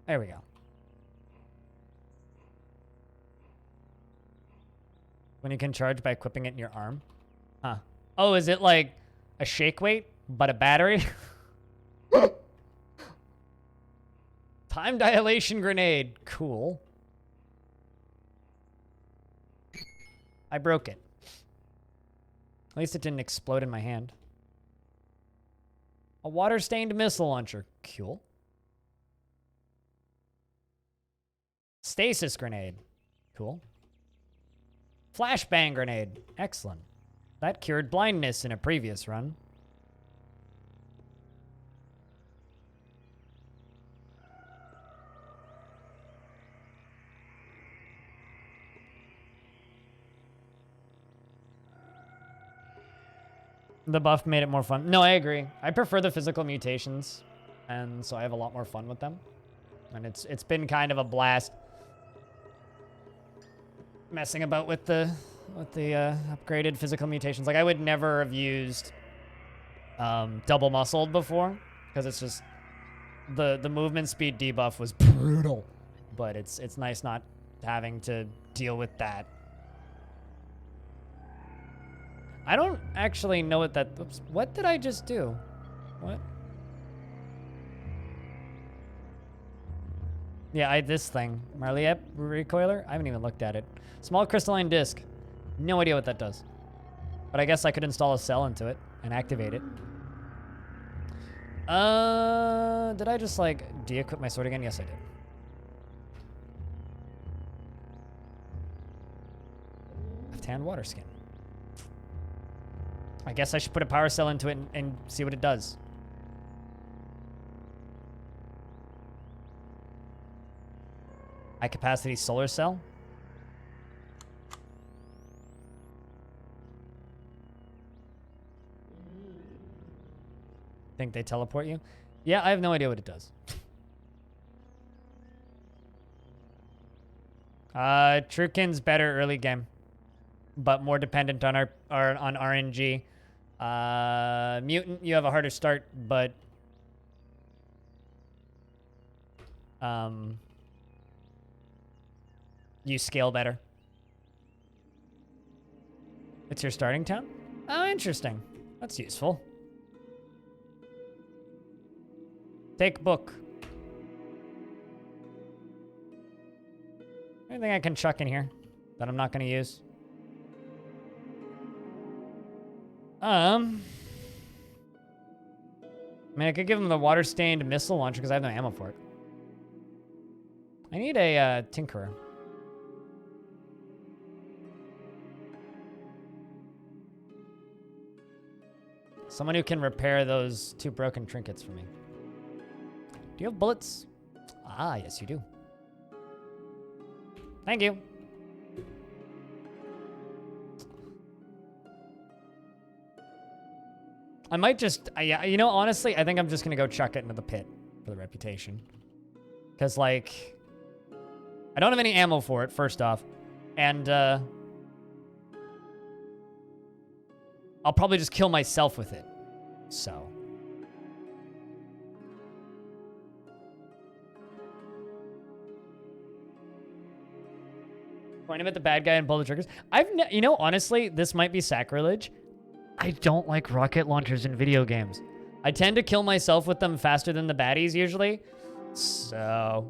There we go. When you can charge by equipping it in your arm. Huh. Oh, is it like a shake weight, but a battery? Time dilation grenade. Cool. I broke it. At least it didn't explode in my hand. A water-stained missile launcher. Cool. Stasis grenade. Cool. Flashbang grenade. Excellent. That cured blindness in a previous run. The buff made it more fun. No, I agree. I prefer the physical mutations, and so I have a lot more fun with them. And it's been kind of a blast messing about with the upgraded physical mutations. Like, I would never have used double muscled before, because it's just the movement speed debuff was brutal. But it's nice not having to deal with that. I don't actually know what that... Oops, what did I just do? What? Yeah, this thing. Marliette recoiler? I haven't even looked at it. Small crystalline disc. No idea what that does. But I guess I could install a cell into it and activate it. Did I just, like, de-equip my sword again? Yes, I did. Left-hand water skin. I guess I should put a power cell into it and see what it does. High capacity solar cell. Think they teleport you? Yeah, I have no idea what it does. Trukin's better early game, but more dependent on on RNG. Mutant, you have a harder start, but you scale better. It's your starting town? Oh, interesting. That's useful. Take book. Anything I can chuck in here that I'm not going to use? I mean, I could give him the water-stained missile launcher because I have no ammo for it. I need a tinkerer. Someone who can repair those 2 broken trinkets for me. Do you have bullets? Ah, yes you do. Thank you. I might just, yeah, you know, honestly, I think I'm just going to go chuck it into the pit for the reputation. Because, like, I don't have any ammo for it, first off. And, I'll probably just kill myself with it. So. Point him at the bad guy and pull the triggers. You know, honestly, this might be sacrilege. I don't like rocket launchers in video games. I tend to kill myself with them faster than the baddies usually. So,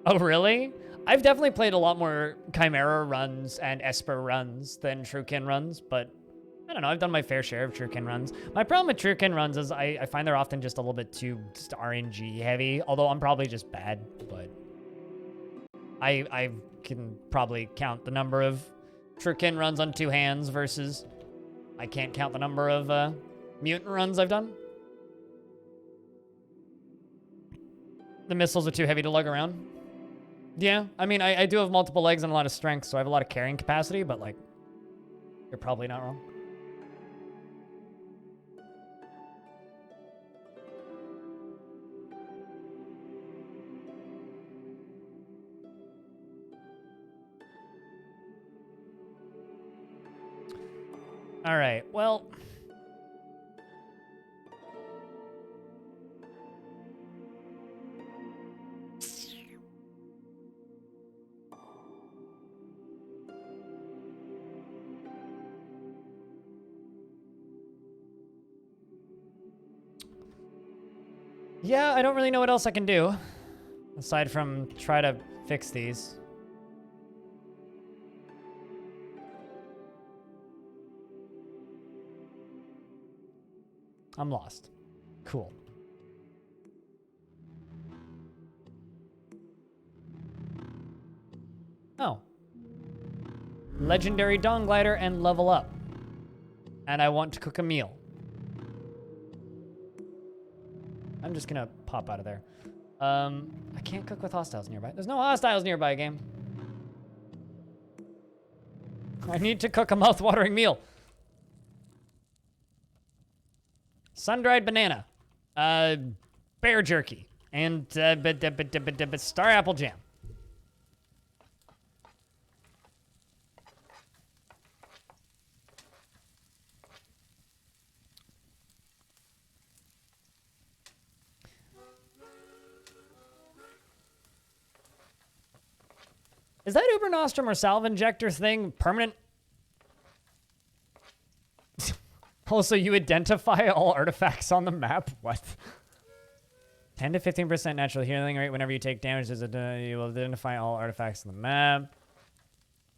oh really? I've definitely played a lot more Chimera runs and Esper runs than Trukin runs, but I don't know. I've done my fair share of Trukin runs. My problem with Trukin runs is I find they're often just a little bit too just RNG heavy, although I'm probably just bad, but I can probably count the number of Trukin runs on 2 hands versus I can't count the number of mutant runs I've done. The missiles are too heavy to lug around. Yeah, I mean, I do have multiple legs and a lot of strength, so I have a lot of carrying capacity, but, like, you're probably not wrong. All right, well... Yeah, I don't really know what else I can do, aside from try to fix these. I'm lost. Cool. Oh. Legendary Dawn Glider and level up. And I want to cook a meal. I'm just gonna pop out of there. I can't cook with hostiles nearby. There's no hostiles nearby, game. I need to cook a mouth-watering meal. Sun-dried banana. Bear jerky. And star apple jam. Is that Uber Nostrum or Salve Injector thing permanent? Also, you identify all artifacts on the map? What? 10 to 15% natural healing rate whenever you take damage. You will identify all artifacts on the map.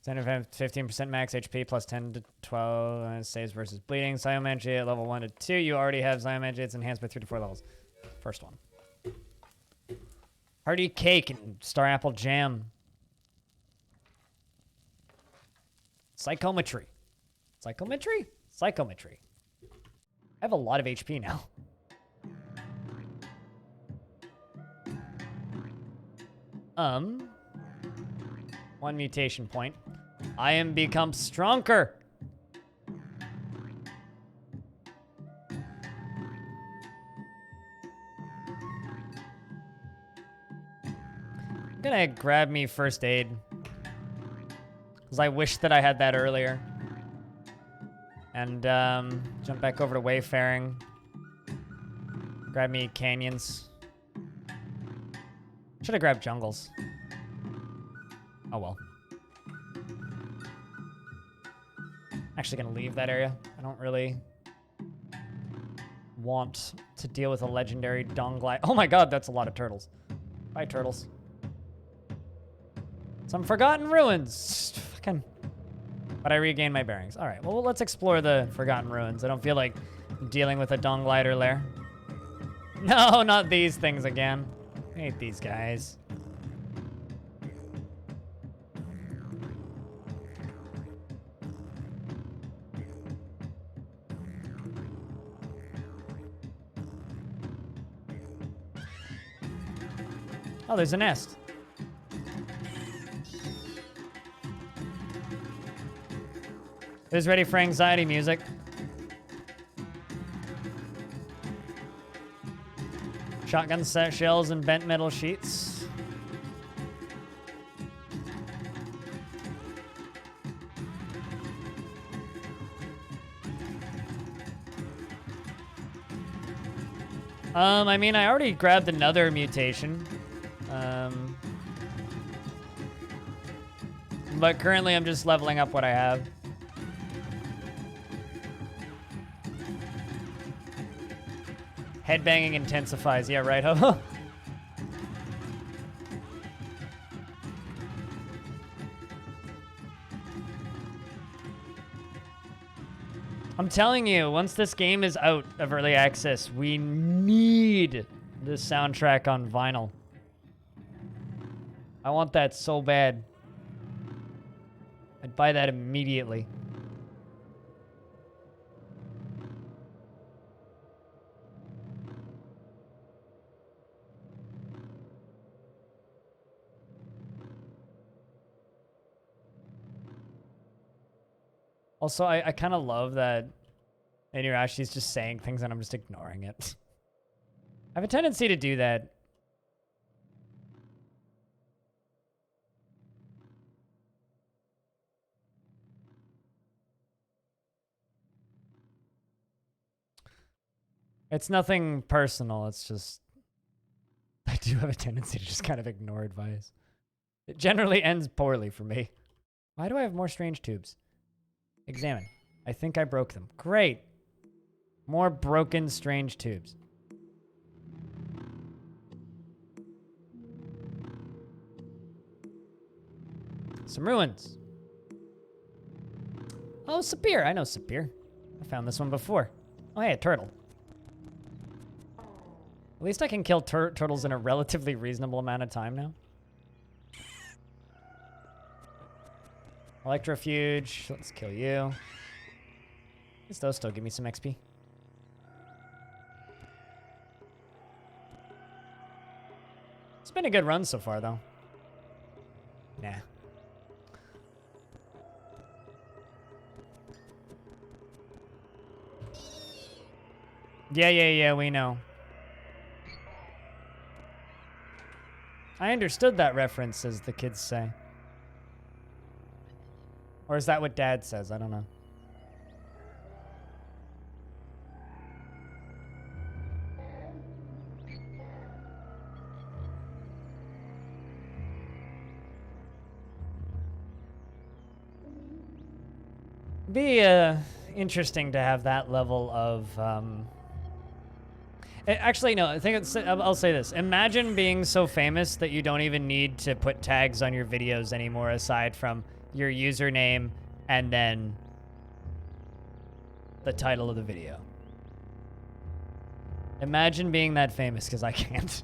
10 to 15% max HP plus 10 to 12 saves versus bleeding. Psychomancy at level 1 to 2. You already have Psychomancy. It's enhanced by 3 to 4 levels. First one. Hearty cake and star apple jam. Psychometry. Psychometry? Psychometry. I have a lot of HP now. One mutation point. I am become stronger. I'm gonna grab me first aid. Because I wish that I had that earlier. And jump back over to Wayfaring. Grab me canyons. Should have grabbed jungles. Oh well. Actually gonna leave that area. I don't really want to deal with a legendary Dawn Glider. Oh my god, that's a lot of turtles. Bye, turtles. Some Forgotten Ruins. Fucking. But I regained my bearings. All right, well, let's explore the Forgotten Ruins. I don't feel like dealing with a Dawn Glider lair. No, not these things again. I hate these guys. Oh, there's a nest. Who's ready for anxiety music? Shotgun set shells and bent metal sheets. I mean, I already grabbed another mutation. But currently I'm just leveling up what I have. Headbanging intensifies. Yeah, right, huh? I'm telling you, once this game is out of early access, we need this soundtrack on vinyl. I want that so bad. I'd buy that immediately. Also, I kind of love that Inuyashi's just saying things and I'm just ignoring it. I have a tendency to do that. It's nothing personal, it's just... I do have a tendency to just kind of ignore advice. It generally ends poorly for me. Why do I have more strange tubes? Examine. I think I broke them. Great. More broken strange tubes. Some ruins. Oh, Sapir. I know Sapir. I found this one before. Oh, hey, a turtle. At least I can kill turtles in a relatively reasonable amount of time now. Electrofuge. Let's kill you. At least those still give me some XP. It's been a good run so far, though. Nah. Yeah, we know. I understood that reference, as the kids say. Or is that what Dad says? I don't know. Be interesting to have that level of actually no, I think I'll say this. Imagine being so famous that you don't even need to put tags on your videos anymore aside from your username and then the title of the video. Imagine being that famous, because I can't.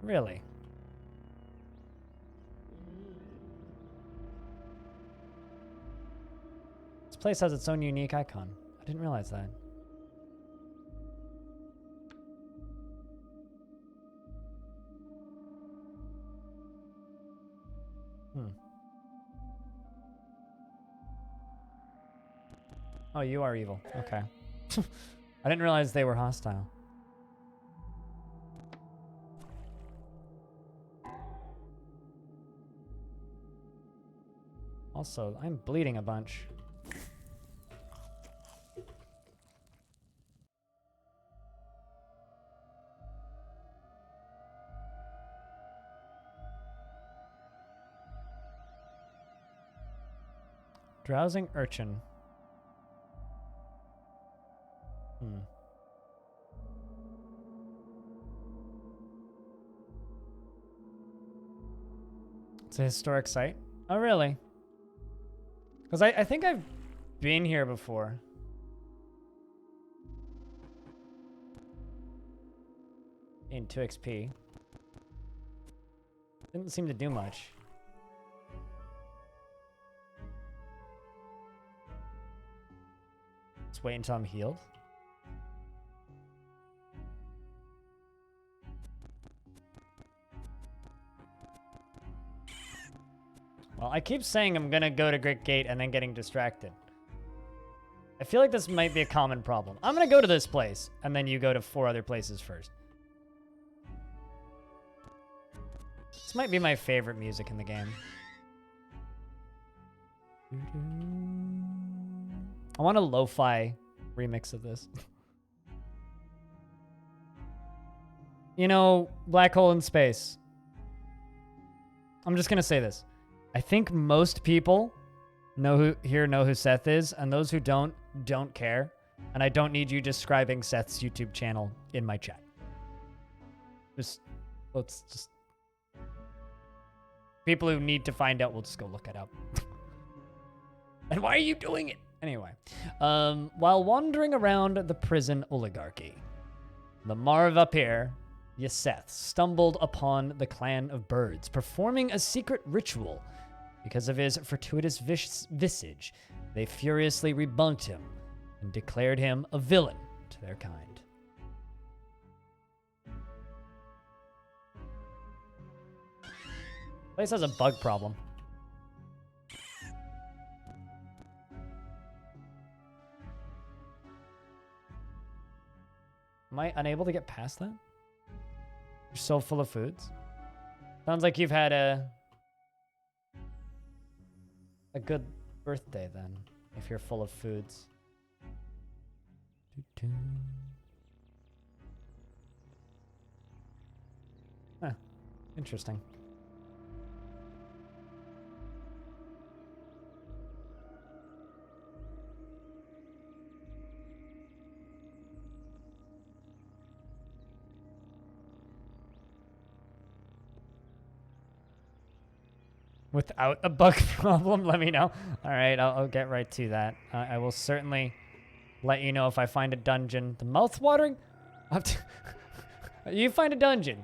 Really? This place has its own unique icon. I didn't realize that. Oh, you are evil. Okay. I didn't realize they were hostile. Also, I'm bleeding a bunch. Drowsing urchin. It's a historic site. Oh, really? Because I think I've been here before. In 2 XP. Didn't seem to do much. Let's wait until I'm healed. Well, I keep saying I'm gonna go to Great Gate and then getting distracted. I feel like this might be a common problem. I'm gonna go to this place, and then you go to 4 other places first. This might be my favorite music in the game. I want a lo-fi remix of this. You know, Black Hole in Space. I'm just gonna say this. I think most people know who Seth is, and those who don't care. And I don't need you describing Seth's YouTube channel in my chat. Let's just... People who need to find out will just go look it up. And why are you doing it? Anyway, while wandering around the prison oligarchy, the Marv up here, Yeseth, stumbled upon the clan of birds performing a secret ritual. Because of his fortuitous visage, they furiously rebunked him and declared him a villain to their kind. Place has a bug problem. Am I unable to get past that? You're so full of foods. Sounds like you've had a good birthday then, if you're full of foods. Huh. Interesting. Without a bug problem, let me know. All right, I'll get right to that. I will certainly let you know if I find a dungeon. The mouth-watering? You find a dungeon.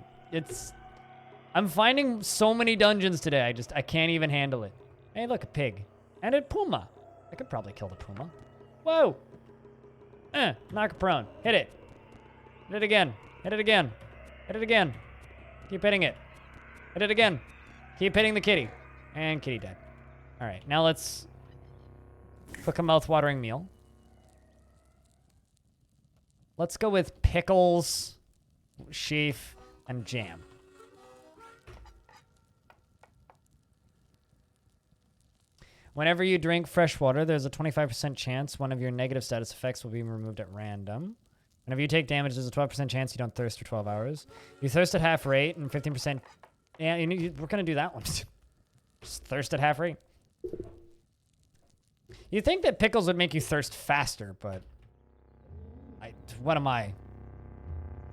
I'm finding so many dungeons today. I can't even handle it. Hey, look, a pig. And a puma. I could probably kill the puma. Whoa. Knock it prone. Hit it. Hit it again. Hit it again. Hit it again. Keep hitting it. Hit it again. Keep hitting the kitty. And kitty dead. All right, now let's cook a mouth-watering meal. Let's go with pickles, sheaf, and jam. Whenever you drink fresh water, there's a 25% chance one of your negative status effects will be removed at random. Whenever you take damage, there's a 12% chance you don't thirst for 12 hours. You thirst at half rate, and 15%... Yeah, we're going to do that one. Just thirst at half rate. You'd think that pickles would make you thirst faster, but... What am I?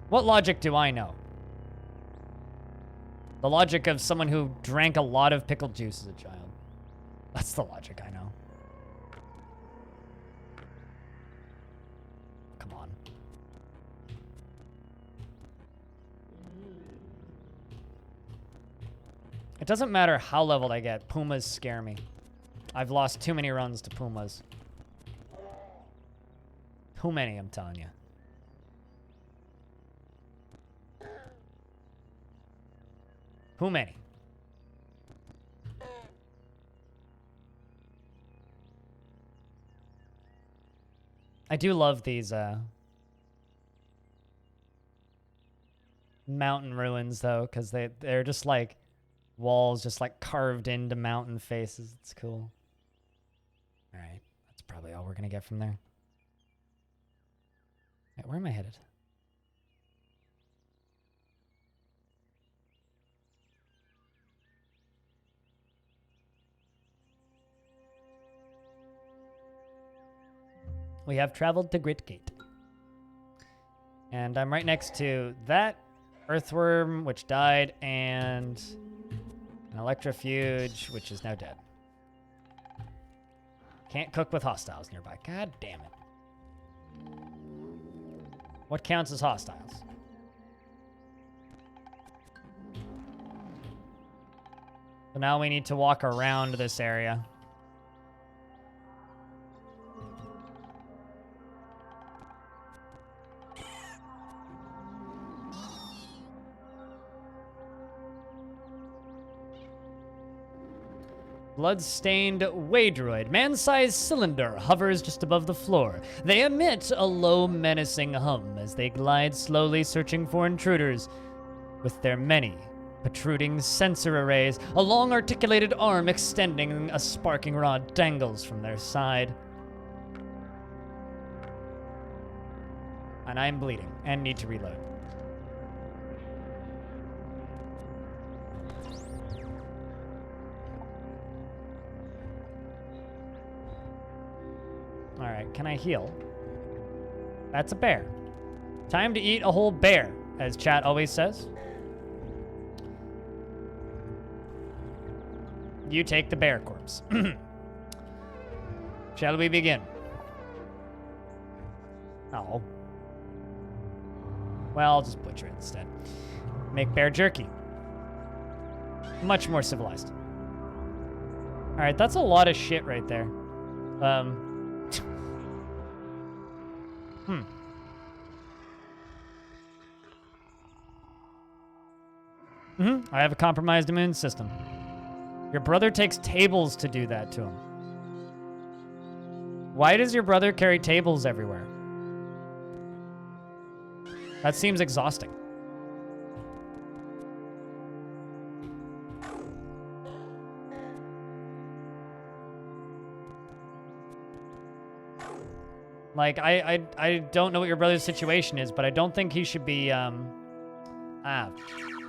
What logic do I know? The logic of someone who drank a lot of pickle juice as a child. That's the logic I know. Come on. It doesn't matter how leveled I get. Pumas scare me. I've lost too many runs to pumas. Too many, I'm telling you. Too many. I do love these mountain ruins though, because they're just like walls just like carved into mountain faces. It's cool. All right, that's probably all we're gonna get from there. Wait, where am I headed? We have traveled to Gritgate. And I'm right next to that earthworm, which died, and an electrofuge, which is now dead. Can't cook with hostiles nearby. God damn it. What counts as hostiles? So now we need to walk around this area. Blood-stained Waydroid, man-sized cylinder, hovers just above the floor. They emit a low, menacing hum as they glide slowly, searching for intruders. With their many protruding sensor arrays, a long articulated arm extending a sparking rod dangles from their side. And I'm bleeding and need to reload. All right, can I heal? That's a bear. Time to eat a whole bear, as chat always says. You take the bear corpse. Shall we begin? Oh. Well, I'll just butcher it instead. Make bear jerky. Much more civilized. Alright, that's a lot of shit right there. I have a compromised immune system. Your brother takes tables to do that to him. Why does your brother carry tables everywhere? That seems exhausting. Like, I don't know what your brother's situation is, but I don't think he should be,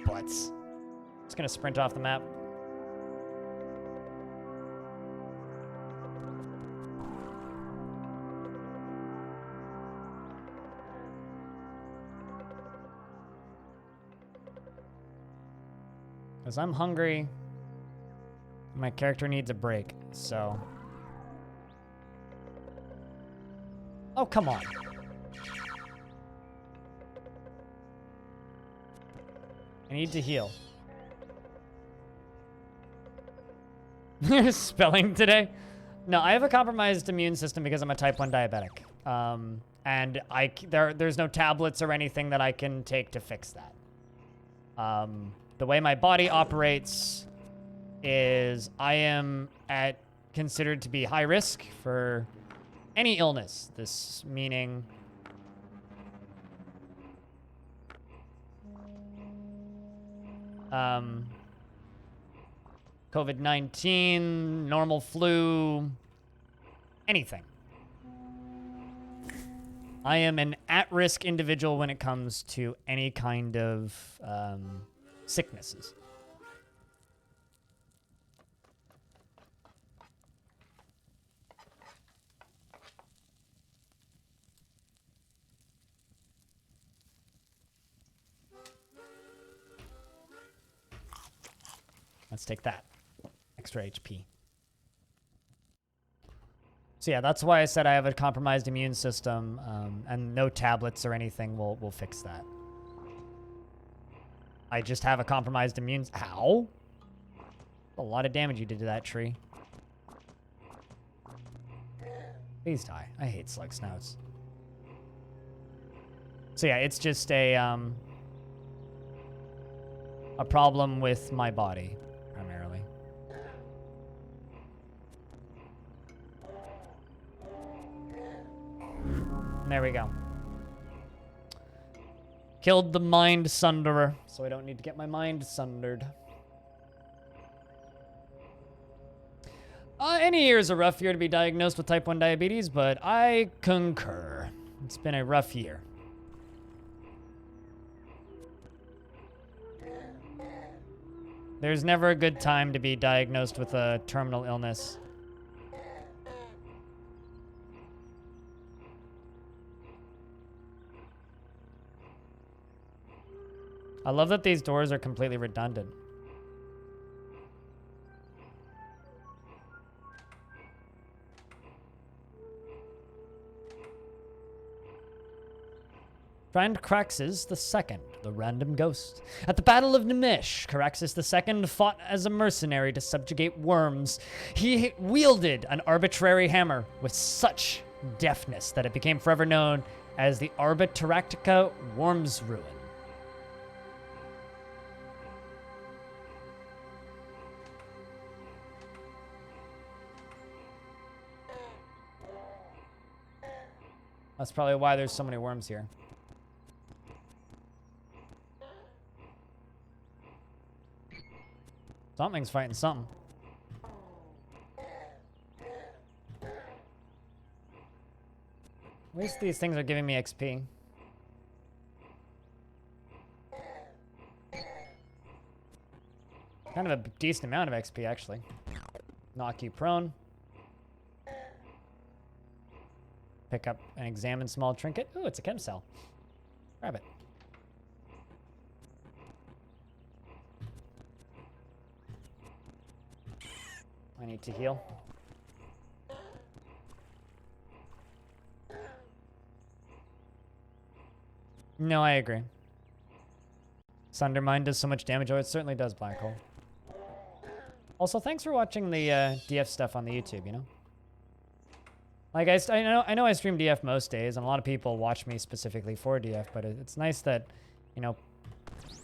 butts. Just gonna sprint off the map. Because I'm hungry. My character needs a break, so... Oh, come on. I need to heal. Spelling today? No, I have a compromised immune system because I'm a type 1 diabetic. And there's no tablets or anything that I can take to fix that. The way my body operates is I am considered to be high risk for any illness. This meaning COVID-19, normal flu, anything. I am an at-risk individual when it comes to any kind of sicknesses. Let's take that. Extra HP. So yeah, that's why I said I have a compromised immune system, and no tablets or anything will fix that. I just have a compromised immune... Ow! A lot of damage you did to that tree. Please die. I hate slug snouts. So yeah, it's just a problem with my body, primarily. There we go. Killed the mind sunderer, so I don't need to get my mind sundered. Any year is a rough year to be diagnosed with type 1 diabetes, but I concur. It's been a rough year. There's never a good time to be diagnosed with a terminal illness. I love that these doors are completely redundant. Friend Caraxes II, the random ghost. At the Battle of Nimish, Caraxes II fought as a mercenary to subjugate worms. He wielded an arbitrary hammer with such deftness that it became forever known as the Arbitractica Worms Ruin. That's probably why there's so many worms here. Something's fighting something. At least these things are giving me XP. Kind of a decent amount of XP, actually. Knock you prone. Pick up and examine small trinket. Ooh, it's a chem cell. Grab it. I need to heal. No, I agree. Sundermine does so much damage. Oh, it certainly does, Black Hole. Also, thanks for watching the DF stuff on the YouTube, you know? Like, I know I stream DF most days, and a lot of people watch me specifically for DF, but it's nice that, you know,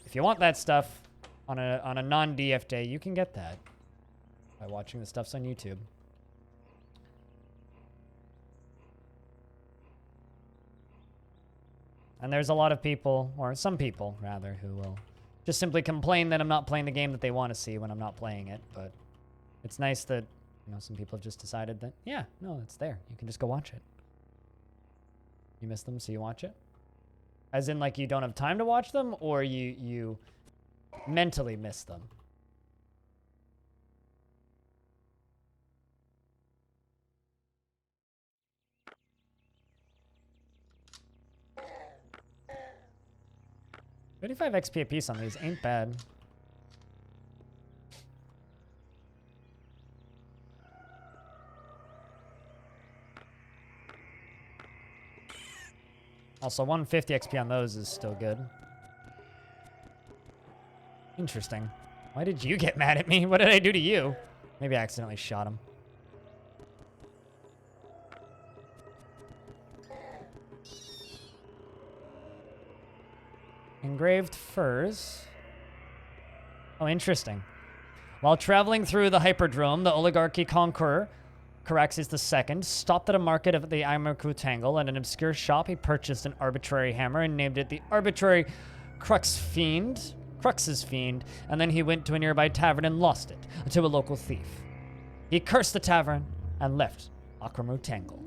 if you want that stuff on a non-DF day, you can get that by watching the stuffs on YouTube. And there's a lot of people, or some people, rather, who will just simply complain that I'm not playing the game that they want to see when I'm not playing it. But it's nice that, you know, some people have just decided that, yeah, no, it's there. You can just go watch it. You miss them, so you watch it? As in, like, you don't have time to watch them, or you mentally miss them? $35 XP a piece on these ain't bad. Also, 150 XP on those is still good. Interesting. Why did you get mad at me? What did I do to you? Maybe I accidentally shot him. Engraved furs. Oh, interesting. While traveling through the Hyperdrome, the Oligarchy Conqueror, Caraxes II, stopped at a market of the Imerku Tangle. At an obscure shop, he purchased an arbitrary hammer and named it the Arbitrary Crux's Fiend, and then he went to a nearby tavern and lost it to a local thief. He cursed the tavern and left Akramu Tangle.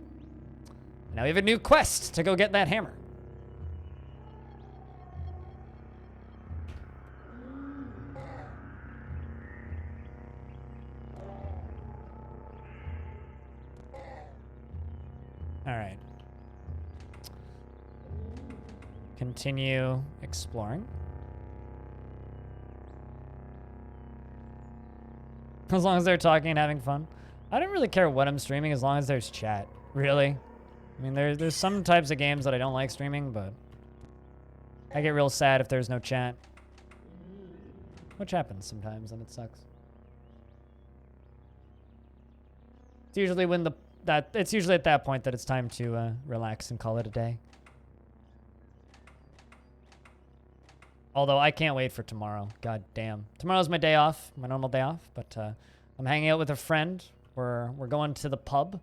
Now we have a new quest to go get that hammer. All right. Continue exploring. As long as they're talking and having fun. I don't really care what I'm streaming as long as there's chat. Really. I mean, there's some types of games that I don't like streaming, but I get real sad if there's no chat. Which happens sometimes, and it sucks. It's usually when it's usually at that point that it's time to relax and call it a day. Although I can't wait for tomorrow. God damn. Tomorrow's my day off, my normal day off, but I'm hanging out with a friend. We're going to the pub,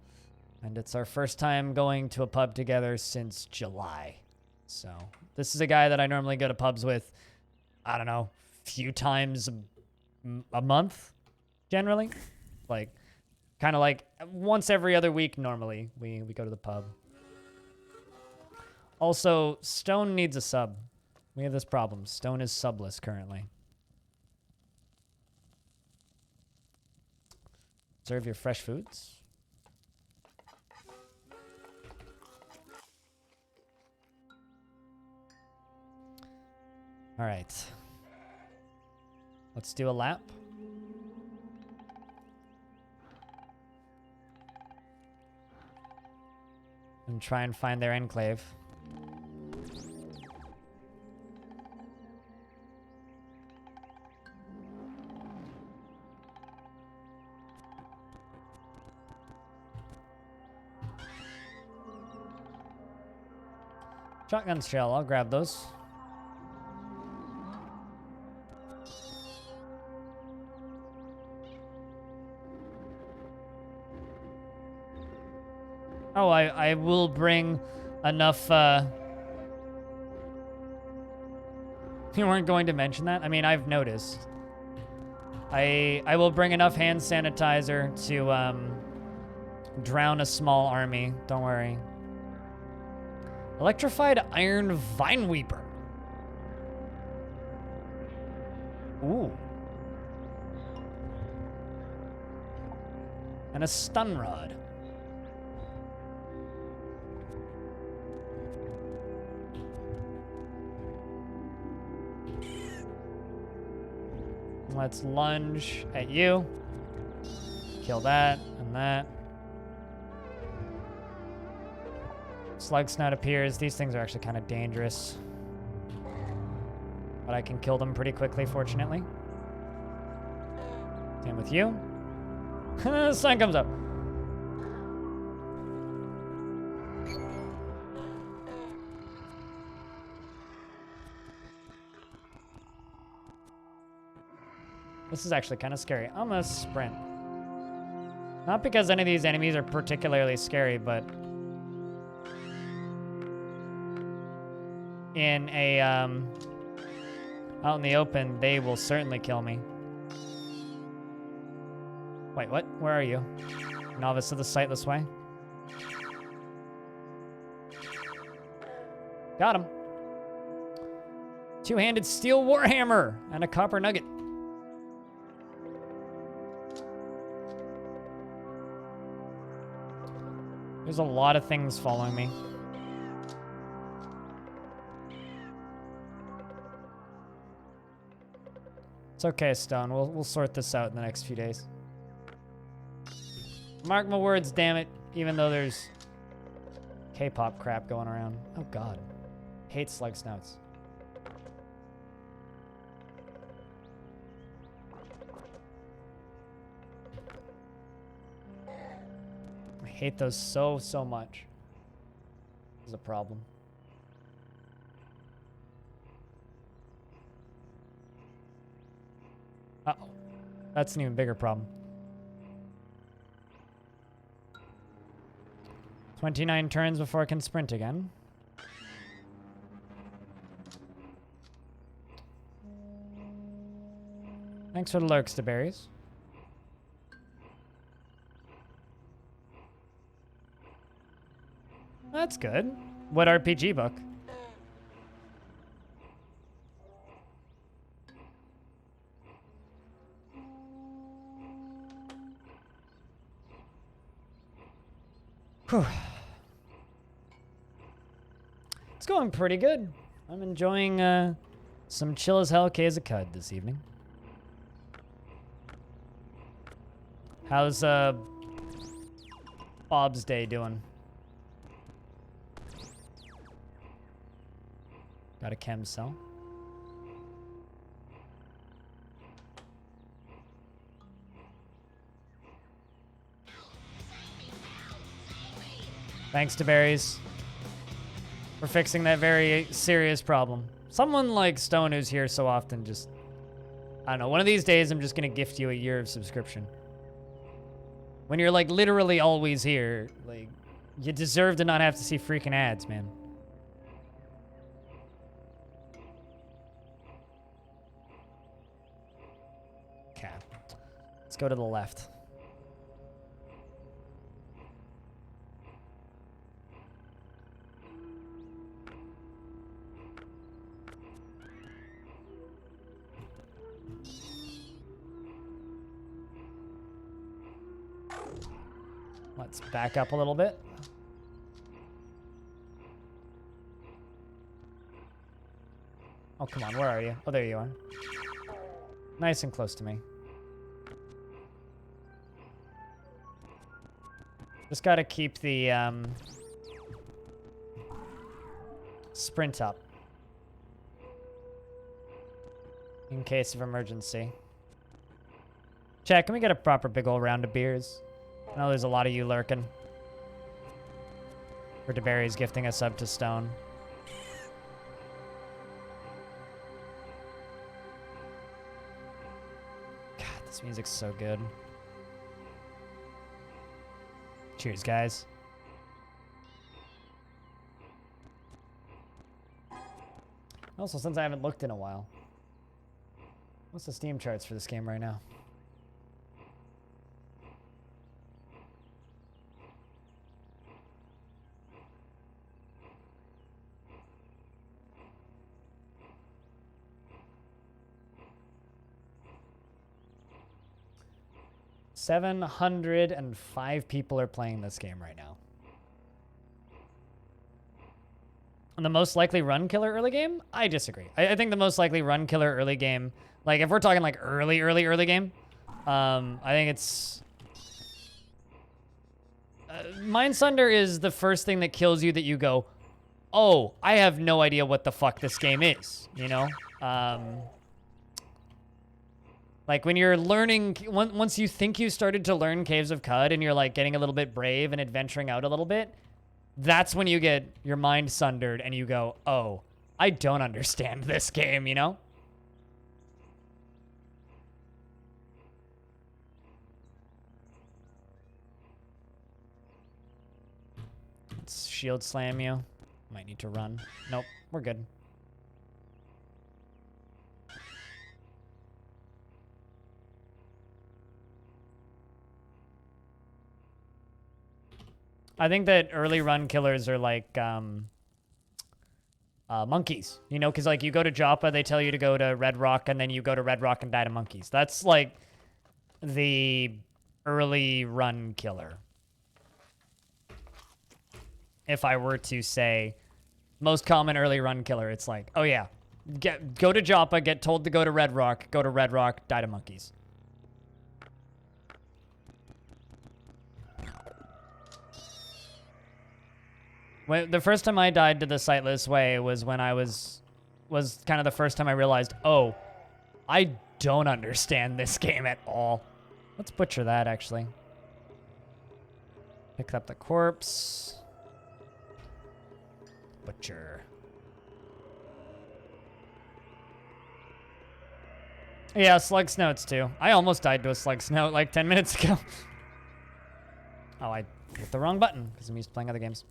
and it's our first time going to a pub together since July. So this is a guy that I normally go to pubs with, I don't know, few times a month, generally. Like, kind of like once every other week normally we go to the pub. Also, Stone needs a sub. We have this problem. Stone is subless currently. Serve your fresh foods. All right. Let's do a lap. And try and find their enclave. Shotgun shell, I'll grab those. Oh, I will bring enough, You weren't going to mention that? I mean, I've noticed. I will bring enough hand sanitizer to, drown a small army. Don't worry. Electrified Iron Vineweeper. Ooh. And a stun rod. Let's lunge at you. Kill that and that. Slug Snout appears. These things are actually kind of dangerous. But I can kill them pretty quickly, fortunately. Same with you. The sun comes up. This is actually kind of scary. I'm gonna sprint. Not because any of these enemies are particularly scary, but in a, out in the open, they will certainly kill me. Wait, what? Where are you? Novice of the Sightless Way. Got him. Two-handed steel warhammer and a copper nugget. There's a lot of things following me. It's okay, Stone. We'll sort this out in the next few days. Mark my words, damn it. Even though there's K-pop crap going around. Oh God, hate slug snouts. I hate those so much. This is a problem. Uh-oh. That's an even bigger problem. 29 turns before I can sprint again. Thanks for the lurks, to berries. That's good. What RPG book? Whew. It's going pretty good. I'm enjoying some chill as hell K as a Cud this evening. How's Bob's day doing? Got a chem cell. Thanks to berries for fixing that very serious problem. Someone like Stone, who's here so often, just, I don't know, one of these days I'm just gonna gift you a year of subscription. When you're like literally always here, like, you deserve to not have to see freaking ads, man. Okay, let's go to the left. Let's back up a little bit. Oh, come on, where are you? Oh, there you are. Nice and close to me. Just gotta keep the sprint up in case of emergency. Chat, can we get a proper big old round of beers? I know there's a lot of you lurking. For DeBerry's gifting us up to Stone. God, this music's so good. Cheers, guys. Also, since I haven't looked in a while, what's the Steam charts for this game right now? $705 people are playing this game right now. And the most likely run killer early game? I disagree. I think the most likely run killer early game, like if we're talking like early game, I think it's... Mindsunder is the first thing that kills you that you go, oh, I have no idea what the fuck this game is, you know? Like when you're learning, once you think you started to learn Caves of Qud and you're like getting a little bit brave and adventuring out a little bit, that's when you get your mind sundered and you go, oh, I don't understand this game, you know? Let's shield slam you. Might need to run. Nope, we're good. I think that early run killers are like monkeys, you know, because like you go to Joppa, they tell you to go to Red Rock, and then you go to Red Rock and die to monkeys. That's like the early run killer. If I were to say most common early run killer, it's like, oh yeah, go to Joppa, get told to go to Red Rock, die to monkeys. The first time I died to the Sightless Way was when I was kind of the first time I realized, oh, I don't understand this game at all. Let's butcher that, actually. Pick up the corpse. Butcher. Yeah, slug snouts too. I almost died to a slug snout like 10 minutes ago. Oh, I hit the wrong button because I'm used to playing other games.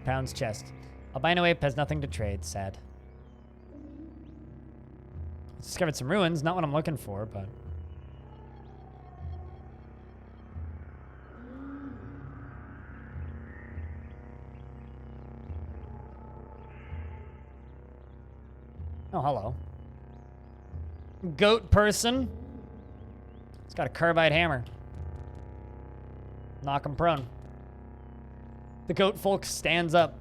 Pound's chest. Albino ape has nothing to trade. Sad. Discovered some ruins. Not what I'm looking for, but... Oh, hello. Goat person. It's got a carbide hammer. Knock him prone. The goat folk stands up.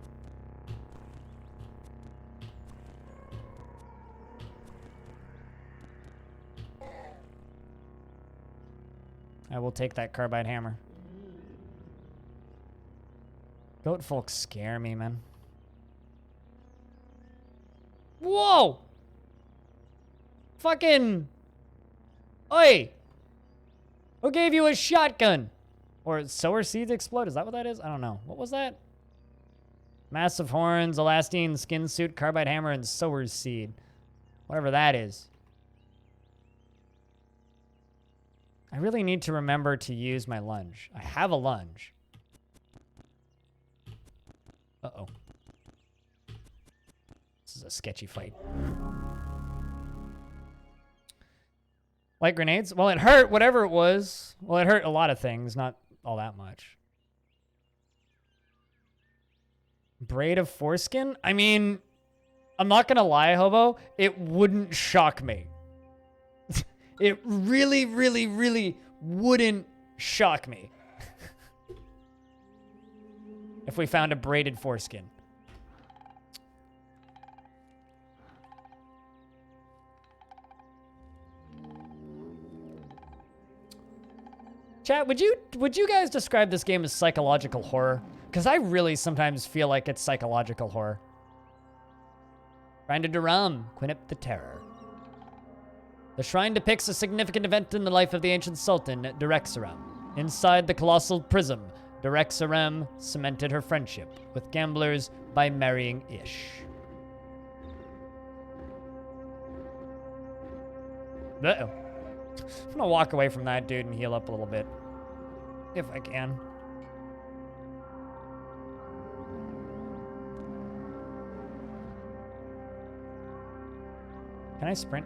I will take that carbide hammer. Goat folk scare me, man. Whoa! Fucking... Oi! Who gave you a shotgun? Or sower seeds explode? Is that what that is? I don't know. What was that? Massive horns, elastine, skin suit, carbide hammer, and sower's seed. Whatever that is. I really need to remember to use my lunge. I have a lunge. Uh-oh. This is a sketchy fight. Light grenades? Well, it hurt, whatever it was. Well, it hurt a lot of things, not all that much. Braid of foreskin? I mean, I'm not gonna lie, Hobo. It wouldn't shock me. It really, really, really wouldn't shock me. If we found a braided foreskin. Chat, would you guys describe this game as psychological horror? Because I really sometimes feel like it's psychological horror. Shrine to Duram, Quinip the Terror. The shrine depicts a significant event in the life of the ancient sultan, Derexaram. Inside the colossal prism, Derexaram cemented her friendship with gamblers by marrying Ish. Uh-oh. I'm gonna walk away from that dude and heal up a little bit. If I can. Can I sprint?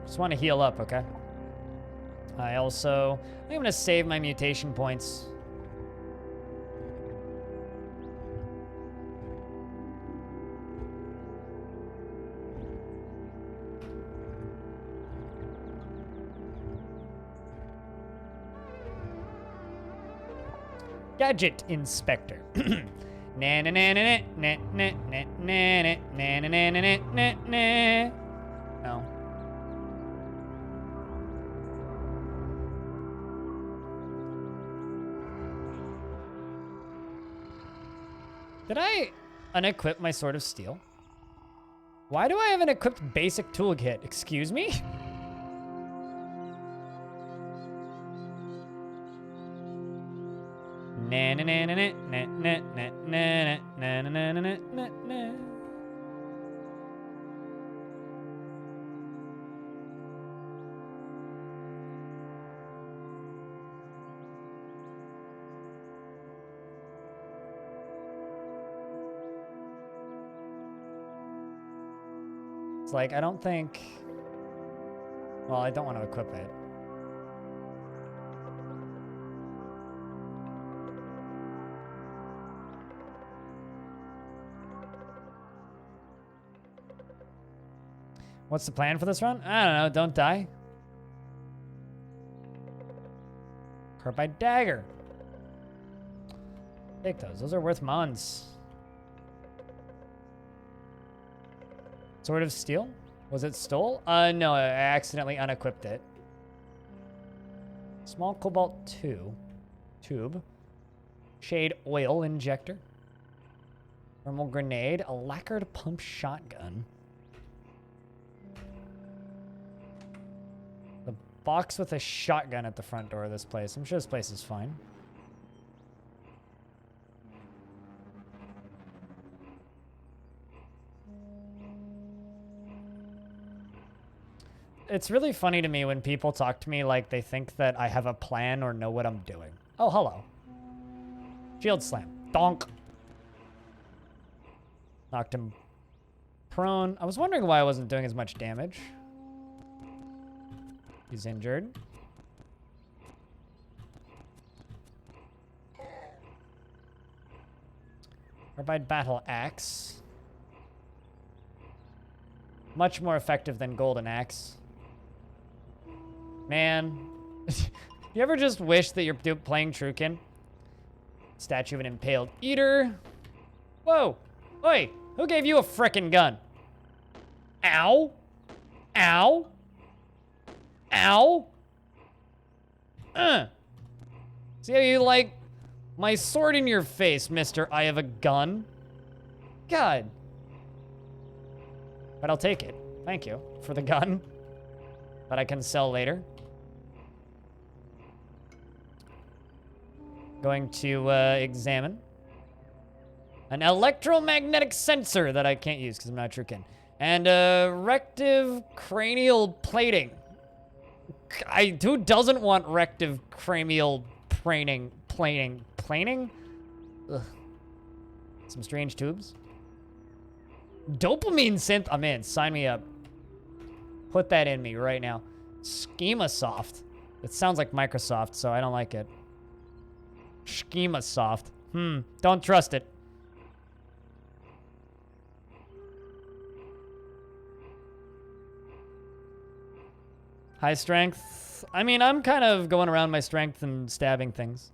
Just want to heal up, okay? I'm gonna save my mutation points. Gadget Inspector. Na na na na na na na na na na na na na na. No. Did I unequip my Sword of Steel? Why do I have an equipped basic toolkit? Excuse me? Na na na na na na na na na na na na na na. It's like, I don't think... Well, I don't want to equip it. What's the plan for this run? I don't know, don't die. Carbide dagger. Take those, those are worth mons. Sword of Steel? Was it stole? No, I accidentally unequipped it. Small Cobalt 2 tube. Shade oil injector. Thermal grenade. A lacquered pump shotgun. The box with a shotgun at the front door of this place. I'm sure this place is fine. It's really funny to me when people talk to me like they think that I have a plan or know what I'm doing. Oh, hello. Shield slam. Donk. Knocked him prone. I was wondering why I wasn't doing as much damage. He's injured. Carbide battle axe. Much more effective than golden axe. Man, you ever just wish that you're playing Trukin? Statue of an impaled eater. Whoa, oi, who gave you a frickin' gun? Ow, ow, ow. See how you like my sword in your face, mister, I have a gun? God. But I'll take it, thank you for the gun that I can sell later. Going to examine an electromagnetic sensor that I can't use because I'm not Trukin. And rective cranial plating. Who doesn't want rective cranial plating? Ugh. Some strange tubes. Dopamine synth. I'm in. Sign me up. Put that in me right now. Schemasoft. It sounds like Microsoft, so I don't like it. Schemasoft. Don't trust it. High strength. I mean, I'm kind of going around my strength and stabbing things.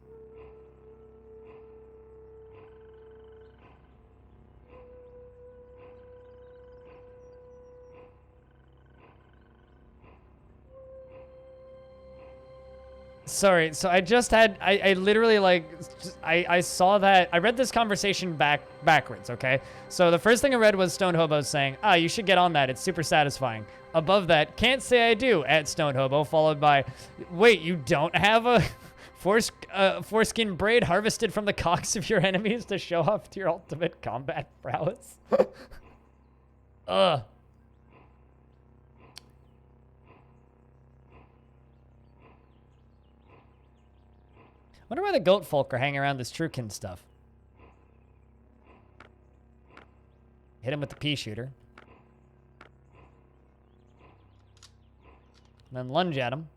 Sorry, so I just had, I literally like, I saw that, I read this conversation backwards, okay? So the first thing I read was Stone Hobo saying, you should get on that, it's super satisfying. Above that, can't say I do, at Stone Hobo, followed by, wait, you don't have a foreskin braid harvested from the cocks of your enemies to show off your ultimate combat prowess? Ugh. Wonder why the goat folk are hanging around this Trukin stuff. Hit him with the pea shooter. And then lunge at him.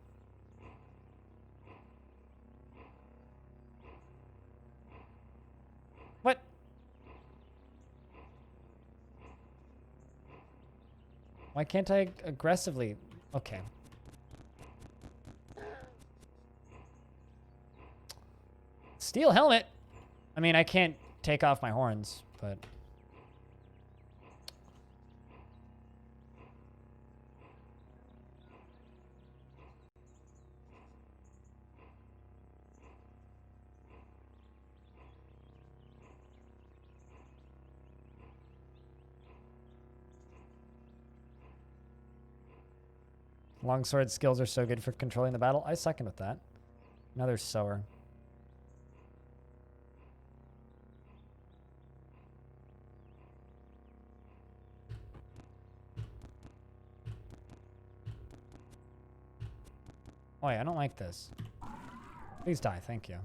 What? Why can't I aggressively? Okay. Steel helmet. mean, I can't take off my horns, but... Longsword skills are so good for controlling the battle. I second with that. Another sower. Oh, yeah, I don't like this. Please die, thank you.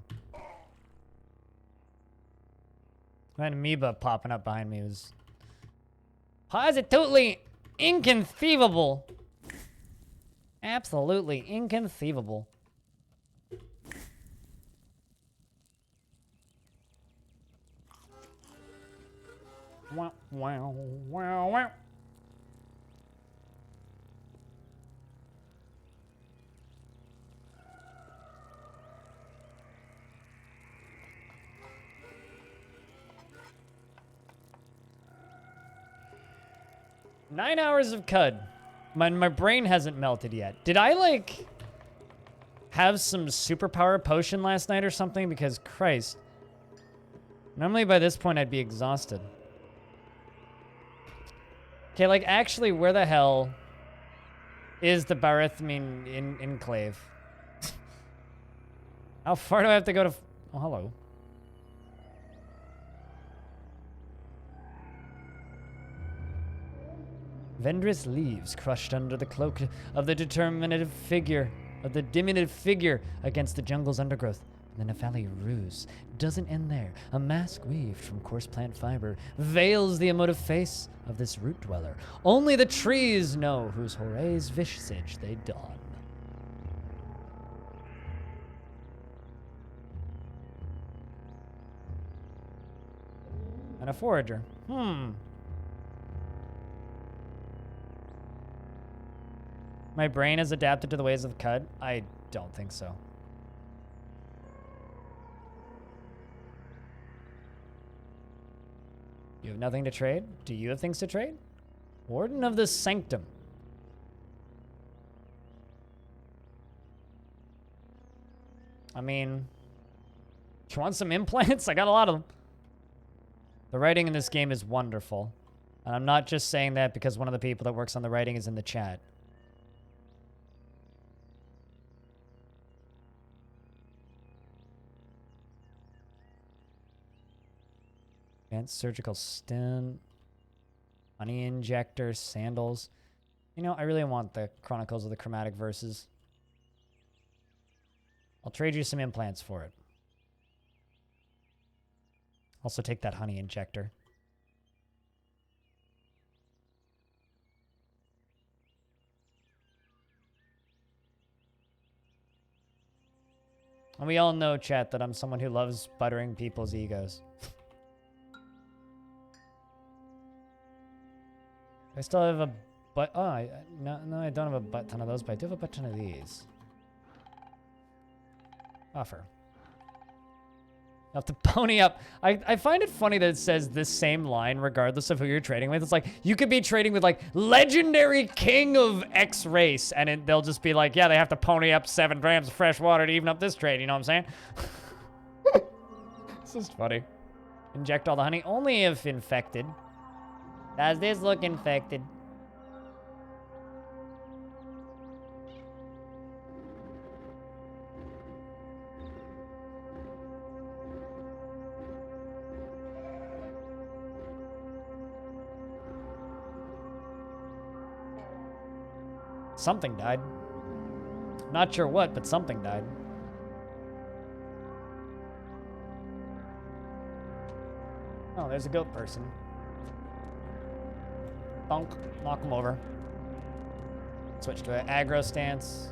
That amoeba popping up behind me was positively inconceivable. Absolutely inconceivable. Wow, wow, wow, wow. Nine hours of Cud. My brain hasn't melted yet. Did I, like, have some superpower potion last night or something? Because, Christ. Normally by this point I'd be exhausted. Okay, like, actually, where the hell is the Barithmine enclave? How far do I have to go to... Oh, hello. Vendrous leaves crushed under the cloak of the diminutive figure against the jungle's undergrowth. The Nephali ruse doesn't end there. A mask weaved from coarse plant fiber veils the emotive face of this root dweller. Only the trees know whose Horae's visage they don. And a forager. My brain has adapted to the ways of Cud? I don't think so. You have nothing to trade? Do you have things to trade? Warden of the Sanctum. I mean, you want some implants? I got a lot of them. The writing in this game is wonderful. And I'm not just saying that because one of the people that works on the writing is in the chat. Advanced surgical stent, honey injector, sandals. You know, I really want the Chronicles of the Chromatic Verses. I'll trade you some implants for it. Also take that honey injector. And we all know, chat, that I'm someone who loves buttering people's egos. I still have a butt. Oh, no, I don't have a butt ton of those, but I do have a butt ton of these. Offer. I'll have to pony up. I find it funny that it says this same line regardless of who you're trading with. It's like, you could be trading with, like, legendary king of X race, and they'll just be like, yeah, they have to pony up 7 grams of fresh water to even up this trade, you know what I'm saying? It's just funny. Inject all the honey, only if infected. Does this look infected? Something died. Not sure what, but something died. Oh, there's a goat person. Thunk. Knock him over. Switch to an aggro stance.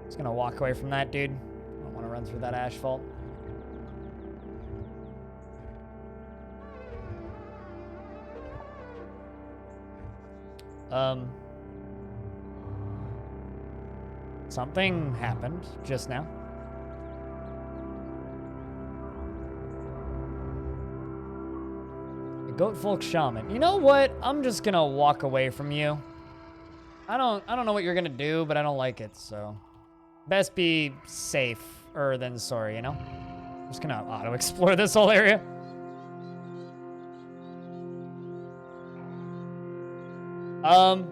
Just gonna walk away from that, dude. I don't want to run through that asphalt. Something happened just now. A goat folk shaman. You know what? I'm just gonna walk away from you. I don't know what you're gonna do, but I don't like it, so. Best be safer than sorry, you know? I'm just gonna auto-explore this whole area. Oh.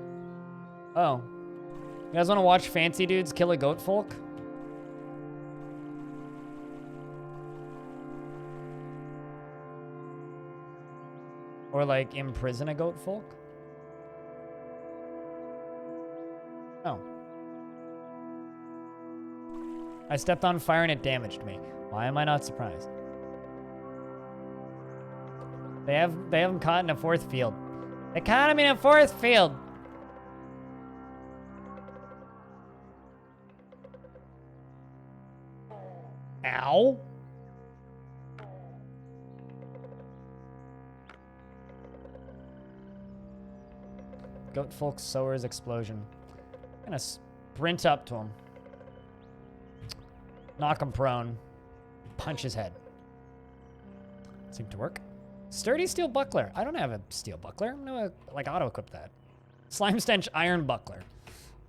You guys wanna watch fancy dudes kill a goat folk? Or like imprison a goat folk? Oh. I stepped on fire and it damaged me. Why am I not surprised? They have them caught in a fourth field. They caught him in a fourth field. Ow. Goat folk sower's explosion. I'm gonna sprint up to him. Knock him prone. Punch his head. Seemed to work. Sturdy steel buckler. I don't have a steel buckler. I'm gonna like auto-equip that. Slime stench iron buckler.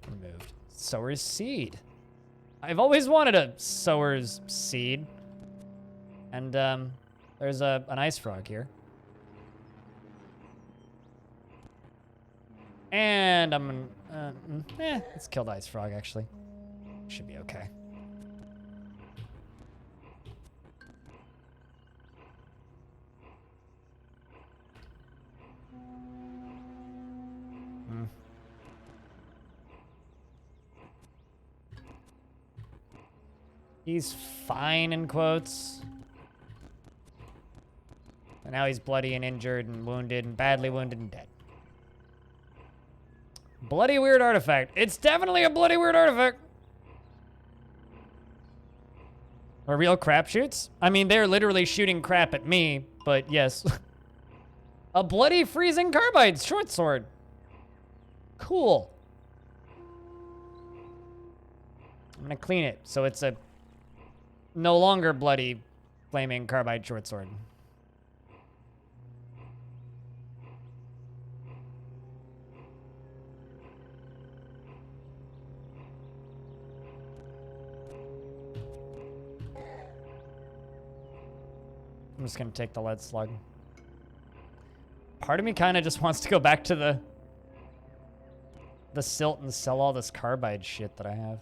Removed. Sower's seed. I've always wanted a sower's seed. And there's an ice frog here. And I'm gonna, let's kill the ice frog actually. Should be okay. He's fine in quotes. And now he's bloody and injured and wounded and badly wounded and dead. Bloody weird artifact. It's definitely a bloody weird artifact. Are real crap shoots? I mean, they're literally shooting crap at me, but yes. A bloody freezing carbide short sword. Cool. I'm gonna clean it so it's a no longer bloody flaming carbide short sword. I'm just gonna take the lead slug. Part of me kind of just wants to go back to the silt and sell all this carbide shit that I have.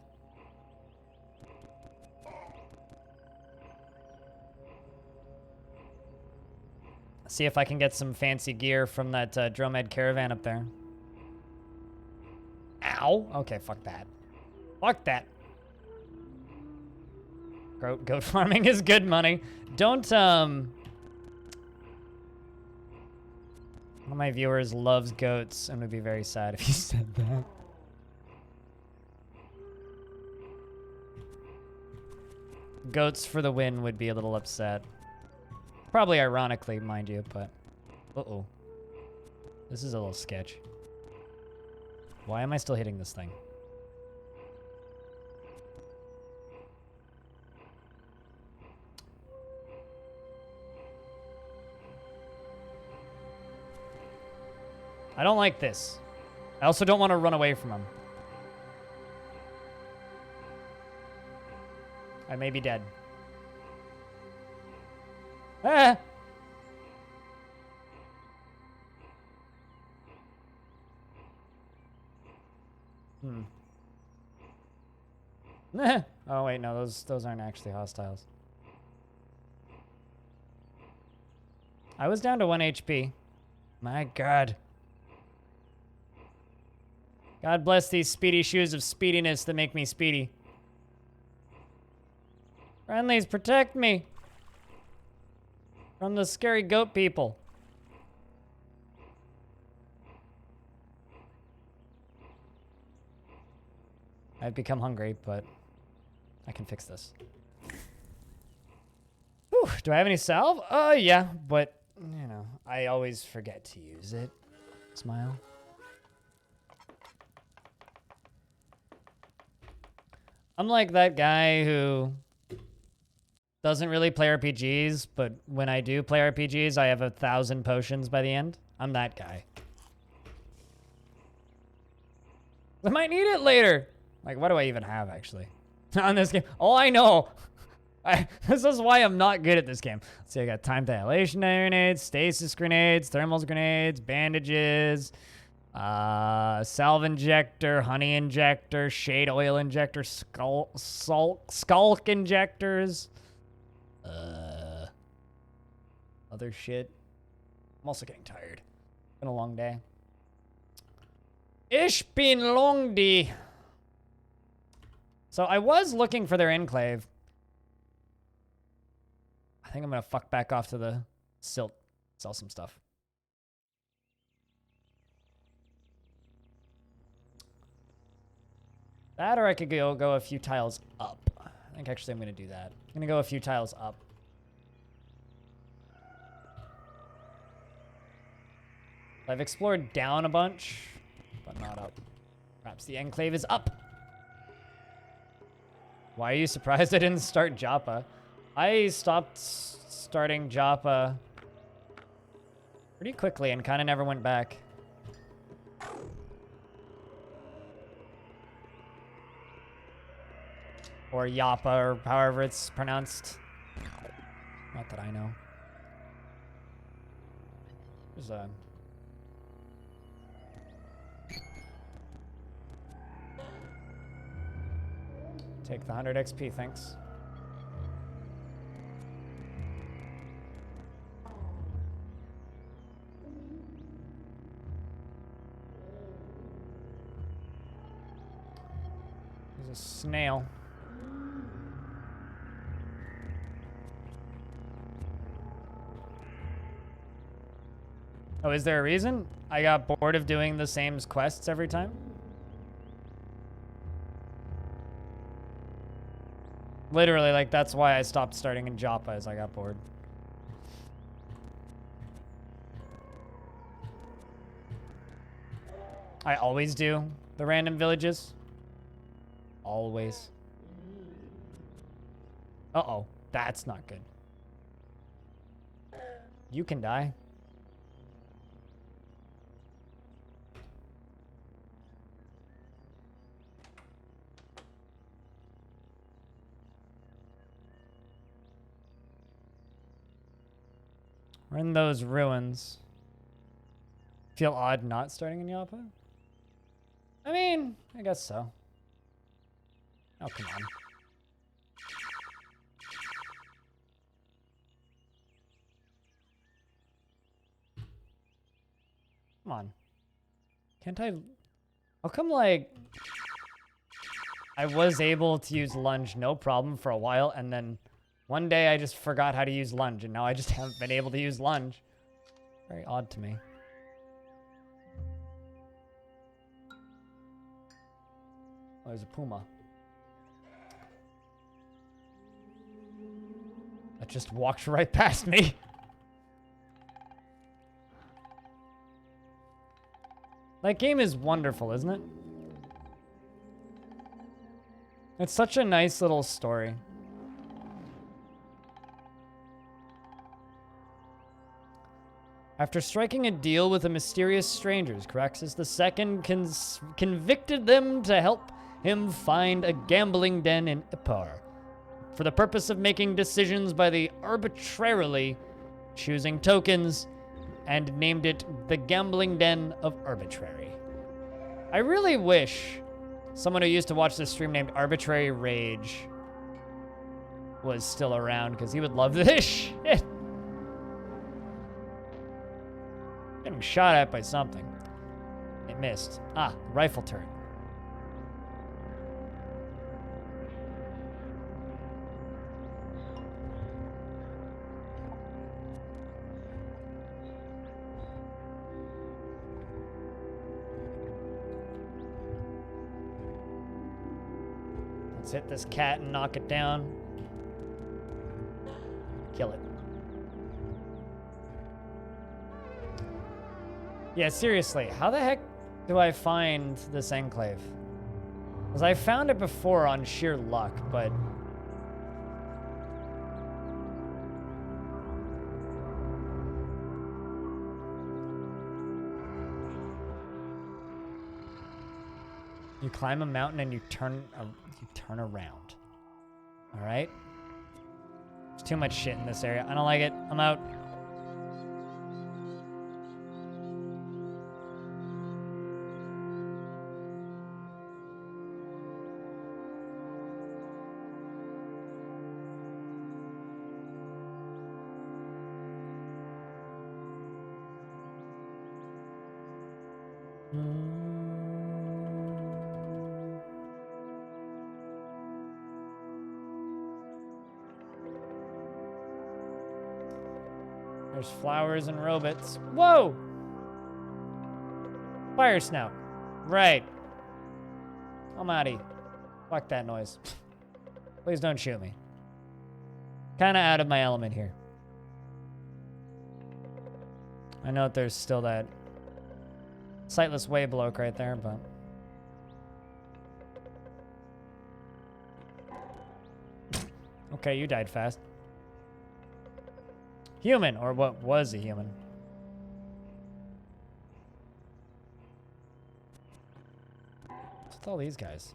See if I can get some fancy gear from that Dromed caravan up there. Ow. Okay, fuck that. Fuck that. Goat farming is good money. Don't, one of my viewers loves goats and would be very sad if you said that. Goats for the win would be a little upset. Probably ironically, mind you, but... Uh-oh. This is a little sketch. Why am I still hitting this thing? I don't like this. I also don't want to run away from him. I may be dead. Ah! Oh wait, no, those aren't actually hostiles. I was down to 1 HP. My God. God bless these speedy shoes of speediness that make me speedy. Friendlies, protect me from the scary goat people. I've become hungry, but I can fix this. Whew, do I have any salve? Yeah, but, you know, I always forget to use it. Smile. I'm like that guy who doesn't really play RPGs, but when I do play RPGs, I have 1,000 potions by the end. I'm that guy. I might need it later. Like, what do I even have, actually? On this game? Oh, I know. This is why I'm not good at this game. Let's see, I got time dilation grenades, stasis grenades, thermals grenades, bandages, salve injector, honey injector, shade oil injector, skulk injectors. Other shit. I'm also getting tired. Been a long day. Ich bin long day. So I was looking for their enclave. I think I'm gonna fuck back off to the silt, sell some stuff. That, or I could go a few tiles up. I think actually I'm gonna do that. I'm gonna go a few tiles up. I've explored down a bunch, but not up. Perhaps the enclave is up. Why are you surprised I didn't start Joppa? I stopped starting Joppa pretty quickly and kind of never went back. Or Yappa, or however it's pronounced. Not that I know. There's a... Take the 100 XP, thanks. There's a snail. Oh, is there a reason? I got bored of doing the same quests every time? Literally, like, that's why I stopped starting in Joppa, as I got bored. I always do the random villages. Always. Uh-oh. That's not good. You can die. We're in those ruins. Feel odd not starting in Yappa? I mean, I guess so. Oh, come on. Come on. Can't I... How come, like... I was able to use lunge no problem for a while, and then one day I just forgot how to use lunge, and now I just haven't been able to use lunge. Very odd to me. Oh, there's a puma. That just walked right past me. That game is wonderful, isn't it? It's such a nice little story. After striking a deal with the mysterious strangers, Caraxes II convicted them to help him find a gambling den in Ipar for the purpose of making decisions by the arbitrarily choosing tokens, and named it the Gambling Den of Arbitrary. I really wish someone who used to watch this stream named Arbitrary Rage was still around, because he would love this shit. Getting shot at by something. It missed. Ah, rifle turret. Let's hit this cat and knock it down. Kill it. Yeah, seriously, how the heck do I find this enclave? Because I found it before on sheer luck, but... You climb a mountain and you turn around. All right? There's too much shit in this area. I don't like it. I'm out. There's flowers and robots. Whoa! Fire snout. Right. Almighty. Fuck that noise. Please don't shoot me. Kind of out of my element here. I know that there's still that sightless way bloke right there, but... Okay, you died fast. Human, or what was a human. What's with all these guys?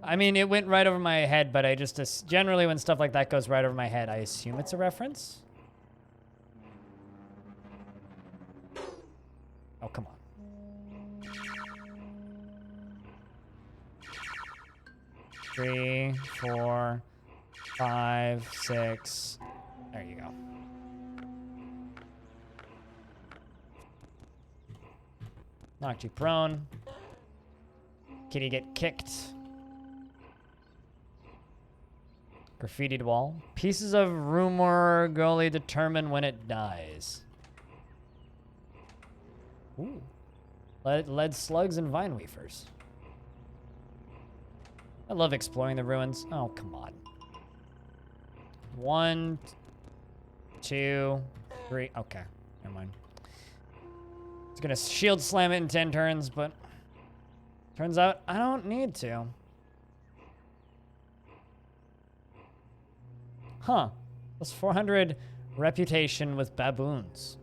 I mean, it went right over my head, but I just... generally, when stuff like that goes right over my head, I assume it's a reference. Oh, come on. Three, 4, 5, 6. There you go. Knocked you prone. Kitty get kicked. Graffitied wall. Pieces of rumor only determine when it dies. Ooh. Lead slugs and vine weavers. I love exploring the ruins. Oh, come on. 1, 2, 3. Okay, never mind. It's gonna shield slam it in 10 turns, but turns out I don't need to. Huh. Plus 400 reputation with baboons.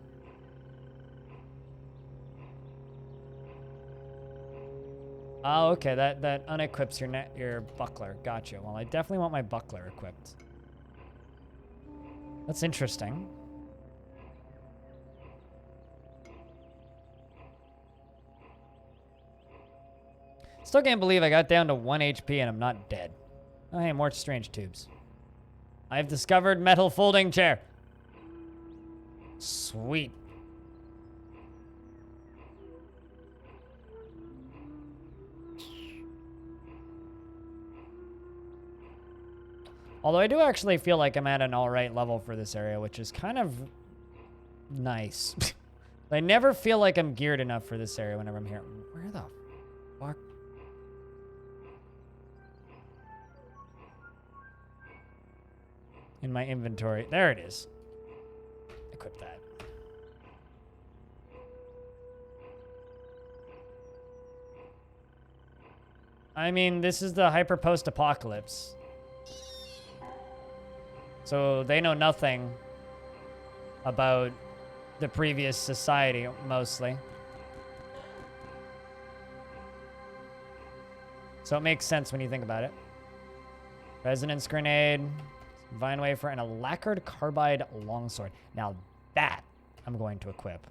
Oh, okay, that unequips your buckler. Gotcha. Well, I definitely want my buckler equipped. That's interesting. Still can't believe I got down to 1 HP and I'm not dead. Oh, hey, more strange tubes. I've discovered metal folding chair. Sweet. Although I do actually feel like I'm at an alright level for this area, which is kind of nice. I never feel like I'm geared enough for this area whenever I'm here. Where the fuck? In my inventory. There it is. Equip that. I mean, this is the hyper post-apocalypse. So they know nothing about the previous society, mostly. So it makes sense when you think about it. Resonance grenade, vine wafer, and a lacquered carbide longsword. Now that I'm going to equip.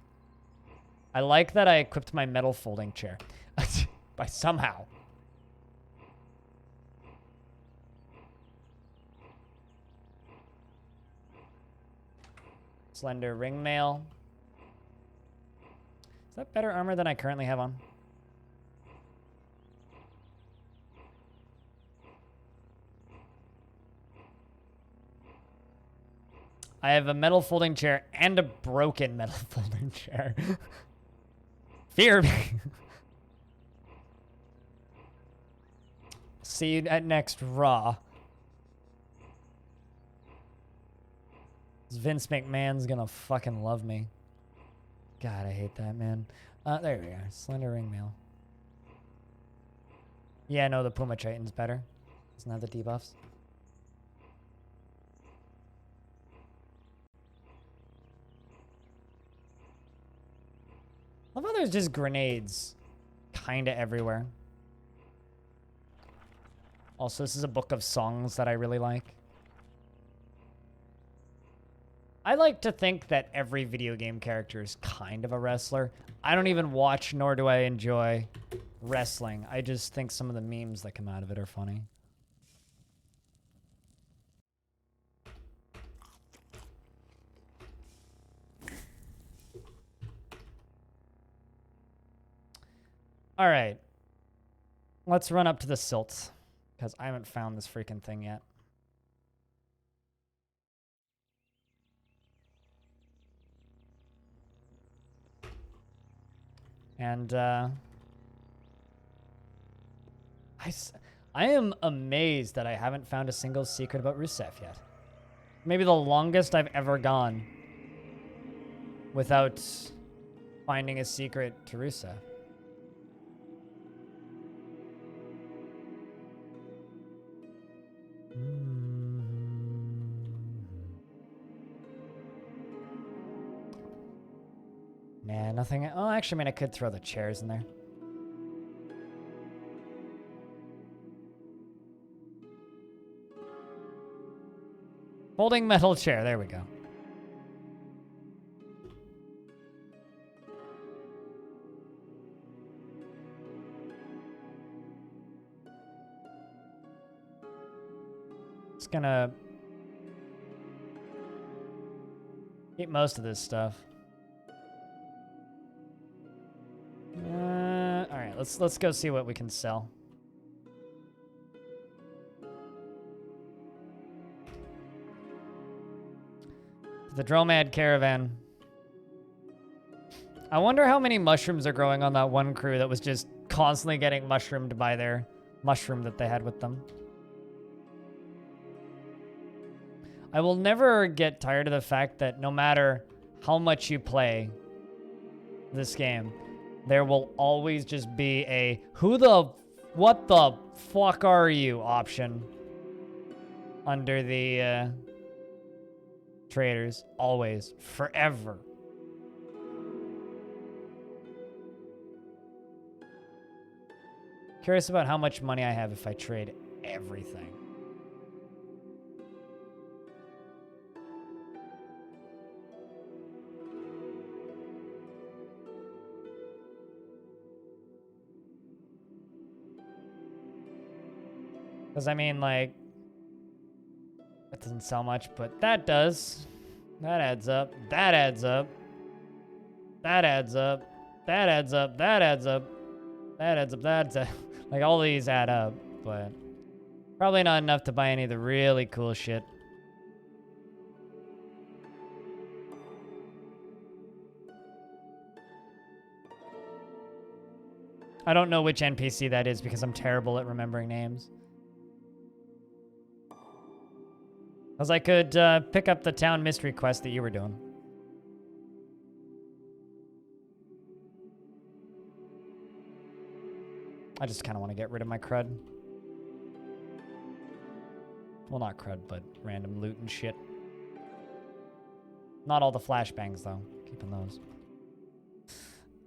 I like that I equipped my metal folding chair. By somehow. Slender ring mail. Is that better armor than I currently have on? I have a metal folding chair and a broken metal folding chair. Fear me. See you at next Raw. Vince McMahon's gonna fucking love me. God, I hate that, man. There we are. Slender ring mail. Yeah, no, the Puma Triton's better. Doesn't have the debuffs. Love how there's just grenades kinda everywhere. Also, this is a book of songs that I really like. I like to think that every video game character is kind of a wrestler. I don't even watch nor do I enjoy wrestling. I just think some of the memes that come out of it are funny. All right. Let's run up to the silt, because I haven't found this freaking thing yet. And I am amazed that I haven't found a single secret about Rusev yet. Maybe the longest I've ever gone without finding a secret to Rusev. Nah, nothing. Oh, actually, I mean, I could throw the chairs in there. Folding metal chair. There we go. Just gonna keep most of this stuff. All right, let's go see what we can sell. The Dromad Caravan. I wonder how many mushrooms are growing on that one crew that was just constantly getting mushroomed by their mushroom that they had with them. I will never get tired of the fact that no matter how much you play this game, there will always just be a what the fuck are you option under the traders. Always. Forever. Curious about how much money I have if I trade everything. Because, I mean, like, that doesn't sell much, but that does. That adds up. That adds up. That adds up. That adds up. That adds up. That adds up. That adds up. Like, all these add up, but probably not enough to buy any of the really cool shit. I don't know which NPC that is because I'm terrible at remembering names. Because I could pick up the town mystery quest that you were doing. I just kind of want to get rid of my crud. Well, not crud, but random loot and shit. Not all the flashbangs, though. Keeping those.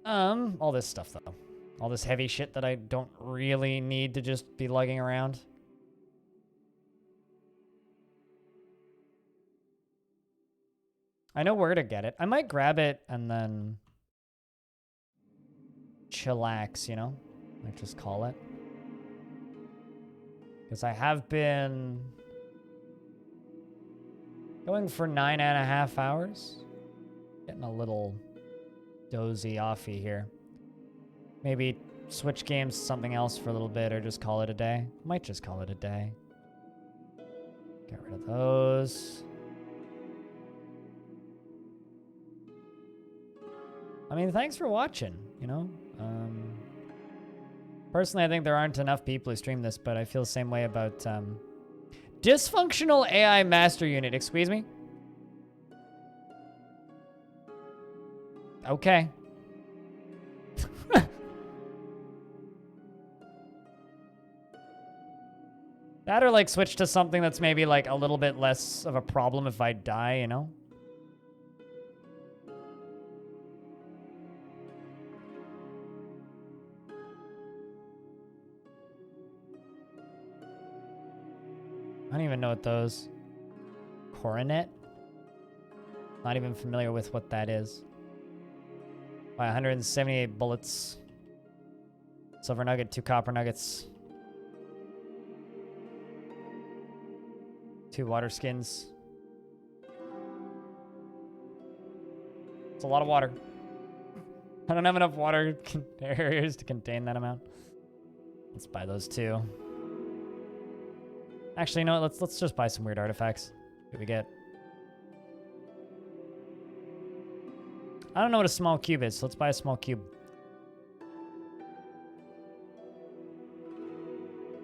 All this stuff, though. All this heavy shit that I don't really need to just be lugging around. I know where to get it. I might grab it and then chillax, you know? Like, just call it. Because I have been going for 9.5 hours. Getting a little dozy offy here. Maybe switch games to something else for a little bit or just call it a day. Might just call it a day. Get rid of those. I mean, thanks for watching, you know? Personally, I think there aren't enough people who stream this, but I feel the same way about dysfunctional AI master unit. Excuse me? Okay. That or like switch to something that's maybe like a little bit less of a problem if I die, you know? I don't even know what those... Coronet? Not even familiar with what that is. By 178 bullets. Silver nugget, 2 copper nuggets. 2 water skins. It's a lot of water. I don't have enough water areas to contain that amount. Let's buy those 2. Actually, you know what? Let's just buy some weird artifacts. What do we get? I don't know what a small cube is, so let's buy a small cube.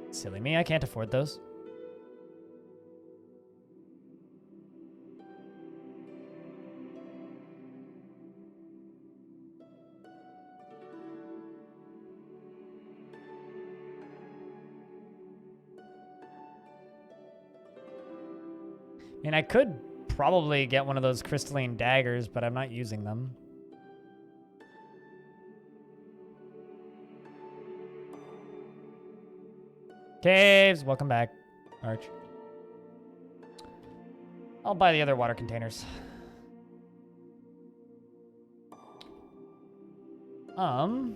Silly me, I can't afford those. I mean, I could probably get one of those crystalline daggers, but I'm not using them. Caves, welcome back, Arch. I'll buy the other water containers. Oh.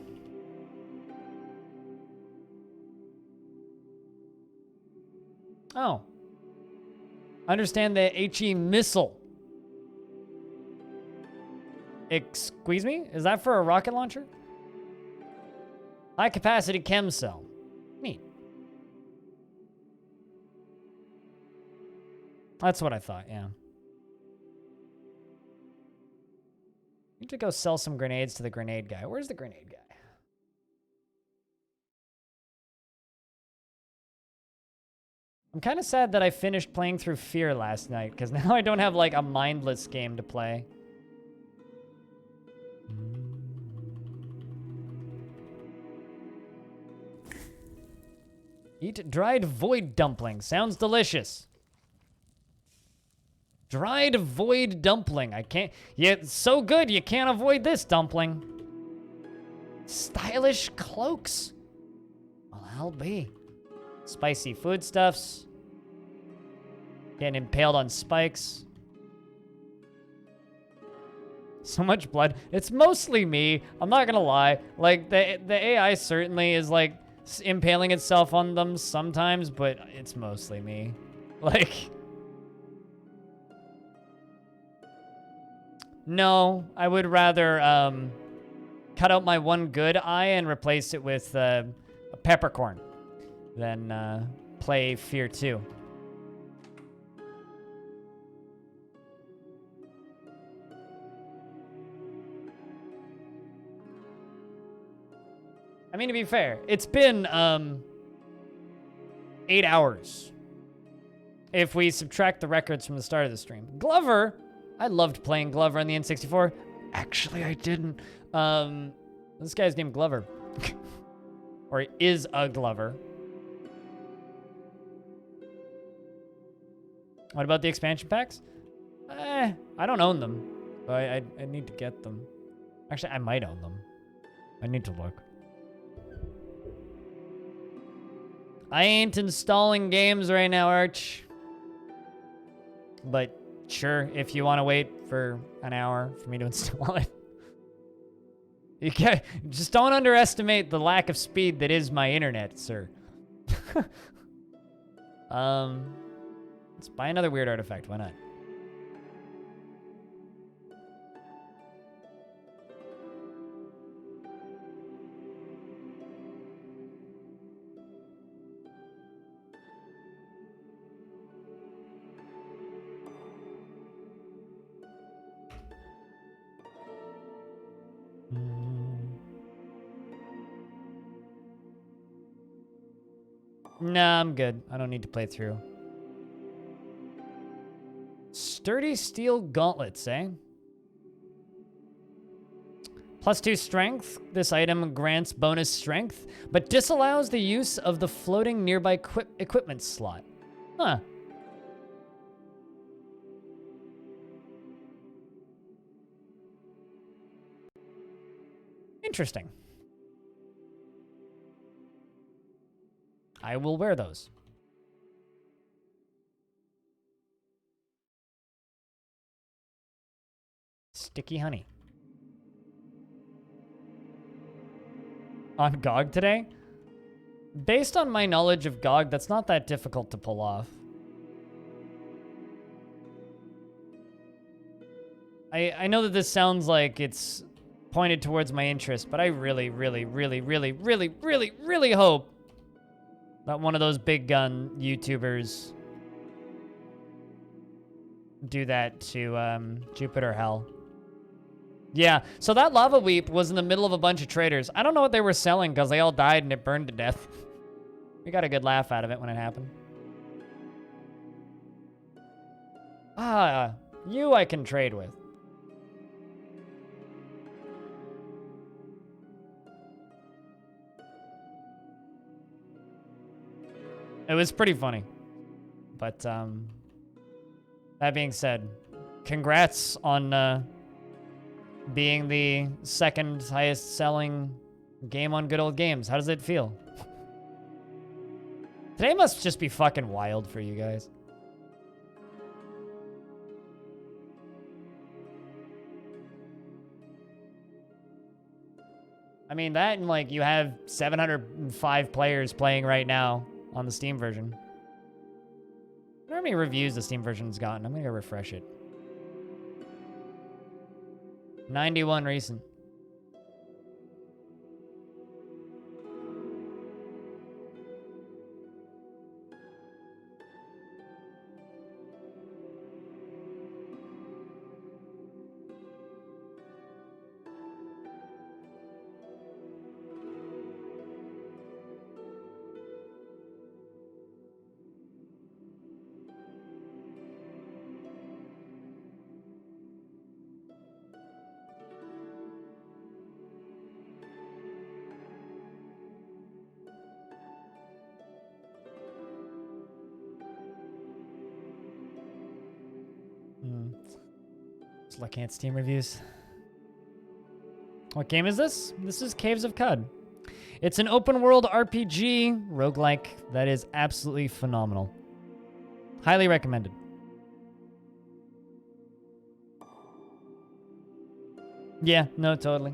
Understand the HE missile. Excuse me? Is that for a rocket launcher? High capacity chem cell. Neat. That's what I thought, yeah. Need to go sell some grenades to the grenade guy. Where's the grenade guy? I'm kind of sad that I finished playing through Fear last night, because now I don't have, like, a mindless game to play. Eat dried void dumpling. Sounds delicious. Dried void dumpling. I can't... Yeah, it's so good, you can't avoid this dumpling. Stylish cloaks. Well, I'll be. Spicy foodstuffs. Getting impaled on spikes. So much blood. It's mostly me. I'm not gonna lie. Like, the AI certainly is, like, impaling itself on them sometimes, but it's mostly me. Like... No, I would rather, cut out my one good eye and replace it with, a peppercorn than, play Fear 2. I mean, to be fair, it's been, 8 hours. If we subtract the records from the start of the stream. Glover, I loved playing Glover on the N64. Actually, I didn't. This guy's named Glover. Or he is a Glover. What about the expansion packs? I don't own them. I need to get them. Actually, I might own them. I need to look. I ain't installing games right now, Arch. But sure, if you want to wait for an hour for me to install it. You can't, just don't underestimate the lack of speed that is my internet, sir. Let's buy another weird artifact. Why not? Nah, I'm good. I don't need to play through. Sturdy steel gauntlets, eh? +2 strength. This item grants bonus strength, but disallows the use of the floating nearby equipment slot. Huh. Interesting. I will wear those. Sticky honey. On GOG today? Based on my knowledge of GOG, that's not that difficult to pull off. I know that this sounds like it's pointed towards my interest, but I really, really, really, really, really, really, really hope that one of those big gun YouTubers do that to Jupiter Hell. Yeah, so that lava weep was in the middle of a bunch of traders. I don't know what they were selling because they all died and it burned to death. We got a good laugh out of it when it happened. Ah, you I can trade with. It was pretty funny. But, that being said, congrats on, being the second highest selling game on Good Old Games. How does it feel? Today must just be fucking wild for you guys. I mean, that and, like, you have 705 players playing right now on the Steam version. I wonder how many reviews the Steam version's gotten. I'm gonna go refresh it. 91 recent. Just looking at Steam reviews. What game is this? This is Caves of Qud. It's an open world RPG roguelike that is absolutely phenomenal. Highly recommended. Yeah, no, totally.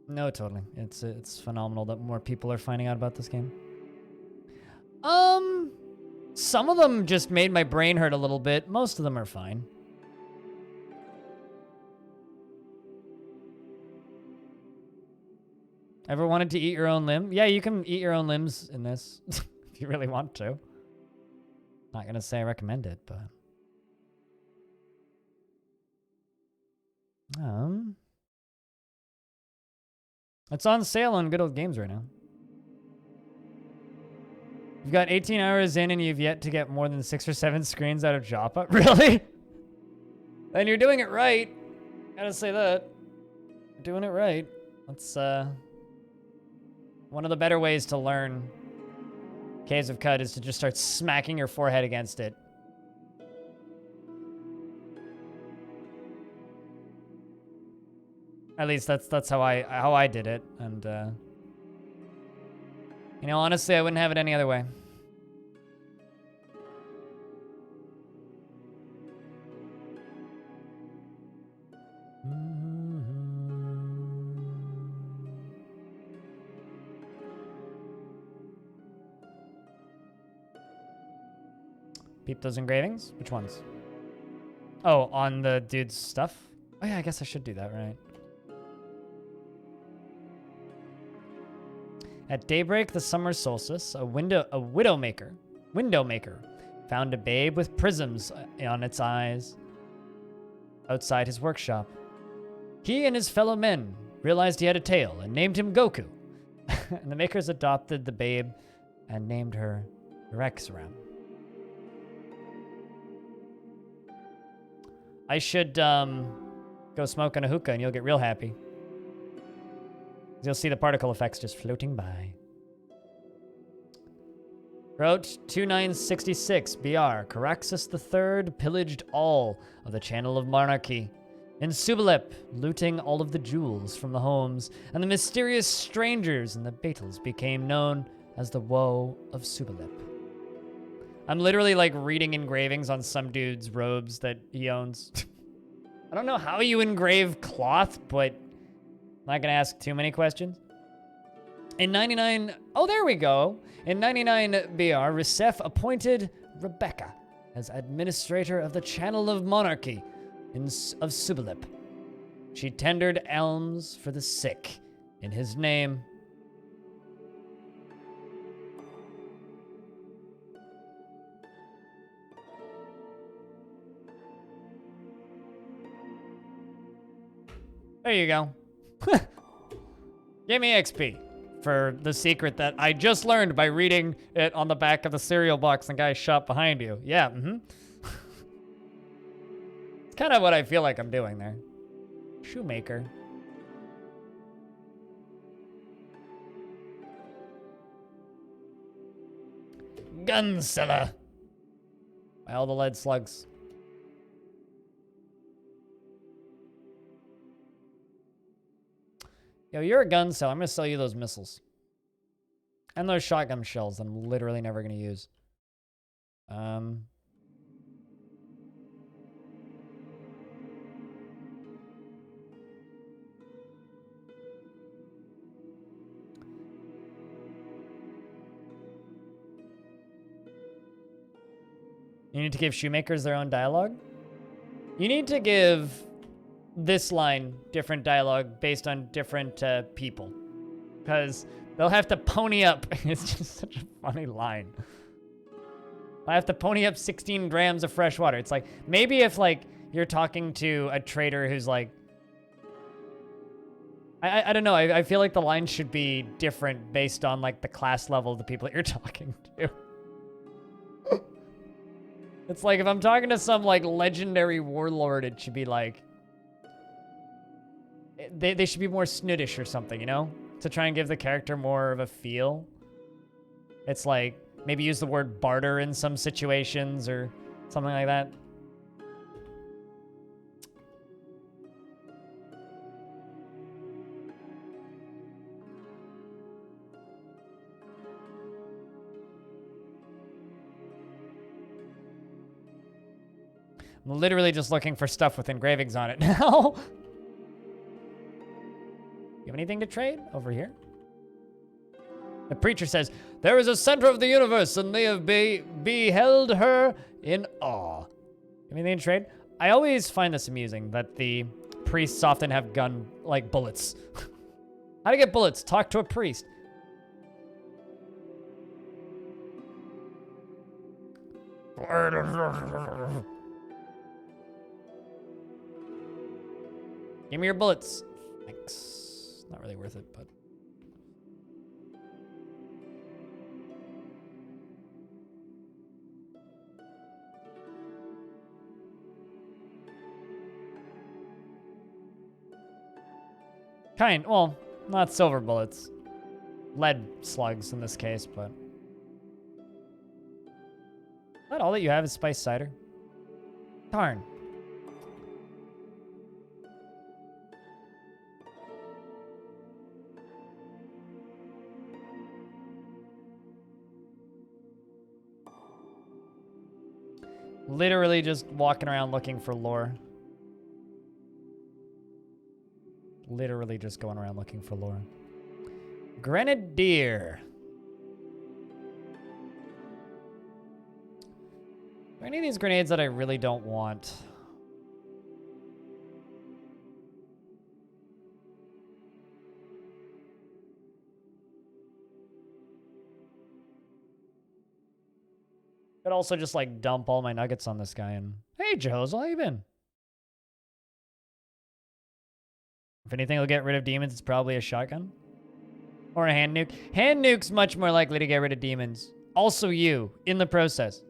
No, totally. It's phenomenal that more people are finding out about this game. Some of them just made my brain hurt a little bit. Most of them are fine. Ever wanted to eat your own limb? Yeah, you can eat your own limbs in this if you really want to. Not gonna say I recommend it, but it's on sale on Good Old Games right now. You've got 18 hours in and you've yet to get more than 6 or 7 screens out of Joppa? Really? Then you're doing it right. Gotta say that. You're doing it right. That's one of the better ways to learn Caves of Qud is to just start smacking your forehead against it. At least that's how I did it, and you know, honestly, I wouldn't have it any other way. Peep those engravings? Which ones? Oh, on the dude's stuff? Oh yeah, I guess I should do that, right? At daybreak, the summer solstice, a widow maker found a babe with prisms on its eyes outside his workshop. He and his fellow men realized he had a tail and named him Goku. And the makers adopted the babe and named her Rexram. I should Go smoke on a hookah and you'll get real happy. You'll see the particle effects just floating by. Wrote 2966 BR. Caraxus III pillaged all of the Channel of Monarchy. In Subalep, looting all of the jewels from the homes, and the mysterious strangers in the Battles became known as the Woe of Subalep. I'm literally like reading engravings on some dude's robes that he owns. I don't know how you engrave cloth, but I'm not gonna ask too many questions. In 99, oh, there we go. In 99 BR, Recef appointed Rebecca as administrator of the Channel of Monarchy of Subalip. She tendered alms for the sick in his name. There you go. Give me XP for the secret that I just learned by reading it on the back of the cereal box and guy's shop behind you. Yeah, It's kind of what I feel like I'm doing there. Shoemaker. Gunseller. By all the lead slugs. Yo, you're a gun seller. I'm going to sell you those missiles. And those shotgun shells that I'm literally never going to use. You need to give shoemakers their own dialogue? You need to give this line different dialogue based on different people. Because they'll have to pony up. It's just such a funny line. I have to pony up 16 grams of fresh water. It's like, maybe if like you're talking to a trader who's like, I don't know. I feel like the line should be different based on like the class level of the people that you're talking to. It's like if I'm talking to some like legendary warlord, it should be like, they should be more snootish or something, you know? To try and give the character more of a feel. It's like, maybe use the word barter in some situations or something like that. I'm literally just looking for stuff with engravings on it now. You have anything to trade over here? The preacher says, there is a center of the universe and they have beheld her in awe. Anything to trade? I always find this amusing that the priests often have like bullets. How to get bullets? Talk to a priest. Give me your bullets. Thanks. Not really worth it, but. Well, not silver bullets. Lead slugs in this case, but. Is that all that you have is spiced cider? Darn. Literally just walking around looking for lore. Literally just going around looking for lore. Grenadier. Are there any of these grenades that I really don't want? Could also just like dump all my nuggets on this guy and, hey, Jehozel, how you been? If anything will get rid of demons, it's probably a shotgun. Or a hand nuke. Hand nuke's much more likely to get rid of demons. Also you, in the process.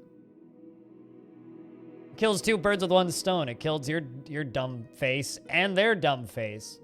Kills two birds with one stone. It kills your dumb face and their dumb face.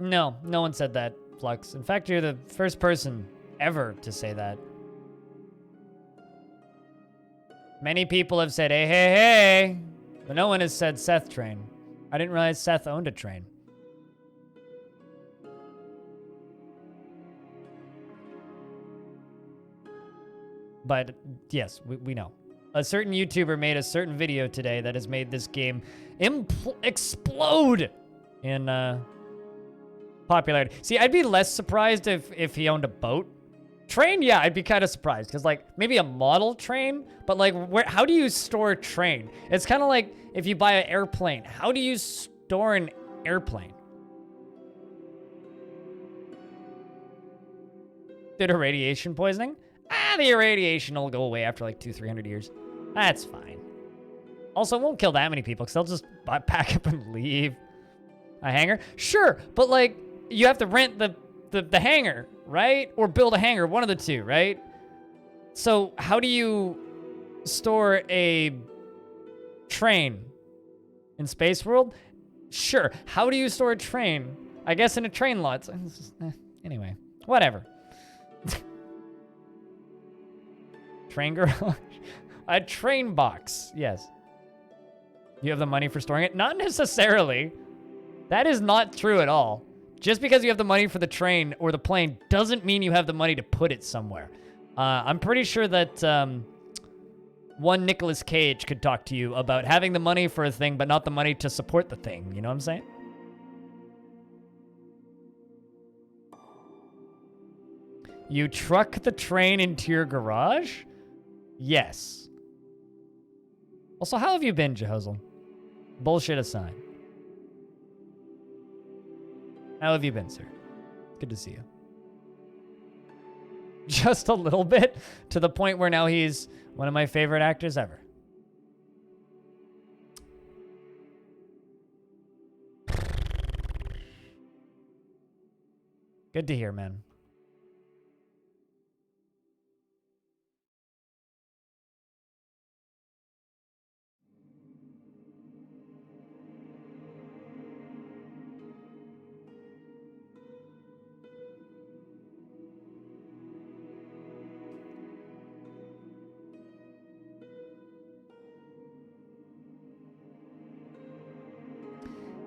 No, no one said that, Flux. In fact, you're the first person ever to say that. Many people have said, hey, hey, hey, but no one has said Seth train. I didn't realize Seth owned a train. But yes, we know. A certain YouTuber made a certain video today that has made this game explode in popularity. See, I'd be less surprised if he owned a boat. Train, yeah, I'd be kind of surprised because like maybe a model train, but like how do you store a train? It's kind of like if you buy an airplane. How do you store an airplane? Did irradiation poisoning? The irradiation will go away after like 200-300 years. That's fine. Also, it won't kill that many people because they'll just pack up and leave. A hangar? Sure, but like you have to rent the hangar, right? Or build a hangar, one of the two, right? So how do you store a train in Space World? Sure. How do you store a train? I guess in a train lot. Anyway, whatever. Train garage? A train box, yes. You have the money for storing it? Not necessarily. That is not true at all. Just because you have the money for the train or the plane doesn't mean you have the money to put it somewhere. I'm pretty sure that one Nicolas Cage could talk to you about having the money for a thing, but not the money to support the thing. You know what I'm saying? You truck the train into your garage? Yes. Also, how have you been, Jehozel? Bullshit aside. How have you been, sir? Good to see you. Just a little bit, to the point where now he's one of my favorite actors ever. Good to hear, man.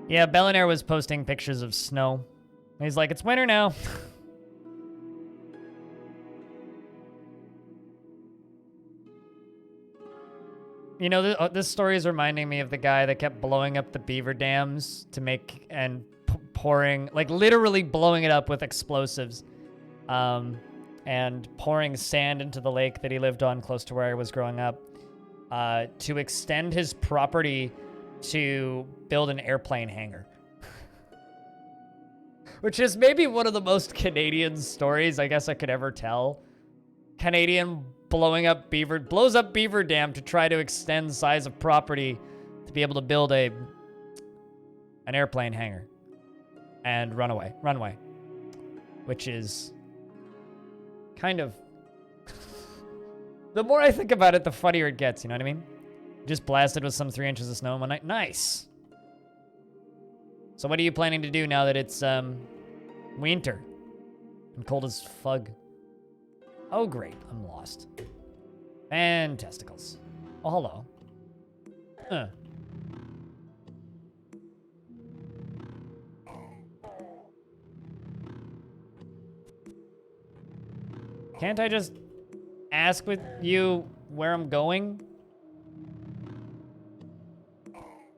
Yeah, Bellinaire was posting pictures of snow. He's like, it's winter now. You know, this story is reminding me of the guy that kept blowing up the beaver dams to make and pouring, like literally blowing it up with explosives, and pouring sand into the lake that he lived on close to where I was growing up, to extend his property to build an airplane hangar. Which is maybe one of the most Canadian stories I guess I could ever tell. Canadian blows up beaver dam to try to extend size of property to be able to build an airplane hangar and runway, which is kind of the more I think about it, the funnier it gets. You know what I mean? Just blasted with some 3 inches of snow in one night. Nice. So what are you planning to do now that it's winter and cold as fug? Oh great, I'm lost. Fantasticals. Oh hello. Can't I just ask with you where I'm going?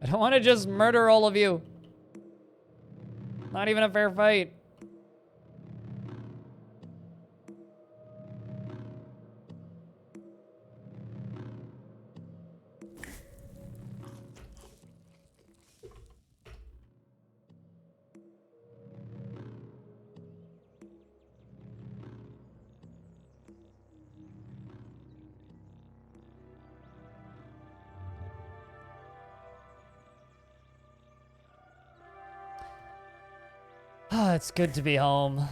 I don't want to just murder all of you. Not even a fair fight. Ah, it's good to be home.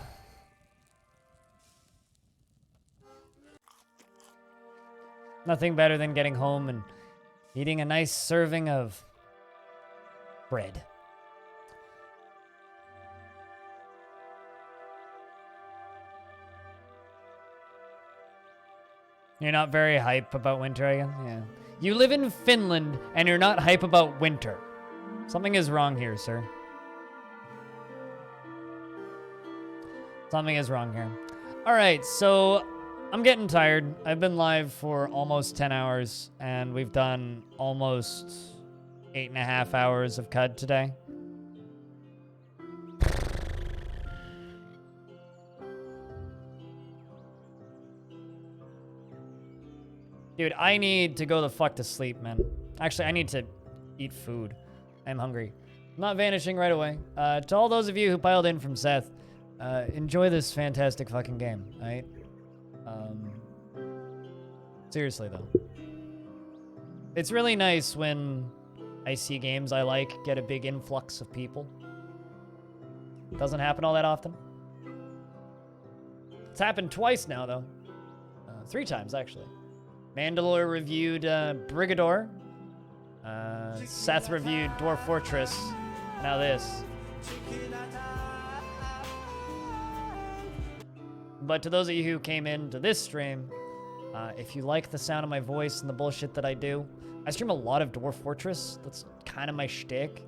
Nothing better than getting home and eating a nice serving of bread. You're not very hype about winter, I guess? Yeah. You live in Finland and you're not hype about winter. Something is wrong here, sir. Something is wrong here. All right, so I'm getting tired. I've been live for almost 10 hours, and we've done almost 8.5 hours of CUD today. Dude, I need to go the fuck to sleep, man. Actually, I need to eat food. I'm hungry. I'm not vanishing right away. To all those of you who piled in from Seth, enjoy this fantastic fucking game, alright? Seriously, though. It's really nice when I see games I like get a big influx of people. It doesn't happen all that often. It's happened twice now, though. 3 times, actually. Mandalore reviewed Brigador. Seth reviewed Dwarf Fortress. Now this. But to those of you who came into this stream, if you like the sound of my voice and the bullshit that I do, I stream a lot of Dwarf Fortress. That's kind of my shtick.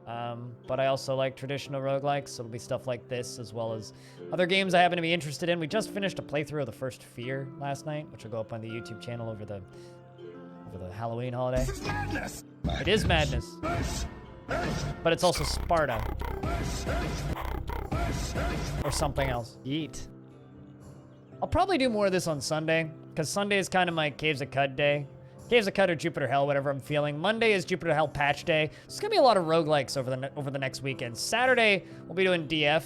But I also like traditional roguelikes, so it'll be stuff like this, as well as other games I happen to be interested in. We just finished a playthrough of the first Fear last night, which will go up on the YouTube channel over the Halloween holiday. This is madness. It is madness, but it's also Sparta. Or something else. Yeet. I'll probably do more of this on Sunday, because Sunday is kind of my Caves of Cud day. Caves of Cud or Jupiter Hell, whatever I'm feeling. Monday is Jupiter Hell patch day. So it's gonna be a lot of roguelikes over the next weekend. Saturday, we'll be doing DF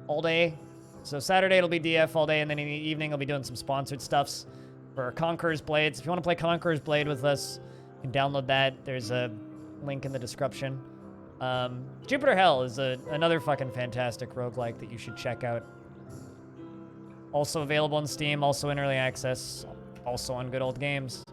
all day. So Saturday it'll be DF all day, and then in the evening I'll be doing some sponsored stuffs for Conqueror's Blades. If you want to play Conqueror's Blade with us, you can download that. There's a link in the description. Jupiter Hell is another fucking fantastic roguelike that you should check out. Also available on Steam, also in early access, also on Good Old Games.